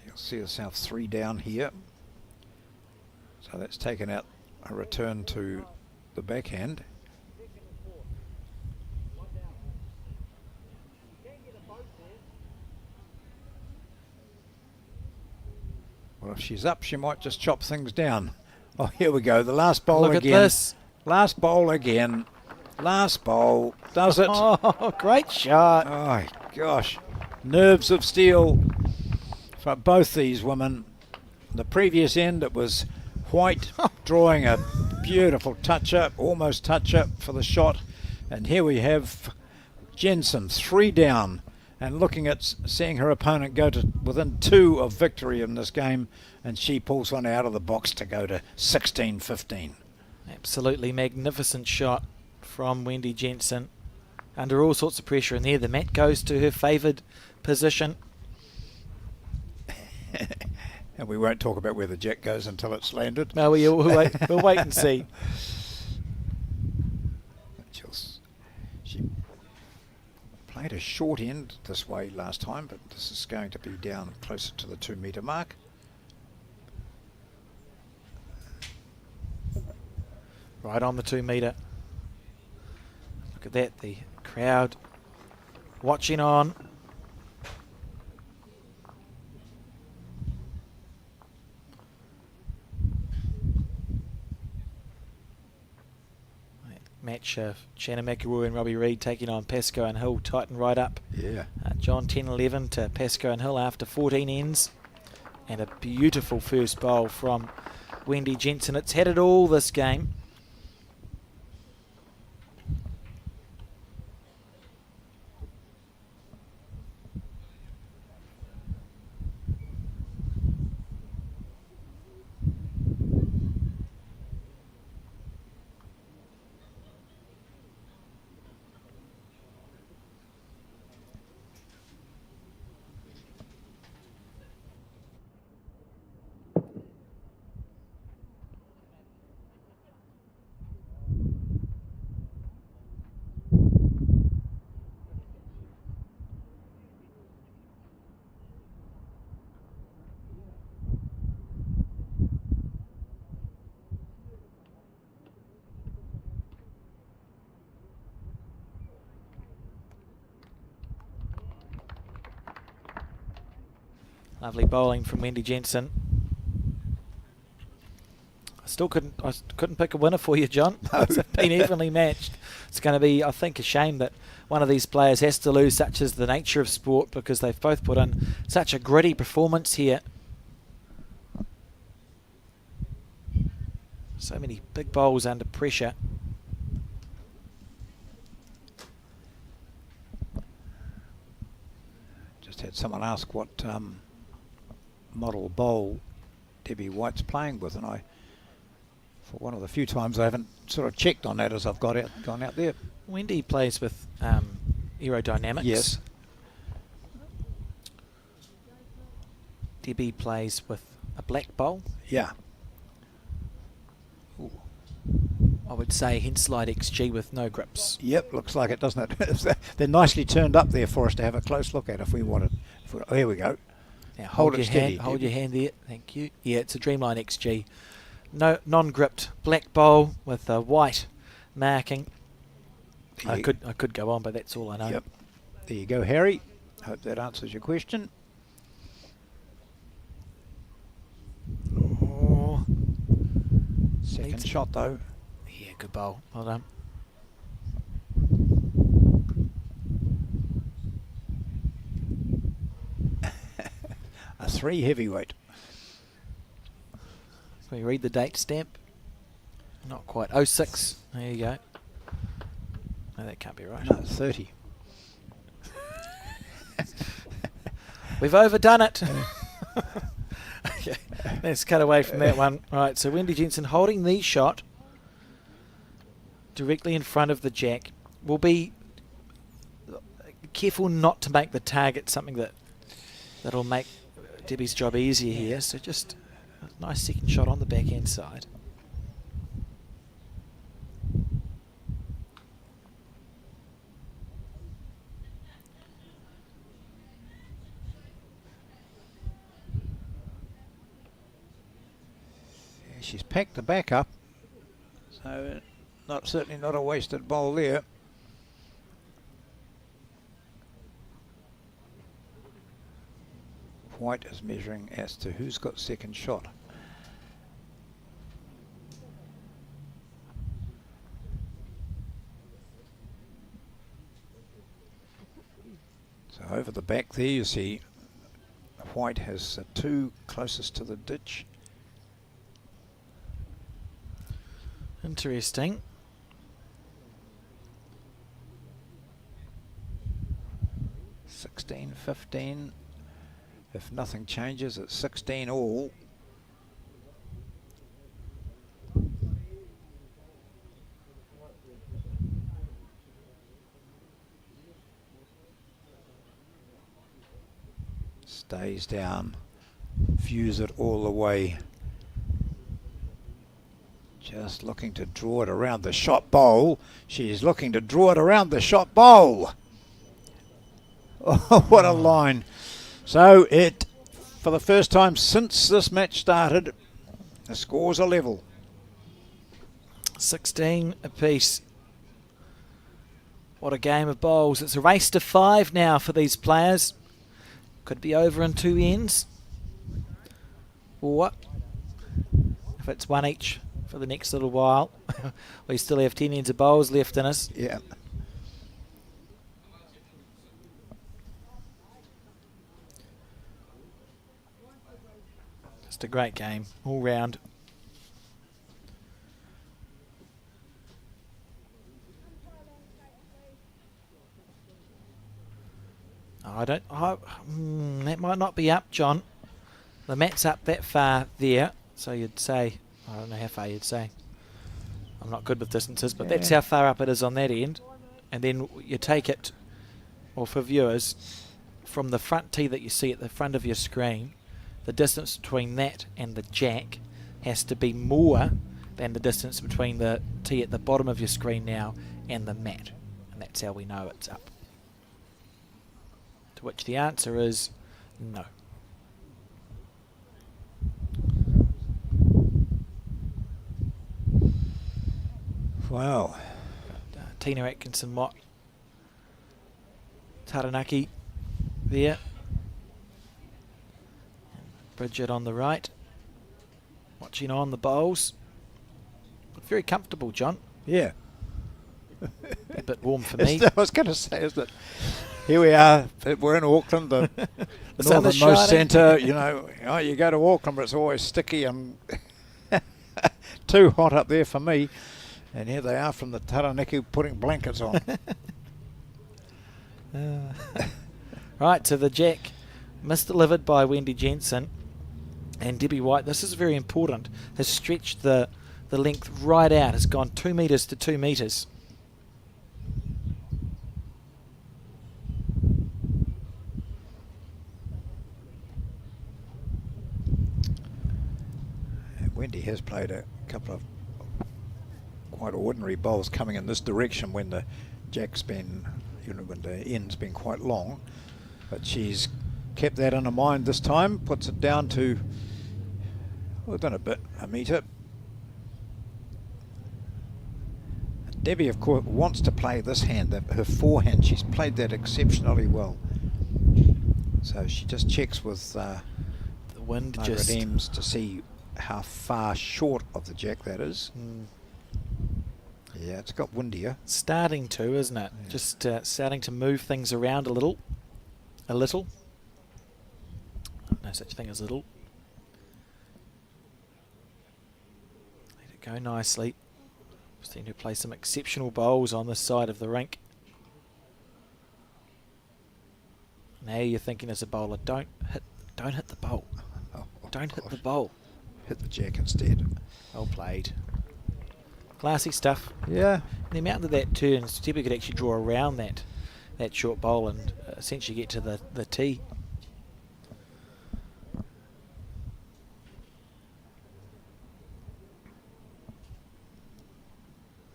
You'll see herself 3 down here. So that's taken out a return to the backhand. Well, if she's up, she might just chop things down. Oh, here we go. The last bowl Look again. at this. Last bowl again. Last bowl. Does it? Oh, great shot. Oh, gosh. Nerves of steel for both these women. The previous end, it was White drawing a beautiful touch-up, almost touch-up for the shot. And here we have Jensen, 3 down. And looking at seeing her opponent go to within 2 of victory in this game, and she pulls one out of the box to go to 16-15. Absolutely magnificent shot from Wendy Jensen. Under all sorts of pressure in there. The mat goes to her favoured position. And we won't talk about where the jet goes until it's landed. No, we'll wait and see. She played a short end this way last time, but this is going to be down closer to the 2 metre mark. Right on the 2 metre. Look at that, the crowd watching on. Match Shannon McElroy and Robbie Reid taking on Pascoe and Hill, tighten right up. Yeah. John 10-11 to Pascoe and Hill after 14 ends. And a beautiful first bowl from Wendy Jensen. It's had it all this game. Lovely bowling from Wendy Jensen. I couldn't pick a winner for you, John. No. It's been evenly matched. It's going to be, I think, a shame that one of these players has to lose, such as the nature of sport, because they've both put in such a gritty performance here. So many big bowls under pressure. Just had someone ask what model bowl Debbie White's playing with, and for one of the few times I haven't sort of checked on that as I've gone out there. Wendy plays with aerodynamics. Yes. Debbie plays with a black bowl. Yeah. I would say Henslide XG with no grips. Yep, looks like it, doesn't it? They're nicely turned up there for us to have a close look at if we wanted. There we go. Now Hold hold it your steady, hand. Hold Debbie. your hand there. Thank you. Yeah, it's a Dreamline XG. No, non-gripped black bowl with a white marking. I could go on, but that's all I know. Yep. There you go, Harry. Hope that answers your question. Oh, Second Needs- shot, though. yeah, good bowl. Well done. A 3 heavyweight. Can we read the date stamp? Not quite. 06. There you go. No, that can't be right. No, 30. We've overdone it. Okay, let's cut away from that one. Right, so Wendy Jensen holding the shot directly in front of the jack. We'll be careful not to make the target something that'll make Debbie's job easier here. So just a nice second shot on the backhand side. She's packed the back up, so certainly not a wasted bowl there. White is measuring as to who's got second shot. So over the back there you see White has 2 closest to the ditch. Interesting. $16, 15. If nothing changes, it's 16 all. Stays down, views it all the way. Just looking to draw it around the shot bowl. She's looking to draw it around the shot bowl. Oh, what a line. So it, for the first time since this match started, the scores are level. 16 apiece. What a game of bowls. It's a race to 5 now for these players. Could be over in 2 ends. Or if it's 1 each for the next little while, we still have 10 ends of bowls left in us. Yeah. Just a great game all round. That might not be up, John. The mat's up that far there, so you'd say, I don't know how far you'd say. I'm not good with distances, but that's how far up it is on that end. And then you take it, or for viewers, from the front tee that you see at the front of your screen, the distance between that and the jack has to be more than the distance between the tee at the bottom of your screen now and the mat. And that's how we know it's up. To which the answer is no. Wow. Tina Atkinson, Mott, Taranaki there. Bridget on the right. Watching on the bowls. Very comfortable, John. Yeah. A bit warm for me. I was going to say, isn't it? Here we are. We're in Auckland, the sun is northernmost shining. centre. You know, you go to Auckland, but it's always sticky and too hot up there for me. And here they are from the Taranaki putting blankets on. Right, to the jack. Misdelivered by Wendy Jensen. And Debbie White, this is very important, has stretched the length right out, has gone 2 metres to 2 metres. Wendy has played a couple of quite ordinary bowls coming in this direction when the jack's been, when the end's been quite long. But she's kept that in her mind this time, puts it down to, well, done a metre. Debbie, of course, wants to play this hand, her forehand. She's played that exceptionally well. So she just checks with the wind Margaret Eames to see how far short of the jack that is. Yeah, it's got windier. Starting to, isn't it? Yeah. Just starting to move things around a little. No such thing as little. Let it go nicely. Seem to play some exceptional bowls on this side of the rink. Now you're thinking as a bowler, don't hit the bowl. Don't hit the bowl. Hit the jack instead. Well played. Classy stuff. Yeah. The amount of that turns, Debbie could actually draw around that short bowl and essentially get to the tee.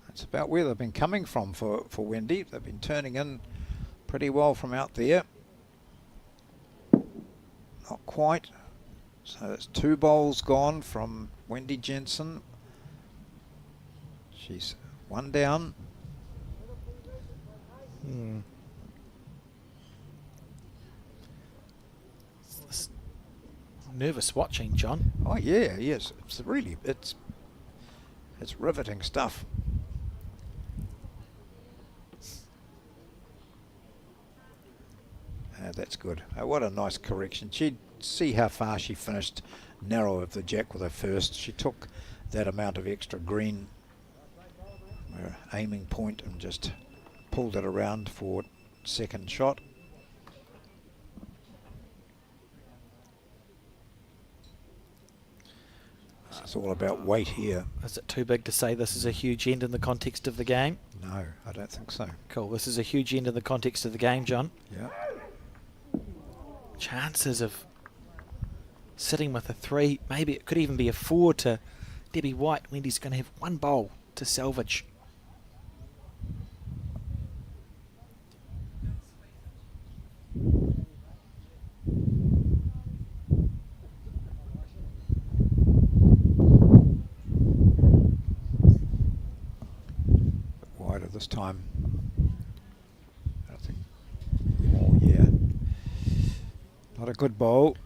That's about where they've been coming from for Wendy. They've been turning in pretty well from out there. Not quite. So it's 2 bowls gone from Wendy Jensen. She's 1 down. It's nervous watching, John. Oh yeah, yes. It's really it's riveting stuff. That's good. What a nice correction. She'd see how far she finished narrow of the jack with her first. She took that amount of extra green, her aiming point, and just pulled it around for second shot. It's all about weight here. Is it too big to say this is a huge end in the context of the game? No, I don't think so. Cool. This is a huge end in the context of the game, John. Yeah. Chances of sitting with a 3, maybe it could even be a 4 to Debbie White. Wendy's going to have 1 bowl to salvage. Wider this time. I think. Oh yeah. Not a good bowl.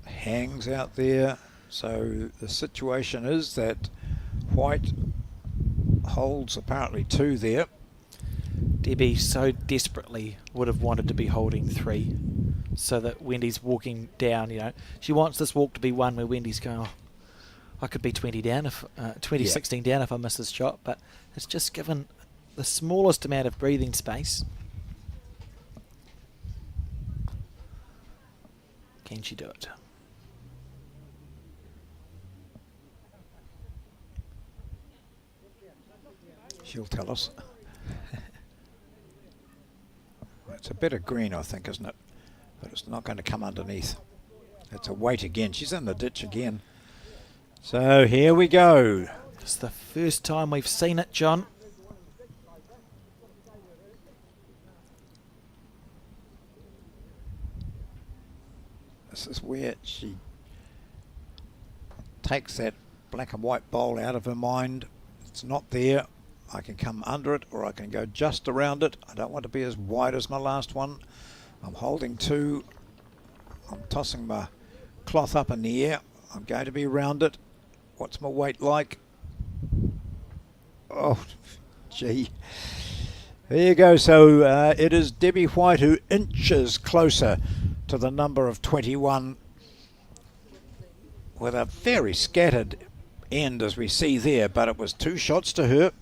Hangs out there. So the situation is that White holds apparently 2 there. Debbie so desperately would have wanted to be holding 3 so that Wendy's walking down, she wants this walk to be one where Wendy's going, oh, I could be 20 down if 16 down if I miss this shot, but it's just given the smallest amount of breathing space. Can she do it? She'll tell us. It's a bit of green, I think, isn't it? But it's not going to come underneath. It's a weight again. She's in the ditch again. So here we go. It's the first time we've seen it, John. This is where she takes that black and white bowl out of her mind. It's not there. I can come under it or I can go just around it. I don't want to be as wide as my last one. I'm holding 2. I'm tossing my cloth up in the air. I'm going to be around it. What's my weight like? Oh, gee. There you go. So it is Debbie White who inches closer to the number of 21 with a very scattered end as we see there, but it was 2 shots to her.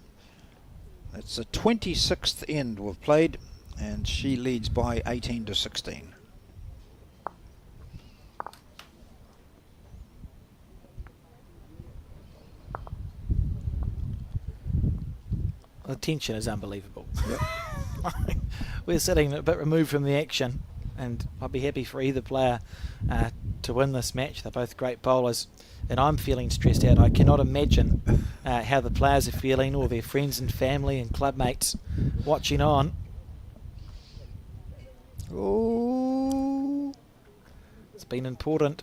It's the 26th end we've played, and she leads by 18 to 16. The tension is unbelievable. Yep. We're sitting a bit removed from the action, and I'd be happy for either player to win this match. They're both great bowlers, and I'm feeling stressed out. I cannot imagine how the players are feeling, or their friends and family and clubmates watching on. Oh, It's been important.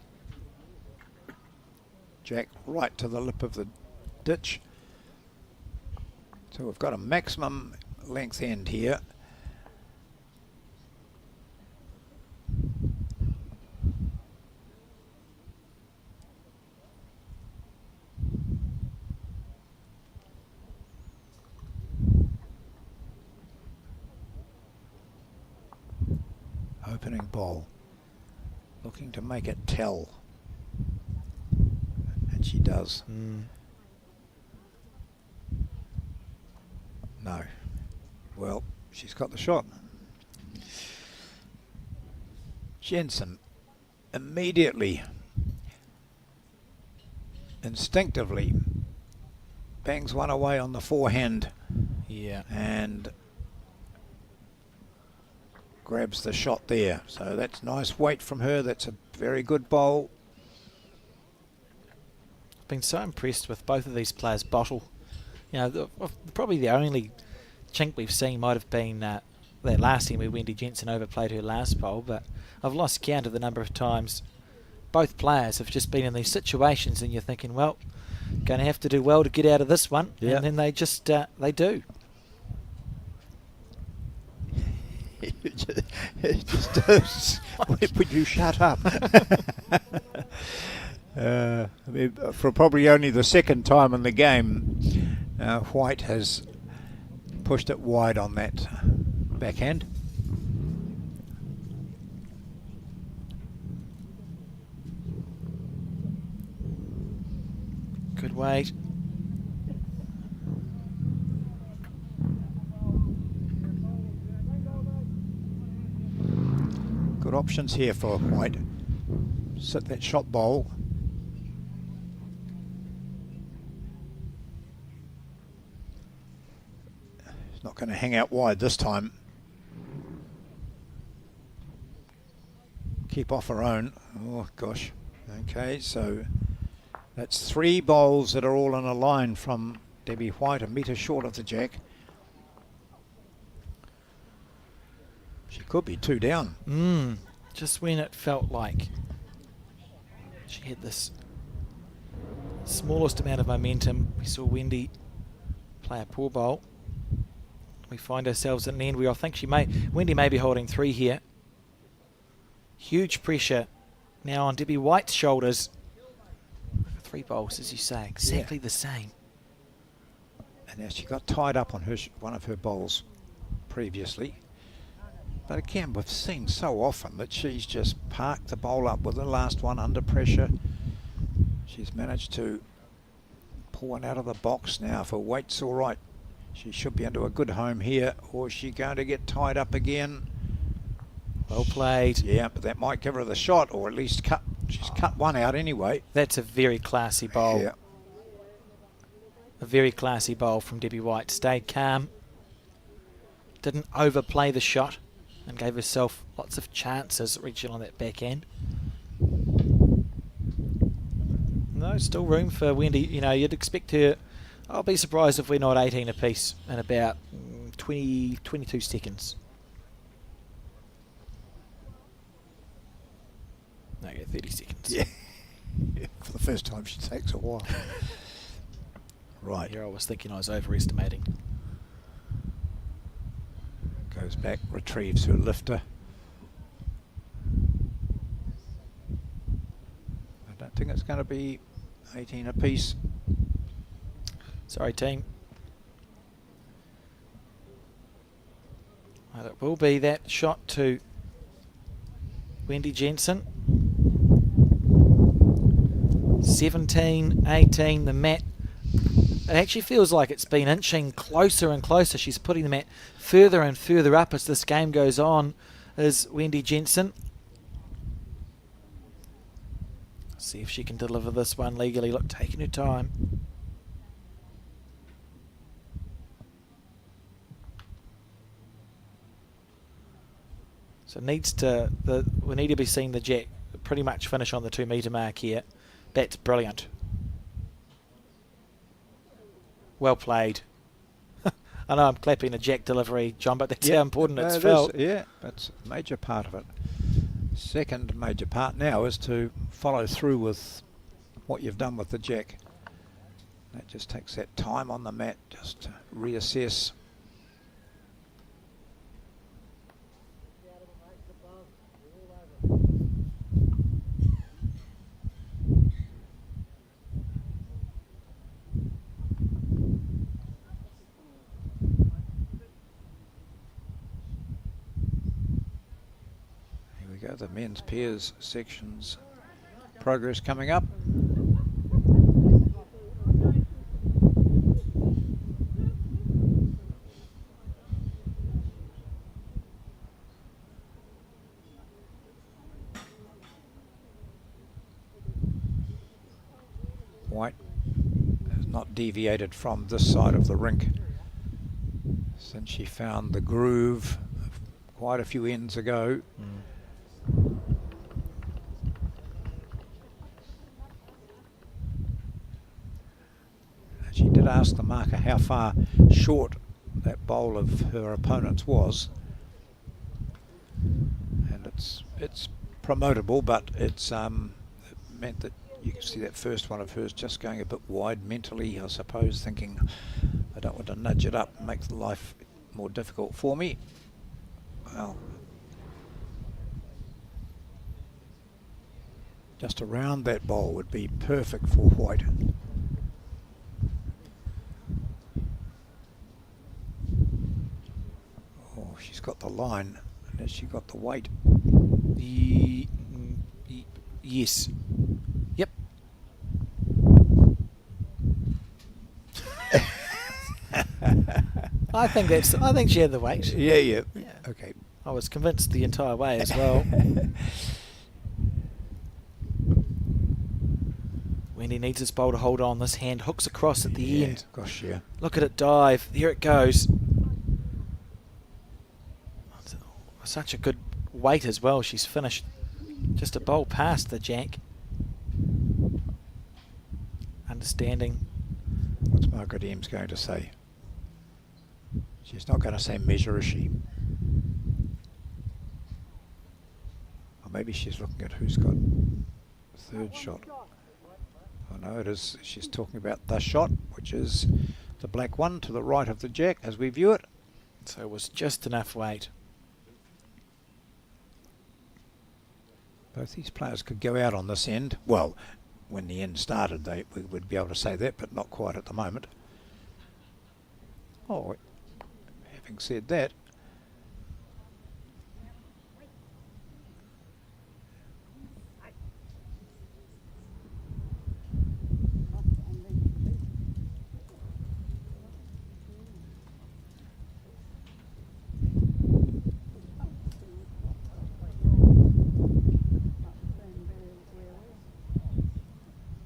Jack right to the lip of the ditch. So we've got a maximum length end here. Opening ball, looking to make it tell, and she does. No. Well, she's got the shot. Jensen immediately, instinctively, bangs one away on the forehand. Yeah. And grabs the shot there. So that's nice weight from her. That's a very good bowl. I've been so impressed with both of these players' bottle. You know, probably the only chink we've seen might have been that last time where Wendy Jensen overplayed her last bowl, but I've lost count of the number of times both players have just been in these situations and you're thinking, well, going to have to do well to get out of this one. Yeah. And then they just, they do. Would you shut up? For probably only the second time in the game, White has pushed it wide on that backhand. Good weight. Good options here for White. Sit that shot bowl. It's not going to hang out wide this time. Keep off her own. Oh gosh. Okay, so that's 3 bowls that are all in a line from Debbie White, a metre short of the jack. She could be 2 down. Just when it felt like she had this smallest amount of momentum, we saw Wendy play a poor bowl. We find ourselves at an end where I think Wendy may be holding 3 here. Huge pressure now on Debbie White's shoulders. 3 bowls, as you say, exactly the same. And now she got tied up on one of her bowls previously. But again, we've seen so often that she's just parked the bowl up with the last one under pressure. She's managed to pull one out of the box now. If her weight's all right, she should be into a good home here. Or is she going to get tied up again? Well played. Yeah, but that might give her the shot, or at least she's cut one out anyway. That's a very classy bowl. Yeah. A very classy bowl from Debbie White. Stayed calm. Didn't overplay the shot and gave herself lots of chances reaching on that backhand. No, still room for Wendy. You know, you'd expect her. I'll be surprised if we're not 18 apiece in about 22 seconds. No, 30 seconds. Yeah. For the first time, she takes a while. Right. Here I was thinking I was overestimating. Goes back, retrieves her lifter. I don't think it's going to be 18 apiece. Sorry, team. Well, it will be that shot to Wendy Jensen. 17-18, the mat. It actually feels like it's been inching closer and closer. She's putting the mat further and further up as this game goes on, is Wendy Jensen. See if she can deliver this one legally. Look, taking her time. So we need to be seeing the jack pretty much finish on the 2 metre mark here. That's brilliant. Well played. I know I'm clapping a jack delivery, John, but that's how important it's felt. Yeah, that's a major part of it. Second major part now is to follow through with what you've done with the jack. That just takes that time on the mat just to reassess. The men's pairs sections progress coming up. White has not deviated from this side of the rink since she found the groove quite a few ends ago. She did ask the marker how far short that bowl of her opponent's was, and it's promotable, but it's it meant that you can see that first one of hers just going a bit wide mentally, I suppose, thinking I don't want to nudge it up and make the life more difficult for me. Well, just around that bowl would be perfect for white. Oh, she's got the line, and has she got the weight? Yes. Yep. I think she had the weight. Yeah. Okay. I was convinced the entire way as well. Wendy needs this bowl to hold on. This hand hooks across at the end. Gosh, yeah. Look at it dive. There it goes. Such a good weight as well. She's finished just a bowl past the jack. Understanding. What's Margaret Eames going to say? She's not going to say measure, is she? Or maybe she's looking at who's got third shot. Oh no, it is. She's talking about the shot, which is the black one to the right of the jack as we view it. So it was just enough weight. Both these players could go out on this end. Well, when the end started, we would be able to say that, but not quite at the moment. Oh, having said that,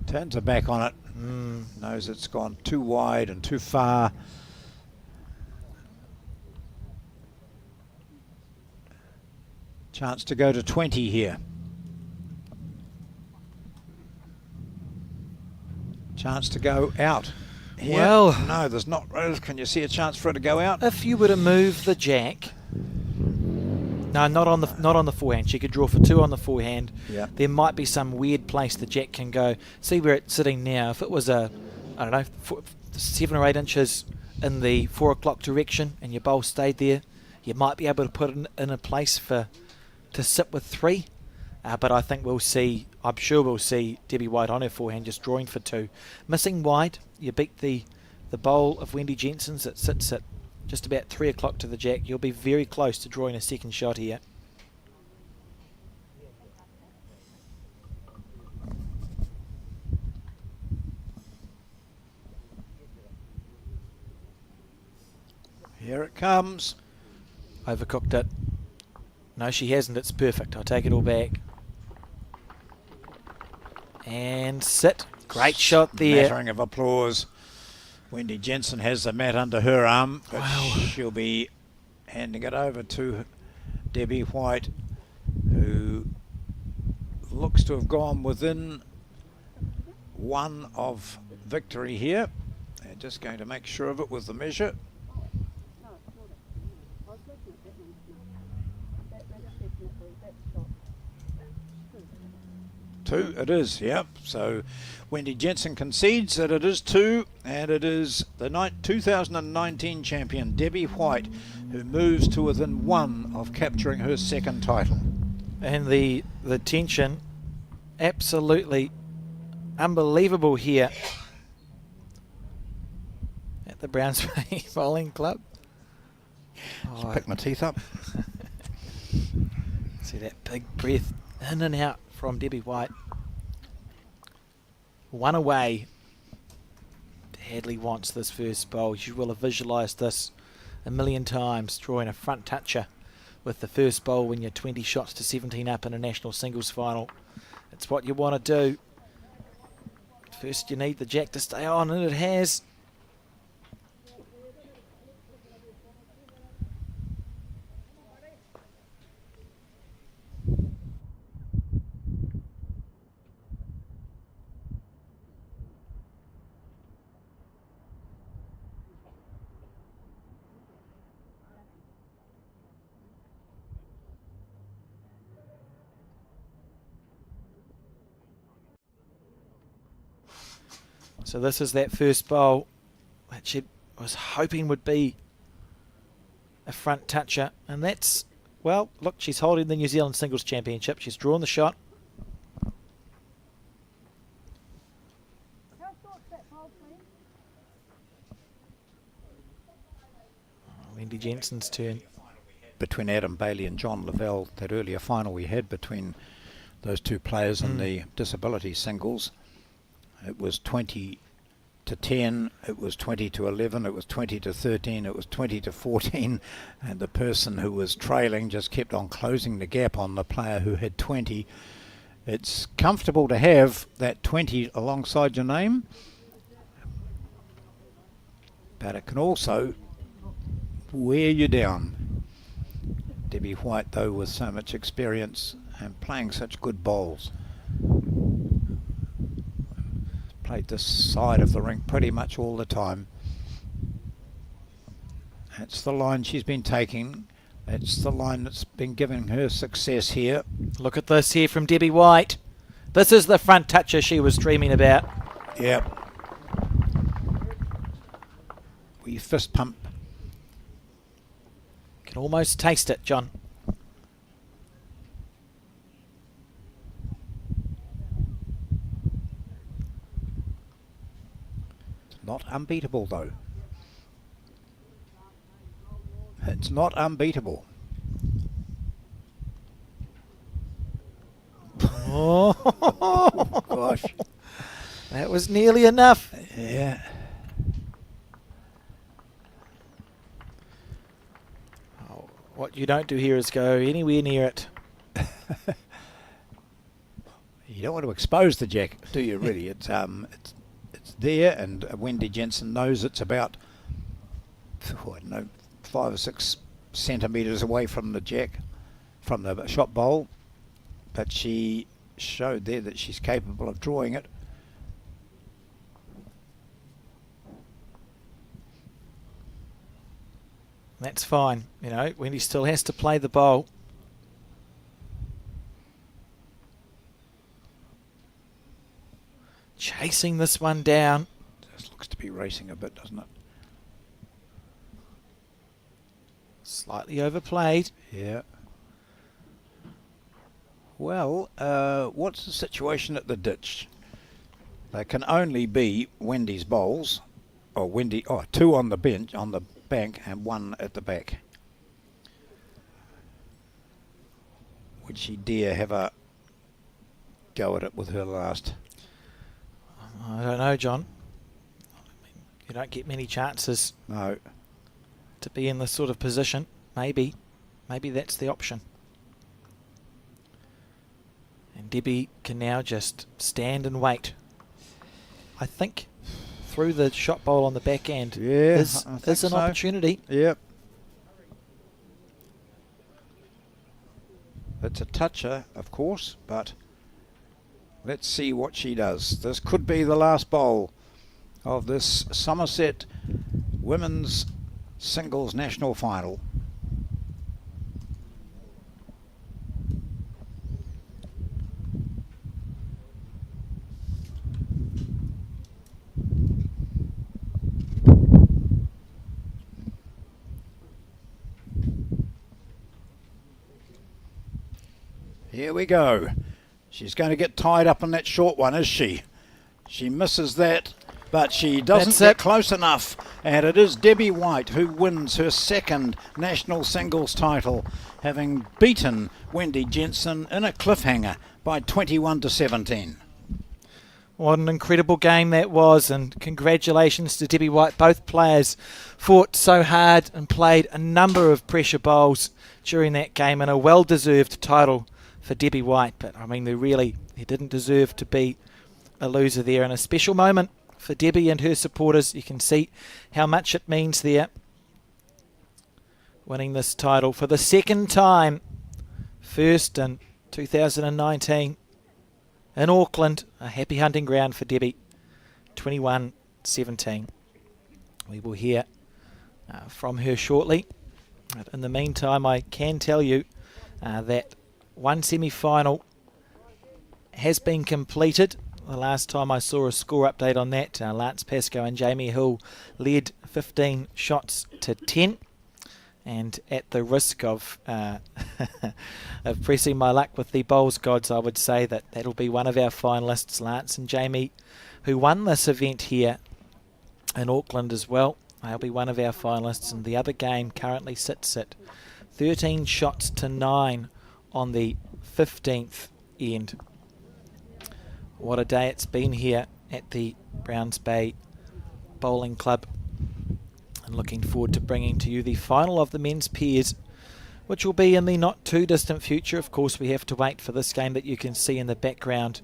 turns her back on it. Knows it's gone too wide and too far. Chance to go to 20 here. Chance to go out. Here. Well, no, there's not. Can you see a chance for it to go out? If you were to move the jack, no, not on the forehand. She could draw for 2 on the forehand. Yeah. There might be some weird place the jack can go. See where it's sitting now. If it was I don't know, 7 or 8 inches in the 4 o'clock direction, and your bowl stayed there, you might be able to put it in a place to sit with 3. But I think I'm sure we'll see Debbie White on her forehand just drawing for 2. Missing wide, you beat the bowl of Wendy Jensen's that sits at just about 3 o'clock to the jack. You'll be very close to drawing a second shot here. Here it comes. Overcooked it. No, she hasn't. It's perfect. I'll take it all back. And sit. Great shot there. Smattering of applause. Wendy Jensen has the mat under her arm, but she'll be handing it over to Debbie White, who looks to have gone within one of victory here. They're just going to make sure of it with the measure. Two, it is, yep. So Wendy Jensen concedes that it is 2, and it is the 2019 champion Debbie White who moves to within 1 of capturing her second title. And the tension, absolutely unbelievable here at the Browns Bay Bowling Club. Just pick my teeth up. See that big breath in and out from Debbie White. 1 away. Hadley wants this first bowl. You will have visualised this a million times, drawing a front toucher with the first bowl when you're 20 shots to 17 up in a national singles final. It's what you want to do. First you need the jack to stay on, and it has. So this is that first bowl that she was hoping would be a front toucher. And that's, well, look, she's holding the New Zealand Singles Championship. She's drawn the shot. How short's that pole, please? Wendy Jensen's turn. Between Adam Bailey and John Lavelle, that earlier final we had between those two players in the disability singles, it was 20 to 10, it was 20 to 11, it was 20 to 13, it was 20 to 14, and the person who was trailing just kept on closing the gap on the player who had 20. It's comfortable to have that 20 alongside your name, but it can also wear you down. Debbie White, though, with so much experience and playing such good bowls, played this side of the rink pretty much all the time. That's the line she's been taking. That's the line that's been giving her success here. Look at this here from Debbie White. This is the front toucher she was dreaming about. Yep. We fist pump. Can almost taste it, John. Not unbeatable, though. It's not unbeatable. Oh, Gosh. that was nearly enough. Yeah. Oh, what you don't do here is go anywhere near it. You don't want to expose the jack, do you? Really? It's there, and Wendy Jensen knows it's about, I don't know, 5 or 6 centimetres away from the jack, from the shot bowl, but she showed there that she's capable of drawing it. That's fine. You know, Wendy still has to play the bowl. Chasing this one down. This looks to be racing a bit, doesn't it? Slightly overplayed. Yeah. Well, what's the situation at the ditch? There can only be Wendy's bowls, or 2 on the bench, on the bank, and 1 at the back. Would she dare have a go at it with her last? I don't know, John. You don't get many chances No. to be in this sort of position. Maybe that's the option. And Debbie can now just stand and wait. I think through the shot bowl on the back end is an opportunity. Yep. It's a toucher, of course, but Let's see what she does. This could be the last bowl of this Summerset Women's Singles National Final. Here we go. She's going to get tied up in that short one, is she? She misses that, but she doesn't get close enough. And it is Debbie White who wins her second national singles title, having beaten Wendy Jensen in a cliffhanger by 21-17. What an incredible game that was, and congratulations to Debbie White. Both players fought so hard and played a number of pressure bowls during that game, and a well-deserved title for Debbie White. But I mean, they didn't deserve to be a loser there, and a special moment for Debbie and her supporters. You can see how much it means there, winning this title for the second time, first in 2019 in Auckland, a happy hunting ground for Debbie, 21-17. We will hear from her shortly. But in the meantime, I can tell you that one semi-final has been completed. The last time I saw a score update on that, Lance Pascoe and Jamie Hill led 15 shots to 10. And at the risk of of pressing my luck with the bowls gods, I would say that that'll be one of our finalists, Lance and Jamie, who won this event here in Auckland as well. They'll be one of our finalists, and the other game currently sits at 13 shots to 9 on the 15th end. What a day it's been here at the Browns Bay Bowling Club, and looking forward to bringing to you the final of the men's pairs, which will be in the not too distant future. Of course, we have to wait for this game that you can see in the background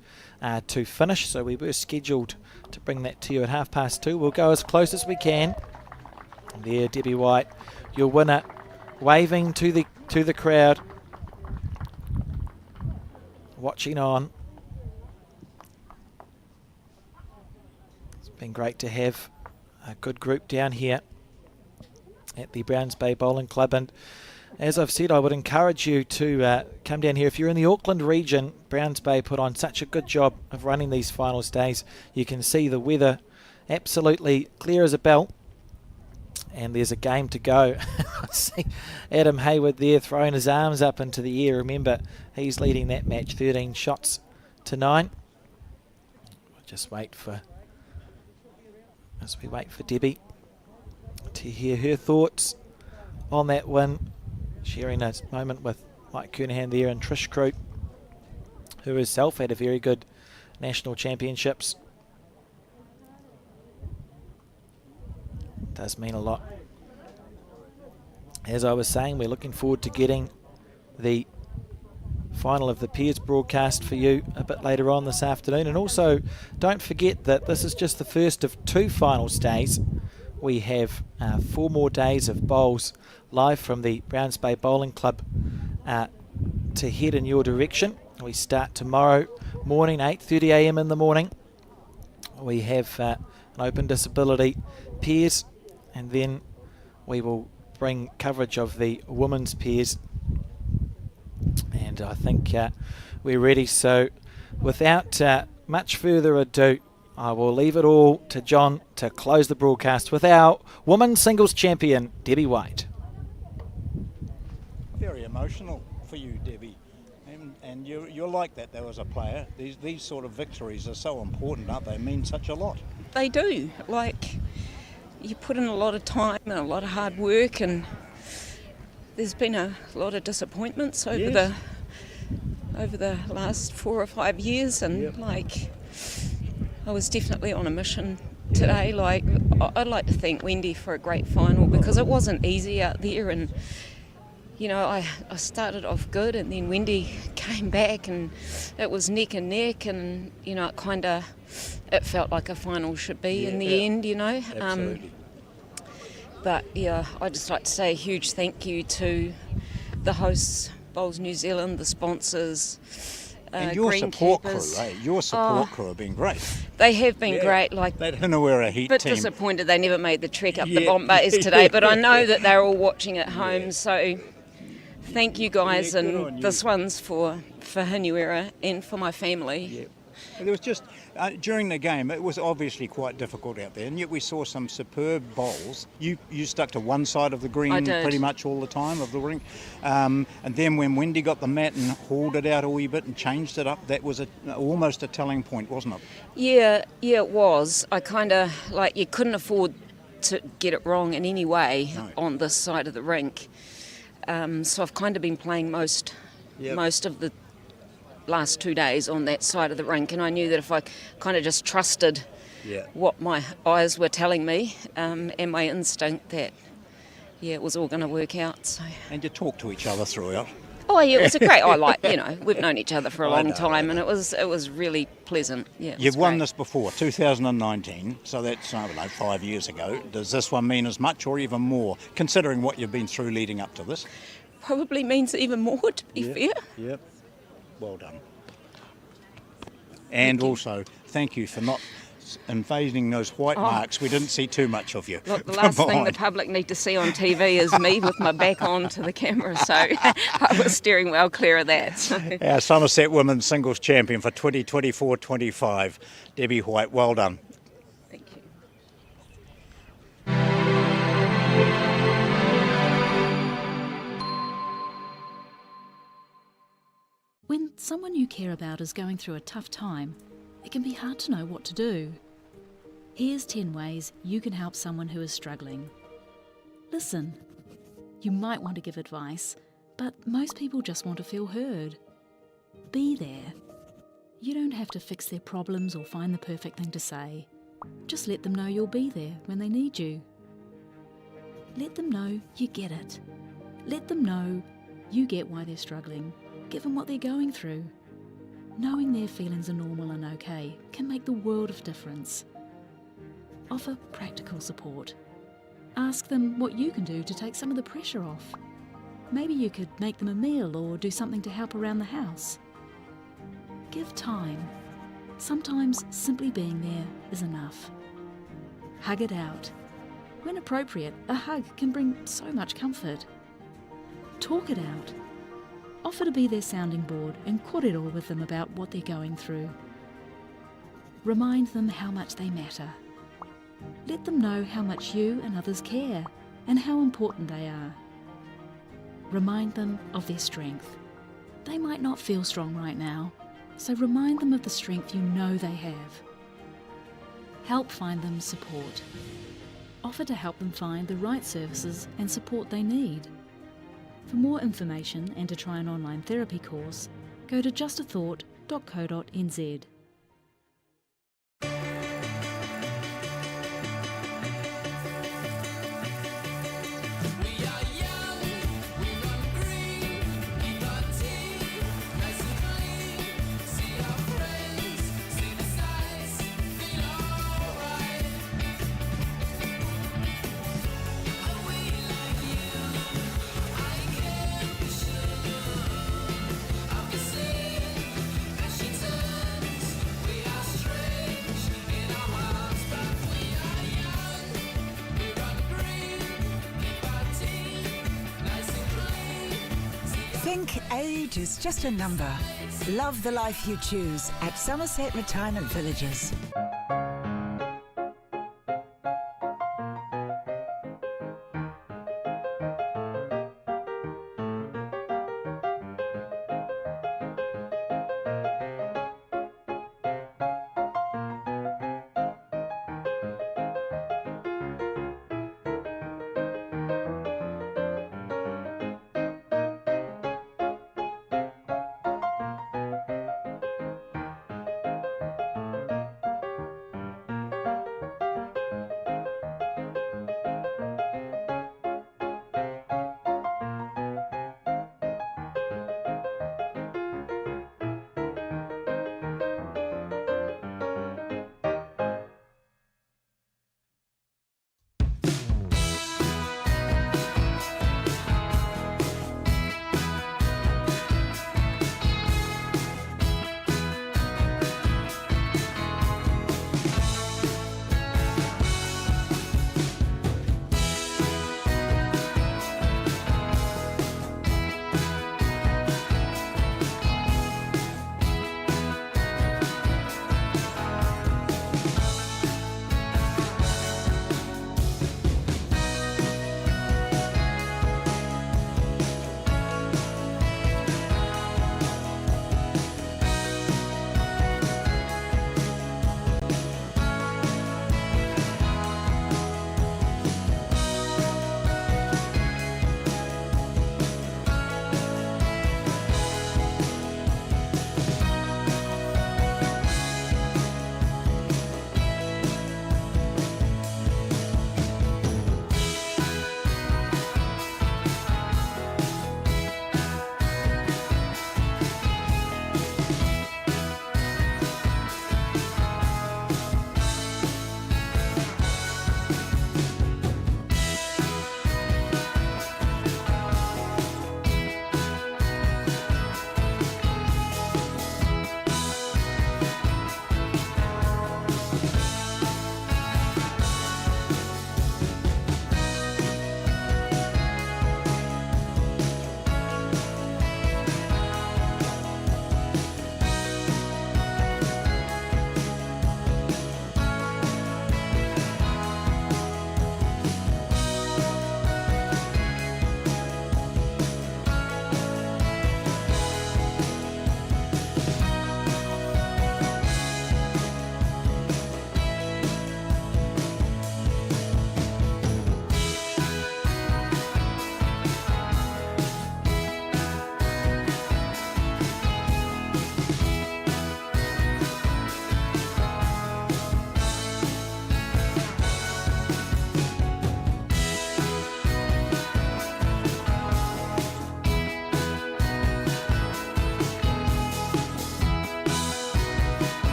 to finish, so we were scheduled to bring that to you at 2:30. We'll go as close as we can. There, Debbie White, your winner, waving to the crowd, watching on. It's been great to have a good group down here at the Browns Bay Bowling Club, and as I've said, I would encourage you to come down here. If you're in the Auckland region, Browns Bay put on such a good job of running these finals days. You can see the weather absolutely clear as a bell, and there's a game to go. I see Adam Hayward there throwing his arms up into the air. Remember, he's leading that match 13 shots to 9. Just wait for, as we wait for Debbie to hear her thoughts on that win, sharing a moment with Mike Kernahan there and Trish Croop, who herself had a very good national championships. It does mean a lot. As I was saying, we're looking forward to getting the final of the pairs broadcast for you a bit later on this afternoon. And also, don't forget that this is just the first of 2 finals days. We have 4 more days of bowls live from the Browns Bay Bowling Club to head in your direction. We start tomorrow morning, 8:30 a.m. in the morning. We have an open disability pairs, and then we will bring coverage of the women's pairs. And I think we're ready. So without much further ado, I will leave it all to John to close the broadcast with our women's singles champion, Debbie White. Very emotional for you, Debbie. And you're like that, though, as a player. These sort of victories are so important, aren't they? Mean such a lot. They do. Like, you put in a lot of time and a lot of hard work, and there's been a lot of disappointments over the last 4 or 5 years, and like, I was definitely on a mission today. Like, I'd like to thank Wendy for a great final, because it wasn't easy out there, and you know, I started off good, and then Wendy came back, and it was neck and neck, and you know, it felt like a final should be in the end, you know. Absolutely. But yeah, I'd just like to say a huge thank you to the hosts, Bowls New Zealand, the sponsors, And your support crew, greenkeepers. eh? Your support crew have been great. They have been great. Like, That Hinawera Heat bit team. disappointed they never made the trek up the Yeah. Bombays today, Yeah. but I know that they're all watching at home, so thank you guys, Yeah, good on and you. this one's for Hinuera and for my family. Yeah. There was just, during the game, it was obviously quite difficult out there, and yet we saw some superb bowls. You stuck to one side of the I green did. pretty much all the time of the rink. And then when Wendy got the mat and hauled it out a wee bit and changed it up, that was almost a telling point, wasn't it? Yeah, it was. I kind of, like, you couldn't afford to get it wrong in any way No. on this side of the rink. So I've kind of been playing most of the last 2 days on that side of the rink, and I knew that if I kind of just trusted what my eyes were telling me and my instinct, that it was all going to work out. So. And you talked to each other throughout. Oh yeah, it was a great. We've known each other for a I long know. time, and it was really pleasant. Yeah, it was You've won great. this before, 2019, so that's, 5 years ago. Does this one mean as much or even more, considering what you've been through leading up to this? Probably means even more, to be fair. Yep. Well done. And also, thank you for not invading those white marks. We didn't see too much of you. Look, the from last thing the behind. public need to see on TV is me with my back on to the camera, so I was steering well clear of that. So. Our Summerset Women's Singles Champion for 2024-25, Debbie White, well done. Thank you. When someone you care about is going through a tough time, it can be hard to know what to do. Here's 10 ways you can help someone who is struggling. Listen. You might want to give advice, but most people just want to feel heard. Be there. You don't have to fix their problems or find the perfect thing to say. Just let them know you'll be there when they need you. Let them know you get it. Let them know you get why they're struggling. Give them what they're going through. Knowing their feelings are normal and okay can make the world of difference. Offer practical support. Ask them what you can do to take some of the pressure off. Maybe you could make them a meal or do something to help around the house. Give time. Sometimes simply being there is enough. Hug it out. When appropriate, a hug can bring so much comfort. Talk it out. Offer to be their sounding board and kōrero with them about what they're going through. Remind them how much they matter. Let them know how much you and others care and how important they are. Remind them of their strength. They might not feel strong right now, so remind them of the strength you know they have. Help find them support. Offer to help them find the right services and support they need. For more information and to try an online therapy course, go to justathought.co.nz. Think age is just a number. Love the life you choose at Summerset Retirement Villages.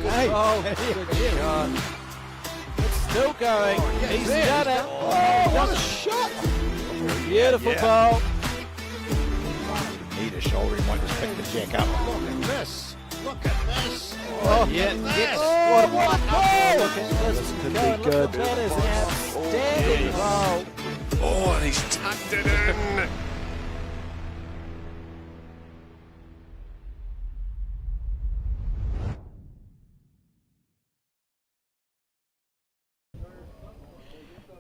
good Hey. ball. Good shot. It's still going. He's done it. What a shot! Beautiful Yeah. ball. Need a shoulder, he might just pick the jack up. Look at this! Look at this! Oh, yeah, yes! What a What a ball. goal! Look at this. Could Go and be look good. at that is an outstanding ball. Oh, and he's tucked it in.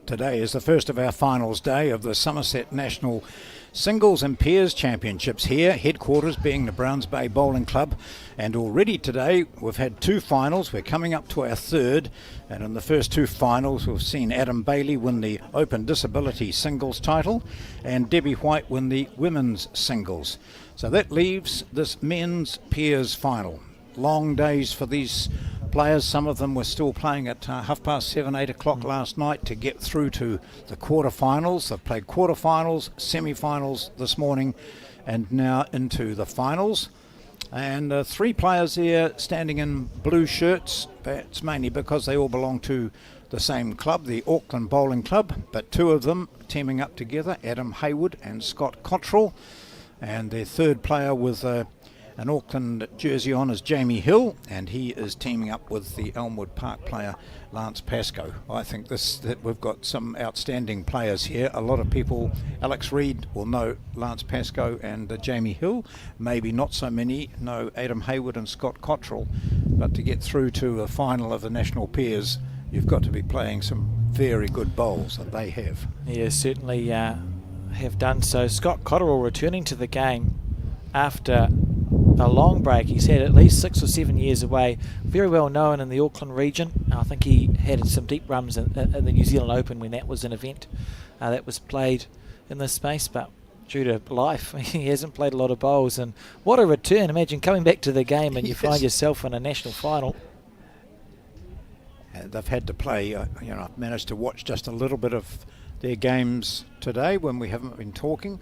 Today is the first of our finals day of the Summerset National Singles and Pairs Championships here, headquarters being the Browns Bay Bowling Club. And already today we've had 2 finals, we're coming up to our 3rd, and in the first 2 finals we've seen Adam Bailey win the Open Disability Singles title and Debbie White win the Women's Singles. So that leaves this Men's Pairs final. Long days for these players. Some of them were still playing at 7:30, 8 o'clock last night to get through to the quarterfinals. They've played quarterfinals, semi-finals this morning, and now into the finals. And 3 players here standing in blue shirts. That's mainly because they all belong to the same club, the Auckland Bowling Club, but 2 of them teaming up together, Adam Hayward and Scott Cottrell. And their 3rd player with an Auckland jersey on is Jamie Hill, and he is teaming up with the Elmwood Park player Lance Pascoe. I think that we've got some outstanding players here. A lot of people, Alex Reid will know Lance Pascoe and Jamie Hill, maybe not so many know Adam Hayward and Scott Cottrell, but to get through to the final of the national pairs, you've got to be playing some very good bowls, and they have. Yeah, certainly have done so. Scott Cottrell returning to the game after a long break. He's had at least 6 or 7 years away. Very well known in the Auckland region. I think he had some deep runs in the New Zealand Open when that was an event that was played in this space, but due to life he hasn't played a lot of bowls. And what a return. Imagine coming back to the game and you find yourself in a national final. They've had to play, I've managed to watch just a little bit of their games today when we haven't been talking,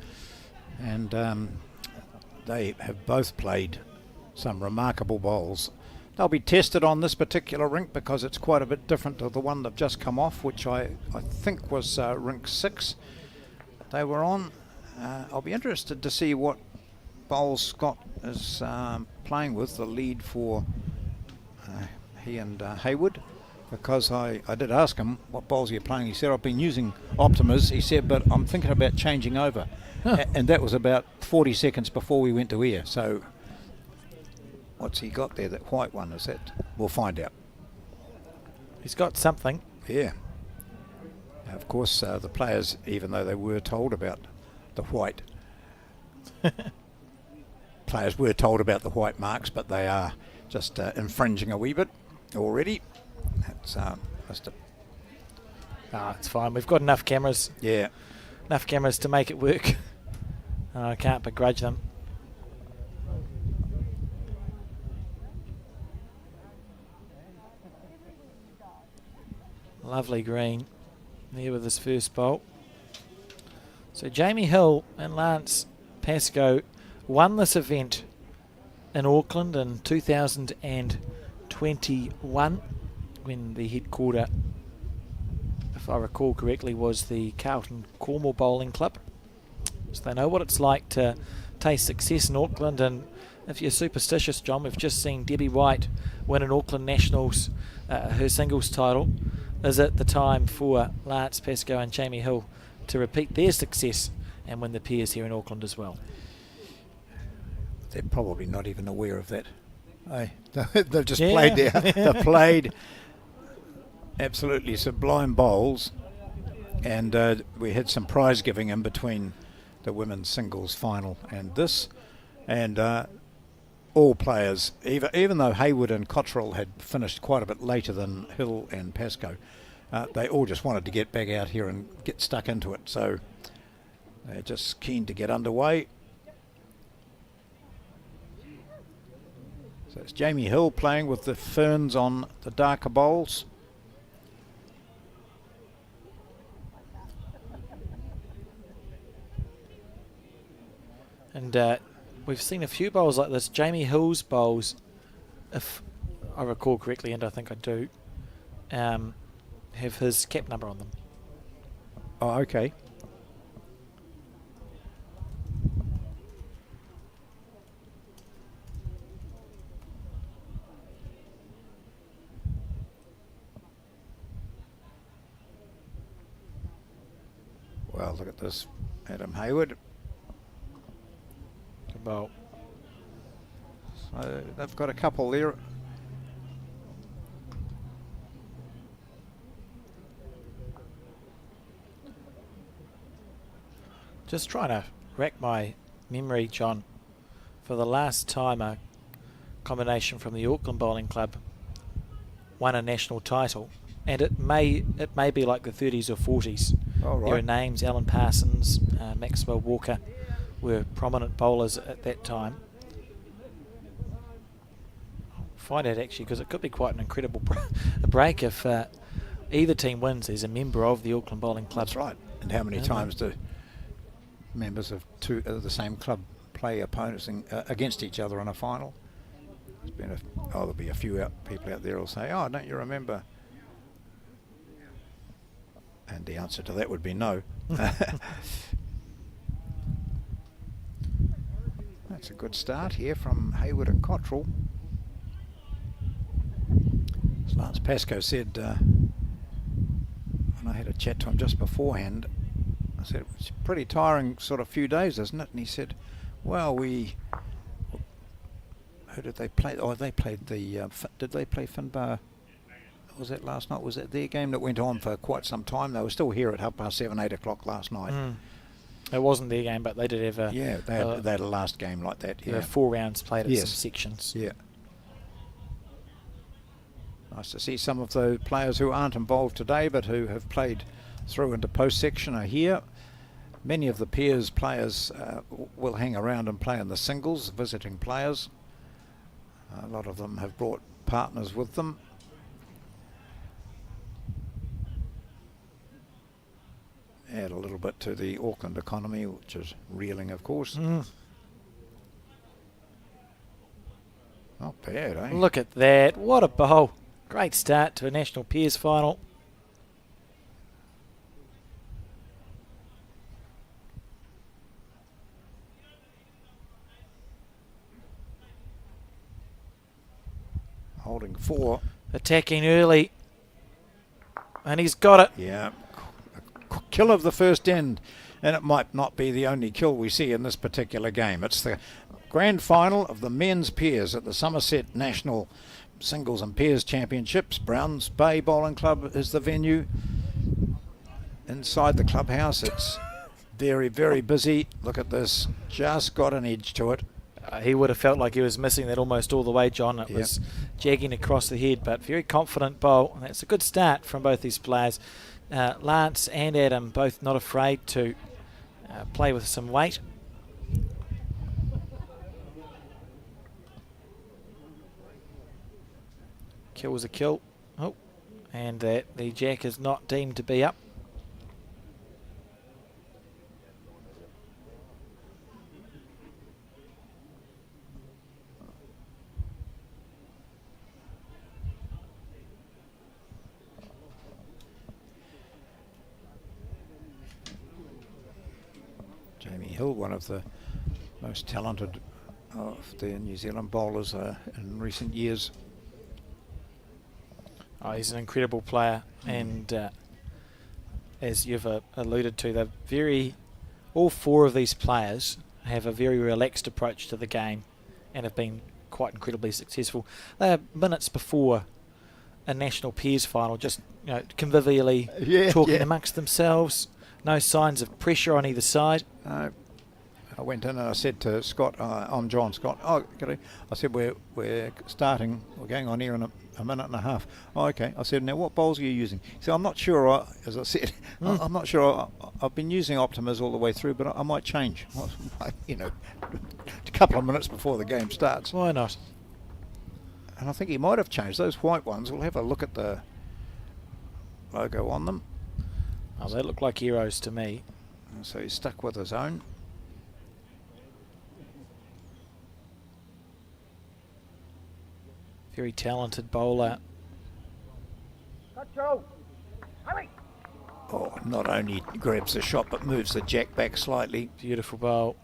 and they have both played some remarkable bowls. They'll be tested on this particular rink because it's quite a bit different to the one they've just come off, which I think was rink 6 they were on. I'll be interested to see what bowls Scott is playing with, the lead for he and Hayward, because I did ask him what bowls are you playing. He said, I've been using Optimas, he said, but I'm thinking about changing over. And that was about 40 seconds before we went to air. So what's he got there, that white one? Is that? We'll find out. He's got something. Yeah. Now, of course, the players, even though they were told about the white, players were told about the white marks, but they are just infringing a wee bit already. That's just a... It's fine. We've got enough cameras. Yeah. Enough cameras to make it work. I can't begrudge them. Lovely green there with his first bowl. So Jamie Hill and Lance Pascoe won this event in Auckland in 2021 when the headquarter, if I recall correctly, was the Carlton Cornwall Bowling Club. So they know what it's like to taste success in Auckland, and if you're superstitious, John, we've just seen Debbie White win an Auckland Nationals, her singles title. Is it the time for Lance Pascoe and Jamie Hill to repeat their success and win the pairs here in Auckland as well? They're probably not even aware of that. They've just played there. They've played absolutely sublime bowls, and we had some prize giving in between the women's singles final and this, and all players, even though Hayward and Cottrell had finished quite a bit later than Hill and Pascoe, they all just wanted to get back out here and get stuck into it, so they're just keen to get underway. So it's Jamie Hill playing with the ferns on the darker bowls. And we've seen a few bowls like this. Jamie Hill's bowls, if I recall correctly, and I think I do, have his cap number on them. Oh, okay. Well, look at this. Adam Hayward. Well, So they've got a couple there. just trying to rack my memory, John, for the last time a combination from the Auckland Bowling Club won a national title, and it may be like the 30s or 40s. Oh, right. There are names: Alan Parsons, Maxwell Walker were prominent bowlers at that time. I'll find out actually, because it could be quite an incredible break if either team wins. There's a member of the Auckland Bowling Club. That's right. And how many times do members of the same club play opponents against each other in a final? There's been there'll be a few people out there who'll say, "Oh, don't you remember?" And the answer to that would be no. That's a good start here from Hayward and Cottrell. As Lance Pascoe said, when I had a chat to him just beforehand, I said, it's a pretty tiring sort of few days, isn't it? And he said, well, who did they play? Oh, they played did they play Finbar? Was that last night? Was that their game that went on for quite some time? They were still here at 7:30, 8 o'clock last night. It wasn't their game, but they did have a... Yeah, they had a last game like that. Yeah, 4 rounds played at some sections. Yeah. Nice to see some of the players who aren't involved today but who have played through into post-section are here. Many of the peers players will hang around and play in the singles, visiting players. A lot of them have brought partners with them. Add a little bit to the Auckland economy, which is reeling, of course. Not bad, eh? Look at that. What a bowl. Great start to a National Peers final. Holding 4. Attacking early. And he's got it. Yeah. Kill of the first end, and it might not be the only kill we see in this particular game. It's the grand final of the men's peers at the Summerset National Singles and Peers Championships. Browns Bay Bowling Club is the venue. Inside the clubhouse, it's very, very busy. Look at this, just got an edge to it. He would have felt like he was missing that almost all the way, John. It was jagging across the head, but very confident bowl. And that's a good start from both these players. Lance and Adam both not afraid to play with some weight. Kill was a kill. Oh, and the jack is not deemed to be up. Jamie Hill, one of the most talented of the New Zealand bowlers in recent years. Oh, he's an incredible player, and as you've alluded to, all 4 of these players have a very relaxed approach to the game and have been quite incredibly successful. They are minutes before a National Peers final, just convivially talking amongst themselves. No signs of pressure on either side. I went in and I said to Scott, I'm John Scott. Oh, I said, we're starting. We're going on here in a minute and a half. Oh, okay. I said, now what bowls are you using? He said, I'm not sure. As I said, I'm not sure. I've been using Optimas all the way through, but I might change. A couple of minutes before the game starts. Why not? And I think he might have changed those white ones. We'll have a look at the logo on them. Oh, they look like heroes to me. So he's stuck with his own. Very talented bowler. Oh, not only grabs the shot but moves the jack back slightly. Beautiful bowl.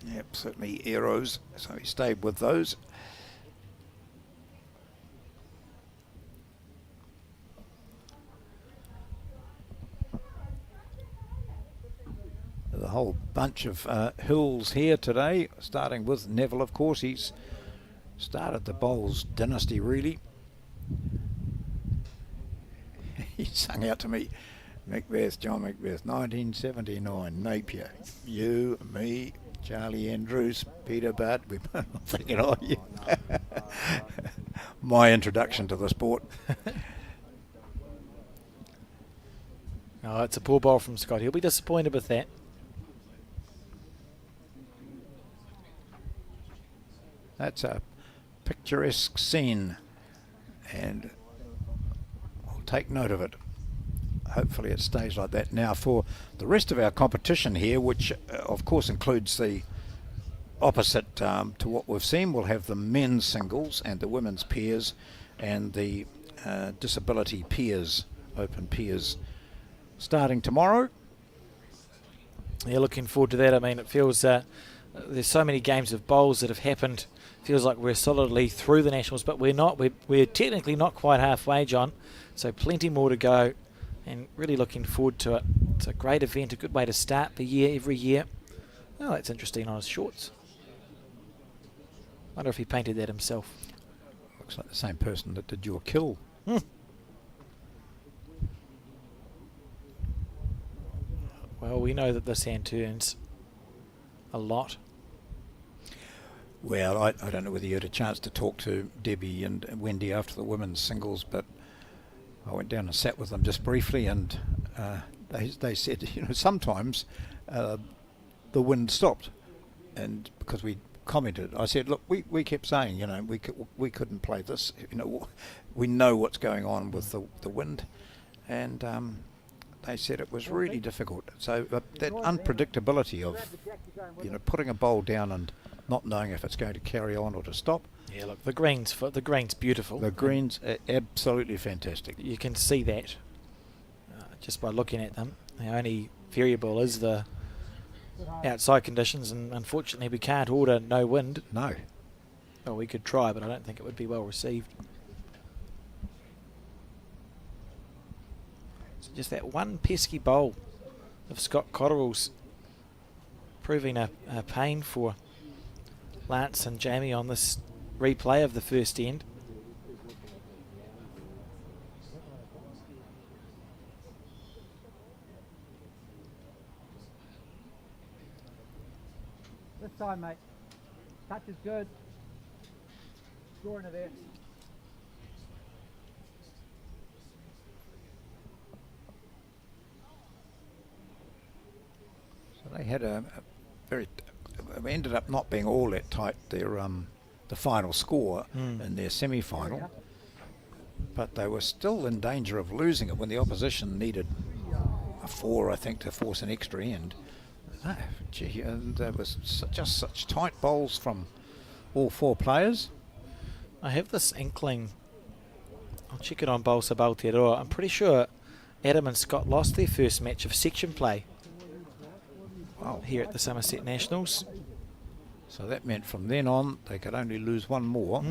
Yep, certainly arrows, so he stayed with those. The whole bunch of Hills here today, starting with Neville, of course. He's started the Bowles dynasty, really. He sung out to me, Macbeth, John Macbeth, 1979, Napier. You, me, Charlie Andrews, Peter Butt. I'm thinking, oh, yeah. My introduction to the sport. Oh, it's a poor ball from Scott. He'll be disappointed with that. That's a picturesque scene, and I'll take note of it. Hopefully it stays like that. Now for the rest of our competition here, which of course includes the opposite to what we've seen, we'll have the men's singles and the women's pairs and the disability pairs, open pairs, starting tomorrow. Yeah, looking forward to that. I mean, it feels there's so many games of bowls that have happened. Feels like we're solidly through the Nationals, but we're not. We're technically not quite halfway, John. So plenty more to go, and really looking forward to it. It's a great event, a good way to start the year every year. Oh, that's interesting on his shorts. Wonder if he painted that himself. Looks like the same person that did your kill. Well, we know that this hand turns a lot. Well, I don't know whether you had a chance to talk to Debbie and Wendy after the women's singles, but I went down and sat with them just briefly, and they said, sometimes the wind stopped, and because we commented, I said, look, we kept saying, we couldn't play this, we know what's going on with the wind, and they said it was really difficult. So that unpredictability of, putting a bowl down and not knowing if it's going to carry on or to stop. Yeah, look, the green's beautiful. The green's absolutely fantastic. You can see that just by looking at them. The only variable is the outside conditions, and unfortunately we can't order no wind. No. Well, we could try, but I don't think it would be well received. So just that one pesky bowl of Scott Cotterill's proving a pain for Lance and Jamie on this replay of the first end. This time, mate. Touch is good. Score into there. So they had a very... It ended up not being all that tight, their the final score in their semi-final, but they were still in danger of losing it when the opposition needed a 4, I think, to force an extra end. And there was just such tight bowls from all 4 players. I have this inkling, I'll check it on Bolsa Aotearoa, I'm pretty sure Adam and Scott lost their first match of section play here at the Summerset Nationals. So that meant from then on they could only lose one more.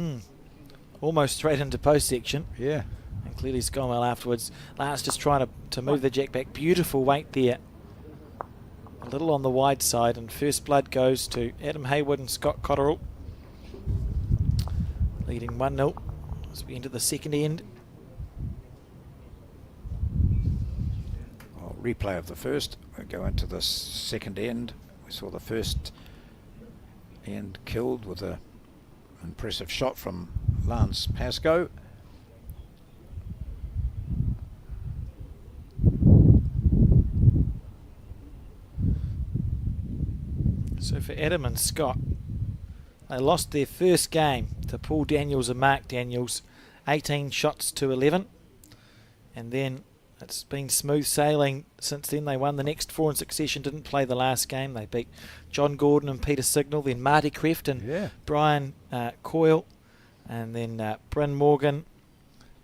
Almost straight into post section. Yeah. And clearly it's gone well afterwards. Lance just trying to move the jack back. Beautiful weight there. A little on the wide side, and first blood goes to Adam Hayward and Scott Cotterill. Leading 1-0 as we enter the second end. Well, replay of the first. We go into the second end. We saw the first end killed with an impressive shot from Lance Pascoe. So for Adam and Scott, they lost their first game to Paul Daniels and Mark Daniels, 18 shots to 11. And then it's been smooth sailing since then. They won the next 4 in succession, didn't play the last game. They beat John Gordon and Peter Signal, then Marty Kreft and Brian Coyle. And then Bryn Morgan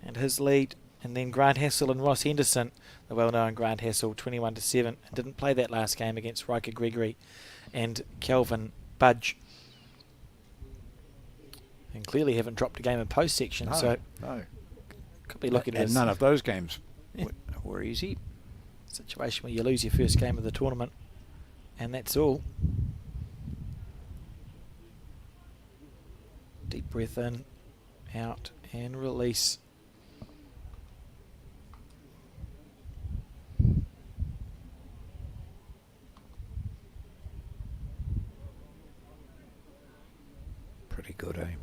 and his lead. And then Grant Hassel and Ross Henderson, the well-known Grant Hassel, 21-7. Didn't play that last game against Riker Gregory and Kelvin Budge. And clearly haven't dropped a game in post section, so no. Could be looking at and none of those games were easy. Situation where you lose your first game of the tournament, and that's all. Deep breath in, out, and release. Pretty good, eh?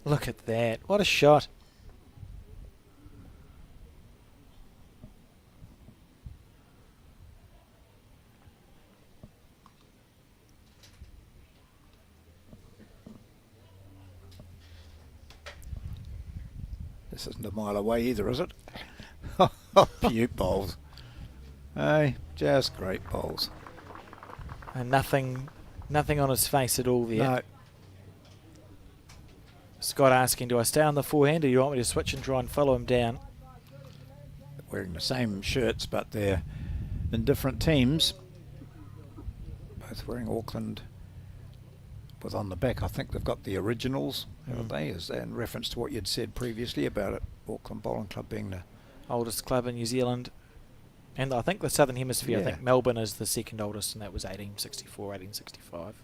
Look at that. What a shot. This isn't a mile away either, is it? Beaut bowls. Hey, just great bowls. And nothing on his face at all there. No. Scott asking, do I stay on the forehand or do you want me to switch and try and follow him down? Wearing the same shirts, but they're in different teams. Both wearing Auckland. With on the back, I think they've got the originals, haven't they? Is that in reference to what you'd said previously about it, Auckland Bowling Club being the oldest club in New Zealand. And I think the Southern Hemisphere, I think Melbourne is the second oldest, and that was 1864, 1865.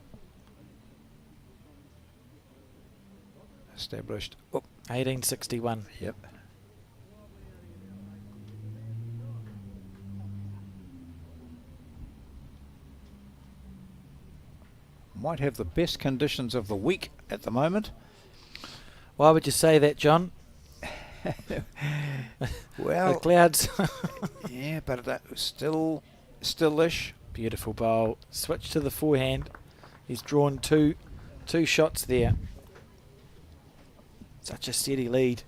Established. 1861. Yep. Might have the best conditions of the week at the moment. Why would you say that, John? Well, the clouds. Yeah, but that was still-ish. Beautiful bowl. Switch to the forehand. He's drawn two shots there. Such a steady lead.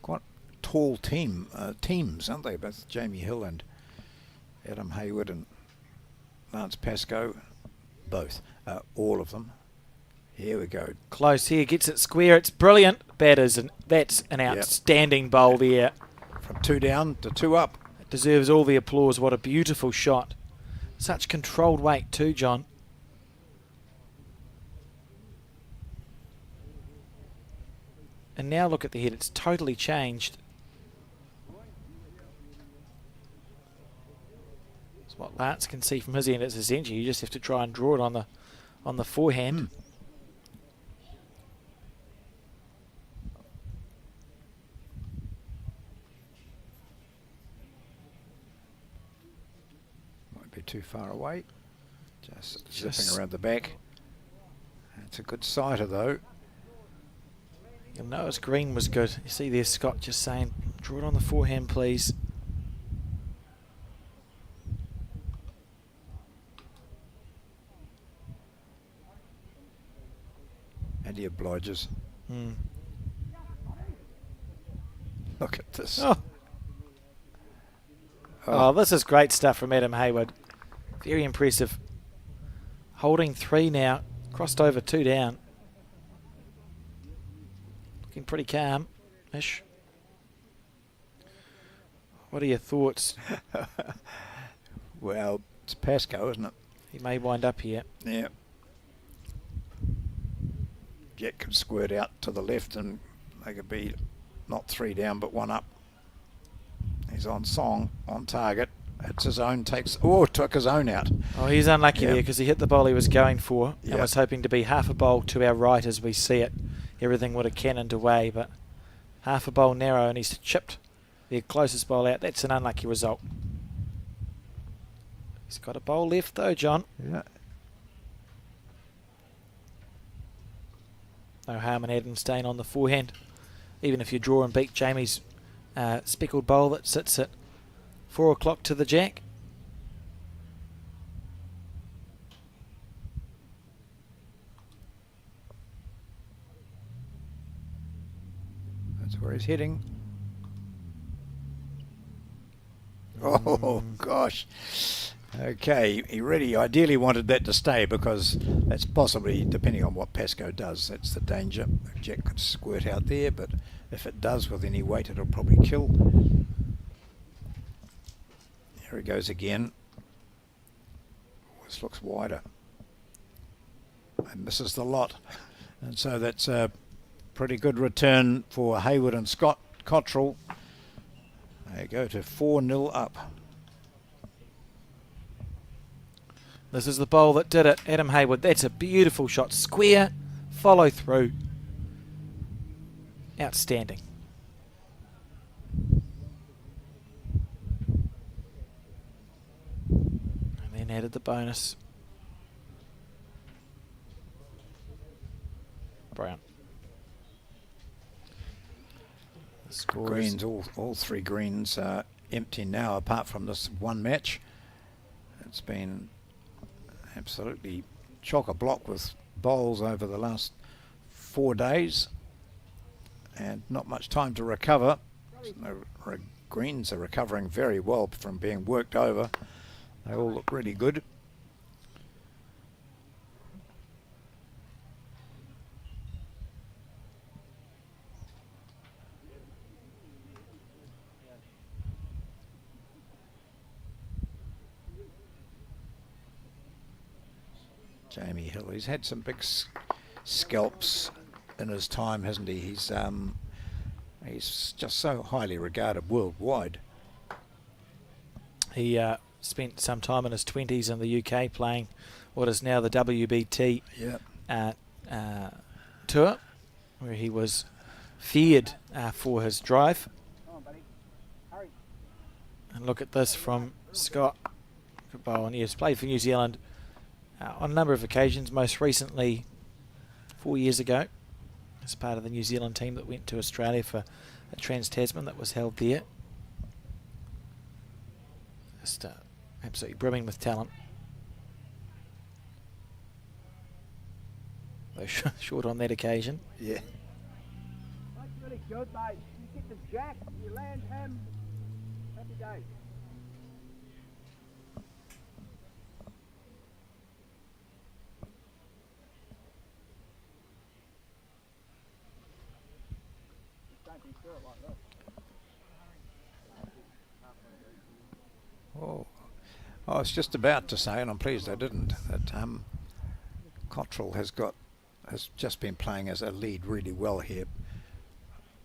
Quite tall teams, aren't they? Both Jamie Hill and Adam Hayward and Lance Pascoe, both, all of them. Here we go. Close here, gets it square. It's brilliant. Batters, and that's an outstanding bowl there. From 2 down to 2 up. It deserves all the applause. What a beautiful shot. Such controlled weight too, John. And now look at the head. It's totally changed. It's what Lance can see from his end. It's essentially you just have to try and draw it on the forehand. Might be too far away. Just zipping around the back. It's a good sighter though. You'll notice green was good. You see there Scott just saying, draw it on the forehand please. And he obliges. Look at this. Oh, this is great stuff from Adam Hayward. Very impressive. Holding 3 now. Crossed over 2 down. Looking pretty calm-ish. What are your thoughts? Well, it's Pascoe, isn't it? He may wind up here. Yeah. Jack could squirt out to the left and they could be not 3 down but 1 up. He's on song, on target. It's his own, took his own out. Oh, he's unlucky there because he hit the bowl he was going for and was hoping to be half a bowl to our right as we see it. Everything would have cannoned away, but half a bowl narrow and he's chipped the closest bowl out. That's an unlucky result. He's got a bowl left though, John. Yeah. No harm in Adam staying on the forehand. Even if you draw and beat Jamie's speckled bowl that sits at 4 o'clock to the jack. That's where he's heading. Oh, gosh. Okay, he really ideally wanted that to stay because that's possibly, depending on what Pascoe does, that's the danger. The jack could squirt out there, but if it does with any weight, it'll probably kill. Here he goes again. This looks wider. And misses the lot. And so that's a pretty good return for Hayward and Scott Cottrell. They go to 4-0 up. This is the bowl that did it. Adam Hayward. That's a beautiful shot. Square. Follow through. Outstanding. And then added the bonus. Brown. The score Greens, all three greens are empty now apart from this one match. It's been absolutely chock-a-block with bowls over the last 4 days and not much time to recover. The greens are recovering very well from being worked over. They all look really good. Jamie Hill, he's had some big scalps in his time, hasn't he? He's just so highly regarded worldwide. He spent some time in his 20s in the UK playing what is now the WBT tour, where he was feared for his drive. And look at this from Scott. Good bowl, and he has played for New Zealand on a number of occasions, most recently 4 years ago as part of the New Zealand team that went to Australia for a Trans-Tasman that was held there. Just absolutely brimming with talent. Though short on that occasion. Yeah. That's really good, mate. You get the jack, you land him. Happy days. Oh, I was just about to say, and I'm pleased I didn't, that Cottrell has just been playing as a lead really well here,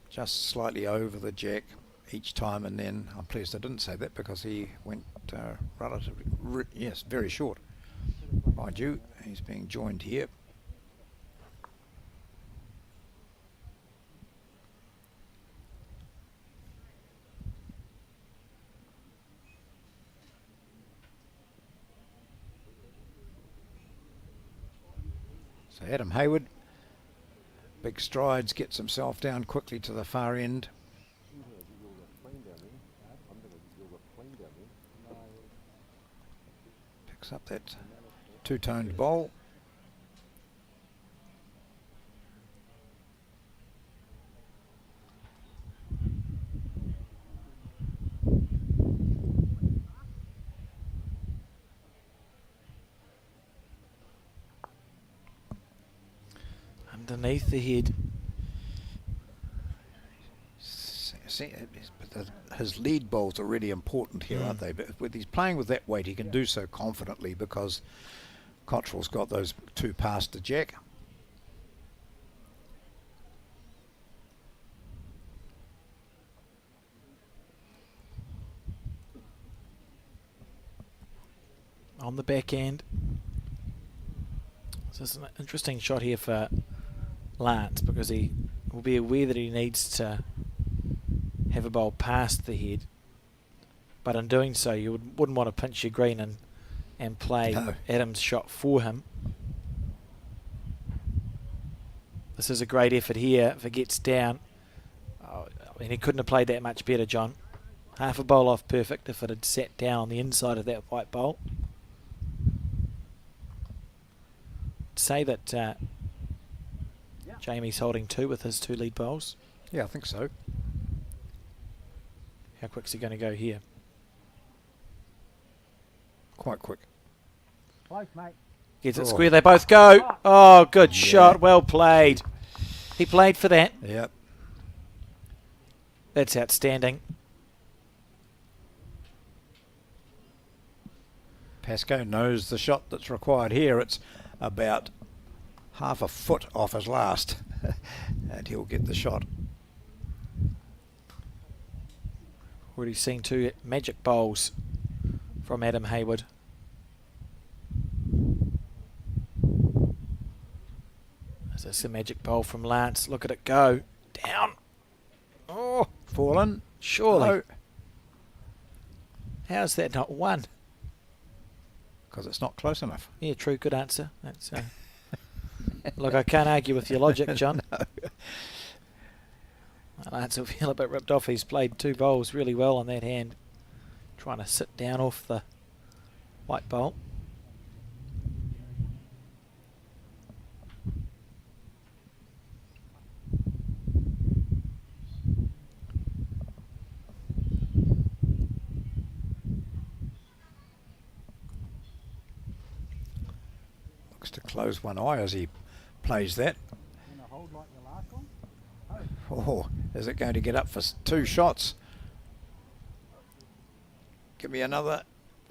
just slightly over the jack each time, and then I'm pleased I didn't say that because he went relatively, very short. Mind you, he's being joined here. So Adam Hayward, big strides, gets himself down quickly to the far end. Picks up that two-toned bowl. Underneath the head. His lead bowls are really important here, aren't they? But with he's playing with that weight, he can do so confidently because Cottrell's got those two past the jack. On the back end. So it's an interesting shot here for Lance because he will be aware that he needs to have a bowl past the head, but in doing so you wouldn't want to pinch your green and play Adam's shot for him. This is a great effort here if it gets down. Oh, I mean, he couldn't have played that much better, John. Half a bowl off perfect if it had sat down on the inside of that white bowl. Say that Jamie's holding 2 with his 2 lead bowls. Yeah, I think so. How quick's he going to go here? Quite quick. Close, mate. Gets it square, they both go. Oh, good shot, well played. He played for that. Yep. That's outstanding. Pascoe knows the shot that's required here. It's about half a foot off his last, and he'll get the shot. Already seen 2 magic bowls from Adam Hayward. Is this a magic bowl from Lance? Look at it go. Down. Oh, Fallen. surely. No. How's that not 1? Because it's not close enough. Yeah, true, good answer. That's look, I can't argue with your logic, John. No. Lance will feel a bit ripped off. He's played 2 bowls really well on that hand. Trying to sit down off the white bowl. Looks to close one eye as he plays that. Gonna hold like your last one? Oh, is it going to get up for 2 shots? Give me another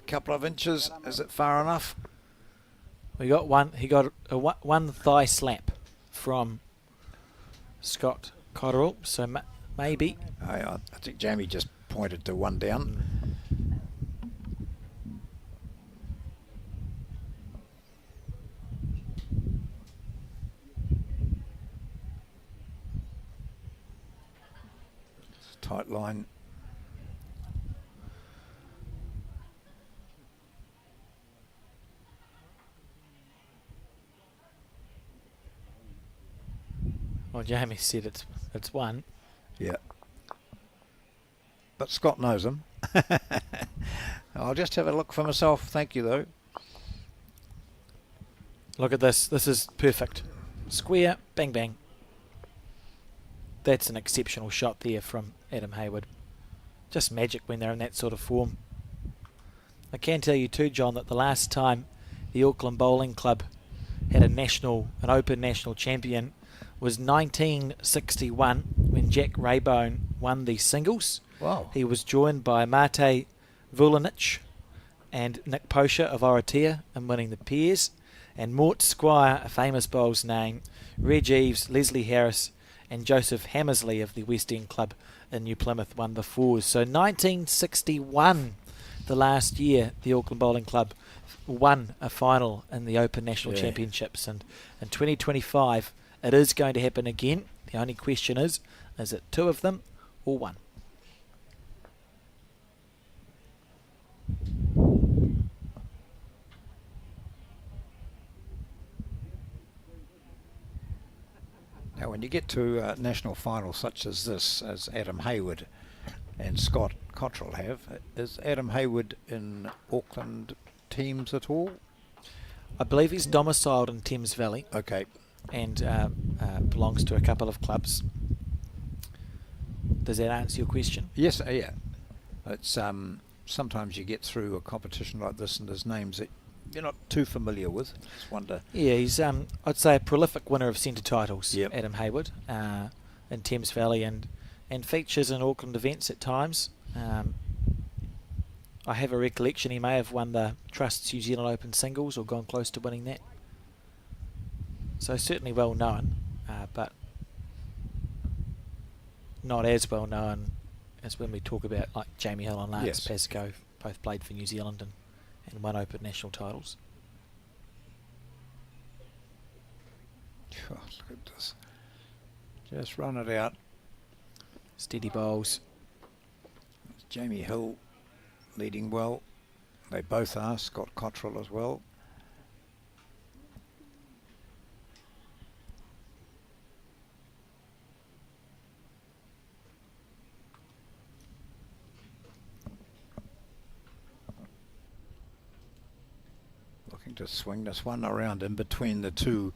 couple of inches. Is it far enough? We got one. He got a 1 thigh slap from Scott Cotterill, so maybe. I think Jamie just pointed to 1 down. It's a tight line. Well, Jamie said it's 1. Yeah. But Scott knows him. I'll just have a look for myself. Thank you, though. Look at this. This is perfect. Square, bang, bang. That's an exceptional shot there from Adam Hayward. Just magic when they're in that sort of form. I can tell you too, John, that the last time the Auckland Bowling Club had an open national champion was 1961 when Jack Raybone won the singles. Wow. He was joined by Mate Vulinich and Nick Posher of Oratea in winning the pairs, and Mort Squire, a famous bowls name, Reg Eves, Leslie Harris and Joseph Hammersley of the West End Club in New Plymouth won the fours. So 1961, the last year the Auckland Bowling Club won a final in the Open National Championships, and in 2025 it is going to happen again. The only question is it 2 of them or 1? Now, when you get to a national final such as this, as Adam Hayward and Scott Cotterill have, is Adam Hayward in Auckland teams at all? I believe he's domiciled in Thames Valley. Okay. And belongs to a couple of clubs. Does that answer your question? Yes, yeah. It's sometimes you get through a competition like this and there's names that you're not too familiar with. Just wonder. Yeah, he's I'd say a prolific winner of centre titles. Yep. Adam Hayward in Thames Valley and features in Auckland events at times. I have a recollection he may have won the Trust's New Zealand Open singles or gone close to winning that. So certainly well known, but not as well known as when we talk about like Jamie Hill and Lance Pascoe, both played for New Zealand and won Open national titles. Oh, look at this. Just run it out. Steady bowls. It's Jamie Hill leading well. They both are. Scott Cotterill as well. Looking to swing this one around in between the two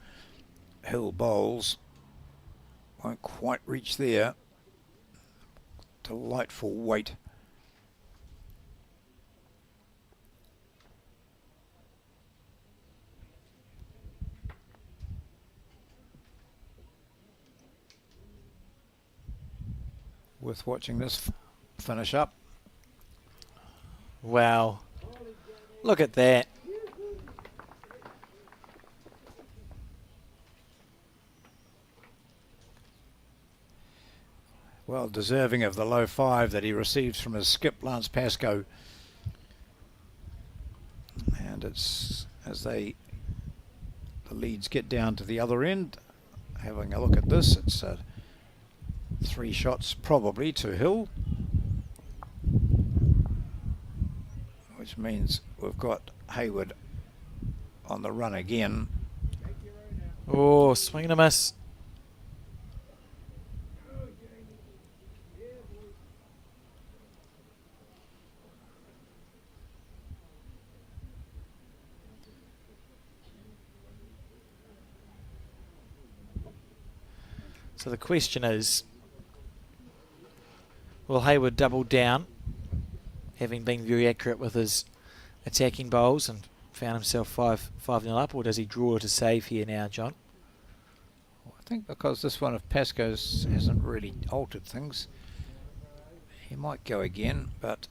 hill bowls. Won't quite reach there. Delightful weight. Worth watching this finish up. Wow. Look at that. Well deserving of the low 5 that he received from his skip, Lance Pascoe. And it's as the leads get down to the other end, having a look at this, it's 3 shots probably to Hill, which means we've got Hayward on the run again. Oh, swing and a miss. So the question is, will Hayward double down, having been very accurate with his attacking bowls and found himself 5-0 up, or does he draw to save here now, John? I think because this one of Pascoe's hasn't really altered things, he might go again, but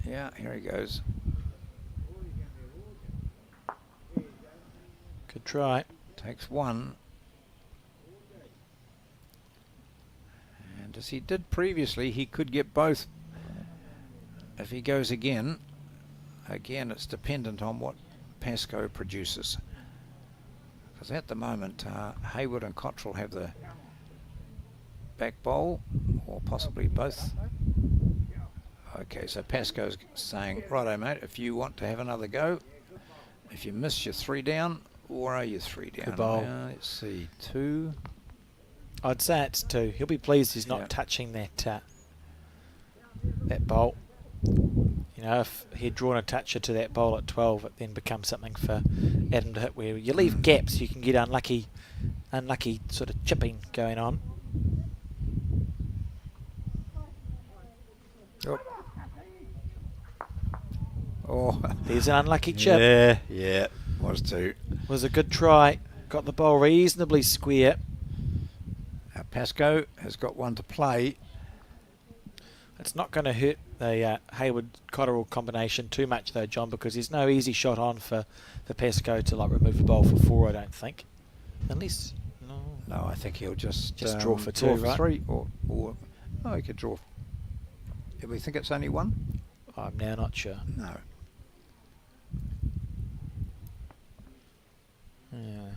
yeah, here he goes. Good try. Takes 1. And as he did previously, he could get both if he goes again. Again, it's dependent on what Pascoe produces. Because at the moment, Hayward and Cottrell have the back bowl, or possibly both. Okay, so Pascoe's saying, righto mate, if you want to have another go, if you miss your 3 down, or are you 3 down? Good bowl. Let's see, 2. I'd say it's 2. He'll be pleased he's not touching that bowl. You know, if he'd drawn a toucher to that bowl at 12, it then becomes something for Adam to hit where you leave gaps, you can get unlucky sort of chipping going on. Oh, there's an unlucky chip. Yeah, was 2. Was a good try. Got the bowl reasonably square. Pascoe has got 1 to play. It's not going to hurt the Hayward-Cotterill combination too much though, John, because there's no easy shot on for Pascoe to like remove the bowl for 4, I don't think. Unless, no, I think he'll just draw for 2, right? 3, or no, he could draw. Do we think it's only 1? I'm now not sure. No. Yeah.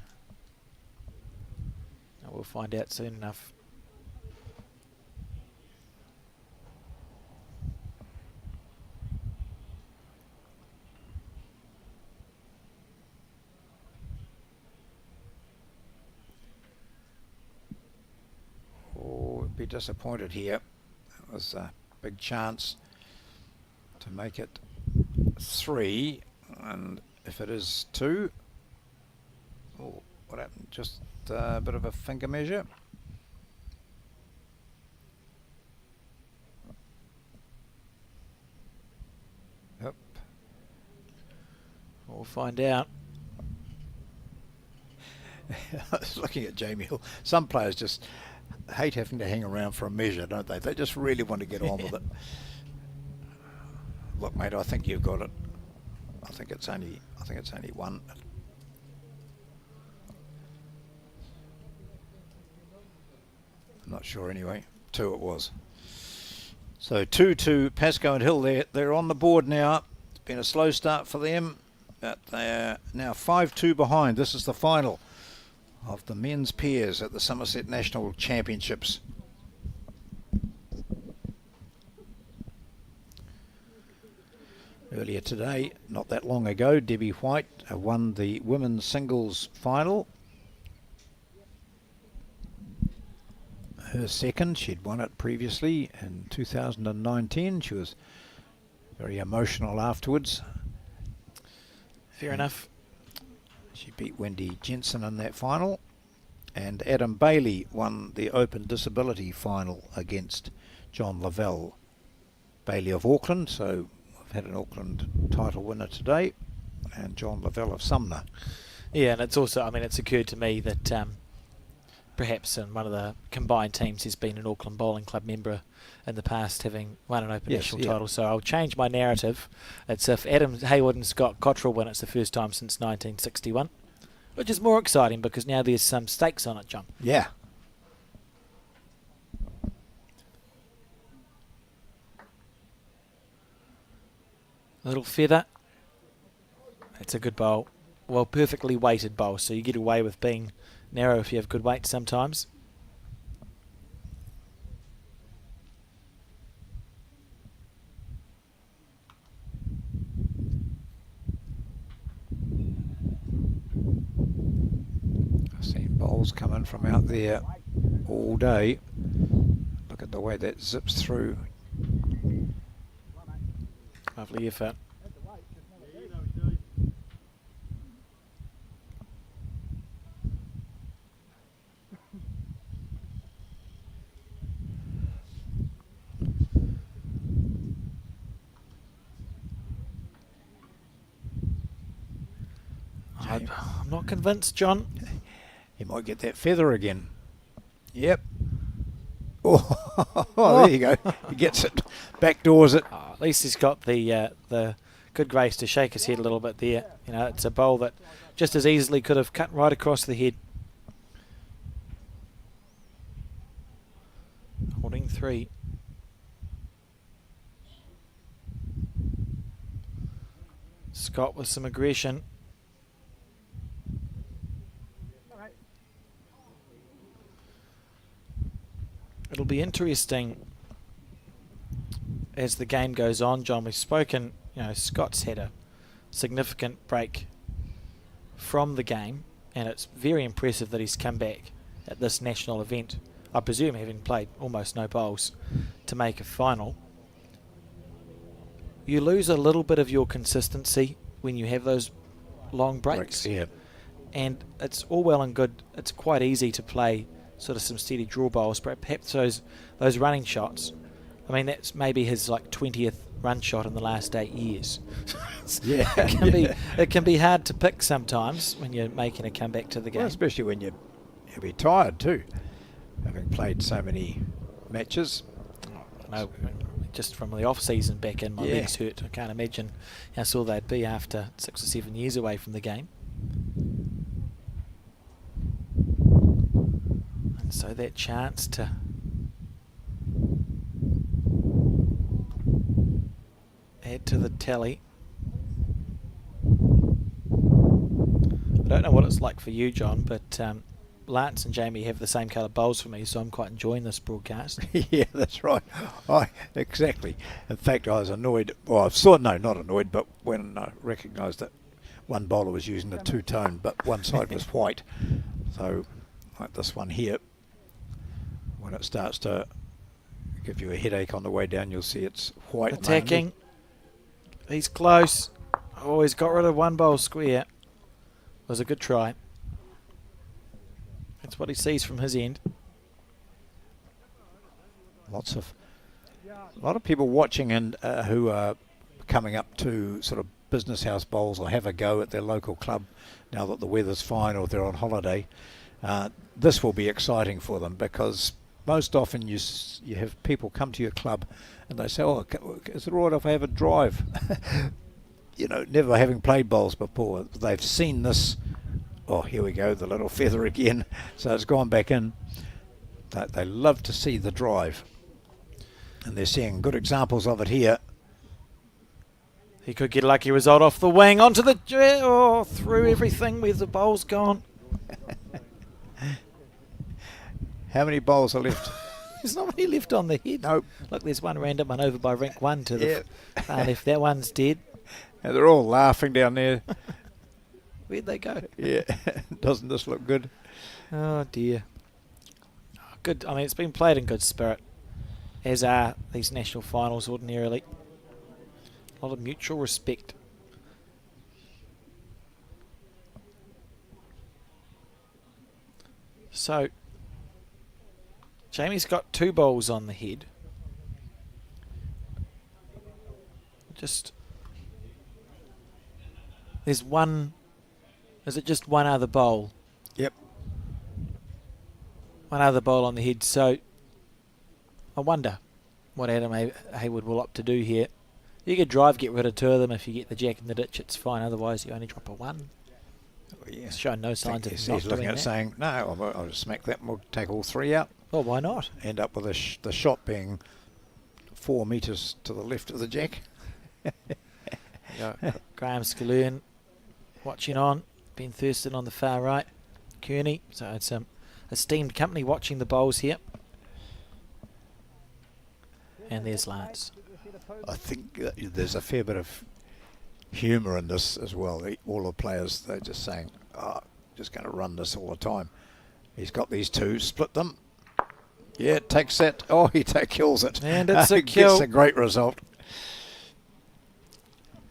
We'll find out soon enough. Oh, be disappointed here. That was a big chance to make it 3, and if it is 2, oh, what happened? Just a bit of a finger measure. Yep. We'll find out. I was looking at Jamie Hill. Some players just hate having to hang around for a measure, don't they? They just really want to get on with it. Look, mate, I think you've got it. I think it's only 1. I'm not sure anyway. 2 it was. So 2-2, Pascoe and Hill they're on the board now. It's been a slow start for them, but they're now 5-2 behind. This is the final of the men's pairs at the Summerset National Championships. Earlier today, not that long ago, Debbie White won the women's singles final. Her second, she'd won it previously in 2019. She was very emotional afterwards. Fair enough. She beat Wendy Jensen in that final. And Adam Bailey won the Open Disability final against John Lavelle. Bailey of Auckland, so we've had an Auckland title winner today, and John Lavelle of Sumner. Yeah, and it's also, I mean, it's occurred to me that perhaps in one of the combined teams he's been an Auckland Bowling Club member in the past, having won an Open National title. So I'll change my narrative. It's if Adam Hayward and Scott Cottrell win, it's the first time since 1961. Which is more exciting because now there's some stakes on it, John. Yeah. A little feather. It's a good bowl. Well, perfectly weighted bowl, so you get away with being narrow if you have good weight sometimes. I've seen bowls coming from out there all day. Look at the way that zips through. Lovely effort. I'm not convinced, John. He might get that feather again. Yep. Oh, there you go. He gets it. Backdoors it. Oh, at least he's got the good grace to shake his head a little bit there. You know, it's a bowl that just as easily could have cut right across the head. Holding 3. Scott with some aggression. It'll be interesting as the game goes on, John. We've spoken, you know, Scott's had a significant break from the game, and it's very impressive that he's come back at this national event, I presume having played almost no bowls, to make a final. You lose a little bit of your consistency when you have those long breaks. Yeah. And it's all well and good. It's quite easy to play sort of some steady draw bowls, but perhaps those running shots. I mean, that's maybe his like 20th run shot in the last 8 years. Yeah, it can be hard to pick sometimes when you're making a comeback to the game. Well, especially when you'll be tired too, having played so many matches. No, just from the off season back in, my legs hurt. I can't imagine how sore they'd be after 6 or 7 years away from the game. And so that chance to add to the tally. I don't know what it's like for you, John, but Lance and Jamie have the same colour bowls for me, so I'm quite enjoying this broadcast. Yeah, that's right. Exactly. In fact, I was annoyed. Well, not annoyed, but when I recognised that one bowler was using the two-tone, but one side was white. So, like this one here, when it starts to give you a headache on the way down, you'll see it's white. Attacking. He's close. Oh, he's got rid of one bowl square. Was a good try. That's what he sees from his end. A lot of people watching and who are coming up to sort of business house bowls or have a go at their local club now that the weather's fine or they're on holiday. This will be exciting for them because most often you have people come to your club and they say, oh, is it all right if I have a drive? You know, never having played bowls before. They've seen this. Oh, here we go, the little feather again. So it's gone back in. They love to see the drive. And they're seeing good examples of it here. He could get a lucky result off the wing, onto the... Oh, through everything. Where's the bowl's gone? How many bowls are left? There's not many left on the head. Nope. Look, there's one random one over by rink 1 to the far left. That one's dead. And they're all laughing down there. Where'd they go? Yeah. Doesn't this look good? Oh, dear. Good. I mean, it's been played in good spirit, as are these national finals ordinarily. A lot of mutual respect. So, Jamie's got 2 bowls on the head. There's one. Is it just one other bowl? Yep. One other bowl on the head. So, I wonder what Adam Hayward will opt to do here. You could drive, get rid of 2 of them. If you get the jack in the ditch, it's fine. Otherwise, you only drop a 1. Yeah. He's showing no signs of he's not looking doing at that. saying, no, I'll just smack that and we'll take all 3 out. Well, why not? End up with the shot being 4 metres to the left of the jack. Graham Scalern watching on. Ben Thurston on the far right. Kearney. So it's esteemed company watching the bowls here. And there's Lance. I think there's a fair bit of humour in this as well. All the players, they're just saying, just going to run this all the time. He's got these 2, split them. Yeah, takes that. Oh, he kills it. And it's a kill. Gets a great result.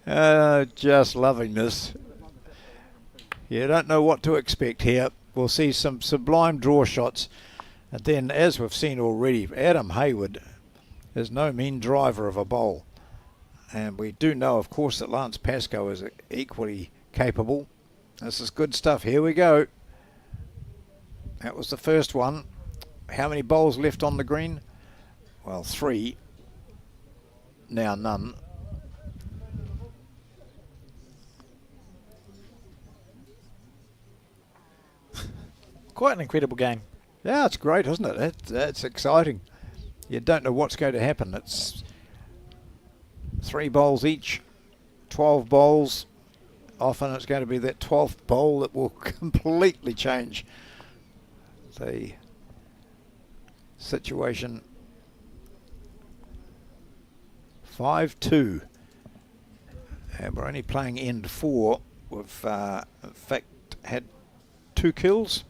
Just loving this. You don't know what to expect here. We'll see some sublime draw shots. And then, as we've seen already, Adam Hayward is no mean driver of a bowl. And we do know, of course, that Lance Pascoe is equally capable. This is good stuff. Here we go. That was the first one. How many bowls left on the green? Well, 3. Now none. Quite an incredible game. Yeah, it's great, isn't it? That's exciting. You don't know what's going to happen. It's 3 bowls each, 12 bowls. Often it's going to be that 12th bowl that will completely change the situation. 5-2. And we're only playing end 4. We've, in fact, had 2 kills.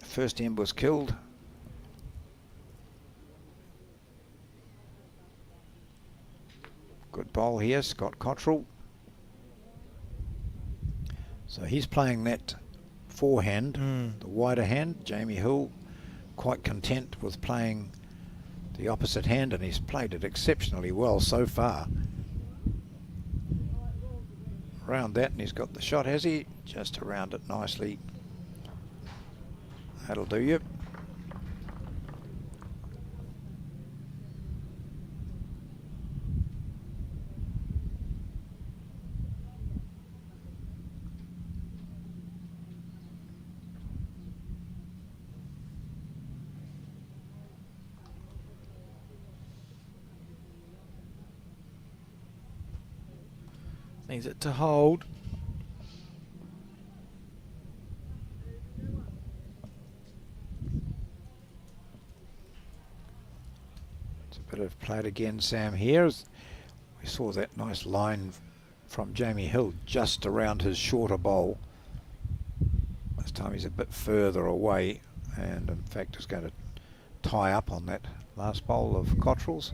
First end was killed. Good bowl here, Scott Cottrell. So he's playing that forehand, the wider hand. Jamie Hill quite content with playing the opposite hand, and he's played it exceptionally well so far. Around that, and he's got the shot, has he? Just around it nicely. That'll do you. Needs it to hold. Bit of played again, Sam, here. We saw that nice line from Jamie Hill just around his shorter bowl. This time he's a bit further away, and in fact is going to tie up on that last bowl of Cottrell's.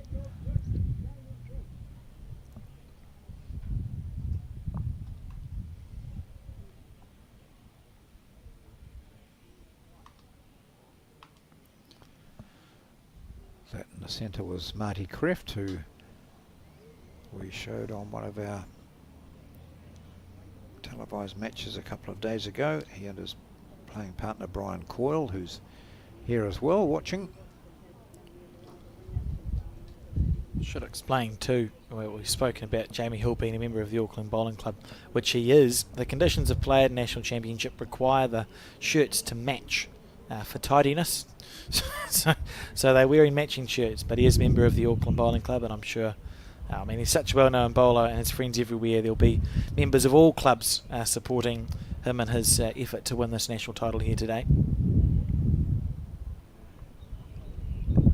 That in the centre was Marty Kreft, who we showed on one of our televised matches a couple of days ago. He and his playing partner Brian Coyle, who's here as well watching. Should explain too, we've spoken about Jamie Hill being a member of the Auckland Bowling Club, which he is. The conditions of play at National Championship require the shirts to match for tidiness. So they're wearing matching shirts, but he is a member of the Auckland Bowling Club, and I'm sure, I mean, he's such a well-known bowler and his friends everywhere. There'll be members of all clubs supporting him in his effort to win this national title here today.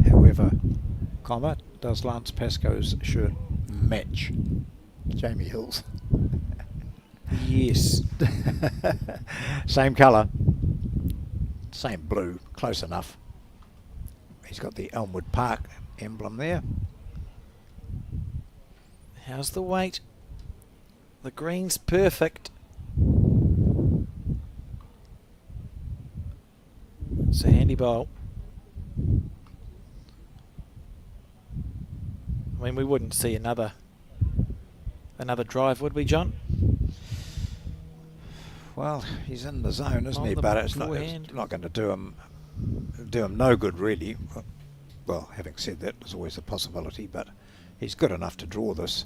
However, comma, does Lance Pascoe's shirt match Jamie Hill's? Yes. Same colour, same blue, close enough. He's got the Elmwood Park emblem there. How's the weight? The green's perfect. It's a handy bowl. I mean, we wouldn't see another drive, would we, John? Well, he's in the zone, isn't On he? the But it's forehand. not going to do him no good, really. Well, having said that, there's always a possibility, but he's good enough to draw this.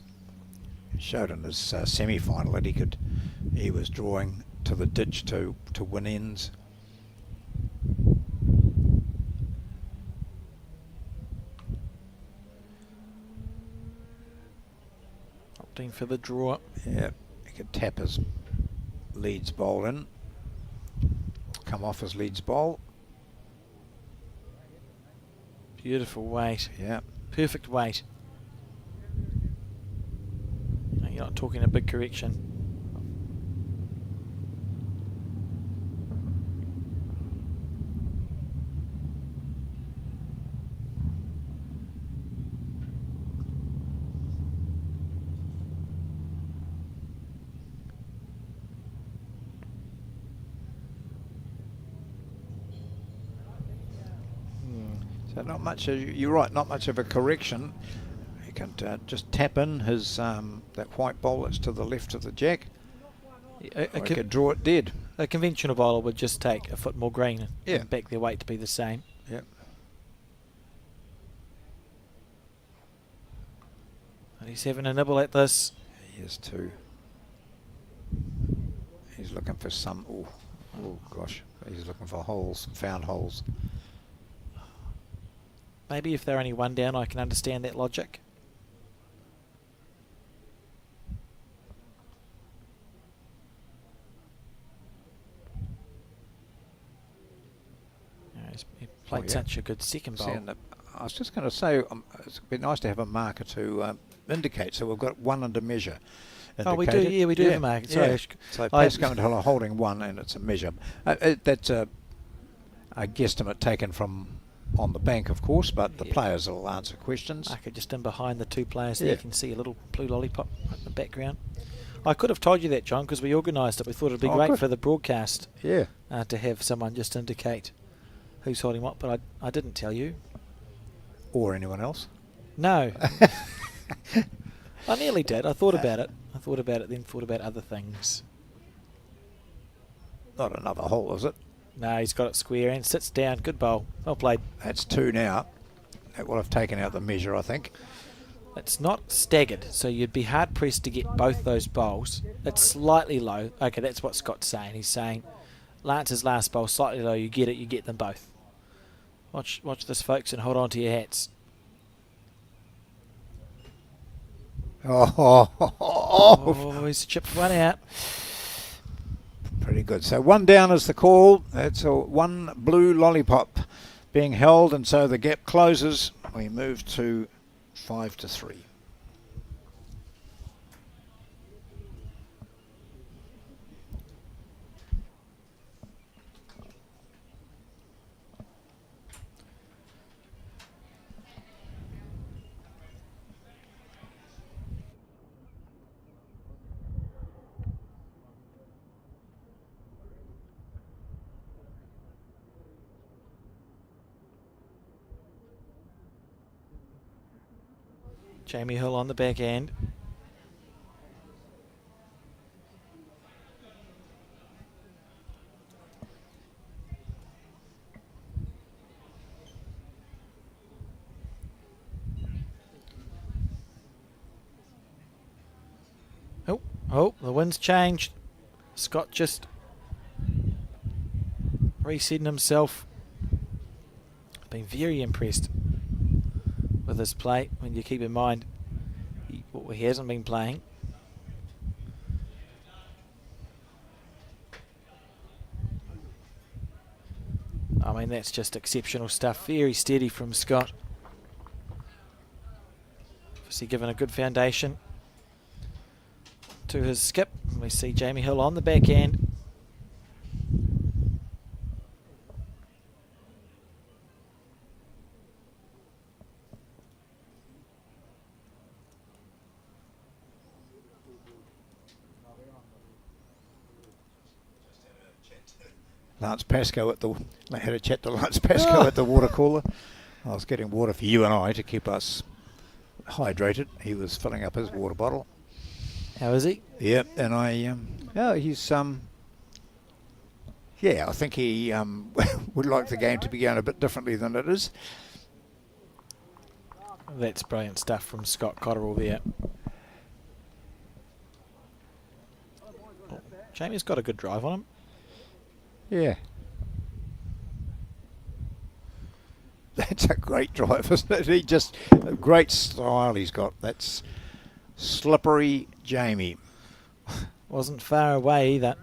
He showed in his semi-final that he was drawing to the ditch to win ends. Opting for the draw. Yeah, he could tap his leads bowl in, come off his leads bowl. Beautiful weight. Yeah. Perfect weight. No, you're not talking a big correction. So not much. You're right. Not much of a correction. He can just tap in his that white ball that's to the left of the jack. Or he could draw it dead. A conventional bowler would just take a foot more green Yeah. and back their weight to be the same. Yep. And he's having a nibble at this. He is too. He's looking for some. Oh gosh. He's looking for holes, found holes. Maybe if they're only one down, I can understand that logic. He played such a good second bowl. I was just going to say, it'd be nice to have a marker to indicate. So we've got one under measure. Oh, we do. Yeah, we do have a marker. Sorry. Yeah. So Pascal holding one, and it's a measure. That's a guesstimate taken from on the bank, of course, but the players will answer questions. Okay, just in behind the two players there, you can see a little blue lollipop in the background. I could have told you that, John, because we organised it. We thought it'd be great for the broadcast. Yeah. To have someone just indicate who's holding what, but I didn't tell you. Or anyone else? No. I nearly did. I thought about it. Then thought about other things. Not another hole, is it? No, he's got it square and sits down. Good bowl. Well played. That's two now. That will have taken out the measure, I think. It's not staggered, so you'd be hard-pressed to get both those bowls. It's slightly low. Okay, that's what Scott's saying. He's saying Lance's last bowl, slightly low. You get them both. Watch this, folks, and hold on to your hats. Oh, he's chipped one out. Pretty good. So one down is the call. That's one blue lollipop being held, and so the gap closes. We move to 5-3. Jamie Hill on the back end. Oh, the wind's changed. Scott just resetting himself. Been very impressed with his play, when you keep in mind he hasn't been playing. I mean, that's just exceptional stuff. Very steady from Scott. Obviously given a good foundation to his skip. We see Jamie Hill on the back end. Lance Pascoe I had a chat to Lance Pascoe at the water cooler. I was getting water for you and I to keep us hydrated. He was filling up his water bottle. How is he? Yep, and he's I think he would like the game to be going a bit differently than it is. That's brilliant stuff from Scott Cotterill there. Jamie's got a good drive on him. Yeah. That's a great drive, isn't it? He just, a great style he's got. That's slippery Jamie. Wasn't far away either.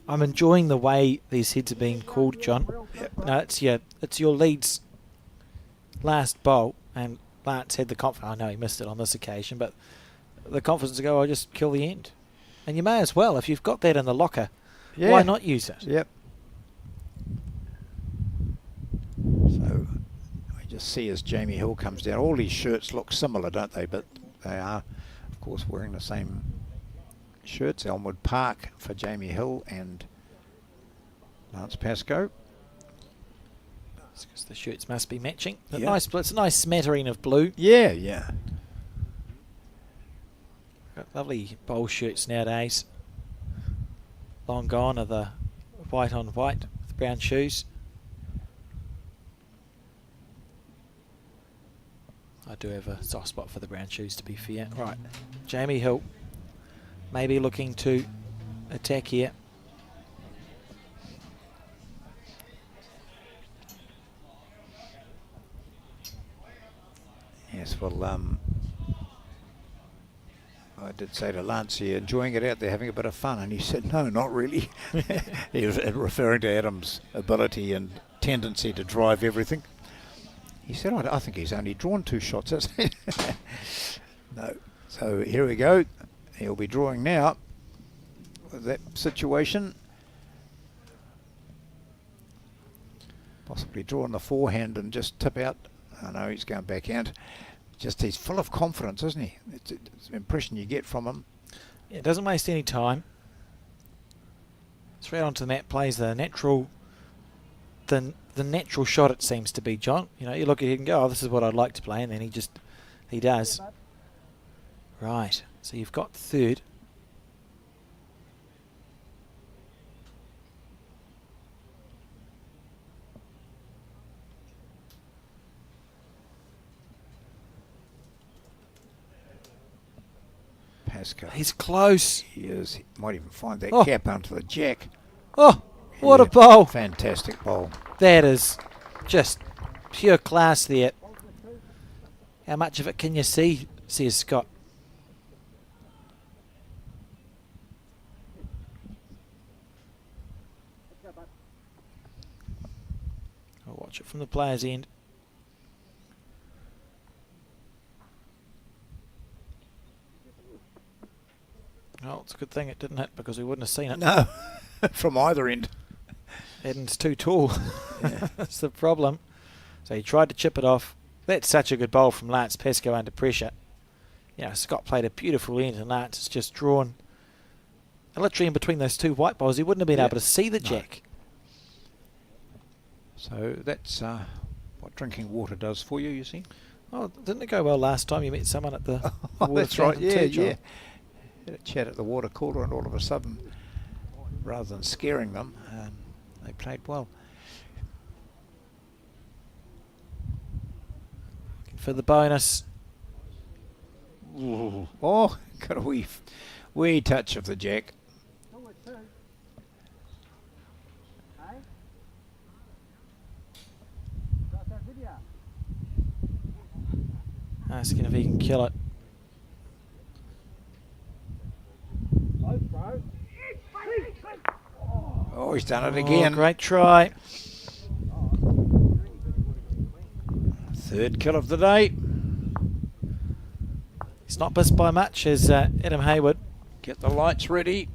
I'm enjoying the way these heads are being called, John. Yep. No, it's your lead's last bowl, and Lance had the confidence. I know he missed it on this occasion, but the confidence to go, I'll just kill the end. And you may as well, if you've got that in the locker, why not use it? Yep. So we just see as Jamie Hill comes down, all these shirts look similar, don't they? But they are, of course, wearing the same shirts. Elmwood Park for Jamie Hill and Lance Pascoe. Because the shirts must be matching. Yep. It's a nice smattering of blue. Yeah. Got lovely bowl shirts nowadays. Long gone are the white on white with brown shoes. I do have a soft spot for the brown shoes, to be fair. Right, Jamie Hill maybe looking to attack here. Yes, well, I did say to Lance, "Are you enjoying it out there, having a bit of fun?" And he said, "No, not really." He was referring to Adam's ability and tendency to drive everything. He said, I think he's only drawn 2 shots. No. So here we go. He'll be drawing now with that situation. Possibly draw on the forehand and just tip out. I know he's going backhand. Just he's full of confidence, isn't he? It's the impression you get from him. Yeah, doesn't waste any time. Straight onto the mat, plays the natural shot, it seems to be, John. You know, you look at it and go, oh, this is what I'd like to play, and then he does. Right, so you've got third. Pascoe. He's close. He is. He might even find that Oh. cap onto the jack. Oh, what a Yeah, bowl. Fantastic bowl. That is just pure class there. How much of it can you see, says Scott. I'll watch it from the player's end. Oh, it's a good thing it didn't hit because we wouldn't have seen it. No, from either end. Eden's too tall. Yeah. That's the problem. So he tried to chip it off. That's such a good bowl from Lance Pascoe under pressure. You know, Scott played a beautiful end and Lance has just drawn literally in between those 2 white bowls. He wouldn't have been able to see the jack. So that's what drinking water does for you, you see. Oh, didn't it go well last time you met someone at the Oh, water that's right. fountain Yeah, too, John? yeah. Had a chat at the water cooler and all of a sudden, rather than scaring them, they played well. For the bonus. Ooh. Oh, got a wee touch of the jack. Asking if he can kill it. Oh, he's done it again. Great try. 3rd kill of the day. He's not missed by much as Adam Hayward. Get the lights ready.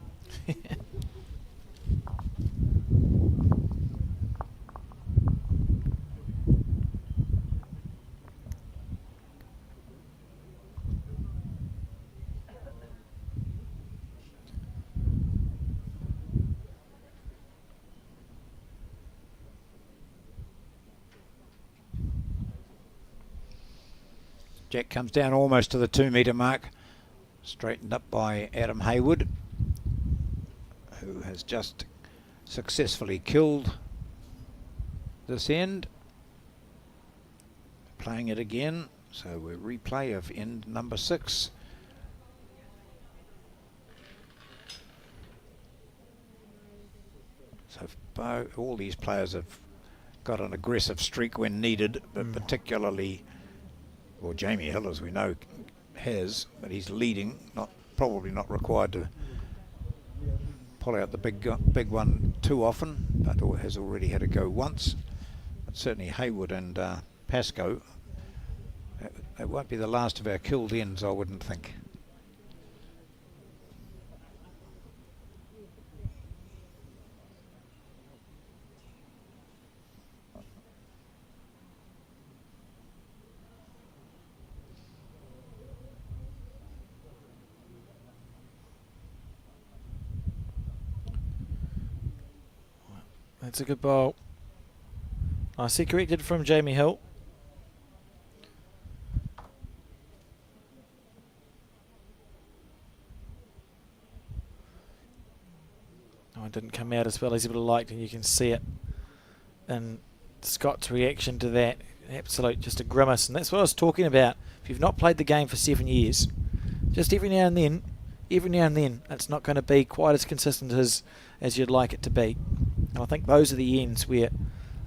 Jack comes down almost to the 2 metre mark. Straightened up by Adam Hayward, who has just successfully killed this end. Playing it again, so we replay of end number 6. So all these players have got an aggressive streak when needed, but particularly, well, Jamie Hill, as we know, has, but he's leading, probably not required to pull out the big one too often, but has already had a go once. But certainly Hayward and Pascoe, that won't be the last of our killed ends, I wouldn't think. That's a good bowl. Nicely corrected from Jamie Hill. Oh, it didn't come out as well as he would have liked, and you can see it in Scott's reaction to that. Absolute, just a grimace, and that's what I was talking about. If you've not played the game for 7 years, just every now and then, it's not going to be quite as consistent as you'd like it to be. And I think those are the ends where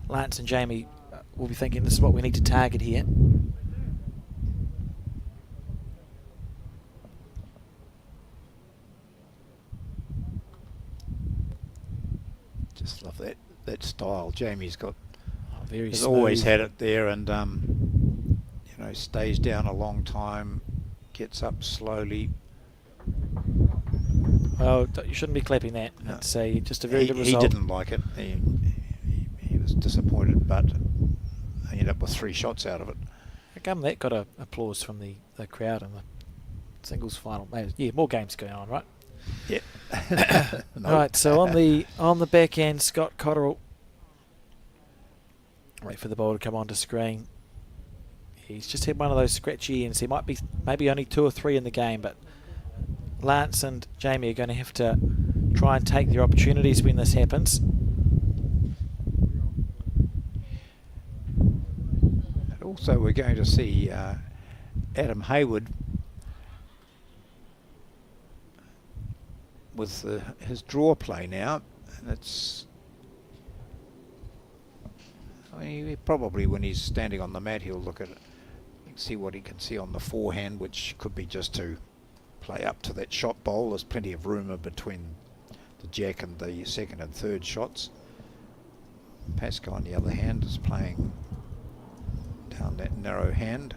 Lance and Jamie will be thinking, this is what we need to target here. Just love that style. Jamie's got, very has smooth. always had it there, and you know, stays down a long time, gets up slowly. Well, you shouldn't be clapping that. No. It's just a very good He result. didn't like it. He was disappointed, but he ended up with 3 shots out of it. How come that got applause from the crowd in the singles final? Yeah, more games going on, right? Yeah. No. Right, so on the back end, Scott Cotterill. Wait for the ball to come onto screen. He's just had one of those scratchy ends. He might be maybe only 2 or 3 in the game, but Lance and Jamie are going to have to try and take their opportunities when this happens. And also, we're going to see Adam Hayward with his draw play now, and it's, I mean, he probably, when he's standing on the mat, he'll look at it and see what he can see on the forehand, which could be just to play up to that shot bowl. There's plenty of room in between the jack and the second and third shots. Pascoe, on the other hand, is playing down that narrow hand.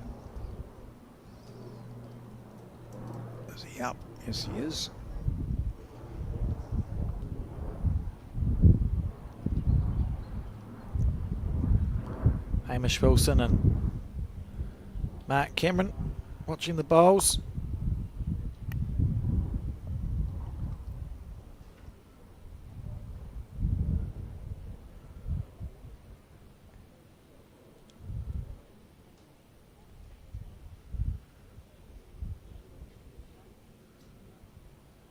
Is he up? Yes, he is. Hamish Wilson and Mark Cameron watching the bowls.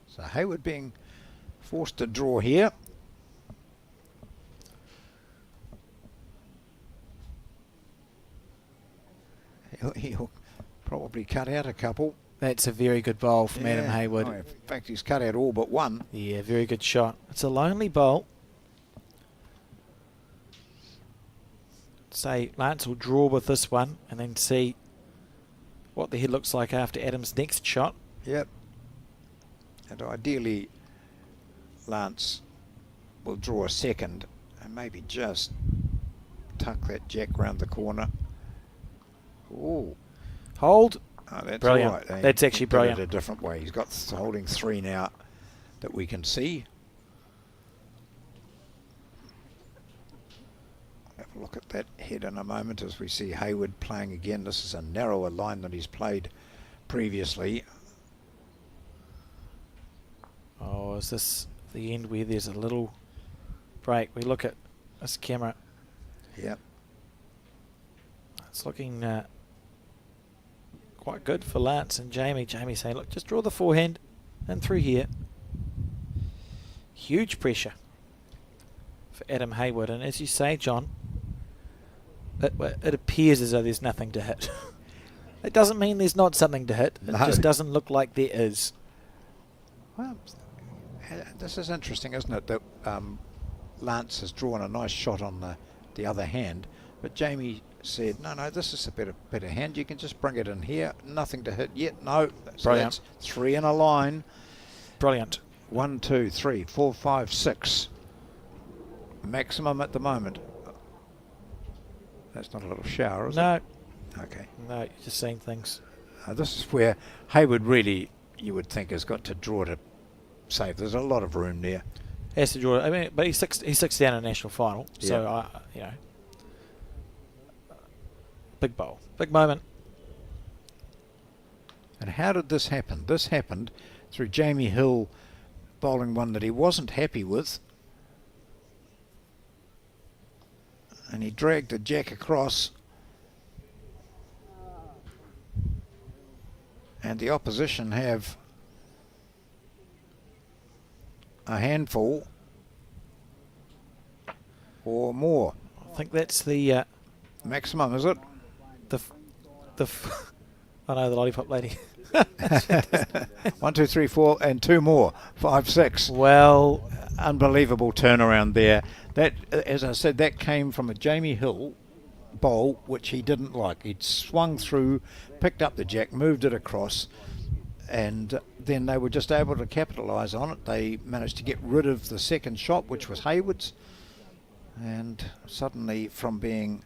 So Hayward being forced to draw here. He'll probably cut out a couple. That's a very good bowl from Adam Hayward. Oh, in fact, he's cut out all but one. Yeah, very good shot. It's a lonely bowl. Say Lance will draw with this one and then see what the head looks like after Adam's next shot. Yep. And ideally, Lance will draw a second and maybe just tuck that jack round the corner. Oh, hold. oh, that's Brilliant. all right. That's actually Did it brilliant. a different way. He's got holding 3 now that we can see. Have a look at that head in a moment as we see Hayward playing again. This is a narrower line than he's played previously. Oh, is this the end where there's a little break? We look at this camera. Yep. It's looking quite good for Lance and Jamie. Jamie saying, look, just draw the forehand and through here. Huge pressure for Adam Hayward. And as you say, John, it appears as though there's nothing to hit. It doesn't mean there's not something to hit. It just doesn't look like there is. Well, this is interesting, isn't it? That Lance has drawn a nice shot on the other hand, but Jamie said, no, this is a better hand. You can just bring it in here. Nothing to hit yet. No. So Brilliant. That's 3 in a line. Brilliant. 1, 2, 3, 4, 5, 6. Maximum at the moment. That's not a little shower, is it? No. Okay. No, you're just seeing things. This is where Hayward really, you would think, has got to draw to save. There's a lot of room there. He has to draw. I mean, but he's six down in a national final. Yeah. So big bowl, big moment. And how did this happen? This happened through Jamie Hill bowling one that he wasn't happy with, and he dragged the jack across, and the opposition have a handful or more. I think that's the Maximum, is it? I know, the lollipop lady. 1, 2, 3, 4, and 2 more. 5, 6. Well, unbelievable turnaround there. That, as I said, that came from a Jamie Hill bowl, which he didn't like. He'd swung through, picked up the jack, moved it across, and then they were just able to capitalise on it. They managed to get rid of the second shot, which was Hayward's, and suddenly from being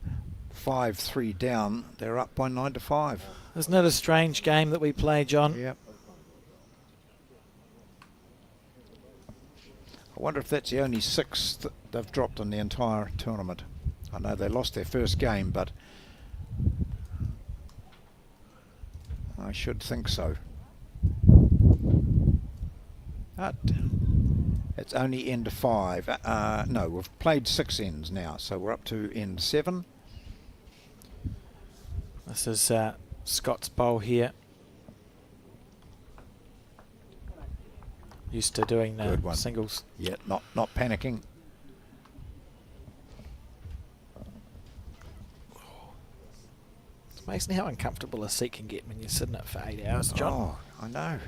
5-3 down, they're up by 9-5. Isn't it a strange game that we play, John? Yep. I wonder if that's the only 6 that they've dropped in the entire tournament. I know they lost their first game, but I should think so. But it's only end 5. No, we've played 6 ends now, so we're up to end 7. This is Scott's bowl here. Used to doing singles. Yeah, not panicking. It's amazing how uncomfortable a seat can get when you're sitting it for 8 hours, John. Oh, I know.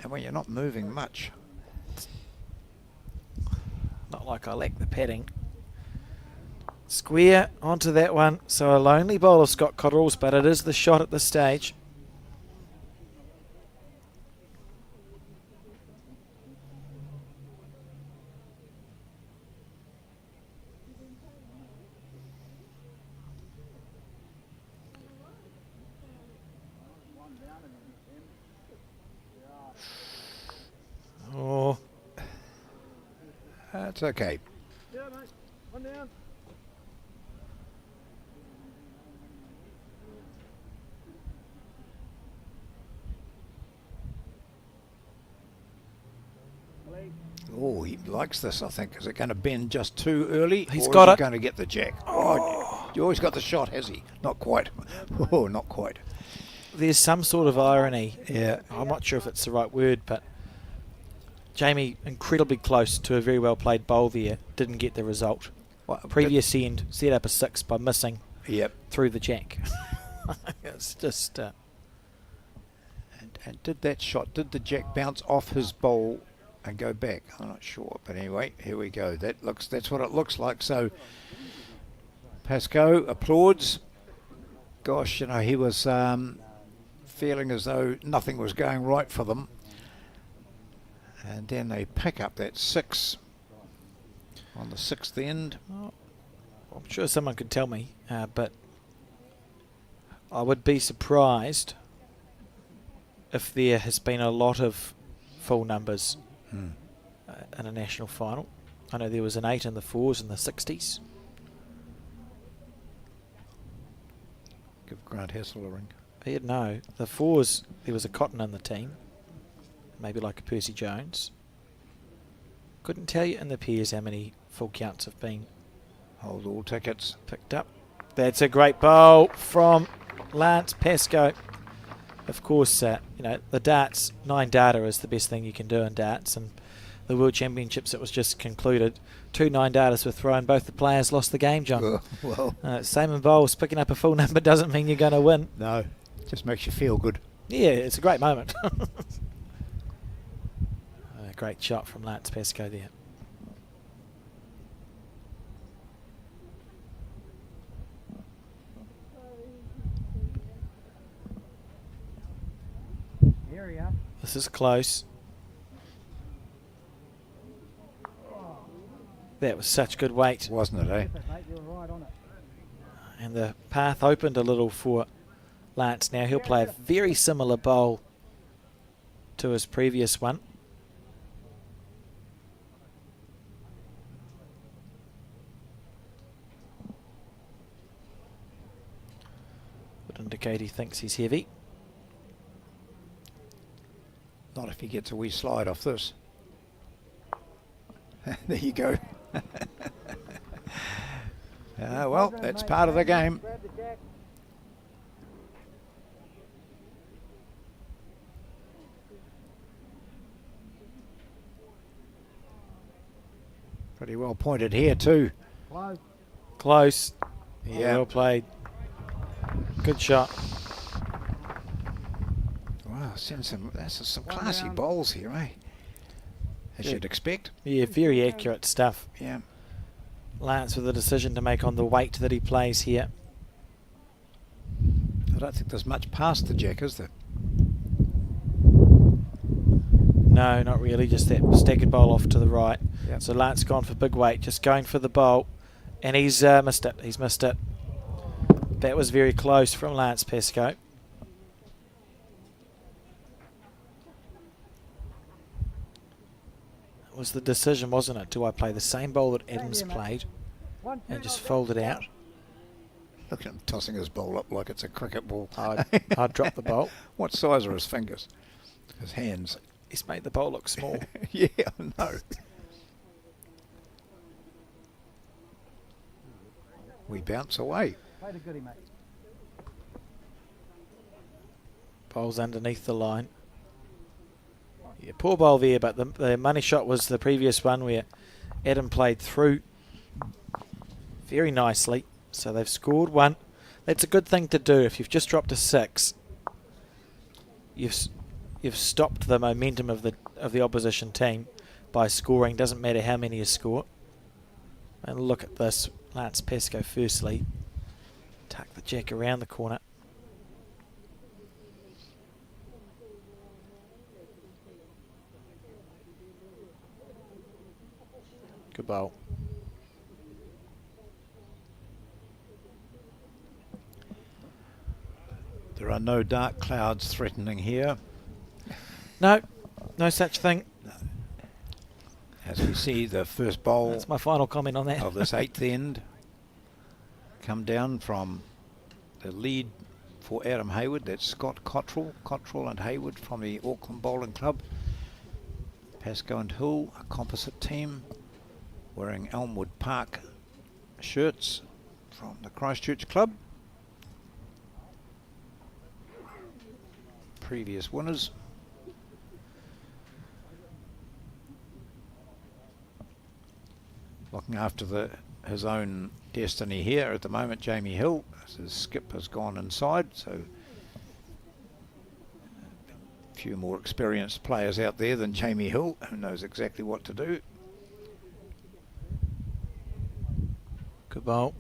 And when you're not moving much. Not like I lack the padding. Square onto that one. So a lonely bowl of Scott Cotterell's, but it is the shot at this stage. Oh. That's okay. Yeah, mate. 1 down. Oh, he likes this, I think. Is it going to bend just too early? He's or got is it. he going to get the jack? Oh, you always got the shot, has he? Not quite. Oh, not quite. There's some sort of irony. Yeah. I'm not sure if it's the right word, but Jamie, incredibly close to a very well played bowl there, didn't get the result. Previous end, set up a 6 by missing through the jack. It's just... And did that shot, did the jack bounce off his bowl and go back? I'm not sure, but anyway, here we go. That's what it looks like. So Pascoe applauds. Gosh, he was feeling as though nothing was going right for them, and then they pick up that 6 on the 6th end. Oh, I'm sure someone could tell me, but I would be surprised if there has been a lot of full numbers in a national final. I know there was an 8 in the 4s in the 60s. Give Grant Hessel a ring. No, the 4s, there was a Cotton in the team, maybe like a Percy Jones. Couldn't tell you in the pairs how many full counts have been Hold all tickets. picked up. That's a great bowl from Lance Pascoe. of course, you know, the darts, 9 data is the best thing you can do in darts, and the World Championships that was just concluded, 2 9-darters were thrown. Both the players lost the game, John. Well, same in bowls. Picking up a full number doesn't mean you're going to win. no, just makes you feel good. Yeah, it's a great moment. A great shot from Lance Pascoe there. Area. This is close. That was such good weight. Wasn't it, eh? Mate, you were right on it. And the path opened a little for Lance. Now he'll play a very similar bowl to his previous one. Would indicate he thinks he's heavy. Not if he gets a wee slide off this. There you go. Well, that's part of the game. Grab the jack. Pretty well pointed here too. Close. Close. Yeah. Well played. Good shot. Wow, that's some One classy down. bowls here, eh? As Yeah. you'd expect. Yeah, very accurate stuff. Yeah. Lance with a decision to make on the weight that he plays here. I don't think there's much past the jack, is there? No, not really. Just that staggered bowl off to the right. Yep. So Lance gone for big weight, just going for the bowl, and he's missed it. He's missed it. That was very close from Lance Pascoe. It was the decision, wasn't it? Do I play the same bowl that Adams played and just fold it out? Look at him tossing his bowl up like it's a cricket ball. I'd drop the bowl. What size are his fingers? His hands. He's made the bowl look small. Yeah, I know. We bounce away. Play the goodie, mate. Bowl's underneath the line. Yeah, poor bowl there, but the money shot was the previous one where Adam played through very nicely. So they've scored 1. That's a good thing to do. If you've just dropped a 6, you've stopped the momentum of the opposition team by scoring. Doesn't matter how many you score. And look at this. Lance Pascoe firstly. Tuck the jack around the corner. Good bowl. There are no dark clouds threatening here. No, no such thing. As we see the first bowl That's my final comment on that. of this 8th end come down from the lead for Adam Hayward. That's Scott Cottrell and Hayward from the Auckland Bowling Club. Pascoe and Hill, a composite team, wearing Elmwood Park shirts from the Christchurch Club. Previous winners. Looking after his own destiny here at the moment, Jamie Hill. His skip has gone inside, so a few more experienced players out there than Jamie Hill, who knows exactly what to do. Good bowl.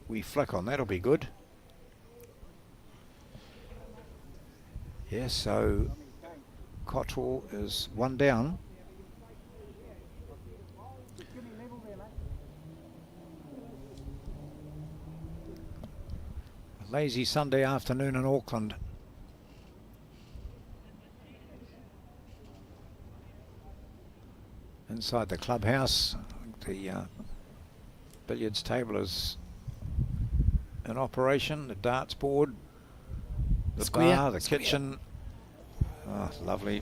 We flick on, that'll be good. Yes, so Cottrell is 1 down. A lazy Sunday afternoon in Auckland. Inside the clubhouse, the billiards table is in operation. The darts board, the Square, bar, the square. kitchen. Oh, lovely.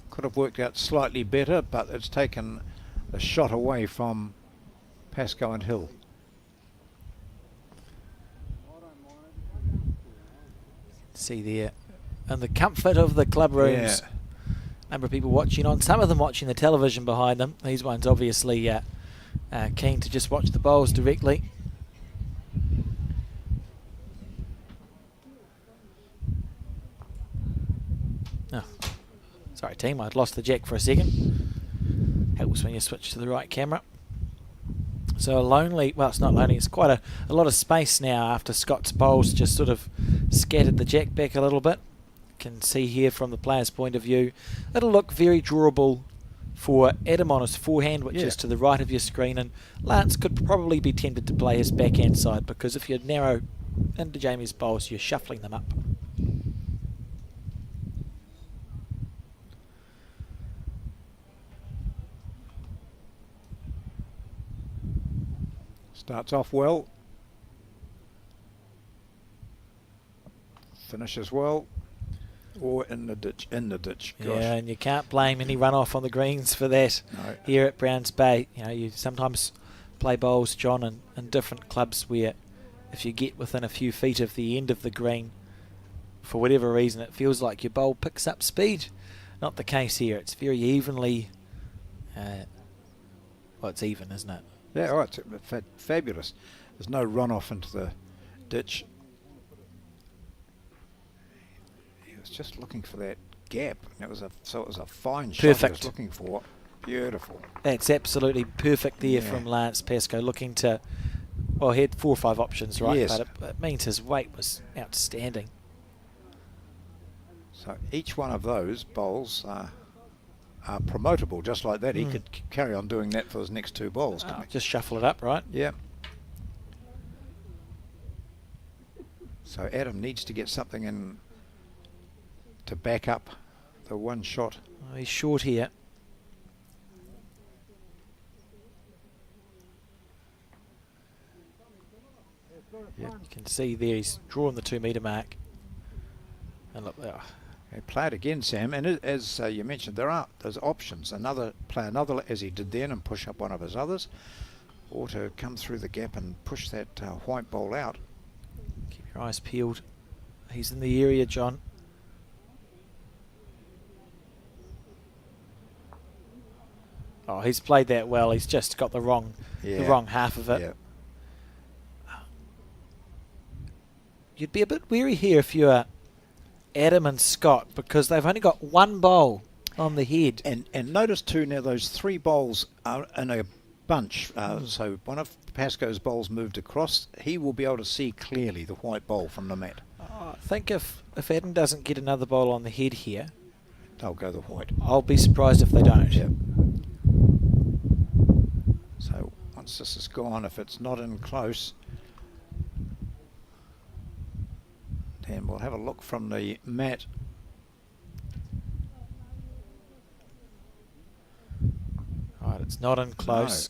Could have worked out slightly better, but it's taken a shot away from Pascoe and Hill. See there, and the comfort of the club rooms. Yeah. Number of people watching on, some of them watching the television behind them. These ones obviously keen to just watch the bowls directly. Oh, sorry team, I'd lost the jack for a second. Helps when you switch to the right camera. So lonely, well, it's not lonely, it's quite a lot of space now after Scott's bowls just sort of scattered the jack back a little bit. Can see here from the player's point of view, it'll look very drawable for Adam on his forehand, which is to the right of your screen, and Lance could probably be tempted to play his backhand side, because if you narrow into Jamie's bowls, you're shuffling them up. Starts off well. Finishes well. Or in the ditch, Gosh. Yeah, and you can't blame any runoff on the greens for that. No. Here at Browns Bay. You know, you sometimes play bowls, John, in different clubs where if you get within a few feet of the end of the green, for whatever reason, it feels like your bowl picks up speed. Not the case here. It's very evenly, well, it's even, isn't it? Yeah, oh, it's fabulous. There's no runoff into the ditch. He was just looking for that gap. And it was a fine shot he was looking for. Beautiful. That's absolutely perfect there from Lance Pascoe, looking to, well, he had 4 or 5 options, right? Yes. But it means his weight was outstanding. So each one of those bowls are promotable, just like that. He could carry on doing that for his next 2 bowls. Just shuffle it up, right? Yeah. So Adam needs to get something in to back up the one shot. Oh, he's short here. Yeah. You can see there he's drawn the 2 metre mark. And look there. Okay, play it again, Sam. And as you mentioned, there's options. Play another as he did then and push up one of his others, or to come through the gap and push that white ball out. Keep your eyes peeled. He's in the area, John. Oh, he's played that well. He's just got the wrong half of it. Yeah. You'd be a bit wary here if you're Adam and Scott, because they've only got 1 bowl on the head. And notice too now those 3 bowls are in a bunch. So one of Pascoe's bowls moved across. He will be able to see clearly the white bowl from the mat. I think if Adam doesn't get another bowl on the head here, they'll go the white. I'll be surprised if they don't. Yeah. So once this is gone, if it's not in close, then we'll have a look from the mat. Right, it's not in close.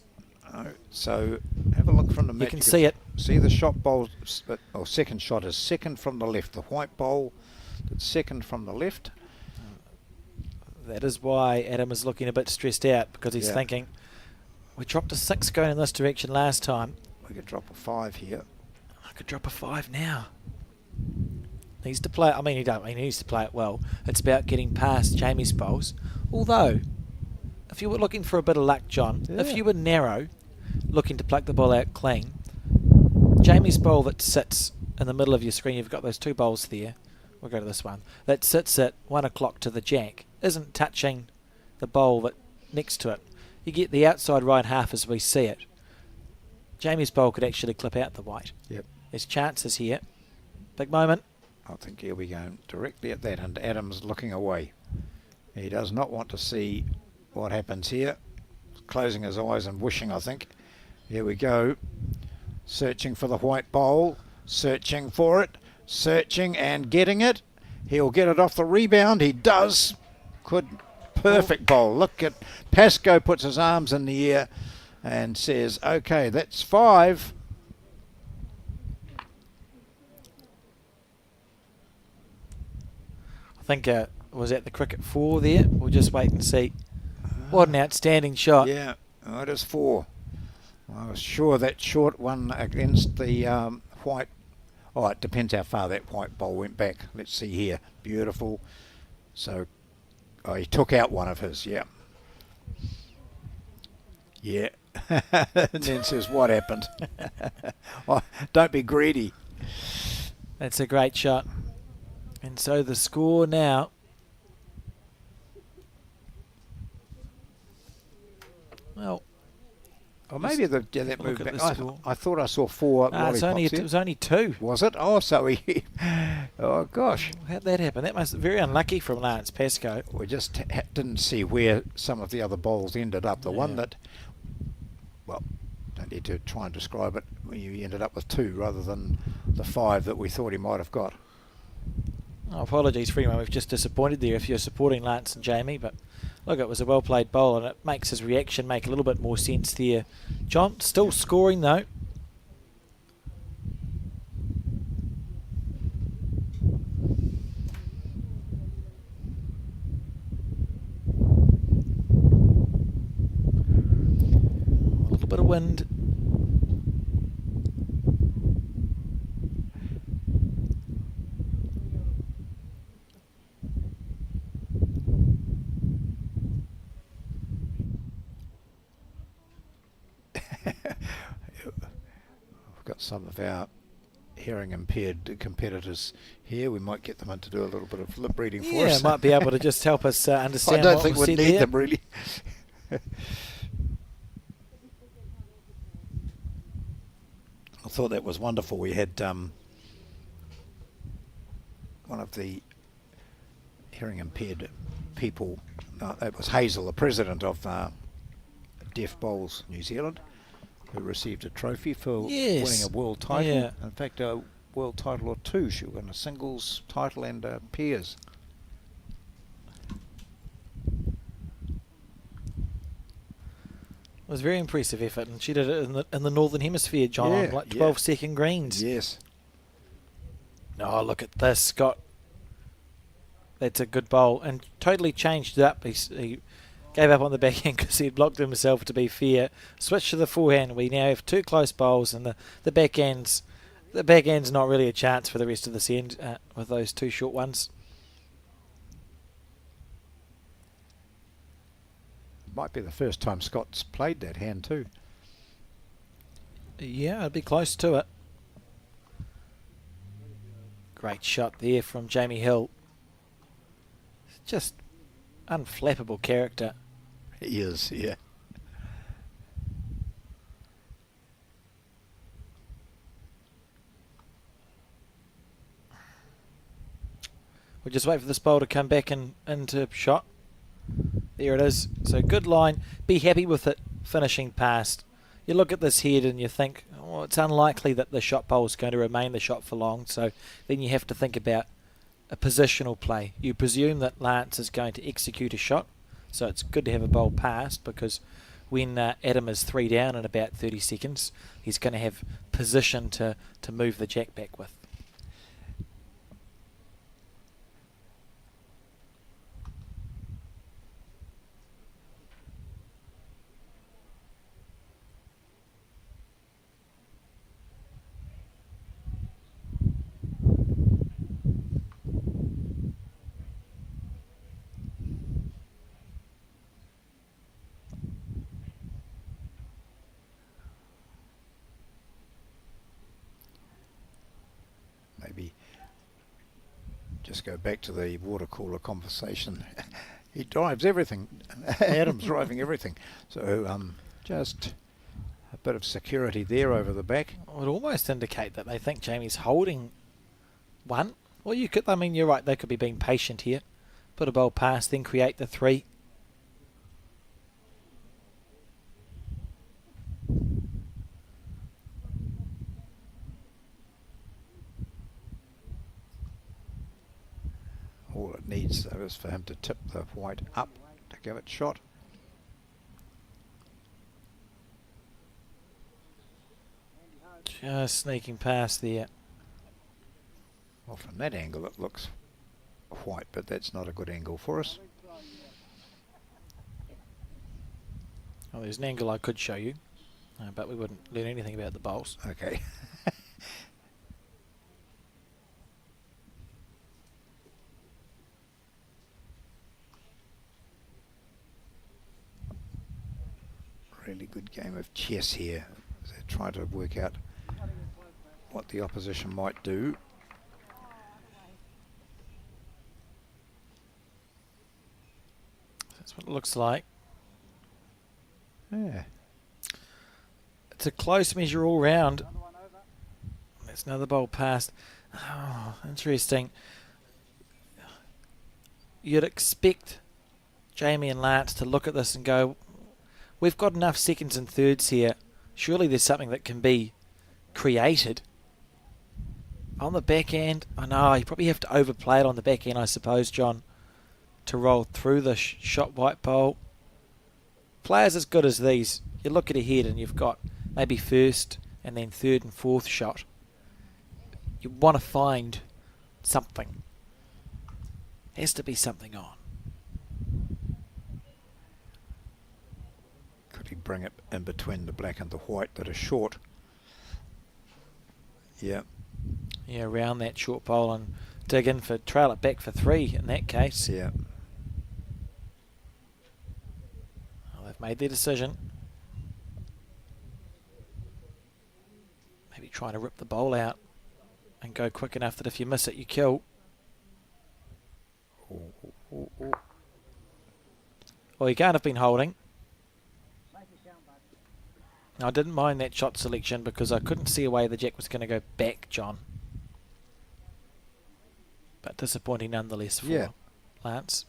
No. So have a look from the mat. You can see it. See the shot bowl, or second shot is second from the left. The white bowl that's second from the left. That is why Adam is looking a bit stressed out, because he's thinking, we dropped a 6 going in this direction last time. We could drop a 5 here. I could drop a 5 now. Needs to play. I mean, he needs to play it well. It's about getting past Jamie's bowls. Although, if you were looking for a bit of luck, John, if you were narrow, looking to pluck the ball out clean, Jamie's bowl that sits in the middle of your screen, you've got those 2 bowls there. We'll go to this one. That sits at 1 o'clock to the jack, isn't touching the bowl that next to it. You get the outside right half as we see it. Jamie's bowl could actually clip out the white. Yep. There's chances here. Big moment. I think he'll be going directly at that, and Adam's looking away. He does not want to see what happens here. Closing his eyes and wishing, I think. Here we go. Searching for the white bowl. Searching for it. Searching and getting it. He'll get it off the rebound. He does. Perfect bowl. Look at Pascoe puts his arms in the air and says, okay, that's 5. I think was at the cricket 4 there. We'll just wait and see. What an outstanding shot. Yeah, it is 4. I was sure that short one against the white. Oh, it depends how far that white bowl went back. Let's see here. Beautiful. So, he took out one of his, yeah. Yeah. And then says, what happened? Oh, don't be greedy. That's a great shot. And so the score now. Well, or maybe that moved back. I thought I saw 4 lollipops. It was only 2. Was it? Oh, so he... oh, gosh. How'd that happen? That must be very unlucky from Lance Pascoe. We just didn't see where some of the other bowls ended up. The one that... Well, don't need to try and describe it. You ended up with 2 rather than the 5 that we thought he might have got. Oh, apologies for anyone we've just disappointed there if you're supporting Lance and Jamie, but look, it was a well-played bowl and it makes his reaction make a little bit more sense there. John, still scoring though. A little bit of wind. We've got some of our hearing impaired competitors here. We might get them in to do a little bit of lip reading for us. Yeah, might be able to just help us understand. I don't think we need them really. I thought that was wonderful. We had one of the hearing impaired people. It was Hazel, the president of Deaf Bowls New Zealand, who received a trophy for winning a world title. Yeah. In fact, a world title or 2. She won a singles title and pairs. It was a very impressive effort, and she did it in the Northern Hemisphere, John, on like 12-second greens. Yes. Oh, look at this, Scott. That's a good bowl, and totally changed it up. He gave up on the backhand because he had blocked himself to be fair. Switched to the forehand. We now have 2 close bowls, and the backhand's not really a chance for the rest of this end with those 2 short ones. Might be the first time Scott's played that hand too. Yeah, it'd be close to it. Great shot there from Jamie Hill. Just unflappable character. He is, yeah. We'll just wait for this bowl to come back into shot. There it is. So good line. Be happy with it finishing past. You look at this head and you think, oh, it's unlikely that the shot bowl is going to remain the shot for long. So then you have to think about a positional play. You presume that Lance is going to execute a shot. So it's good to have a bowl past because when Adam is 3 down in about 30 seconds, he's going to have position to move the jack back with. Maybe just go back to the water cooler conversation. He drives everything. Adam's driving everything. So just a bit of security there over the back. It would almost indicate that they think Jamie's holding one. Well, you could. I mean, you're right. They could be being patient here. Put a bowl past, then create the 3. All it needs, though, is for him to tip the white up to give it shot. Just sneaking past there. Well, from that angle, it looks white, but that's not a good angle for us. Well, there's an angle I could show you, but we wouldn't learn anything about the bowls. Okay. Really good game of chess here. They're trying to work out what the opposition might do. That's what it looks like. Yeah. It's a close measure all round. That's another bowl passed. Oh, interesting. You'd expect Jamie and Lance to look at this and go, we've got enough seconds and thirds here. Surely there's something that can be created. On the back end, I know, you probably have to overplay it on the back end, I suppose, John, to roll through the shot white bowl. Players as good as these, you look at ahead and you've got maybe first and then third and fourth shot. You want to find something. Has to be something on. Could he bring it in between the black and the white that are short? Yeah. Yeah, around that short bowl and dig in for, trail it back for 3 in that case. Yeah. Well, they've made their decision. Maybe trying to rip the bowl out and go quick enough that if you miss it, you kill. Well, you can't have been holding. I didn't mind that shot selection because I couldn't see a way the jack was going to go back, John. But disappointing nonetheless for Lance.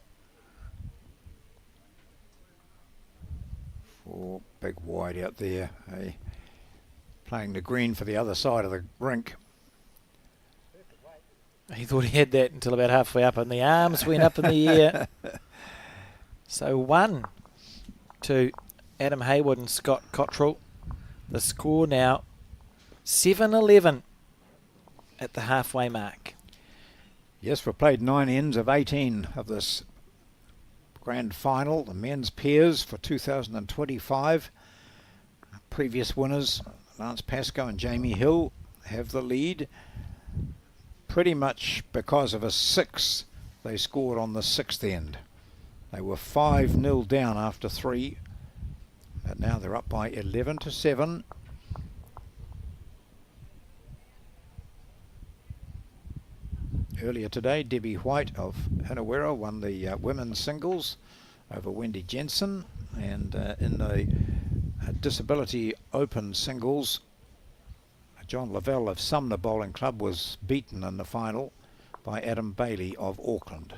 4 big wide out there. Hey, playing the green for the other side of the rink. He thought he had that until about halfway up and the arms went up in the air. So 1 to Adam Hayward and Scott Cottrell. The score now 7-11 at the halfway mark. Yes, we've played 9 ends of 18 of this grand final, the men's pairs for 2025. Previous winners, Lance Pascoe and Jamie Hill, have the lead. Pretty much because of a 6 they scored on the 6th end. They were 5-0 down after 3. But now they're up by 11-7. Earlier today, Debbie White of Hanawera won the women's singles over Wendy Jensen. And in the Disability Open singles, John Lavelle of Sumner Bowling Club was beaten in the final by Adam Bailey of Auckland.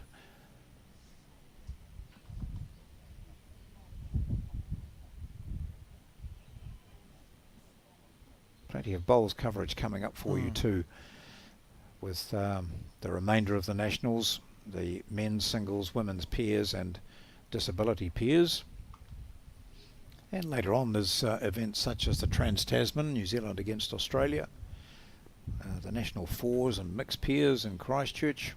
Plenty of bowls coverage coming up for you too, with the remainder of the nationals, the men's singles, women's pairs and disability pairs. And later on there's events such as the Trans-Tasman, New Zealand against Australia, the national fours and mixed pairs in Christchurch.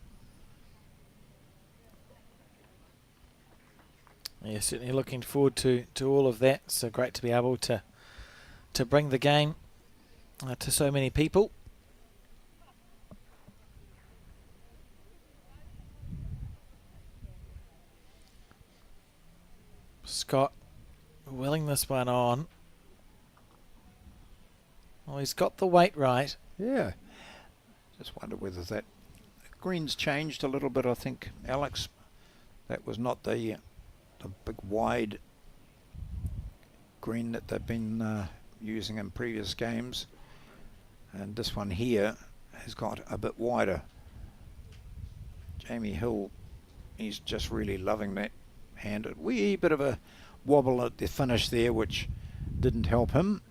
Yeah, certainly looking forward to all of that. So great to be able to bring the game to so many people. Scott willing this one on. Well, he's got the weight right. Yeah. Just wonder whether that green's changed a little bit, I think, Alex. That was not the big wide green that they've been using in previous games. And this one here has got a bit wider. Jamie Hill, he's just really loving that hand. A wee bit of a wobble at the finish there, which didn't help him.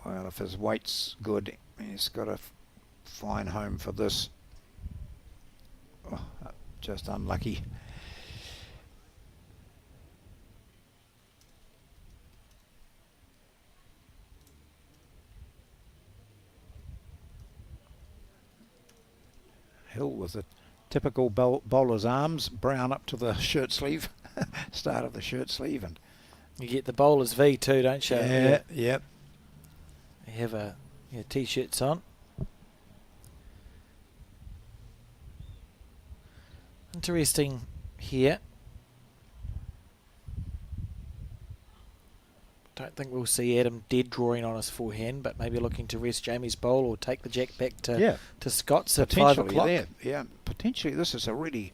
Well, if his weight's good, he's got a fine home for this. Oh, just unlucky. Hill with the typical bowler's arms, brown up to the shirt sleeve, start of the shirt sleeve, and You get the bowler's V too, don't you? Yep. You have t-shirts on. Interesting here. Don't think we'll see Adam dead drawing on his forehand, but maybe looking to rest Jamie's bowl or take the jack back to Scott's at 5 o'clock. Yeah, potentially this is a really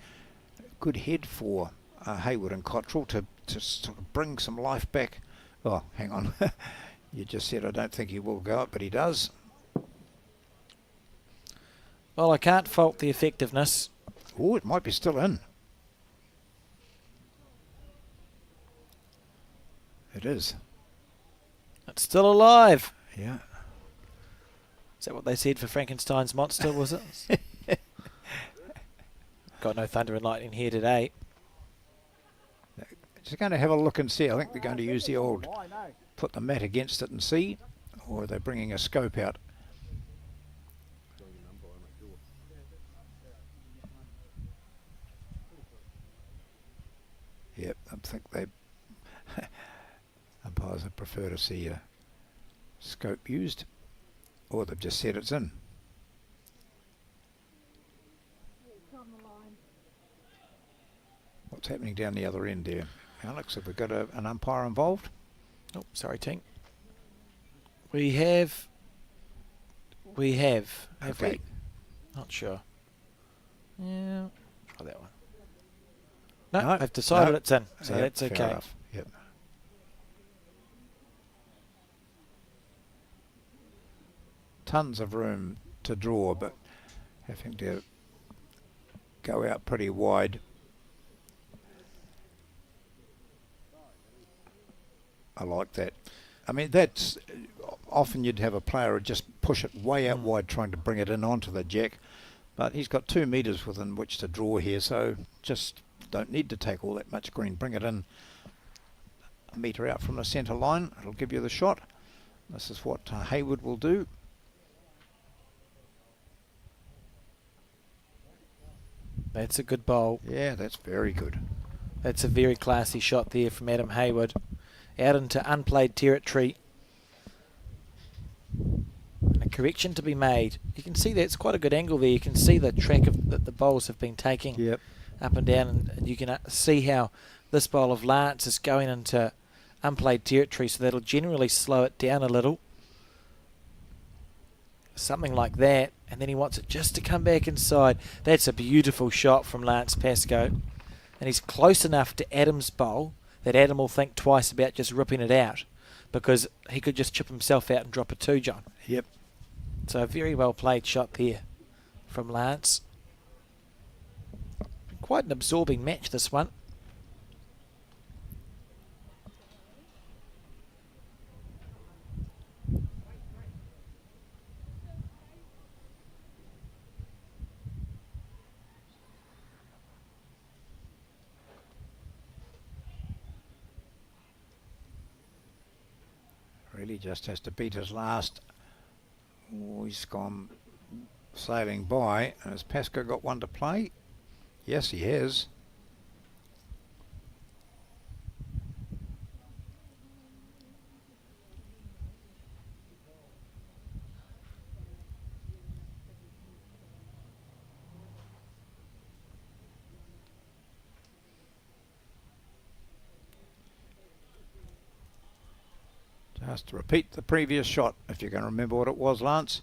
good head for Hayward and Cottrell to sort of bring some life back. Oh, hang on. You just said I don't think he will go up, but he does. Well, I can't fault the effectiveness. Oh, it might be still in. It is. It's still alive. Yeah. Is that what they said for Frankenstein's monster, was it? Got no thunder and lightning here today. Just going to have a look and see. I think they're going to use the old, put the mat against it and see, or are they bringing a scope out? Yep, I think they umpires would prefer to see a scope used, or they've just said it's in. What's happening down the other end there? Alex, have we got an umpire involved? Oh, sorry, Tink. We have. Have Okay. we? Not sure. Yeah, try that one. No, I've decided it's in, so Yep, that's fair okay. enough. Yep. Tons of room to draw, but having to go out pretty wide. I like that. I mean, that's often you'd have a player who just push it way out wide trying to bring it in onto the jack, but he's got 2 metres within which to draw here, so just don't need to take all that much green. Bring it in a metre out from the centre line. It'll give you the shot. This is what Hayward will do. That's a good bowl. Yeah, that's very good. That's a very classy shot there from Adam Hayward. Out into unplayed territory. And a correction to be made. You can see that's quite a good angle there. You can see the track that the bowls have been taking up and down, and you can see how this bowl of Lance is going into unplayed territory, so that'll generally slow it down a little. Something like that, and then he wants it just to come back inside. That's a beautiful shot from Lance Pascoe, and he's close enough to Adam's bowl that Adam will think twice about just ripping it out, because he could just chip himself out and drop a 2, John. Yep. So a very well played shot there from Lance. Quite an absorbing match, this one. Really just has to beat his last. Oh, he's gone sailing by. And has Pascoe got one to play? Yes, he has. Just to repeat the previous shot, if you're going to remember what it was, Lance.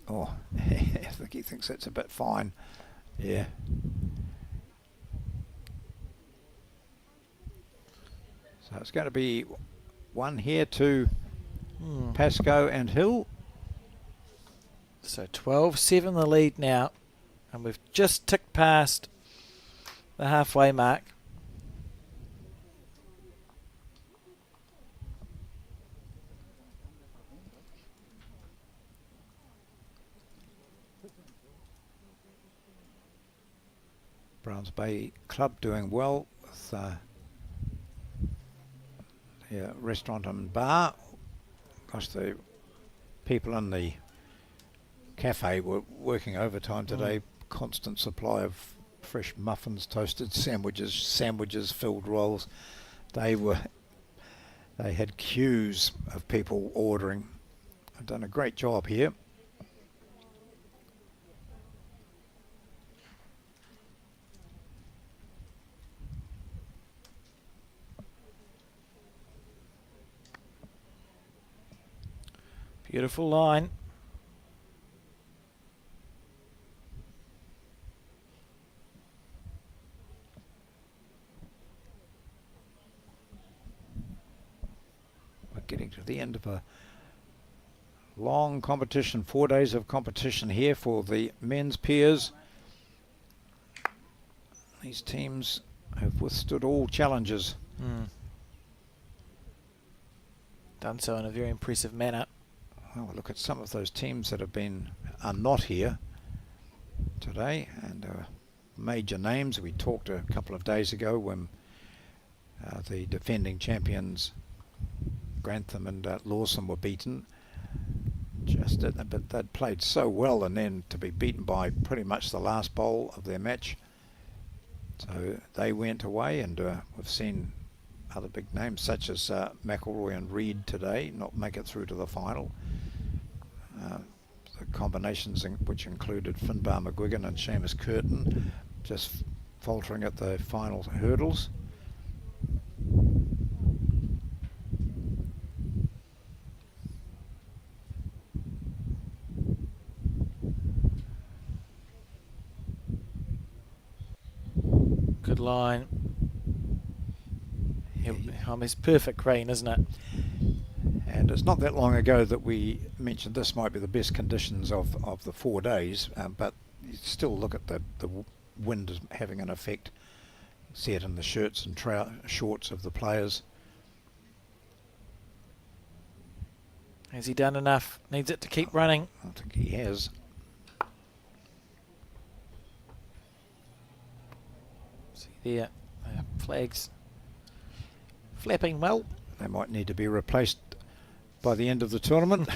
Oh, I think he thinks that's a bit fine. Yeah. So it's going to be one here to Pascoe and Hill. So 12-7 the lead now, and we've just ticked past the halfway mark. Browns Bay Club doing well with restaurant and bar. Gosh, the people in the cafe were working overtime today. Constant supply of fresh muffins, toasted sandwiches, filled rolls. They had queues of people ordering. I've done a great job here. Beautiful line. We're getting to the end of a long competition, 4 days of competition here for the men's peers. These teams have withstood all challenges. Done so in a very impressive manner. Well, look at some of those teams that are not here today, and major names. We talked a couple of days ago when the defending champions Grantham and Lawson were beaten. But they'd played so well, and then to be beaten by pretty much the last bowl of their match. So they went away, and we've seen other big names such as McElroy and Reed today not make it through to the final. The combinations which included Finbar McGuigan and Seamus Curtin just faltering at the final hurdles. Good line. It's perfect green, isn't it? And it's not that long ago that we mentioned this might be the best conditions of the 4 days, but you still look at the wind as having an effect. See it in the shirts and shorts of the players. Has he done enough? Needs it to keep running. I think he has. See there, flags flapping well. They might need to be replaced by the end of the tournament.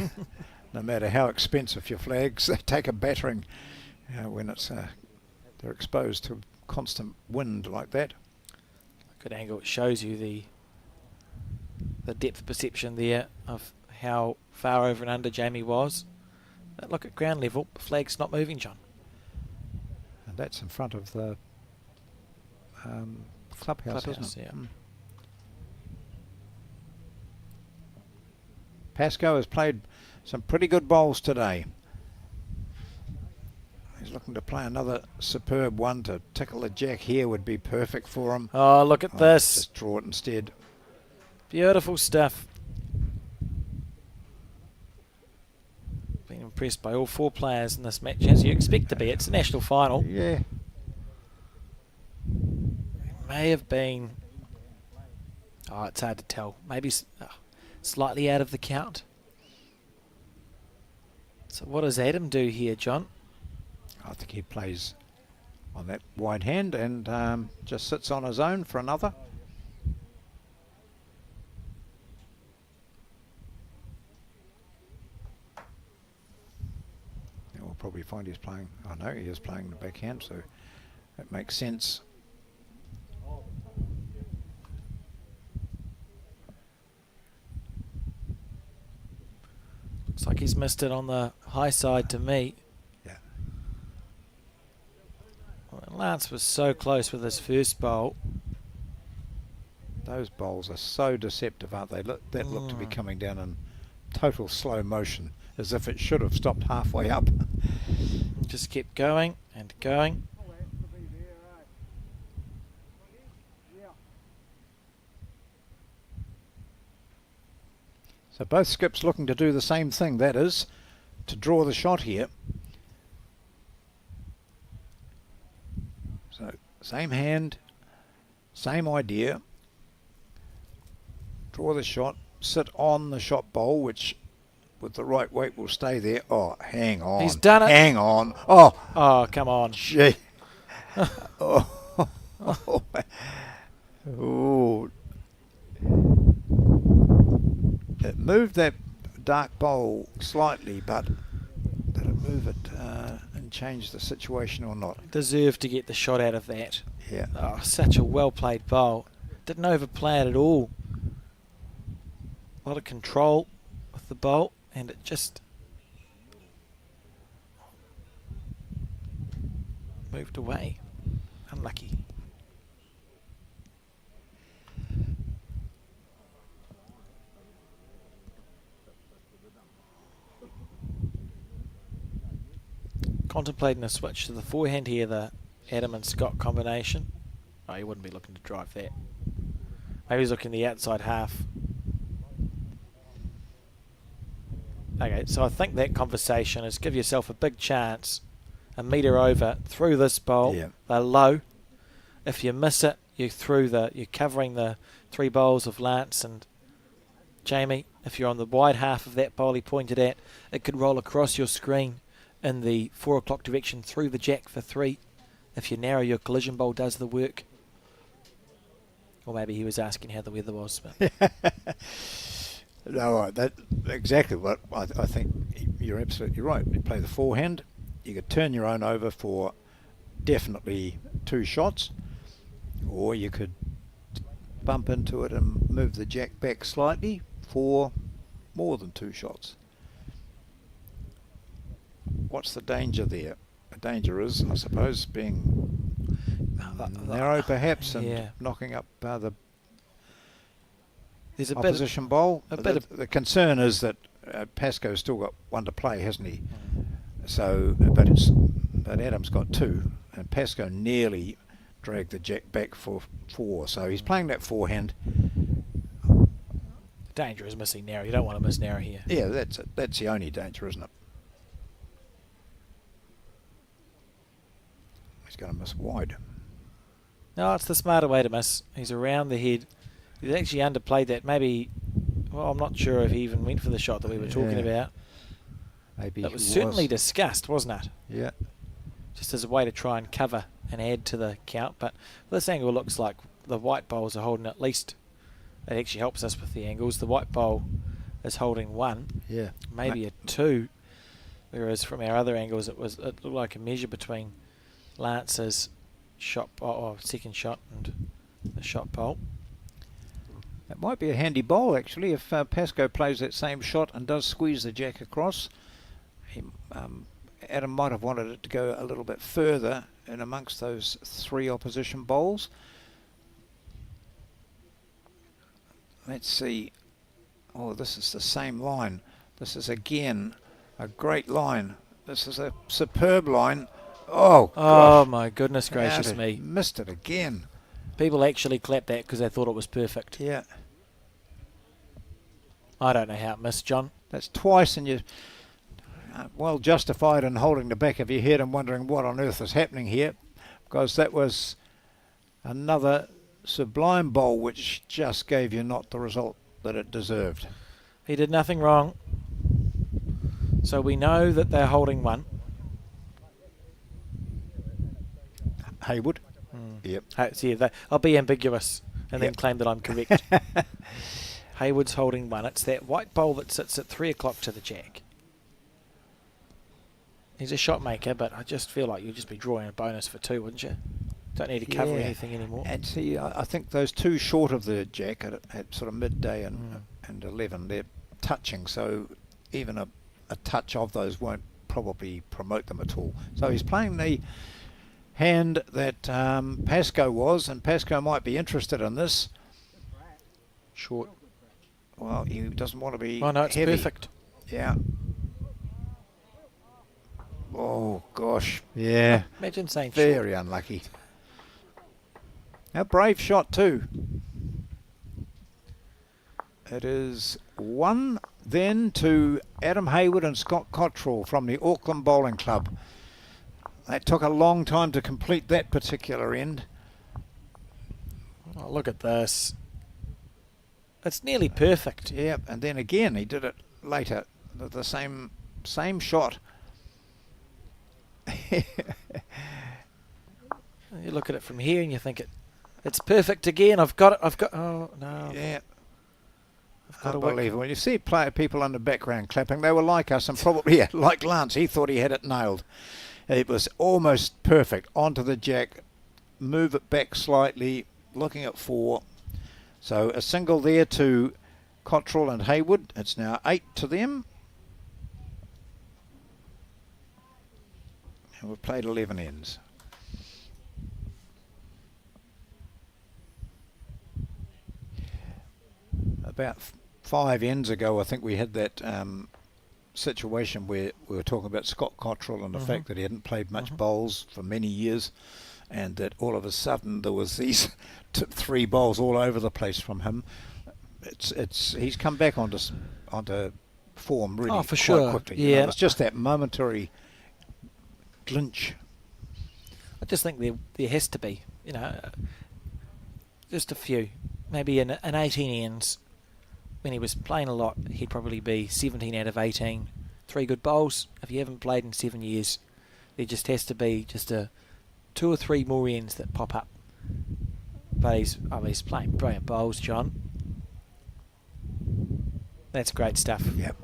No matter how expensive your flags, they take a battering when it's they're exposed to constant wind like that. Good angle. It shows you the depth perception there of how far over and under Jamie was. But look at ground level, the flag's not moving, John. And that's in front of the clubhouse, isn't it? Yeah. Pascoe has played some pretty good bowls today. He's looking to play another superb one. To tickle the jack here would be perfect for him. Oh, look at this. Just draw it instead. Beautiful stuff. Been impressed by all 4 players in this match, as you expect to be. It's a national final. Yeah. It may have been... Oh, it's hard to tell. Maybe slightly out of the count. So what does Adam do here, John? I think he plays on that wide hand and just sits on his own for another. We'll probably find he's playing... Oh no, he is playing the backhand, so that makes sense. Looks like he's missed it on the high side to me. Yeah. Well, Lance was so close with his first bowl. Those bowls are so deceptive, aren't they? Look to be coming down in total slow motion, as if it should have stopped halfway up. Just kept going and going. So both skips looking to do the same thing, that is, to draw the shot here. So same hand, same idea. Draw the shot, sit on the shot bowl, which with the right weight will stay there. Oh, hang on. He's done it. Hang on. Oh, come on. Gee. Oh. It moved that dark bowl slightly, but that it move it and change the situation or not. Deserved to get the shot out of that. Yeah. Oh, such a well-played bowl. Didn't overplay it at all. A lot of control with the bowl, and it just moved away. Unlucky. Contemplating a switch to the forehand here, the Adam and Scott combination. Oh, he wouldn't be looking to drive that. Maybe he's looking the outside half. Okay, so I think that conversation is give yourself a big chance, a metre over through this bowl. Yeah. They're low. If you miss it, you're covering the 3 bowls of Lance and Jamie. If you're on the wide half of that bowl he pointed at, it could roll across your screen in the 4 o'clock direction through the jack for 3. If you narrow, your collision bowl does the work. Or maybe he was asking how the weather was. But No, that exactly what I think. You're absolutely right. You play the forehand. You could turn your own over for definitely 2 shots, or you could bump into it and move the jack back slightly for more than 2 shots. What's the danger there? The danger is, I suppose, being narrow perhaps and knocking up the there's a opposition bowl. The concern is that Pascoe's still got 1 to play, hasn't he? So, but Adam's got 2, and Pascoe nearly dragged the jack back for 4. So he's playing that forehand. The danger is missing narrow. You don't want to miss narrow here. Yeah, that's the only danger, isn't it? He's going to miss wide. No, it's the smarter way to miss. He's around the head. He's actually underplayed that. Maybe, well, I'm not sure if he even went for the shot that we were talking about. Maybe it was certainly discussed, wasn't it? Yeah. Just as a way to try and cover and add to the count. But this angle looks like the white bowls are holding at least. It actually helps us with the angles. The white bowl is holding 1. Yeah. Maybe a 2. Whereas from our other angles, it looked like a measure between Lance's shot or second shot and the shot bowl. It might be a handy bowl actually if Pascoe plays that same shot and does squeeze the jack across. Adam might have wanted it to go a little bit further in amongst those 3 opposition bowls. Let's see. Oh, this is the same line. This is again a great line. This is a superb line. Oh, gosh. My goodness gracious me. Missed it again. People actually clapped that because they thought it was perfect. Yeah. I don't know how it missed, John. That's twice, and you're well justified in holding the back of your head and wondering what on earth is happening here, because that was another sublime bowl which just gave you not the result that it deserved. He did nothing wrong. So we know that they're holding 1. Haywood? Yep. I'll be ambiguous and then claim that I'm correct. Haywood's holding 1. It's that white bowl that sits at 3 o'clock to the jack. He's a shot maker, but I just feel like you'd just be drawing a bonus for 2, wouldn't you? Don't need to cover anything anymore. And see, I think those 2 short of the jack at sort of midday and 11, they're touching, so even a touch of those won't probably promote them at all. So he's playing the hand that Pascoe was, and Pascoe might be interested in this. Short. Well, he doesn't want to be Oh, no, it's heavy. perfect. Yeah. Oh, gosh. Yeah. Imagine saying very unlucky. A brave shot too. It is 1 then to Adam Haywood and Scott Cottrell from the Auckland Bowling Club. That took a long time to complete that particular end. Oh, look at this. It's nearly perfect. Yeah, and then again he did it later. The same shot. You look at it from here and you think it's perfect again. Oh no. Yeah. gotta work. Unbelievable. When you see people in the background clapping, they were like us, and probably like Lance, he thought he had it nailed. It was almost perfect. Onto the jack, move it back slightly, looking at 4. So a single there to Cottrell and Haywood. It's now 8 to them. And we've played 11 ends. About 5 ends ago, I think we had that situation where we were talking about Scott Cottrell and the fact that he hadn't played much bowls for many years, and that all of a sudden there was these 3 bowls all over the place from him. He's come back onto form really for quite sure. quickly. Yeah, it's just that momentary clinch. I just think there has to be, just a few. Maybe in 18 ends, when he was playing a lot, he'd probably be 17 out of 18. 3 good bowls. If you haven't played in 7 years, there just has to be just 2 or 3 more ends that pop up. But he's playing brilliant bowls, John. That's great stuff. Yep.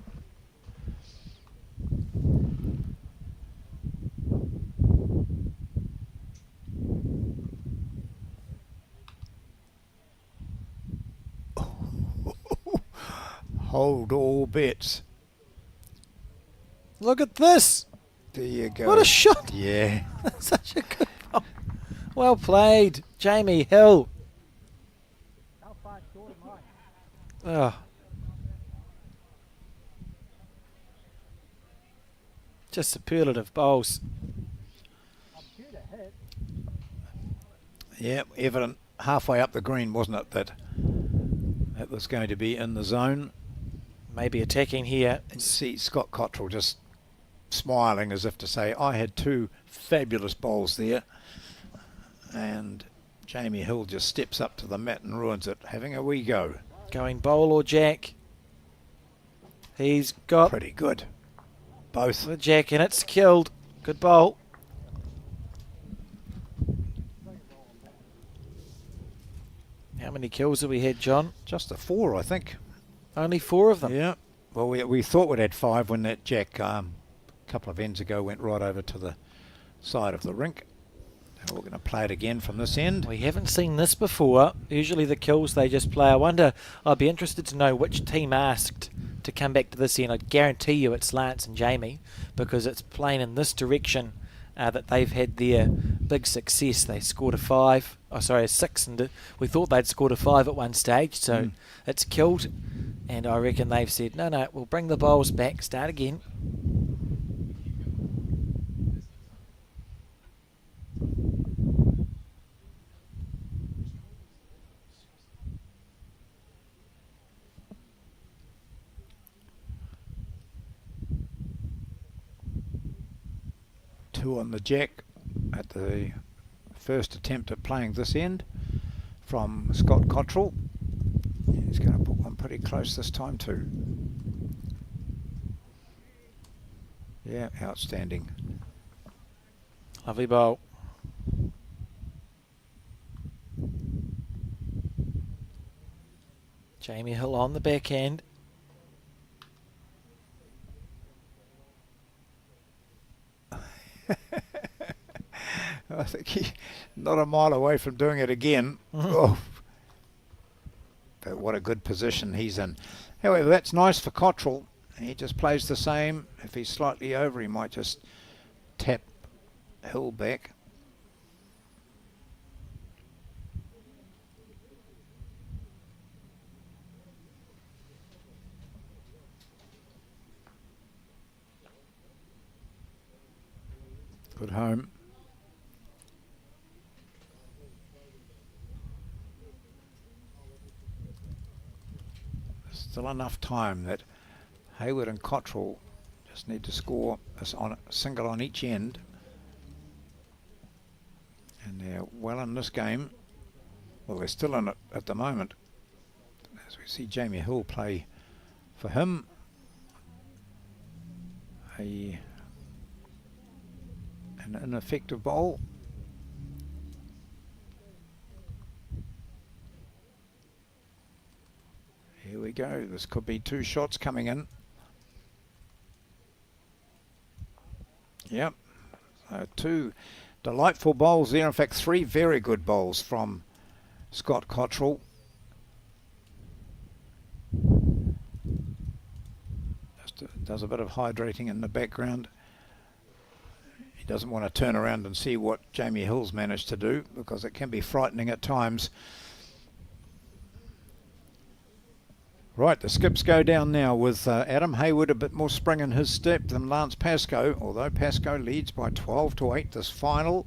Hold all bets. Look at this. There you go. What a shot. Yeah. Such a good ball. Well played, Jamie Hill. Oh. Just superlative bowls. Yeah, evident halfway up the green, wasn't it, that it was going to be in the zone. Maybe attacking here. And see Scott Cottrell just smiling as if to say, I had 2 fabulous bowls there. And Jamie Hill just steps up to the mat and ruins it, having a wee go. Going bowl or jack. He's got pretty good. Both. The jack, and it's killed. Good bowl. How many kills have we had, John? Just the 4, I think. Only 4 of them? Yeah. Well, we thought we'd had 5 when that jack a couple of ends ago went right over to the side of the rink. We're going to play it again from this end. We haven't seen this before. Usually the kills they just play. I wonder, I'd be interested to know which team asked to come back to this end. I guarantee you it's Lance and Jamie, because it's playing in this direction that they've had their big success. They scored a 6, and we thought they'd scored a 5 at one stage, so it's killed. And I reckon they've said, no, we'll bring the bowls back, start again. On the jack at the first attempt at playing this end from Scott Cottrell. He's going to put one pretty close this time too. Yeah, outstanding. Lovely bowl. Jamie Hill on the backhand. I think he's not a mile away from doing it again. Oh. But what a good position he's in. However, that's nice for Cottrell. He just plays the same. If he's slightly over, he might just tap Hill back. Good home. Still enough time that Hayward and Cottrell just need to score a single on each end. And they're well in this game. Well, they're still in it at the moment. As we see Jamie Hill play for him. An ineffective bowl. Here we go. This could be 2 shots coming in. Yep. 2 delightful bowls there. In fact, 3 very good bowls from Scott Cottrell. Just does a bit of hydrating in the background. He doesn't want to turn around and see what Jamie Hill's managed to do, because it can be frightening at times. Right, the skips go down now with Adam Hayward a bit more spring in his step than Lance Pascoe, although Pascoe leads by 12-8 this final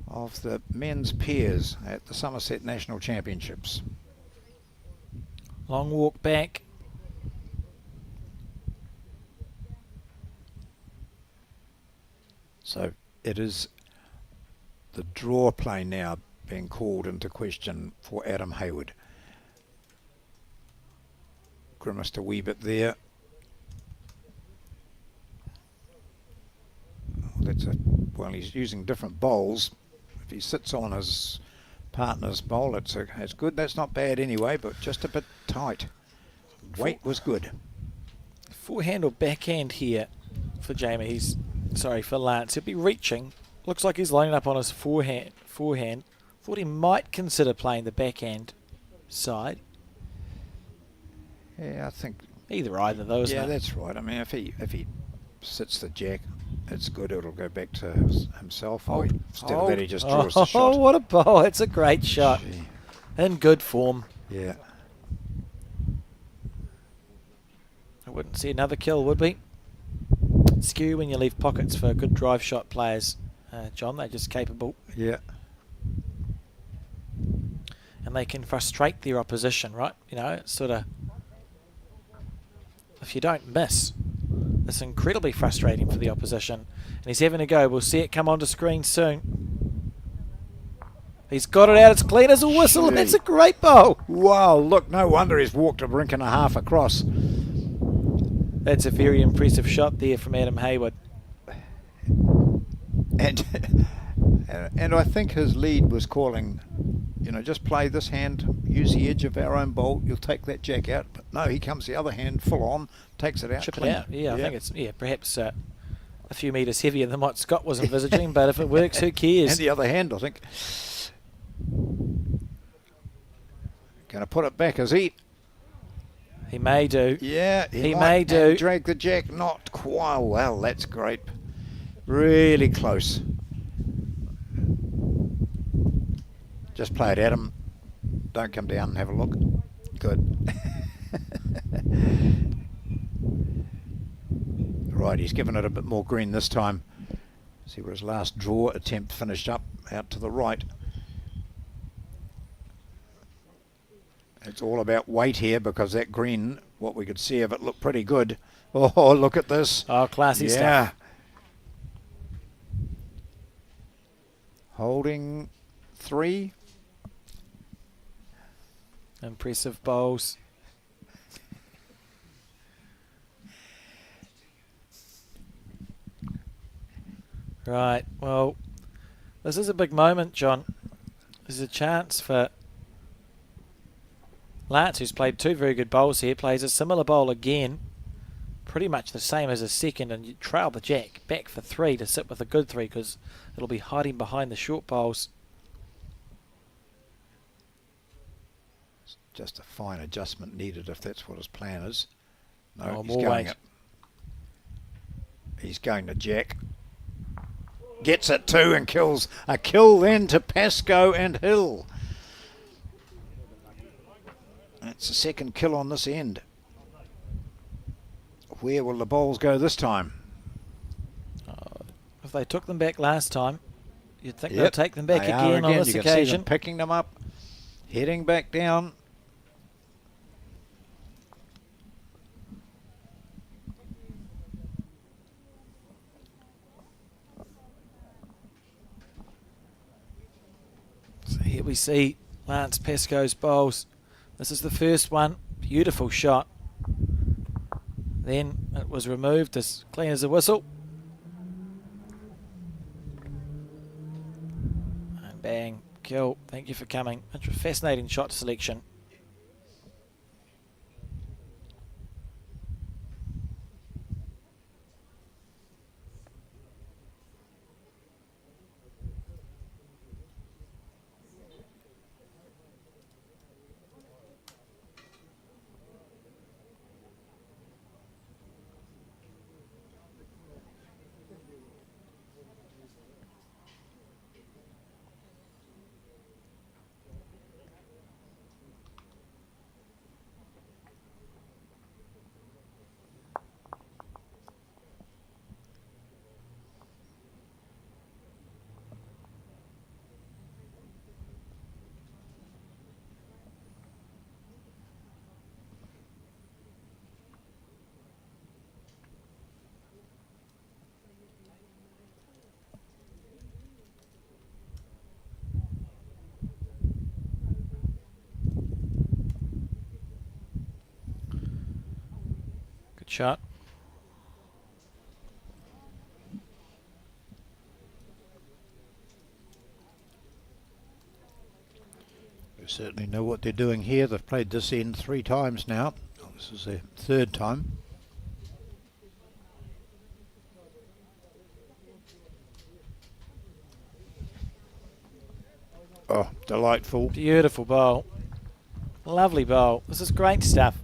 of the men's pairs at the Summerset National Championships. Long walk back. So it is the draw play now being called into question for Adam Hayward. Grimaced a wee bit there. Well, he's using different bowls. If he sits on his partner's bowl, it's good. That's not bad anyway, but just a bit tight. Weight was good. Forehand or backhand here for Jamie. For Lance. He'll be reaching. Looks like he's lining up on his forehand. Thought he might consider playing the backhand side. Yeah, I think either though, isn't it? Yeah, that's right. I mean, if he sits the jack, it's good. It'll go back to himself. Instead of that, he just draws the shot. Oh, what a bowl! It's a great shot. Gee. In good form. Yeah. I wouldn't see another kill, would we? Skew when you leave pockets for good drive shot players, John. They're just capable. Yeah. And they can frustrate their opposition, right? You know, it's sort of, if you don't miss, it's incredibly frustrating for the opposition. And he's having a go. We'll see it come onto screen soon. He's got it out. It's clean as a whistle. That's a great bowl. Wow, look, no wonder he's walked a rink and a half across. That's a very impressive shot there from Adam Hayward. And I think his lead was calling, you know, just play this hand, use the edge of our own bowl, you'll take that jack out. But no, he comes the other hand full on, takes it out. Chip clean. it out. Yeah, I think it's perhaps a few metres heavier than what Scott was envisaging, but if it works, who cares? And the other hand, I think. Going to put it back, is he? He may do. Yeah, he may do. And drag the jack, not quite. Well, that's great. Really close. Just play it, Adam. Don't come down and have a look. Good. Right, he's given it a bit more green this time. See where his last draw attempt finished up, out to the right. It's all about weight here, because that green, what we could see of it, looked pretty good. Oh, look at this. Oh, classy stuff. Holding 3. Impressive bowls. Right, well, this is a big moment, John. There's a chance for Lance, who's played 2 very good bowls here, plays a similar bowl again. Pretty much the same as his second, and you trail the jack back for 3 to sit with a good 3, because it'll be hiding behind the short bowls. Just a fine adjustment needed if that's what his plan is. No, Oh, he's more going weight. it. He's going to jack. Gets it too and kills. A kill then to Pascoe and Hill. That's the second kill on this end. Where will the bowls go this time? If they took them back last time, you'd think Yep, they'll take them back they are again on this You can see occasion. them picking them up, heading back down. So here we see Lance Pascoe's bowls. This is the first one. Beautiful shot. Then it was removed as clean as a whistle. And bang, kill. Thank you for coming. Fascinating shot selection. Good shot. They certainly know what they're doing here. They've played this end 3 times now. Oh, this is their 3rd time. Oh, delightful. Beautiful bowl. Lovely bowl. This is great stuff.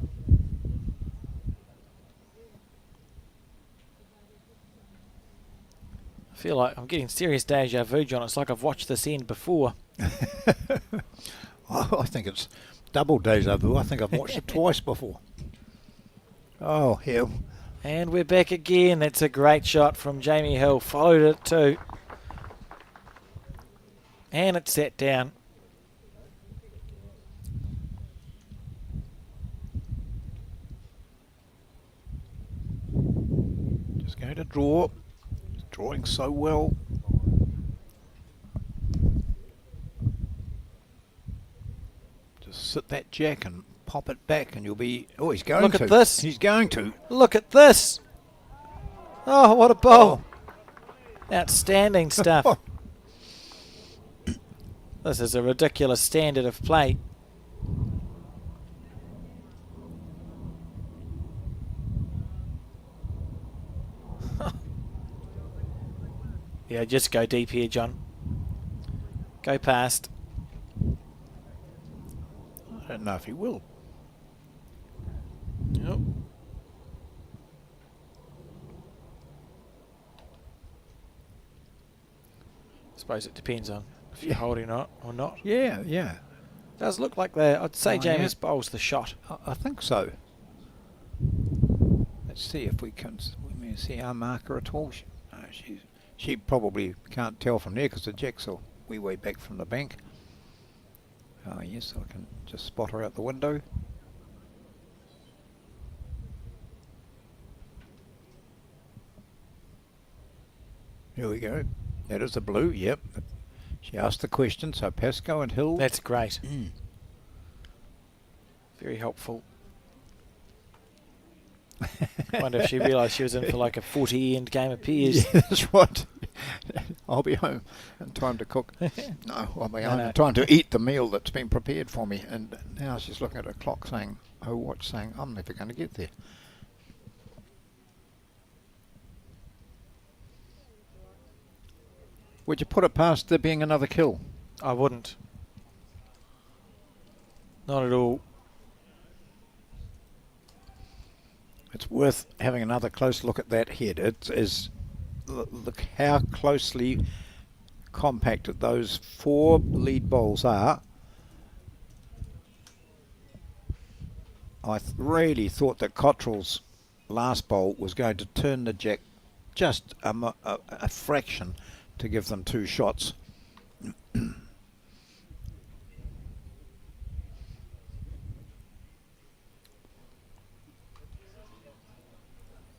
I feel like I'm getting serious deja vu, John. It's like I've watched this end before. Oh, I think it's double deja vu. I think I've watched it twice before. Oh, hell. And we're back again. That's a great shot from Jamie Hill. Followed it too. And it sat down. Just going to draw. Drawing so well. Just sit that jack and pop it back and you'll be... Oh, he's going to. Look at this. He's going to. Look at this. Oh, what a bowl. Outstanding stuff. This is a ridiculous standard of play. Yeah, just go deep here, John. Go past. I don't know if he will. Yep. I suppose it depends on if you're holding it or not. Yeah, yeah. Does look like I'd say Jamie's bowl's the shot. I think so. Let's see if we can see our marker at all. She probably can't tell from there because the jack's a wee way back from the bank. Oh yes, I can just spot her out the window. Here we go. That is the blue, yep. She asked the question, so Pascoe and Hill. That's great. Very helpful. I wonder if she realised she was in for like a 40 end game of peers. Yeah, that's right. I'll be home in time to cook. No, I'll be home in time to eat the meal that's been prepared for me. And now she's looking at her clock saying, her watch saying, I'm never going to get there. Would you put it past there being another kill? I wouldn't. Not at all. It's worth having another close look at that head. It is, look how closely compacted those 4 lead bowls are. I really thought that Cottrell's last bowl was going to turn the jack just a fraction to give them 2 shots.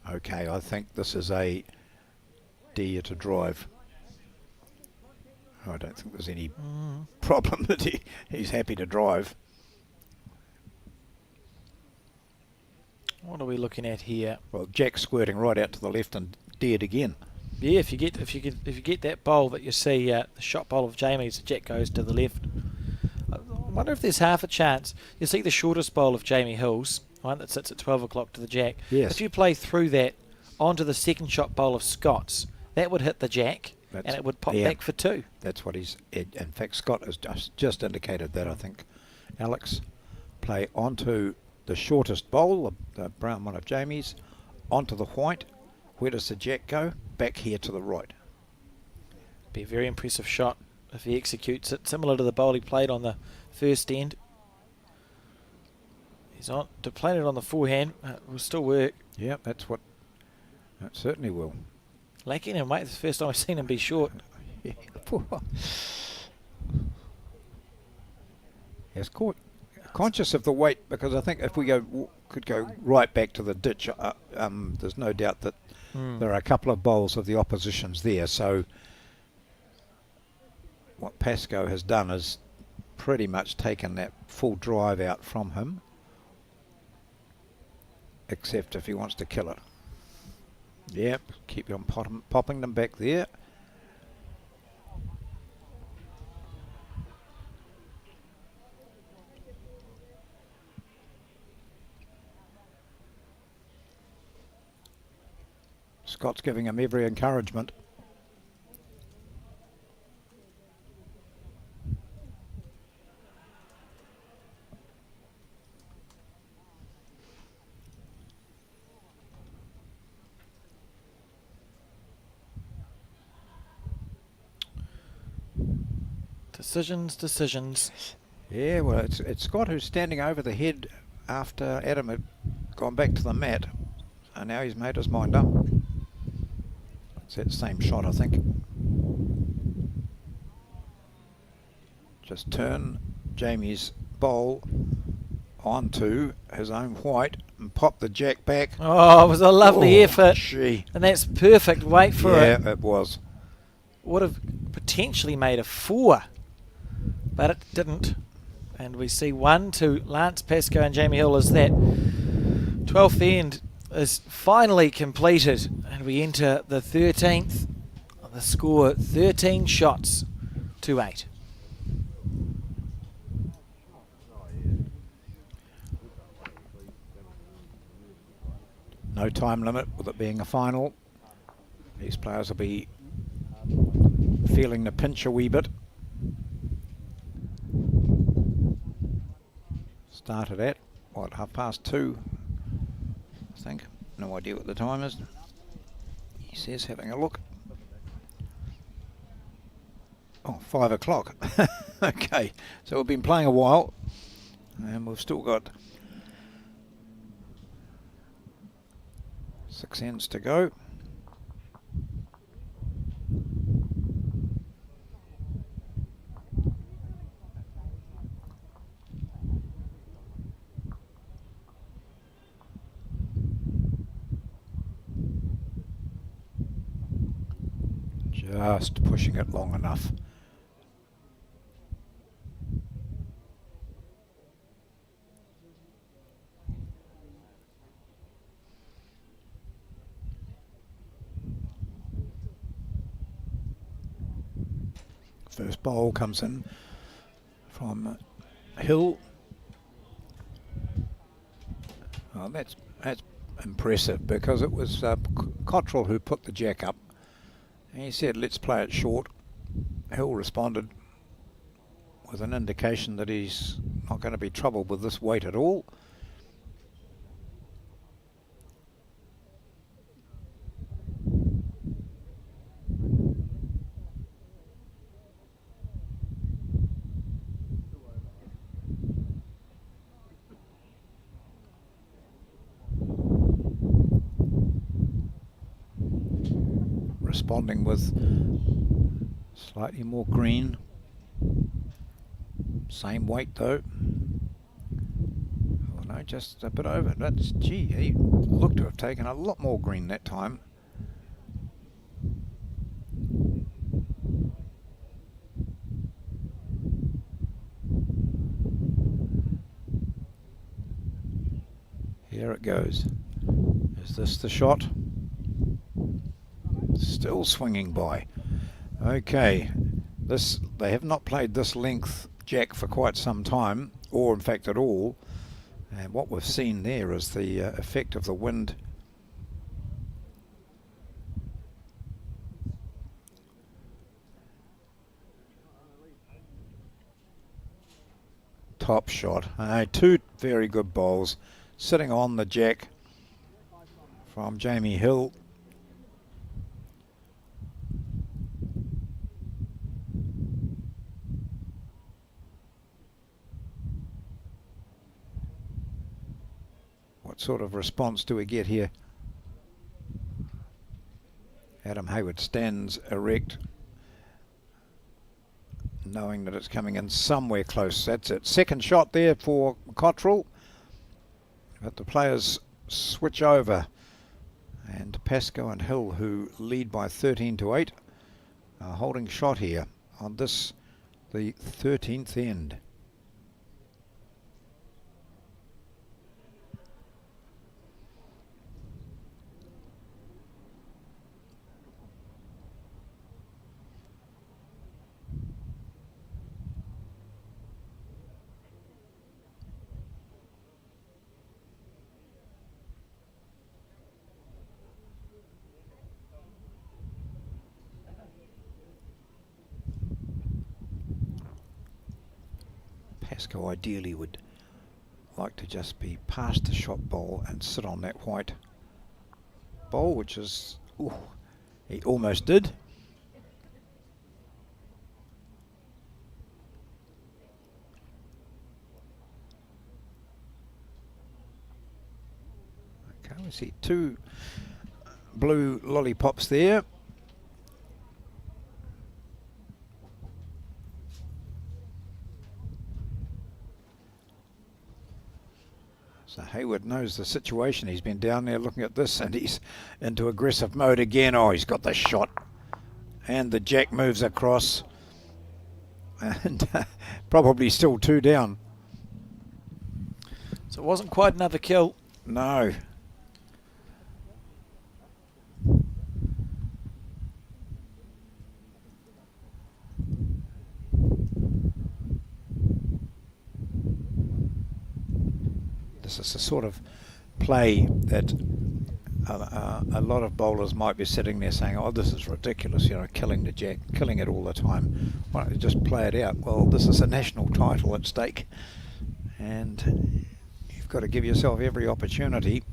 Okay, I think this is a deer to drive. I don't think there's any problem that he's happy to drive. What are we looking at here? Well, Jack squirting right out to the left and dared again. Yeah, if you get that bowl that you see, the shot bowl of Jamie's, Jack goes to the left. I wonder if there's half a chance. You see the shortest bowl of Jamie Hill's, one that sits at 12 o'clock to the jack. Yes. If you play through that onto the second shot bowl of Scott's, that would hit the jack and it would pop back for 2. That's what he's... In fact, Scott has just indicated that. I think Alex play onto the shortest bowl, the brown one of Jamie's, onto the white. Where does the jack go? Back here to the right. Be a very impressive shot if he executes it, similar to the bowl he played on the first end. He's on to play it on the forehand. Will still work. Yeah, that certainly will. Lacking in weight. It's the first time I've seen him be short. Yes, conscious of the weight, because I think if we could go right back to the ditch, there's no doubt that there are a couple of bowls of the oppositions there. So what Pascoe has done is pretty much taken that full drive out from him. except if he wants to kill it. Yep, keep on popping them back there. Scott's giving him every encouragement. Decisions. Yeah, well, it's Scott who's standing over the head after Adam had gone back to the mat. So now he's made his mind up. It's that same shot, I think. Just turn Jamie's bowl onto his own white and pop the jack back. Oh, it was a lovely effort. Gee. And that's perfect weight for it. Yeah, it was. Would have potentially made a 4, but it didn't. And we see 1 to Lance Pascoe and Jamie Hill as that 12th end is finally completed. And we enter the 13th. The score 13 shots to 8. No time limit with it being a final. These players will be feeling the pinch a wee bit. Started at, what, 2:30, I think. No idea what the time is. He says, having a look. Oh, 5 o'clock. Okay, so we've been playing a while, and we've still got 6 ends to go. Just pushing it long enough. First bowl comes in from Hill. Oh, that's impressive, because it was Cottrell who put the jack up. And he said, let's play it short. Hill responded with an indication that he's not going to be troubled with this weight at all. Responding with slightly more green. Same weight though. Oh no, just a bit over. That's, gee, he looked to have taken a lot more green that time. Here it goes. Is this the shot? Still swinging by. Okay, this, they have not played this length jack for quite some time, or in fact at all, and what we've seen there is the effect of the wind. Top shot. 2 very good bowls sitting on the jack from Jamie Hill. What sort of response do we get here? Adam Hayward stands erect, knowing that it's coming in somewhere close. That's it. Second shot there for Cottrell. But the players switch over. And Pascoe and Hill, who lead by 13-8, are holding shot here on this, the 13th end. Pascoe ideally would like to just be past the shot bowl and sit on that white bowl, which is, ooh, he almost did. Okay, we see 2 blue lollipops there. So Hayward knows the situation. He's been down there looking at this, and he's into aggressive mode again. Oh, he's got the shot. And the jack moves across. And probably still 2 down. So it wasn't quite another kill. No. This is the sort of play that a lot of bowlers might be sitting there saying, oh, this is ridiculous, you know, killing the jack, killing it all the time. Why don't you just play it out? Well, this is a national title at stake, and you've got to give yourself every opportunity,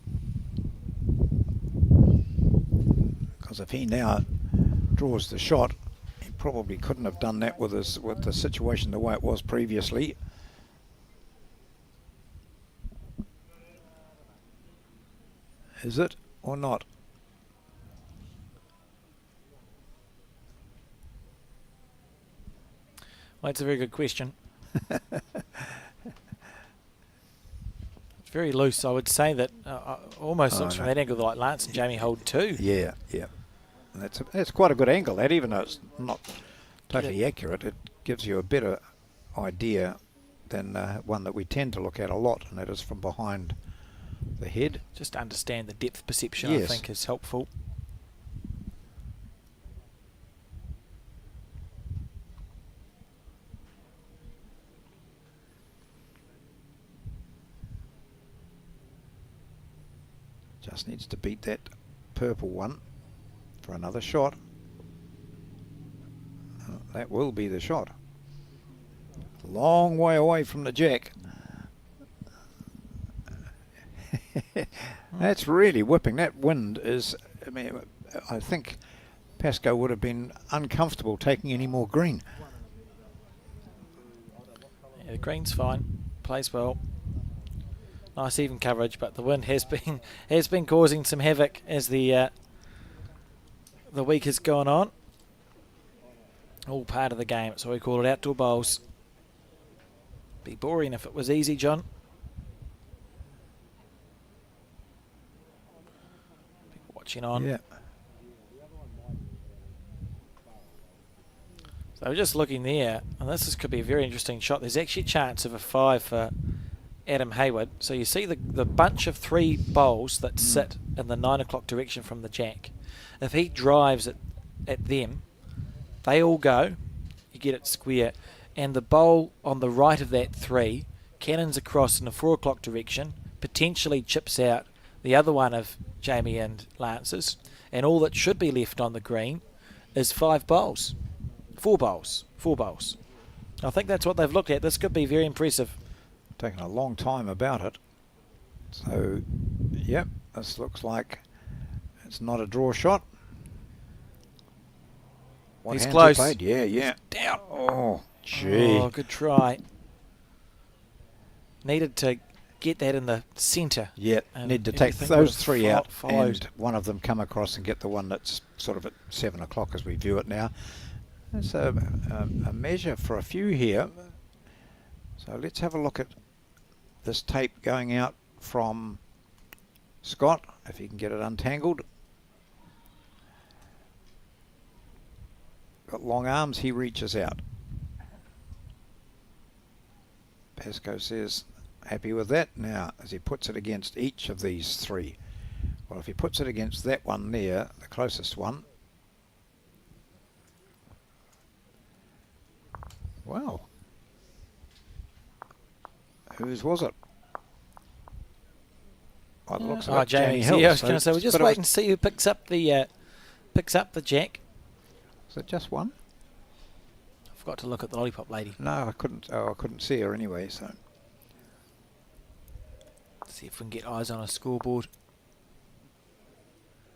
because if he now draws the shot, he probably couldn't have done that with the situation the way it was previously. Is it or not? Well, that's a very good question. It's very loose. I would say that almost looks from that angle like Lance and Jamie hold 2. Yeah, yeah. That's quite a good angle, that, even though it's not totally accurate. It gives you a better idea than one that we tend to look at a lot, and that is from behind the head. Just to understand the depth perception, yes. I think, is helpful. Just needs to beat that purple one for another shot. That will be the shot. Long way away from the jack. That's really whipping. That wind is, I mean, I think Pascoe would have been uncomfortable taking any more green. Yeah, the green's fine. Plays well. Nice even coverage, but the wind has been causing some havoc as the week has gone on. All part of the game. So we call it outdoor bowls. Be boring if it was easy, John. Watching on. Yeah. So we're just looking there, and this could be a very interesting shot. There's actually a chance of a 5 for Adam Hayward. So you see the bunch of 3 bowls that sit in the 9 o'clock direction from the jack. If he drives it at them, they all go. You get it square. And the bowl on the right of that 3 cannons across in the 4 o'clock direction, potentially chips out the other one of Jamie and Lance's, and all that should be left on the green is 5 bowls. 4 bowls. 4 bowls. I think that's what they've looked at. This could be very impressive. Taken a long time about it. So, yep, this looks like it's not a draw shot. What He's hands close. are played? Yeah, yeah. He's down. Oh, gee. Oh, good try. Needed to get that in the centre. Yeah, And need to take everything those would have 3 out followed. and one of them come across and get the one that's sort of at 7 o'clock as we view it now. That's a measure for a few here. So let's have a look at this tape going out from Scott, if he can get it untangled. Got long arms, he reaches out. Pascoe says happy with that. Now, as he puts it against each of these 3. Well, if he puts it against that one there, the closest one. Wow. Whose was it? By the looks of it, Jamie Jamie's. Hill. Yeah, I was So going to say, we'll it's just a bit of wait and see who picks up the jack. Is it just one? Forgot to look at the lollipop lady. No, I couldn't. Oh, I couldn't see her anyway. So See if we can get eyes on a scoreboard.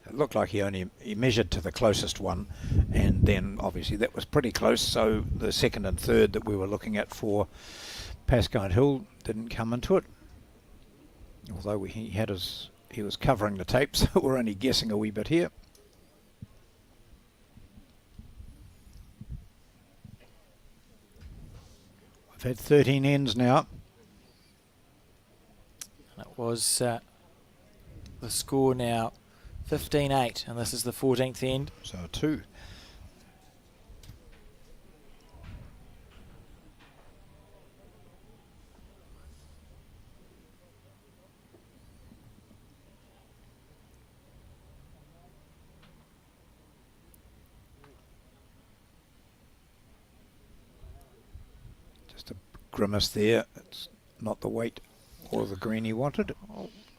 it looked like he measured to the closest one, and then obviously that was pretty close. So the second and third that we were looking at for Pascoe Hill didn't come into it. Although he was covering the tape, so we're only guessing a wee bit here. We've had 13 ends now. And it was the score now 15-8, and this is the 14th end. So 2. Just a grimace there. It's not the weight or the green he wanted.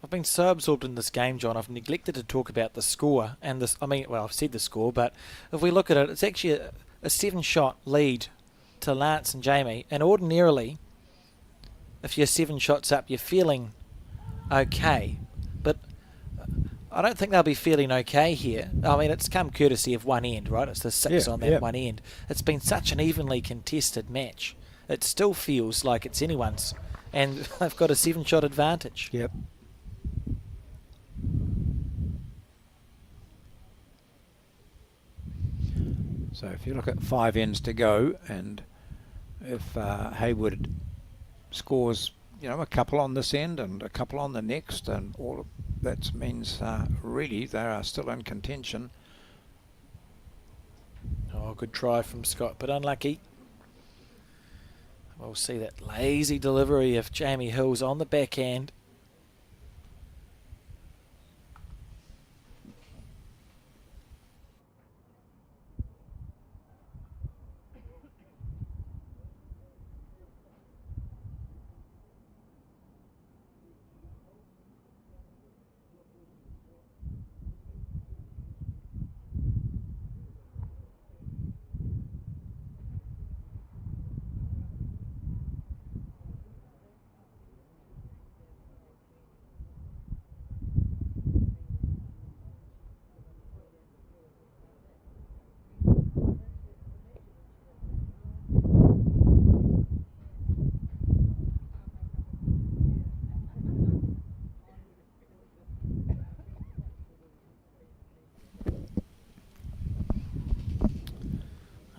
I've been so absorbed in this game, John, I've neglected to talk about the score. And this, I mean, well, I've said the score, but if we look at it, it's actually a 7-shot lead to Lance and Jamie. And ordinarily, if you're 7 shots up, you're feeling okay. But I don't think they'll be feeling okay here. I mean, it's come courtesy of one end, right? It's the 6 on that one end. It's been such an evenly contested match. It still feels like it's anyone's. And they've got a 7-shot advantage. Yep. So if you look at 5 ends to go, and if Hayward scores, a couple on this end and a couple on the next, and all of that means really they are still in contention. Oh, good try from Scott, but unlucky. We'll see that lazy delivery of Jamie Hill's on the backhand.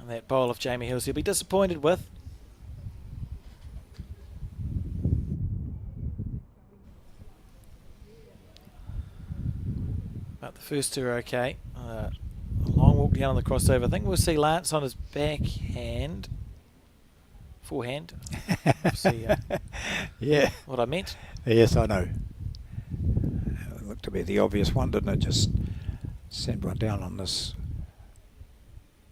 That bowl of Jamie Hill's he'll be disappointed with. But the first 2 are okay. A long walk down on the crossover. I think we'll see Lance on his backhand. Forehand. See yeah. What I meant. Yes, I know. It looked to be the obvious one, didn't it? Just send one down on this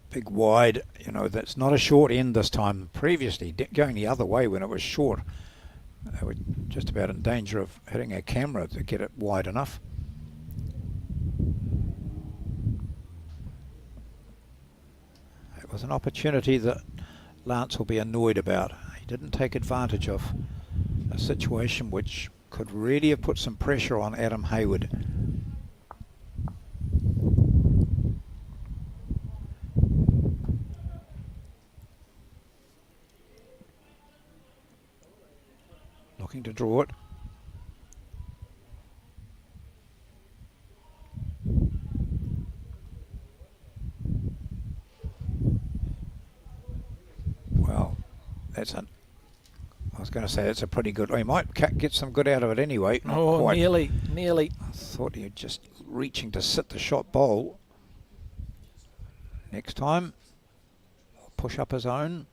big wide, that's not a short end this time. Previously, going the other way when it was short, they were just about in danger of hitting a camera to get it wide enough. It was an opportunity that Lance will be annoyed about. He didn't take advantage of a situation which could really have put some pressure on Adam Hayward. Looking to draw it. Well, I was going to say that's a pretty good. He might get some good out of it anyway. Not quite. Nearly. I thought he was just reaching to sit the shot bowl. Next time, push up his own.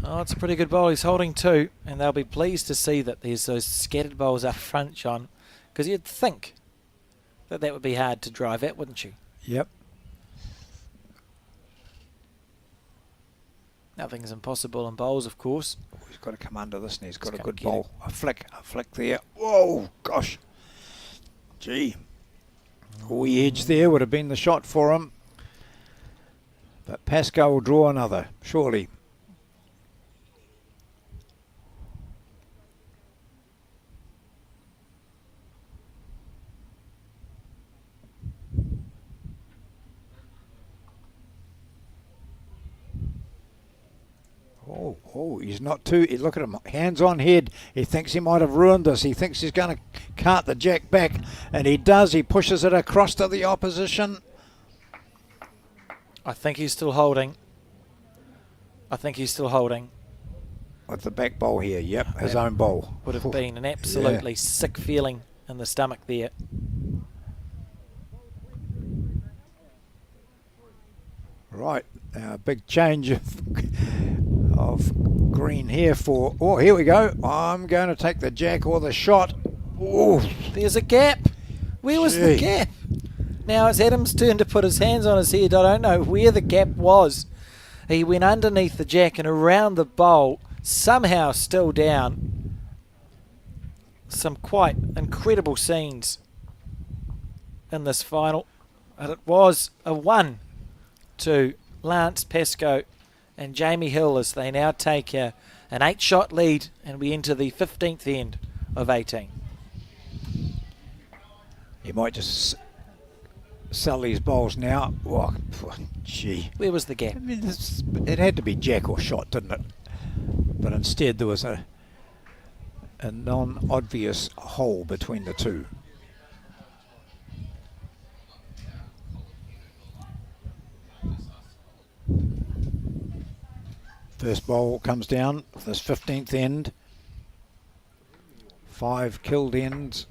Oh, it's a pretty good bowl. He's holding 2, and they'll be pleased to see that there's those scattered bowls up front, John, because you'd think that would be hard to drive at, wouldn't you? Yep. Nothing's impossible in bowls, of course. Oh, he's got to come under this, and he's got a Just good gotta get bowl. A flick there. Whoa, gosh. Gee. A wee edge there would have been the shot for him. But Pascal will draw another, surely. Oh, he's not too... Look at him, hands on head. He thinks he might have ruined this. He thinks he's going to cart the jack back. And he does. He pushes it across to the opposition. I think he's still holding. With the back bowl here, yep, his own bowl. Would have been an absolutely sick feeling in the stomach there. Right, now a big change of green here for... Oh, here we go. I'm going to take the jack or the shot. Oh, there's a gap. Where was the gap? Now it's Adam's turn to put his hands on his head. I don't know where the gap was. He went underneath the jack and around the bowl, somehow still down. Some quite incredible scenes in this final. And it was a 1 to Lance Pascoe and Jamie Hill as they now take an 8-shot lead, and we enter the 15th end of 18. He might just sell these bowls now. Oh, gee. Where was the gap? I mean, it had to be jack or shot, didn't it? But instead there was a non-obvious hole between the two. First bowl comes down, this 15th end. 5 killed ends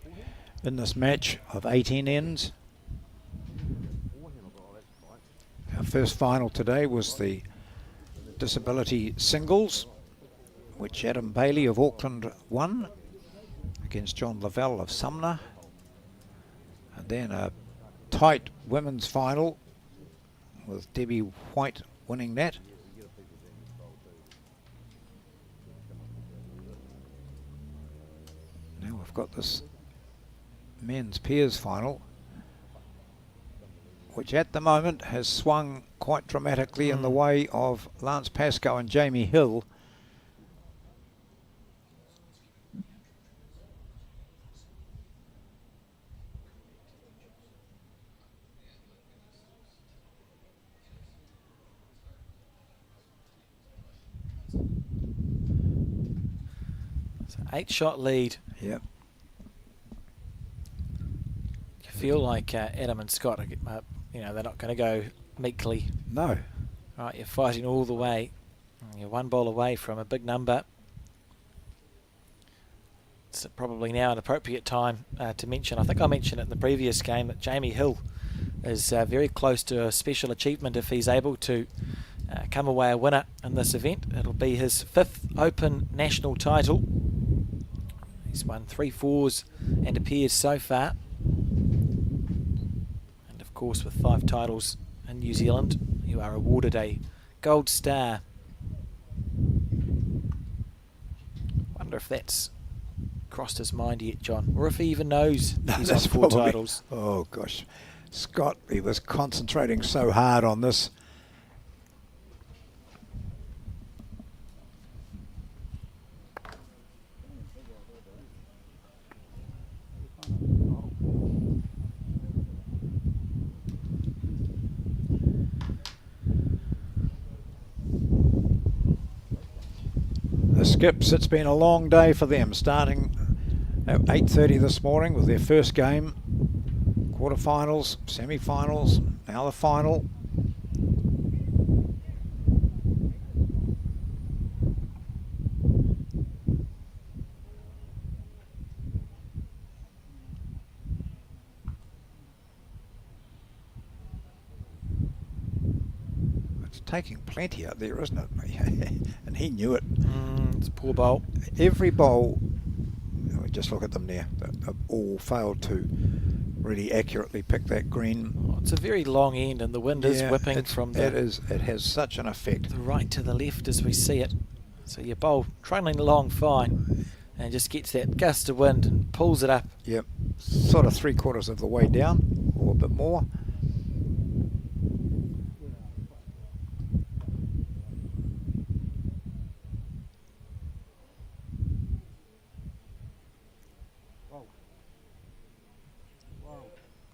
in this match of 18 ends. Our first final today was the disability singles, which Adam Bailey of Auckland won against John Lavelle of Sumner. And then a tight women's final with Debbie White winning that. Now we've got this men's pairs final, which at the moment has swung quite dramatically in the way of Lance Pascoe and Jamie Hill. It's an 8-shot lead. Yep. You feel like Adam and Scott, they're not going to go meekly. No. Right, you're fighting all the way. You're 1 ball away from a big number. It's probably now an appropriate time to mention, I think I mentioned it in the previous game, that Jamie Hill is very close to a special achievement if he's able to come away a winner in this event. It'll be his 5th Open national title. He's won 3 fours and a pairs so far. And of course, with 5 titles in New Zealand, you are awarded a gold star. Wonder if that's crossed his mind yet, John, or if he even knows he's on 4 titles. Oh gosh, Scott, he was concentrating so hard on this. The Skips, it's been a long day for them, starting at 8:30 this morning with their first game, quarterfinals, semi-finals, now the final. It's taking plenty out there, isn't it? And he knew it. It's a poor bowl. Every bowl, just look at them there, they've all failed to really accurately pick that green. Oh, it's a very long end, and the wind is whipping from the... It has such an effect. The right to the left as we see it. So your bowl trailing along fine, and just gets that gust of wind and pulls it up. Yep, sort of 3/4 of the way down, or a bit more.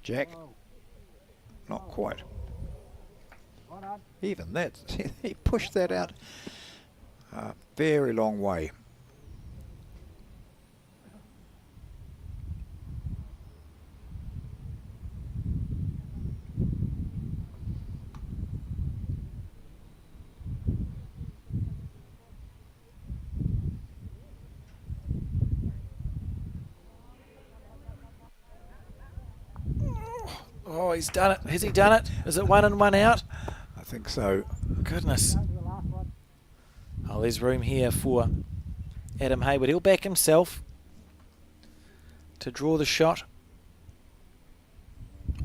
Jack, not quite. Even that, he pushed that out a very long way. Oh, he's done it. Has he done it? Is it 1 and 1 out? I think so. Goodness. Oh, there's room here for Adam Hayward. He'll back himself to draw the shot.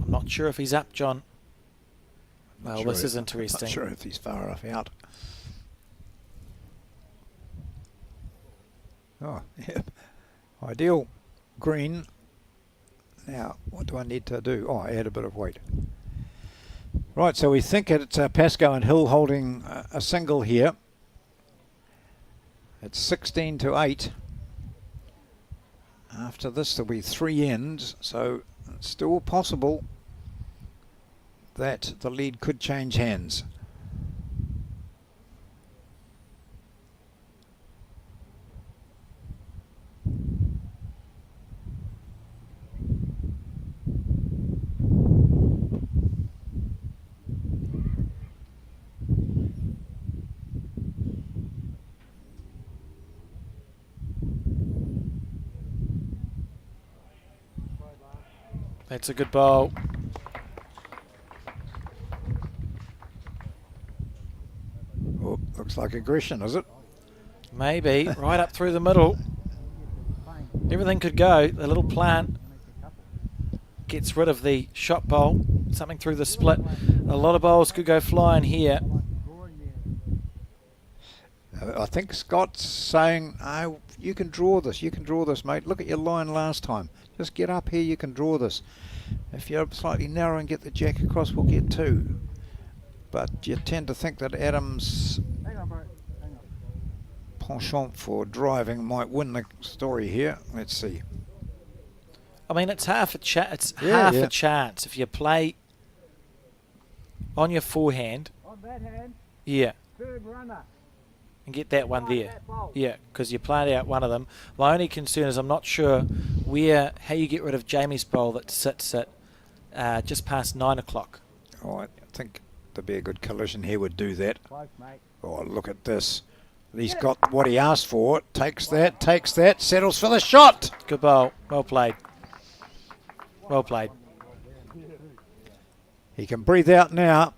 I'm not sure if he's up, John. Well, this is interesting. Not sure if he's far enough out. Oh, yeah. Ideal green. Now, what do I need to do? Oh, add a bit of weight. Right, so we think it's Pascoe and Hill holding a single here. It's 16-8. After this, there'll be 3 ends, so it's still possible that the lead could change hands. That's a good bowl. Oh, looks like aggression, is it? Maybe. Right up through the middle. Everything could go. The little plant gets rid of the shot bowl. Something through the split. A lot of bowls could go flying here. I think Scott's saying, oh, you can draw this, mate. Look at your line last time. Just get up here, you can draw this. If you're slightly narrow and get the jack across, we'll get 2. But you tend to think that Adam's penchant for driving might win the story here. Let's see. I mean, it's half a chance. A chance if you play on your forehand. On that hand, Yeah. third runner. And get that one there. Yeah, because you played out one of them. My only concern is I'm not sure how you get rid of Jamie's bowl that sits at just past 9 o'clock. Oh, I think there'd be a good collision here would do that. Close, mate. Oh, look at this. He's got what he asked for. Takes that, settles for the shot. Good bowl. Well played. Well played. He can breathe out now.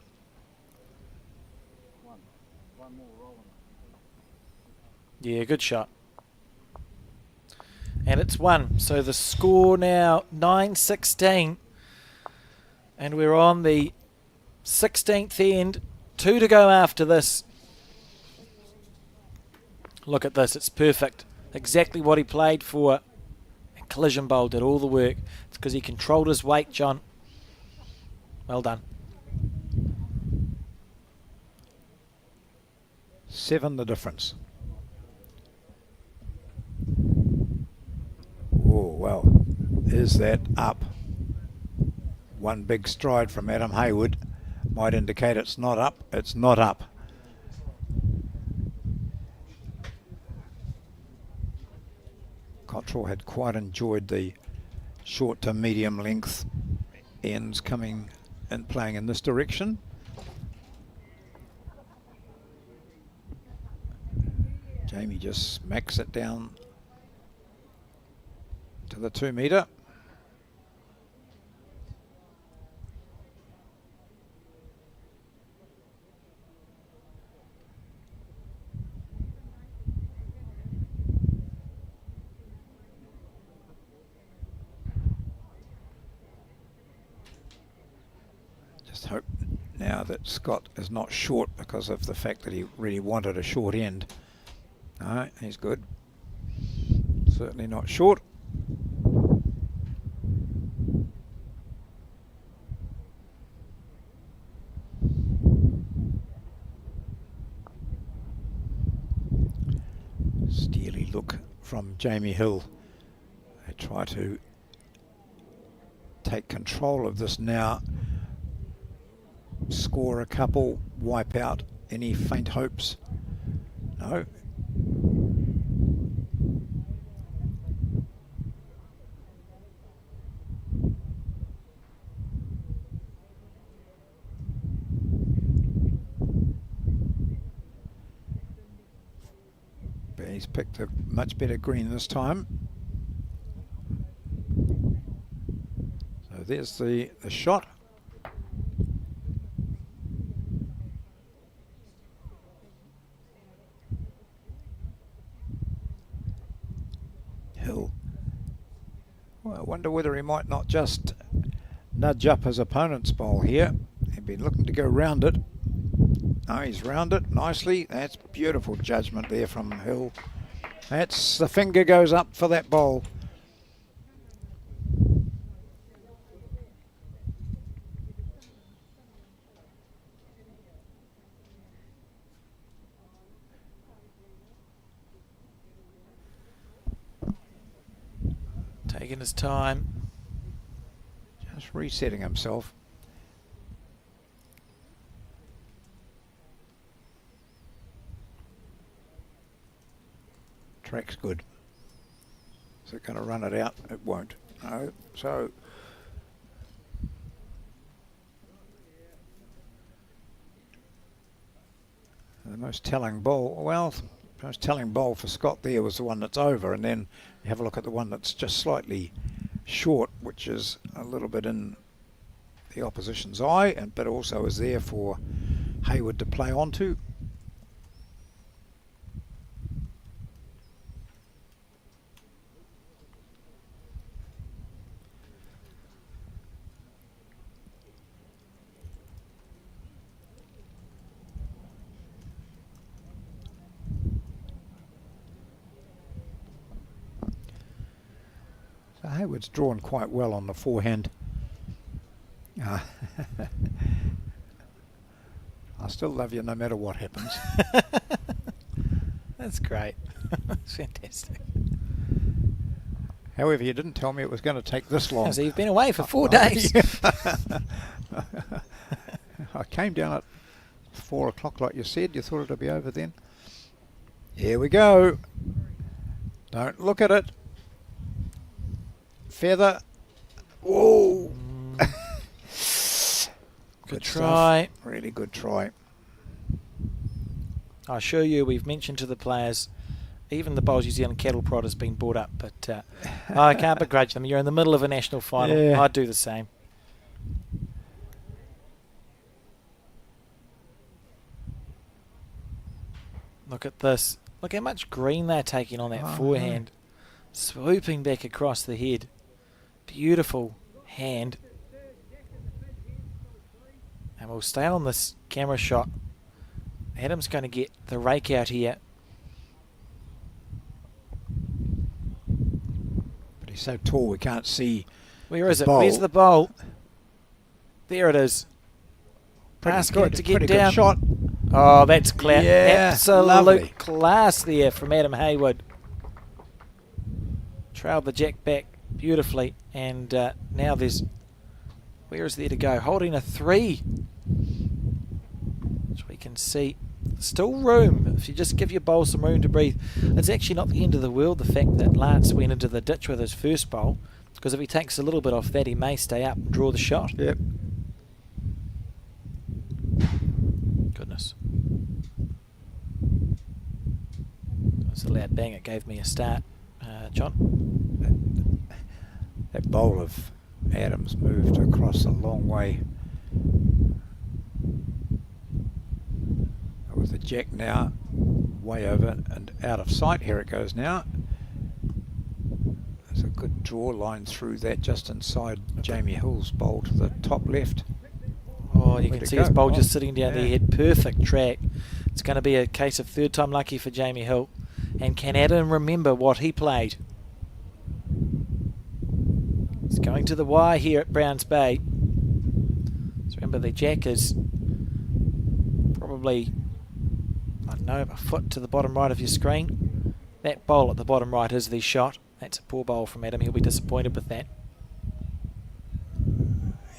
Yeah, good shot. And it's 1. So the score now 9-16. And we're on the 16th end. 2 to go after this. Look at this. It's perfect. Exactly what he played for. And Collision Bowl did all the work. It's because he controlled his weight, John. Well done. 7 the difference. Oh, well, is that up? One big stride from Adam Hayward might indicate it's not up. It's not up. Cottrell had quite enjoyed the short to medium length ends coming and playing in this direction. Jamie just smacks it down to the 2 metre. now that Scott is not short because of the fact that he really wanted a short end. No, he's good. Certainly not short. Steely look from Jamie Hill. They try to take control of this now, score a couple, wipe out any faint hopes. No. But he's picked a much better green this time. So there's the shot. Hill. Well, I wonder whether he might not just nudge up his opponent's bowl here. He'd been looking to go round it. Oh, he's round it nicely. That's beautiful judgment there from Hill. That's, the finger goes up for that bowl. Taking his time. Just resetting himself. Track's good. Is it going to run it out? It won't. No. So the most telling bowl, well, the most telling bowl for Scott there was the one that's over, and then you have a look at the one that's just slightly short, which is a little bit in the opposition's eye, and but also is there for Hayward to play onto. So Hayward's drawn quite well on the forehand. I still love you no matter what happens. That's great. That's fantastic. However, you didn't tell me it was going to take this long. So you've been away for 4 days. I came down at 4 o'clock like you said. You thought it'd be over then. Here we go. Don't look at it. Feather. Whoa. Good try. Stuff. Really good try. I assure you, we've mentioned to the players, even the Bowls New Zealand cattle prod has been brought up, but I can't begrudge them. You're in the middle of a national final. Yeah. I'd do the same. Look at this. Look how much green they're taking on that forehand. Swooping back across the head. Beautiful hand. And we'll stay on this camera shot. Adam's going to get the rake out here. But he's so tall we can't see. Where is it? Bowl. Where's the bowl? There it is. Pretty Ask good, it to get pretty down. good shot. Oh, that's class. Yeah, Absolute lovely. class there from Adam Hayward. Trailed the jack back beautifully, and now there's, where is there to go? Holding a 3, which we can see. Still room if you just give your bowl some room to breathe. It's actually not the end of the world, the fact that Lance went into the ditch with his first bowl, because if he takes a little bit off that, he may stay up and draw the shot. Yep. Goodness. That's a loud bang. It gave me a start. John? That bowl of Adams moved across a long way. With the jack now way over and out of sight. Here it goes now. There's a good draw line through that just inside Jamie Hill's bowl to the top left. Oh, Oh, you can see his bowl just sitting down there. He had perfect track. It's going to be a case of third time lucky for Jamie Hill. And can Adam remember what he played? It's going to the wire here at Browns Bay. So remember, the jack is probably, I don't know, a foot to the bottom right of your screen. That bowl at the bottom right is the shot. That's a poor bowl from Adam. He'll be disappointed with that.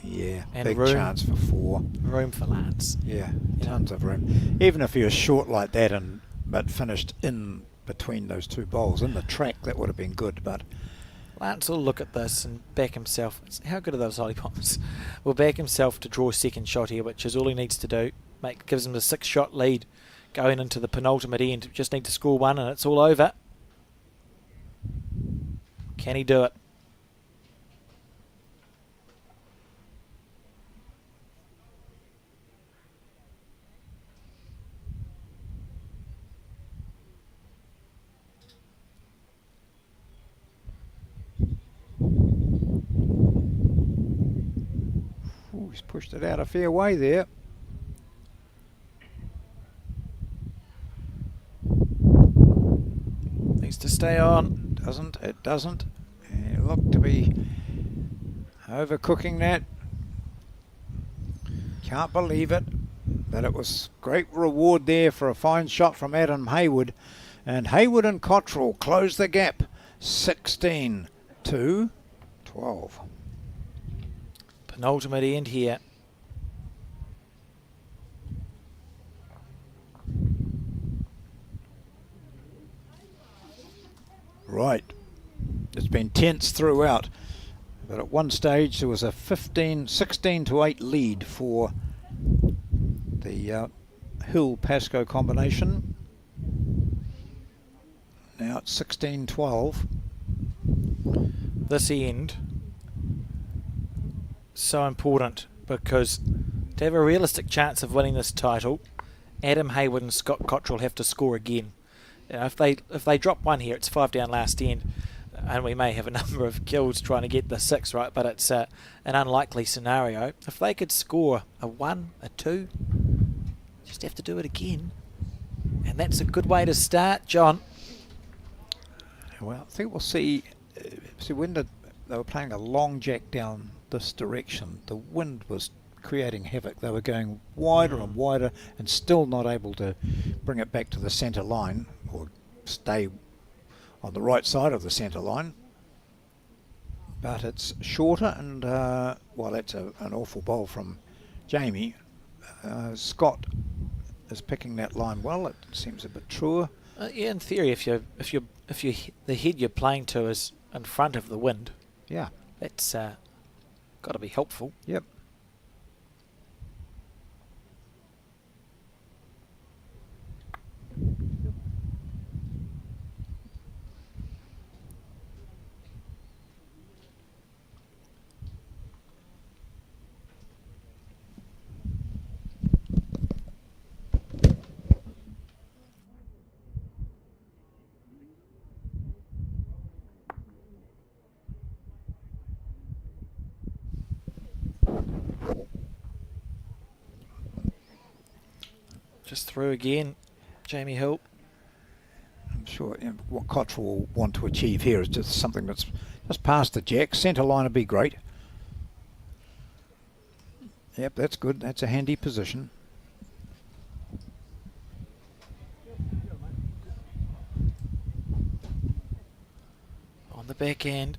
Yeah, and big room, chance for 4. Room for Lance. Yeah, tons of room. Even if he was short like that but finished in between those two bowls in the track, that would have been good. But Lance will look at this and back himself. How good are those holly bombs? Will back himself to draw a second shot here, which is all he needs to do. Gives him a 6-shot lead going into the penultimate end. Just need to score 1 and it's all over. Can he do it? Ooh, he's pushed it out a fair way there. Needs to stay on. It doesn't. It looked to be overcooking that. Can't believe it. But it was great reward there for a fine shot from Adam Hayward. And Hayward and Cottrell close the gap. 16-12. Penultimate end here. Right. It's been tense throughout. But at one stage there was a 16-8 lead for the Hill-Pascoe combination. Now it's 16-12. This end, so important, because to have a realistic chance of winning this title, Adam Hayward and Scott Cottrell have to score again. You know, if they drop 1 here, it's 5 down last end, and we may have a number of kills trying to get the 6 right, but it's an unlikely scenario. If they could score a 1, a 2, just have to do it again, and that's a good way to start, John. Well, I think we'll see when they were playing a long jack down this direction, the wind was creating havoc. They were going wider and wider and still not able to bring it back to the centre line or stay on the right side of the centre line. But it's shorter and, well, that's an awful bowl from Jamie. Scott is picking that line well. It seems a bit truer. Yeah, in theory, if the head you're playing to is in front of the wind, yeah, that's got to be helpful. Yep. Just through again, Jamie Hill. I'm sure what Cottrell will want to achieve here is just something that's just past the jack. Centre line would be great. Yep, that's good. That's a handy position. On the back end.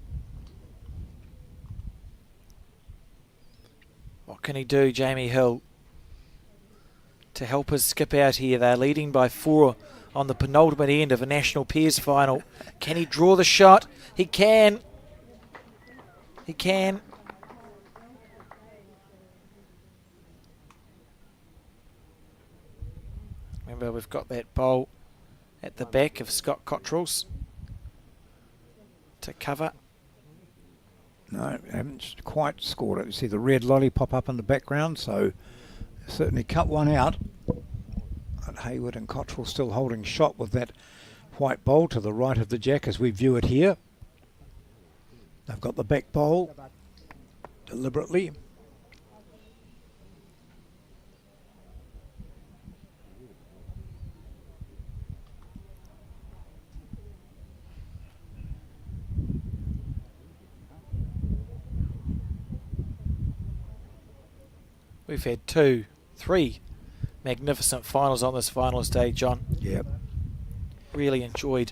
What can he do, Jamie Hill, to help us skip out here? They're leading by 4 on the penultimate end of a National Pairs final. Can he draw the shot? He can. He can. Remember, we've got that bowl at the back of Scott Cottrell's to cover. No, haven't quite scored it. You see the red lollipop up in the background, so certainly cut one out. And Hayward and Cottrell still holding shot with that white bowl to the right of the jack as we view it here. They've got the back bowl deliberately. We've had 2, 3 magnificent finals on this finals day, John. Yep. Really enjoyed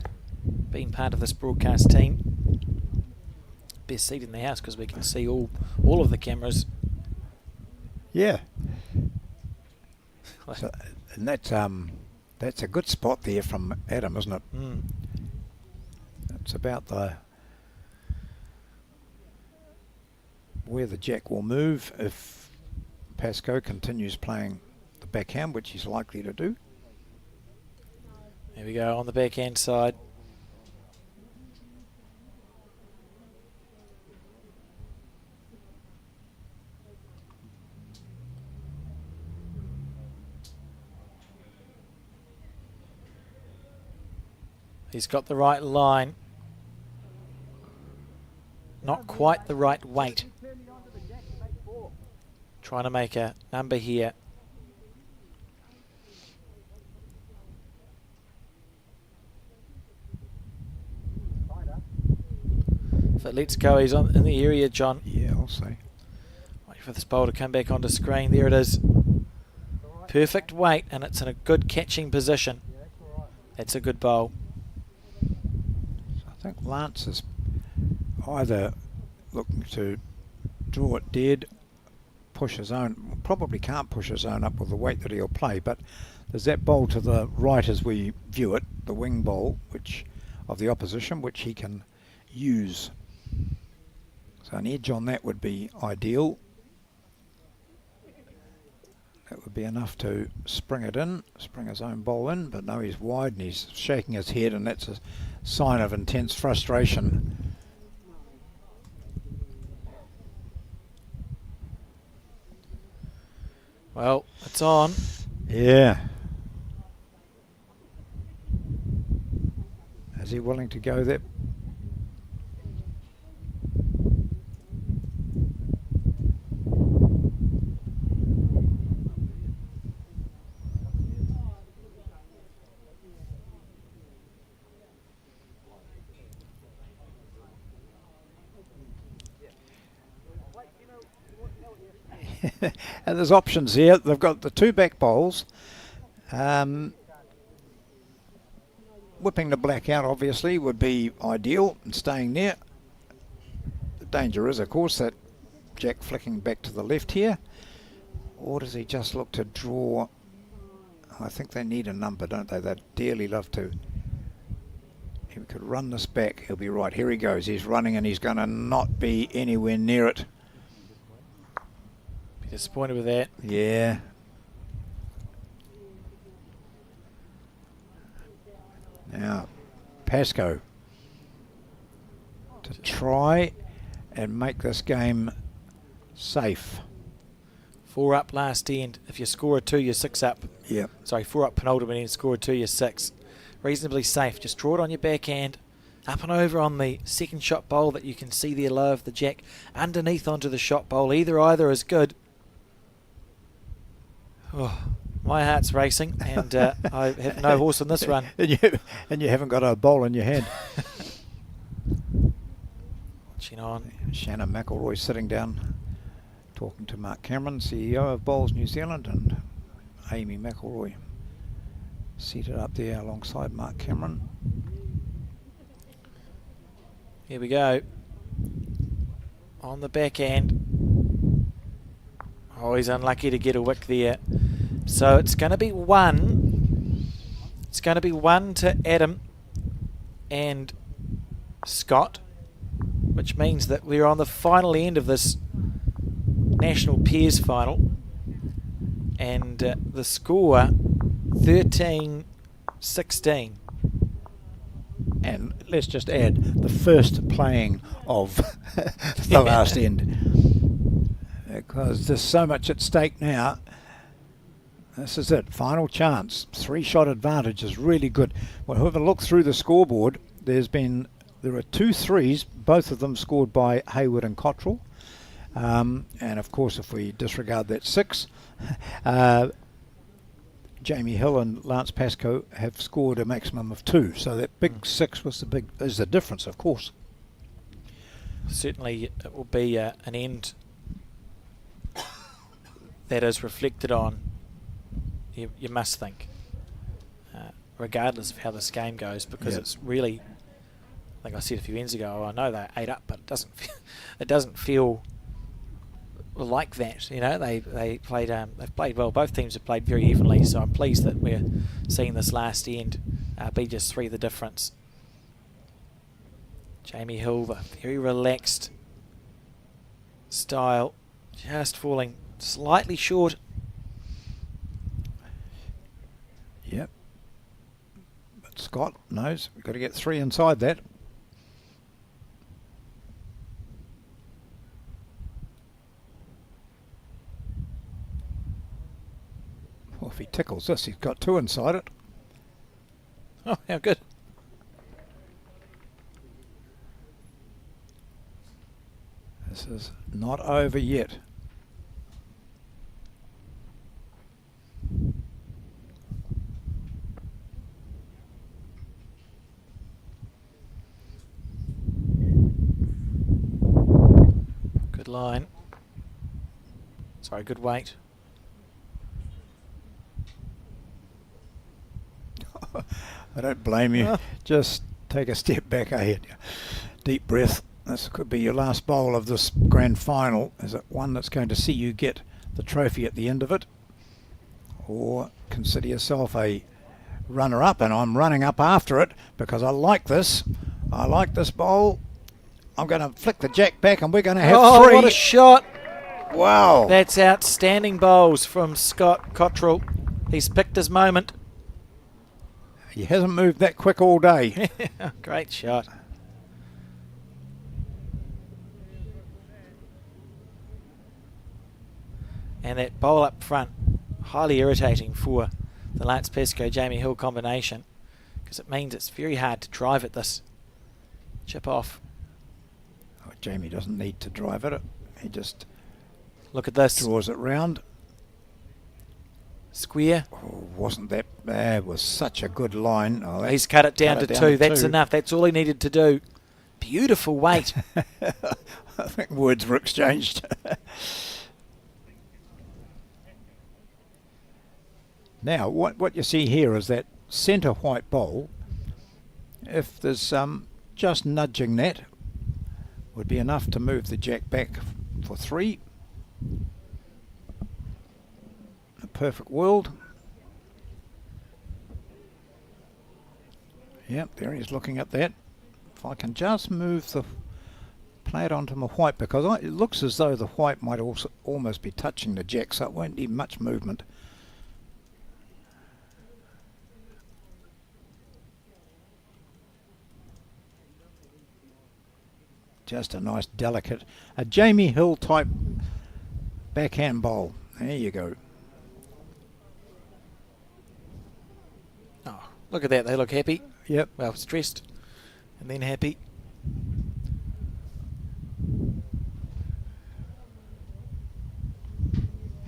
being part of this broadcast team. Best seat in the house because we can see all of the cameras. Yeah. So, and that's a good spot there from Adam, isn't it? Mm. It's about where the jack will move if Pascoe continues playing the backhand, which he's likely to do. There we go, on the backhand side. He's got the right line. Not quite the right weight. Trying to make a number here. If it lets go, he's in the area, John. Yeah, I'll say. Wait for this ball to come back onto screen. There it is. Perfect weight, and it's in a good catching position. That's a good bowl. I think Lance is either looking to draw it dead, push his own, probably can't push his own up with the weight that he'll play, but there's that bowl to the right as we view it, the wing bowl, which of the opposition, which he can use. So an edge on that would be ideal. That would be enough to spring it in, spring his own bowl in, but no, he's wide and he's shaking his head, and that's a sign of intense frustration. Well, it's on. Yeah. Is he willing to go there? And there's options here. They've got the 2 back bowls. Whipping the black out obviously would be ideal and staying there. The danger is, of course, that jack flicking back to the left here. Or does he just look to draw? I think they need a number, don't they? They'd dearly love to. If we could run this back, he'll be right. Here he goes. He's running and he's going to not be anywhere near it. Disappointed with that. Yeah. Now, Pascoe to try and make this game safe. 4 up last end. If you score a 2, you're 6 up. Yep. Sorry, 4 up penultimate end, score a 2, you're 6. Reasonably safe. Just draw it on your backhand. Up and over on the second shot bowl that you can see there low of the jack. Underneath onto the shot bowl. Either is good. Oh, my heart's racing, and I have no horse in this run. and you haven't got a bowl in your hand. Watching on. Shannon McElroy sitting down, talking to Mark Cameron, CEO of Bowls New Zealand, and Amy McElroy seated up there alongside Mark Cameron. Here we go. On the backhand. Oh, he's unlucky to get a wick there. So it's going to be 1. It's going to be 1 to Adam and Scott, which means that we're on the final end of this National Pairs final. And the score, 13-16. And let's just add the first playing of the last end. Because there's so much at stake now. This is it. Final chance. 3-shot advantage is really good. Well, whoever looked through the scoreboard, there are 2 3s, both of them scored by Hayward and Cottrell. And of course, if we disregard that 6, Jamie Hill and Lance Pascoe have scored a maximum of 2. So that big 6 was is the difference, of course. Certainly it will be an end that is reflected on, you must think, regardless of how this game goes, because it's really, I think I said a few ends ago, I know they're 8 up, but it doesn't feel like that. You know, they've played well. Both teams have played very evenly, so I'm pleased that we're seeing this last end be just 3 the difference. Jamie Hill, the very relaxed style, just falling slightly short. Yep. But Scott knows we've got to get 3 inside that. Well, if he tickles this, he's got 2 inside it. Oh, how good. This is not over yet. Good line. Sorry, good weight. I don't blame you. Just take a step back ahead. Deep breath. This could be your last bowl of this grand final. Is it one that's going to see you get the trophy at the end of it? Or consider yourself a runner-up, and I'm running up after it because I like this. I like this bowl. I'm going to flick the jack back and we're going to have 3. What a shot. Wow. That's outstanding bowls from Scott Cottrell. He's picked his moment. He hasn't moved that quick all day. Great shot. And that bowl up front, highly irritating for the Lance Pesco Jamie Hill combination, because it means it's very hard to drive at this chip off. Oh, Jamie doesn't need to drive at it. He just look at this. Draws it round. Square. Oh, wasn't that bad? It was such a good line. Oh, he's cut it down to 2. That's enough. That's all he needed to do. Beautiful weight. I think words were exchanged. Now, what you see here is that centre white bowl. If there's just nudging that, would be enough to move the jack back for 3. A perfect world. Yep, there he's looking at that. If I can just move the play it onto my white, because it looks as though the white might also almost be touching the jack, so it won't need much movement. Just a nice delicate, a Jamie Hill type backhand bowl. There you go. Oh, look at that. They look happy. Yep. Well, stressed and then happy.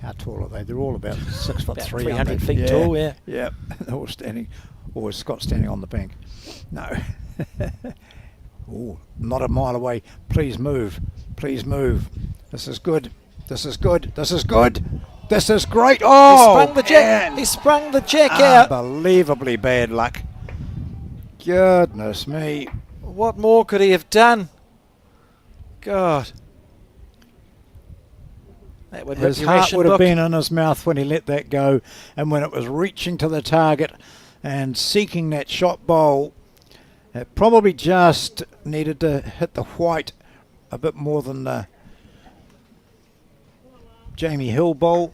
How tall are they? They're all about 6'3", about 300 feet tall, yeah. Yeah, they're all standing, or is Scott standing on the bank? No. Oh, not a mile away. Please move. Please move. This is good. This is good. This is good. This is great. Oh, he sprung the jack. He sprung the jack out. Unbelievably bad luck. Goodness me. What more could he have done? God. That would his heart would have been in his mouth when he let that go, and when it was reaching to the target and seeking that shot bowl. It probably just needed to hit the white a bit more than the Jamie Hill bowl.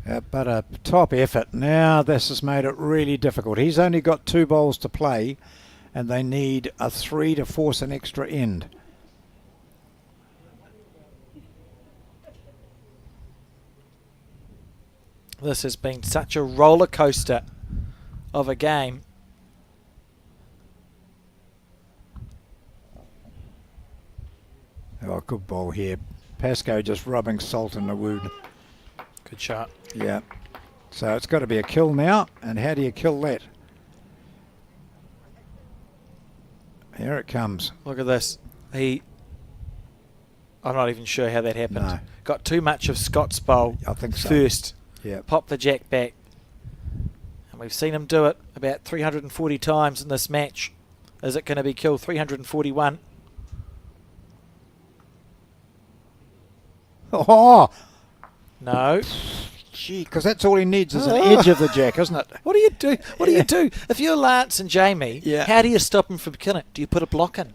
But a top effort. Now this has made it really difficult. He's only got 2 bowls to play, and they need a 3 to force an extra end. This has been such a roller coaster of a game. Oh, good ball here. Pascoe just rubbing salt in the wound. Good shot. Yeah. So it's got to be a kill now. And how do you kill that? Here it comes. Look at this. He I'm not even sure how that happened. No. Got too much of Scott's bowl I think so. first. Yeah. Pop the jack back. And we've seen him do it about 340 times in this match. Is it going to be killed? 341. Oh, No. gee, because that's all he needs is an edge of the jack, isn't it? What do you do? What do you do? If you're Lance and Jamie, Yeah. how do you stop him from killing it? Do you put a block in?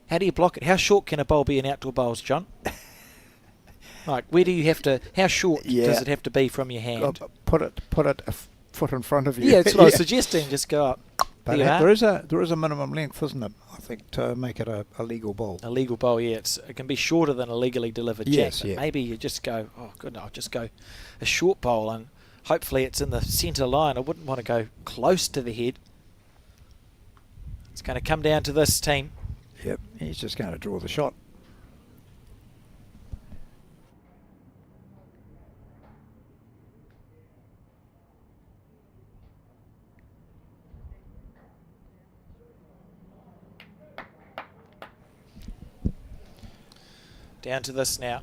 How do you block it? How short can a bowl be in outdoor bowls, John? Like, where do you have to, how short does it have to be from your hand? Put it a foot in front of you. Yeah, that's what I was suggesting. Just go up. But there is a minimum length, isn't it? I think to make it a legal bowl. A legal bowl, yeah. It can be shorter than a legally delivered jack. Yes, But yeah. maybe you just go, oh, good, I'll just go a short bowl and hopefully it's in the centre line. I wouldn't want to go close to the head. It's going to come down to this team. Yep, he's just going to draw the shot. Down to this now.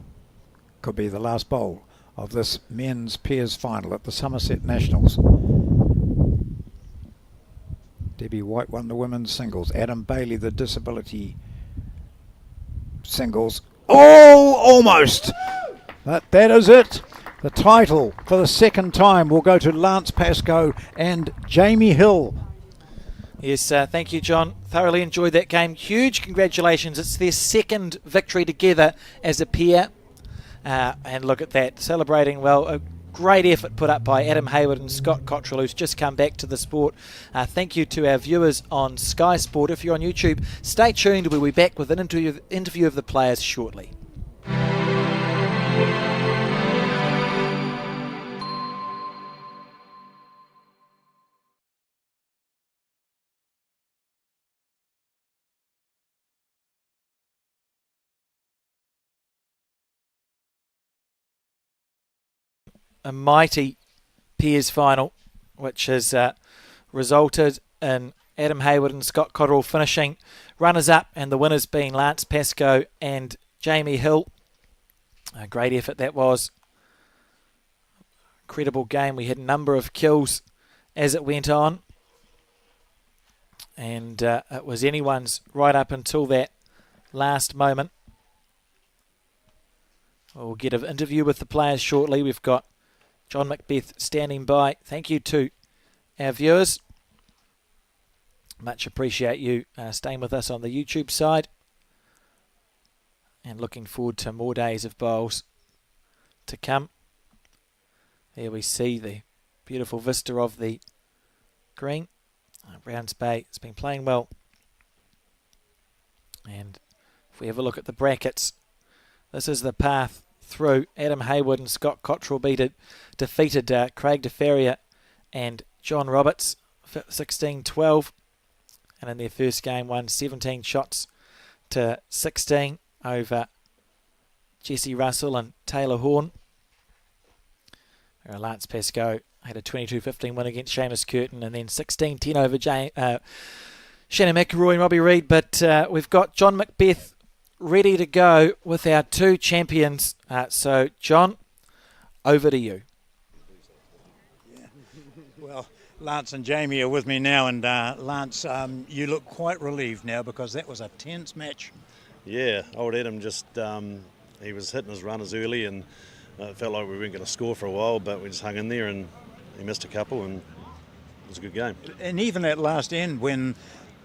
Could be the last bowl of this men's pairs final at the Summerset Nationals. Debbie White won the women's singles. Adam Bailey the disability singles. Oh, almost! But that is it. The title for the second time will go to Lance Pascoe and Jamie Hill. Yes, thank you, John. Thoroughly enjoyed that game. Huge congratulations. It's their second victory together as a pair. And look at that, celebrating well. A great effort put up by Adam Hayward and Scott Cottrell, who's just come back to the sport. Thank you to our viewers on Sky Sport. If you're on YouTube, stay tuned. We'll be back with an interview of the players shortly. A mighty pairs final, which has resulted in Adam Hayward and Scott Cottrell finishing runners-up, and the winners being Lance Pascoe and Jamie Hill. A great effort that was. Incredible game. We had a number of kills as it went on, and it was anyone's right up until that last moment. We'll get an interview with the players shortly. We've got John Macbeth standing by. Thank you to our viewers. Much appreciate you staying with us on the YouTube side. And looking forward to more days of bowls to come. There we see the beautiful vista of the green. Browns Bay has been playing well. And if we have a look at the brackets, this is the path through. Adam Hayward and Scott Cottrell defeated Craig DeFerrier and John Roberts 16-12, and in their first game won 17 shots to 16 over Jesse Russell and Taylor Horn. Lance Pascoe had a 22-15 win against Seamus Curtin, and then 16-10 over Shannon McElroy and Robbie Reed. But we've got John Macbeth ready to go with our two champions. So, John, over to you. Well, Lance and Jamie are with me now, and Lance, you look quite relieved now because that was a tense match. Yeah, old Adam just, he was hitting his runners early, and it felt like we weren't going to score for a while, but we just hung in there and he missed a couple, and it was a good game. And even at last end, when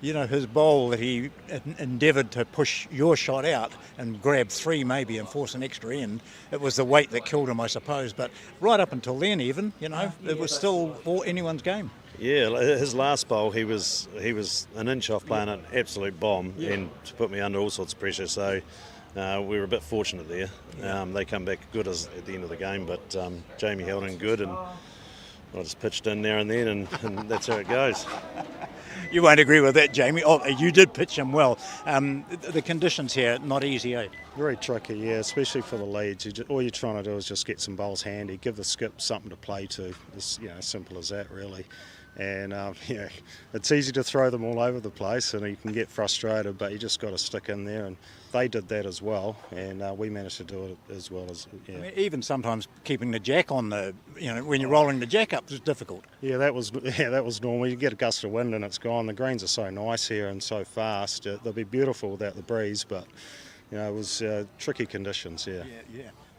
his bowl that he endeavoured to push your shot out and grab three maybe and force an extra end, it was the weight that killed him, I suppose. But right up until then, even, it was still anyone's game. Yeah, his last bowl, he was an inch off playing an absolute bomb and to put me under all sorts of pressure. So we were a bit fortunate there. They come back good at the end of the game, but Jamie held in good, and I just pitched in now and then, and that's how it goes. You won't agree with that, Jamie. Oh, you did pitch him well. The conditions here, not easy, eh? Very tricky, yeah, especially for the leads. All you're trying to do is just get some bowls handy, give the skip something to play to. It's simple as that, really. And it's easy to throw them all over the place, and you can get frustrated, but you just got to stick in there. And they did that as well, and we managed to do it as well as. Yeah. I mean, even sometimes keeping the jack on the, when you're rolling the jack up is difficult. Yeah, that was normal. You get a gust of wind and it's gone. The greens are so nice here and so fast. They'll be beautiful without the breeze, but it was tricky conditions. Yeah.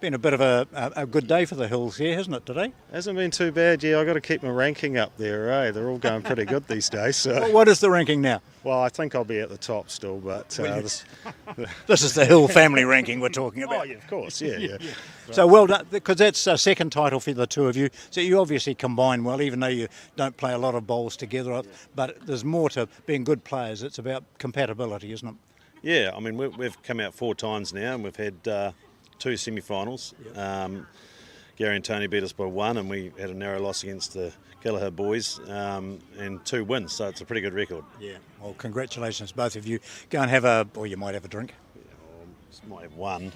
Been a bit of a good day for the hills here, hasn't it, today? Hasn't been too bad. Yeah, I've got to keep my ranking up there. They're all going pretty good these days. So. What is the ranking now? Well, I think I'll be at the top still, but this is the Hill family ranking we're talking about. Oh, yeah, of course, yeah. So well done, because that's a second title for the two of you. So you obviously combine well, even though you don't play a lot of bowls together. But there's more to being good players. It's about compatibility, isn't it? Yeah, I mean, we've come out 4 times now, and we've had 2 semi-finals. Gary and Tony beat us by 1, and we had a narrow loss against the Gallagher boys, and 2 wins, so it's a pretty good record. Yeah, well, congratulations, both of you. Go and or you might have a drink. Might have one.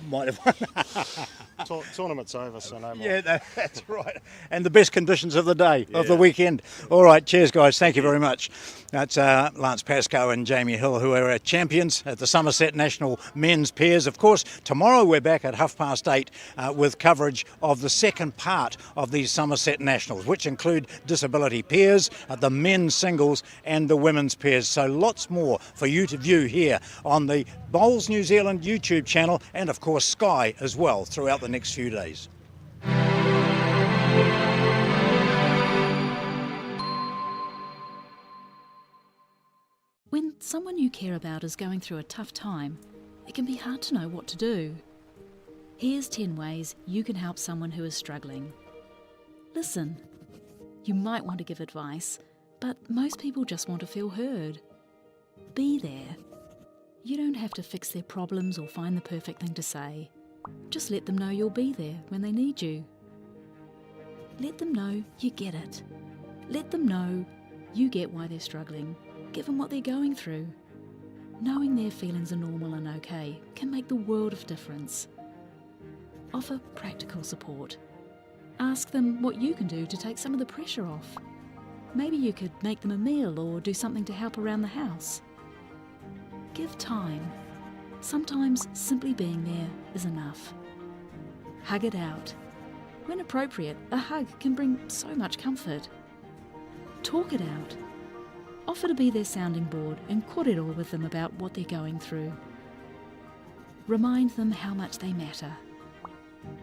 Tournament's over, so no more. Yeah, that's right. And the best conditions of the day, of the weekend. All right, cheers, guys. Thank you very much. That's Lance Pascoe and Jamie Hill, who are our champions at the Summerset National Men's Pairs. Of course, tomorrow we're back at 8:30 with coverage of the second part of these Summerset Nationals, which include disability pairs, the men's singles and the women's pairs. So lots more for you to view here on the Bowls New Zealand YouTube channel, and of course Sky as well throughout the next few days. When someone you care about is going through a tough time, it can be hard to know what to do. Here's 10 ways you can help someone who is struggling. Listen. You might want to give advice, but most people just want to feel heard. Be there. You don't have to fix their problems or find the perfect thing to say. Just let them know you'll be there when they need you. Let them know you get it. Let them know you get why they're struggling. Give them what they're going through. Knowing their feelings are normal and okay can make the world of difference. Offer practical support. Ask them what you can do to take some of the pressure off. Maybe you could make them a meal or do something to help around the house. Give time. Sometimes simply being there is enough. Hug it out. When appropriate, a hug can bring so much comfort. Talk it out. Offer to be their sounding board and kōrero with them about what they're going through. Remind them how much they matter.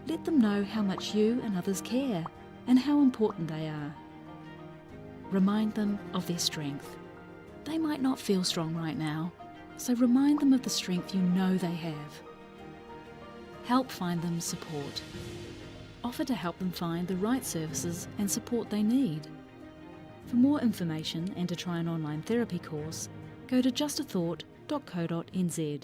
Let them know how much you and others care and how important they are. Remind them of their strength. They might not feel strong right now, so remind them of the strength you know they have. Help find them support. Offer to help them find the right services and support they need. For more information and to try an online therapy course, go to justathought.co.nz.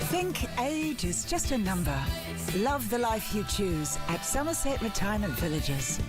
Think age is just a number. Love the life you choose at Summerset Retirement Villages.